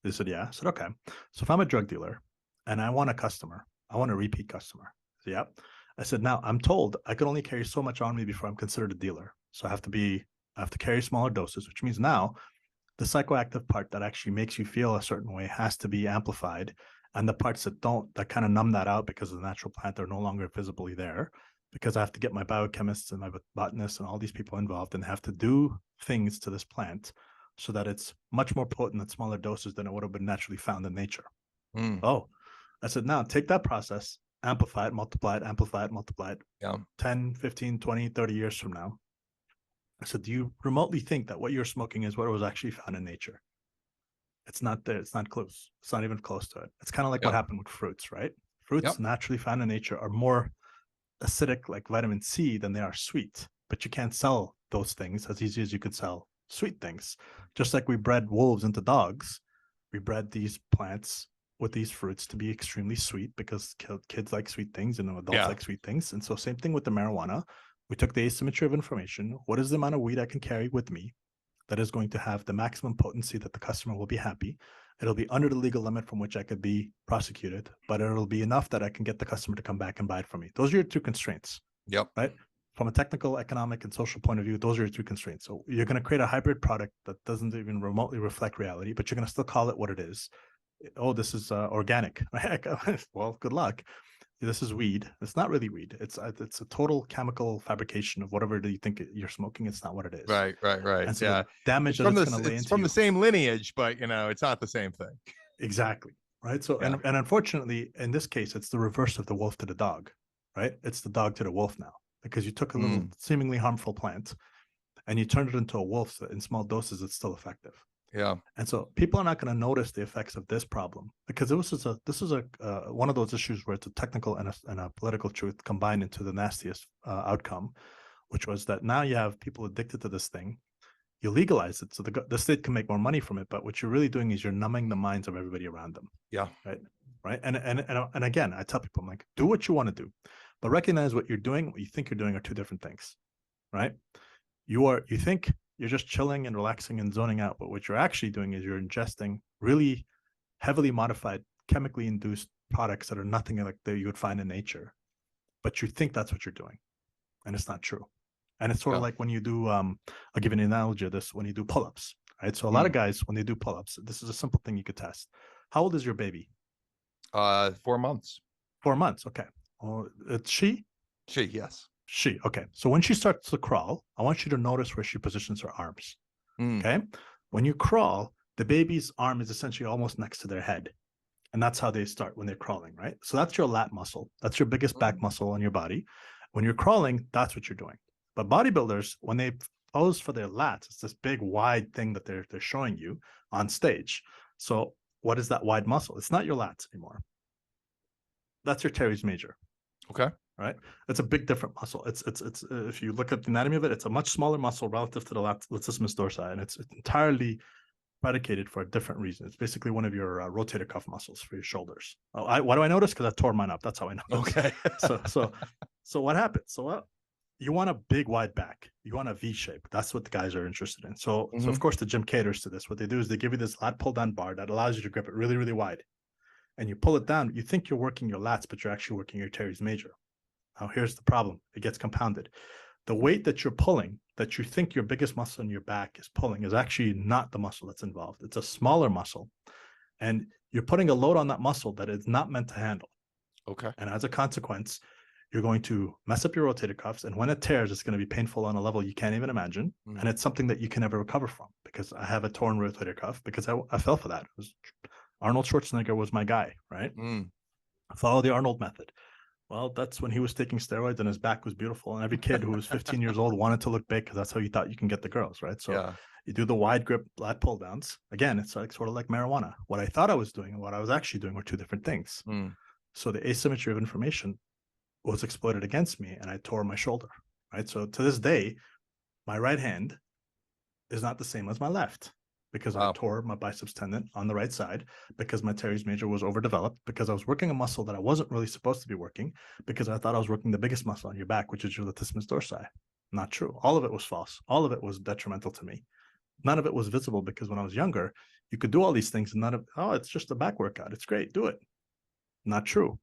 They said, "Yeah." I said, "Okay. So if I'm a drug dealer and I want a customer, I want a repeat customer." I said, "Yeah." I said, "Now I'm told I can only carry so much on me before I'm considered a dealer. So I have to carry smaller doses, which means now the psychoactive part that actually makes you feel a certain way has to be amplified. And the parts that don't, that kind of numb that out because of the natural plant, are no longer visibly there, because I have to get my biochemists and my botanists and all these people involved and have to do things to this plant so that it's much more potent at smaller doses than it would have been naturally found in nature." Oh, I said, "Now take that process, amplify it, multiply it, amplify it, multiply it. Yeah. 10, 15, 20, 30 years from now." I said, "Do you remotely think that what you're smoking is what was actually found in nature?" It's not there. It's not close. It's not even close to it. It's kind of like what happened with fruits, right? Fruits naturally found in nature are more acidic, like vitamin C, than they are sweet. But you can't sell those things as easy as you could sell sweet things. Just like we bred wolves into dogs, we bred these plants with these fruits to be extremely sweet because kids like sweet things and adults like sweet things. And so same thing with the marijuana. We took the asymmetry of information. What is the amount of weed I can carry with me that is going to have the maximum potency that the customer will be happy? It'll be under the legal limit from which I could be prosecuted, but it'll be enough that I can get the customer to come back and buy it from me. Those are your two constraints. Yep. Right? From a technical, economic, and social point of view, those are your two constraints. So you're going to create a hybrid product that doesn't even remotely reflect reality, but you're going to still call it what it is. Oh, this is organic. Well, good luck. This is weed. It's not really weed. It's a total chemical fabrication of whatever you think you're smoking. It's not what it is. Right. And so the damage that it's going to lay into from the same lineage, but it's not the same thing. Exactly. Right. So and unfortunately, in this case, it's the reverse of the wolf to the dog. Right. It's the dog to the wolf now, because you took a little seemingly harmful plant, and you made it and you turn it into a wolf so in small doses, it's still effective. Yeah. And so people are not going to notice the effects of this problem because this is a one of those issues where it's a technical and a political truth combined into the nastiest outcome, which was that now you have people addicted to this thing. You legalize it, so the state can make more money from it. But what you're really doing is you're numbing the minds of everybody around them. Yeah. Right. And again, I tell people, I'm like, do what you want to do, but recognize what you're doing, what you think you're doing are two different things. Right. You think you're just chilling and relaxing and zoning out, but what you're actually doing is you're ingesting really heavily modified, chemically induced products that are nothing like that you would find in nature, but you think that's what you're doing, and it's not true. And it's sort of like when you do I'll give you an analogy of this. When you do pull-ups, right? So a lot of guys, when they do pull-ups, this is a simple thing you could test. How old is your baby? 4 months. 4 months. Okay. Well, it's she. Yes. She. Okay. So when she starts to crawl, I want you to notice where she positions her arms. Okay. When you crawl, the baby's arm is essentially almost next to their head. And that's how they start when they're crawling, right? So that's your lat muscle. That's your biggest back muscle on your body. When you're crawling, that's what you're doing. But bodybuilders, when they pose for their lats, it's this big wide thing that they're showing you on stage. So what is that wide muscle? It's not your lats anymore. That's your teres major. Okay. Right. It's a big different muscle. It's if you look at the anatomy of it, it's a much smaller muscle relative to the latissimus dorsi, and it's entirely predicated for a different reason. It's basically one of your rotator cuff muscles for your shoulders. Why do I notice? Because I tore mine up. That's how I know. Okay. so what happens? So you want a big wide back. You want a V shape. That's what the guys are interested in. So of course the gym caters to this. What they do is they give you this lat pull down bar that allows you to grip it really, really wide. And you pull it down. You think you're working your lats, but you're actually working your teres major. Now here's the problem. It gets compounded. The weight that you're pulling, that you think your biggest muscle in your back is pulling, is actually not the muscle that's involved. It's a smaller muscle. And you're putting a load on that muscle that it's not meant to handle. Okay. And as a consequence, you're going to mess up your rotator cuffs. And when it tears, it's going to be painful on a level you can't even imagine. And it's something that you can never recover from, because I have a torn rotator cuff because I fell for that. Arnold Schwarzenegger was my guy, right? Follow the Arnold method. Well, that's when he was taking steroids and his back was beautiful. And every kid who was 15 years old wanted to look big because that's how you thought you can get the girls, right? So you do the wide grip lat pull downs. Again, it's like sort of like marijuana. What I thought I was doing and what I was actually doing were two different things. So the asymmetry of information was exploited against me, and I tore my shoulder, right? So to this day, my right hand is not the same as my left, because I tore my biceps tendon on the right side, because my teres major was overdeveloped, because I was working a muscle that I wasn't really supposed to be working, because I thought I was working the biggest muscle on your back, which is your latissimus dorsi. Not true. All of it was false. All of it was detrimental to me. None of it was visible, because when I was younger, you could do all these things and none of, it's just a back workout. It's great. Do it. Not true.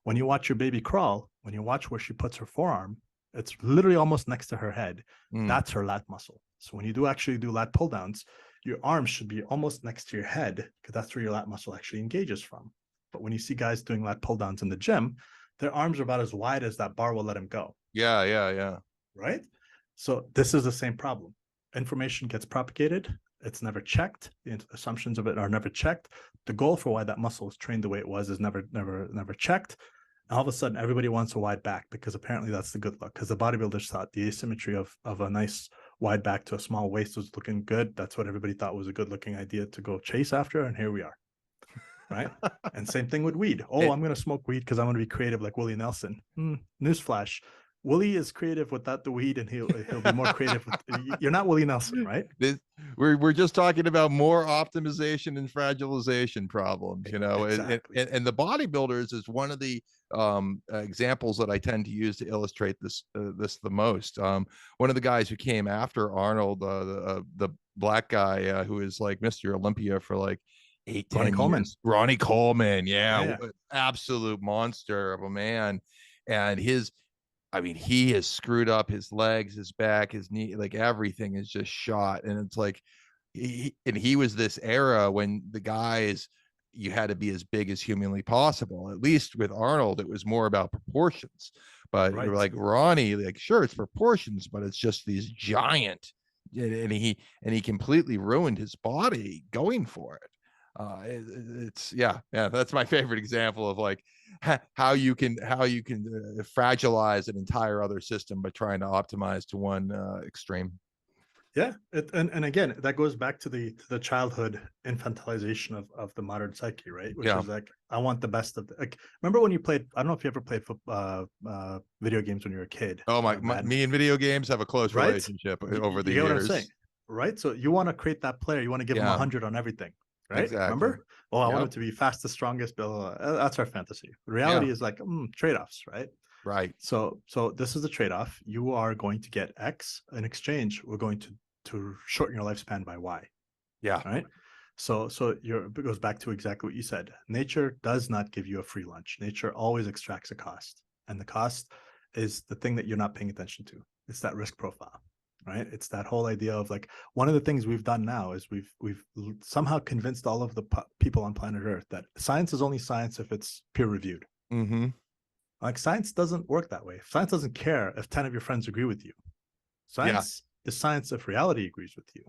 When you watch your baby crawl, when you watch where she puts her forearm, it's literally almost next to her head. That's her lat muscle. So when you do actually do lat pull downs, your arms should be almost next to your head, because that's where your lat muscle actually engages from. But when you see guys doing lat pull downs in the gym, their arms are about as wide as that bar will let them go. Yeah. Right? So this is the same problem. Information gets propagated. It's never checked. The assumptions of it are never checked. The goal for why that muscle was trained the way it was is never checked. And all of a sudden, everybody wants a wide back, because apparently that's the good look. Because the bodybuilders thought the asymmetry of a nice wide back to a small waist was looking good. That's what everybody thought was a good looking idea to go chase after. And here we are. Right. And same thing with weed. I'm going to smoke weed because I'm going to be creative like Willie Nelson. Newsflash. Willie is creative without the weed, and he'll be more creative you're not Willie Nelson, right? We're just talking about more optimization and fragilization problems, exactly. and the bodybuilders is one of the examples that I tend to use to illustrate this the most. One of the guys who came after Arnold, the black guy who is like Mr. Olympia for like 8-10 years, Ronnie Coleman, absolute monster of a man. And he has screwed up his legs, his back, his knee, like everything is just shot. And it's like, he was this era when the guys, you had to be as big as humanly possible. At least with Arnold, it was more about proportions. But you're like Ronnie, like, sure, it's proportions, but it's just these giant, and he completely ruined his body going for it. It's that's my favorite example of like how you can fragilize an entire other system by trying to optimize to one extreme. Yeah, and again, that goes back to the childhood infantilization of the modern psyche, right? Which Yeah. is like, I want the best of the, like. Remember when you played? I don't know if you ever played video games when you were a kid. Oh me and video games have a close Right? relationship You, over the you get what I'm saying, years. right? So you want to create that player. You want to give him Yeah, 100 on everything, right? exactly. Remember? Oh, I want him Yep. to be fastest, strongest. Blah, blah, blah. That's our fantasy. The Yeah. reality is like trade-offs, right? Right. So this is a trade-off. You are going to get X in exchange. We're going to shorten your lifespan by Y. Yeah. Right. So it goes back to exactly what you said. Nature does not give you a free lunch. Nature always extracts a cost. And the cost is the thing that you're not paying attention to. It's that risk profile. Right. It's that whole idea of like, one of the things we've done now is we've somehow convinced all of the people on planet Earth that science is only science if it's peer reviewed. Mm-hmm. Like, science doesn't work that way. Science doesn't care if 10 of your friends agree with you. Science is science if reality agrees with you.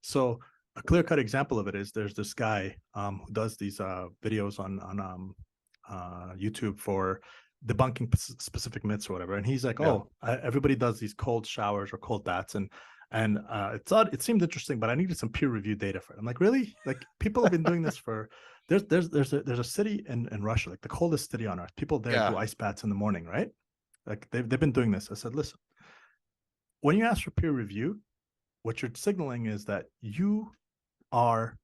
So a clear-cut example of it is, there's this guy who does these videos on YouTube for debunking specific myths or whatever, and he's like, Yeah. everybody does these cold showers or cold baths, and it seemed interesting, but I needed some peer-reviewed data for it. I'm like, really? Like, people have been doing this for there's a city in Russia, like the coldest city on earth. People there do ice baths in the morning, right? Like, they've been doing this. I said, listen, when you ask for peer review, what you're signaling is that you are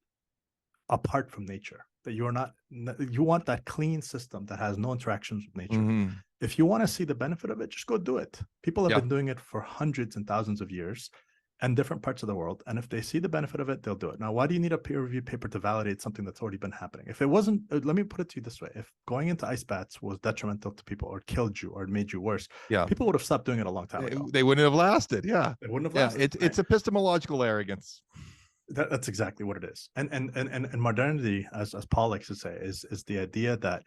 apart from nature, that you're not, you want that clean system that has no interactions with nature. Mm-hmm. If you want to see the benefit of it, just go do it. People have Yeah. been doing it for hundreds and thousands of years in different parts of the world. And if they see the benefit of it, they'll do it. Now, why do you need a peer review paper to validate something that's already been happening? If it wasn't, let me put it to you this way. If going into ice baths was detrimental to people or killed you or made you worse, Yeah. people would have stopped doing it a long time ago. They wouldn't have lasted. Yeah. They wouldn't have Yeah. lasted. It's epistemological arrogance. That's exactly what it is. And modernity, as Paul likes to say, is the idea that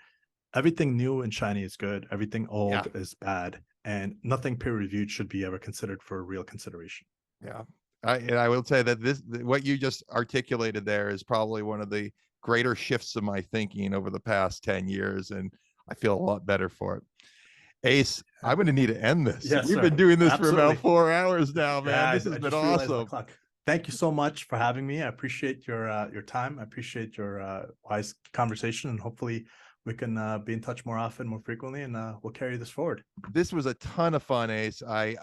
everything new and shiny is good, everything old is bad, and nothing peer reviewed should be ever considered for real consideration. Yeah. I will say that what you just articulated there is probably one of the greater shifts of my thinking over the past 10 years, and I feel a lot better for it. Ace, I'm going to need to end this. Yes, We've sir. been doing this Absolutely. for about 4 hours now, man. Yeah, this has been awesome. Thank you so much for having me. I appreciate your time. I appreciate your wise conversation, and hopefully we can be in touch more often, more frequently, and we'll carry this forward. This was a ton of fun, Ace. I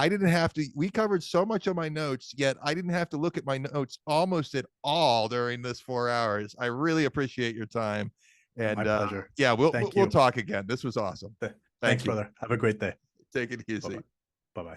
didn't have to, we covered so much of my notes, yet I didn't have to look at my notes almost at all during this 4 hours. I really appreciate your time. And my pleasure. Yeah, we'll talk again. This was awesome. Thanks, you, brother. Have a great day. Take it easy. Bye-bye.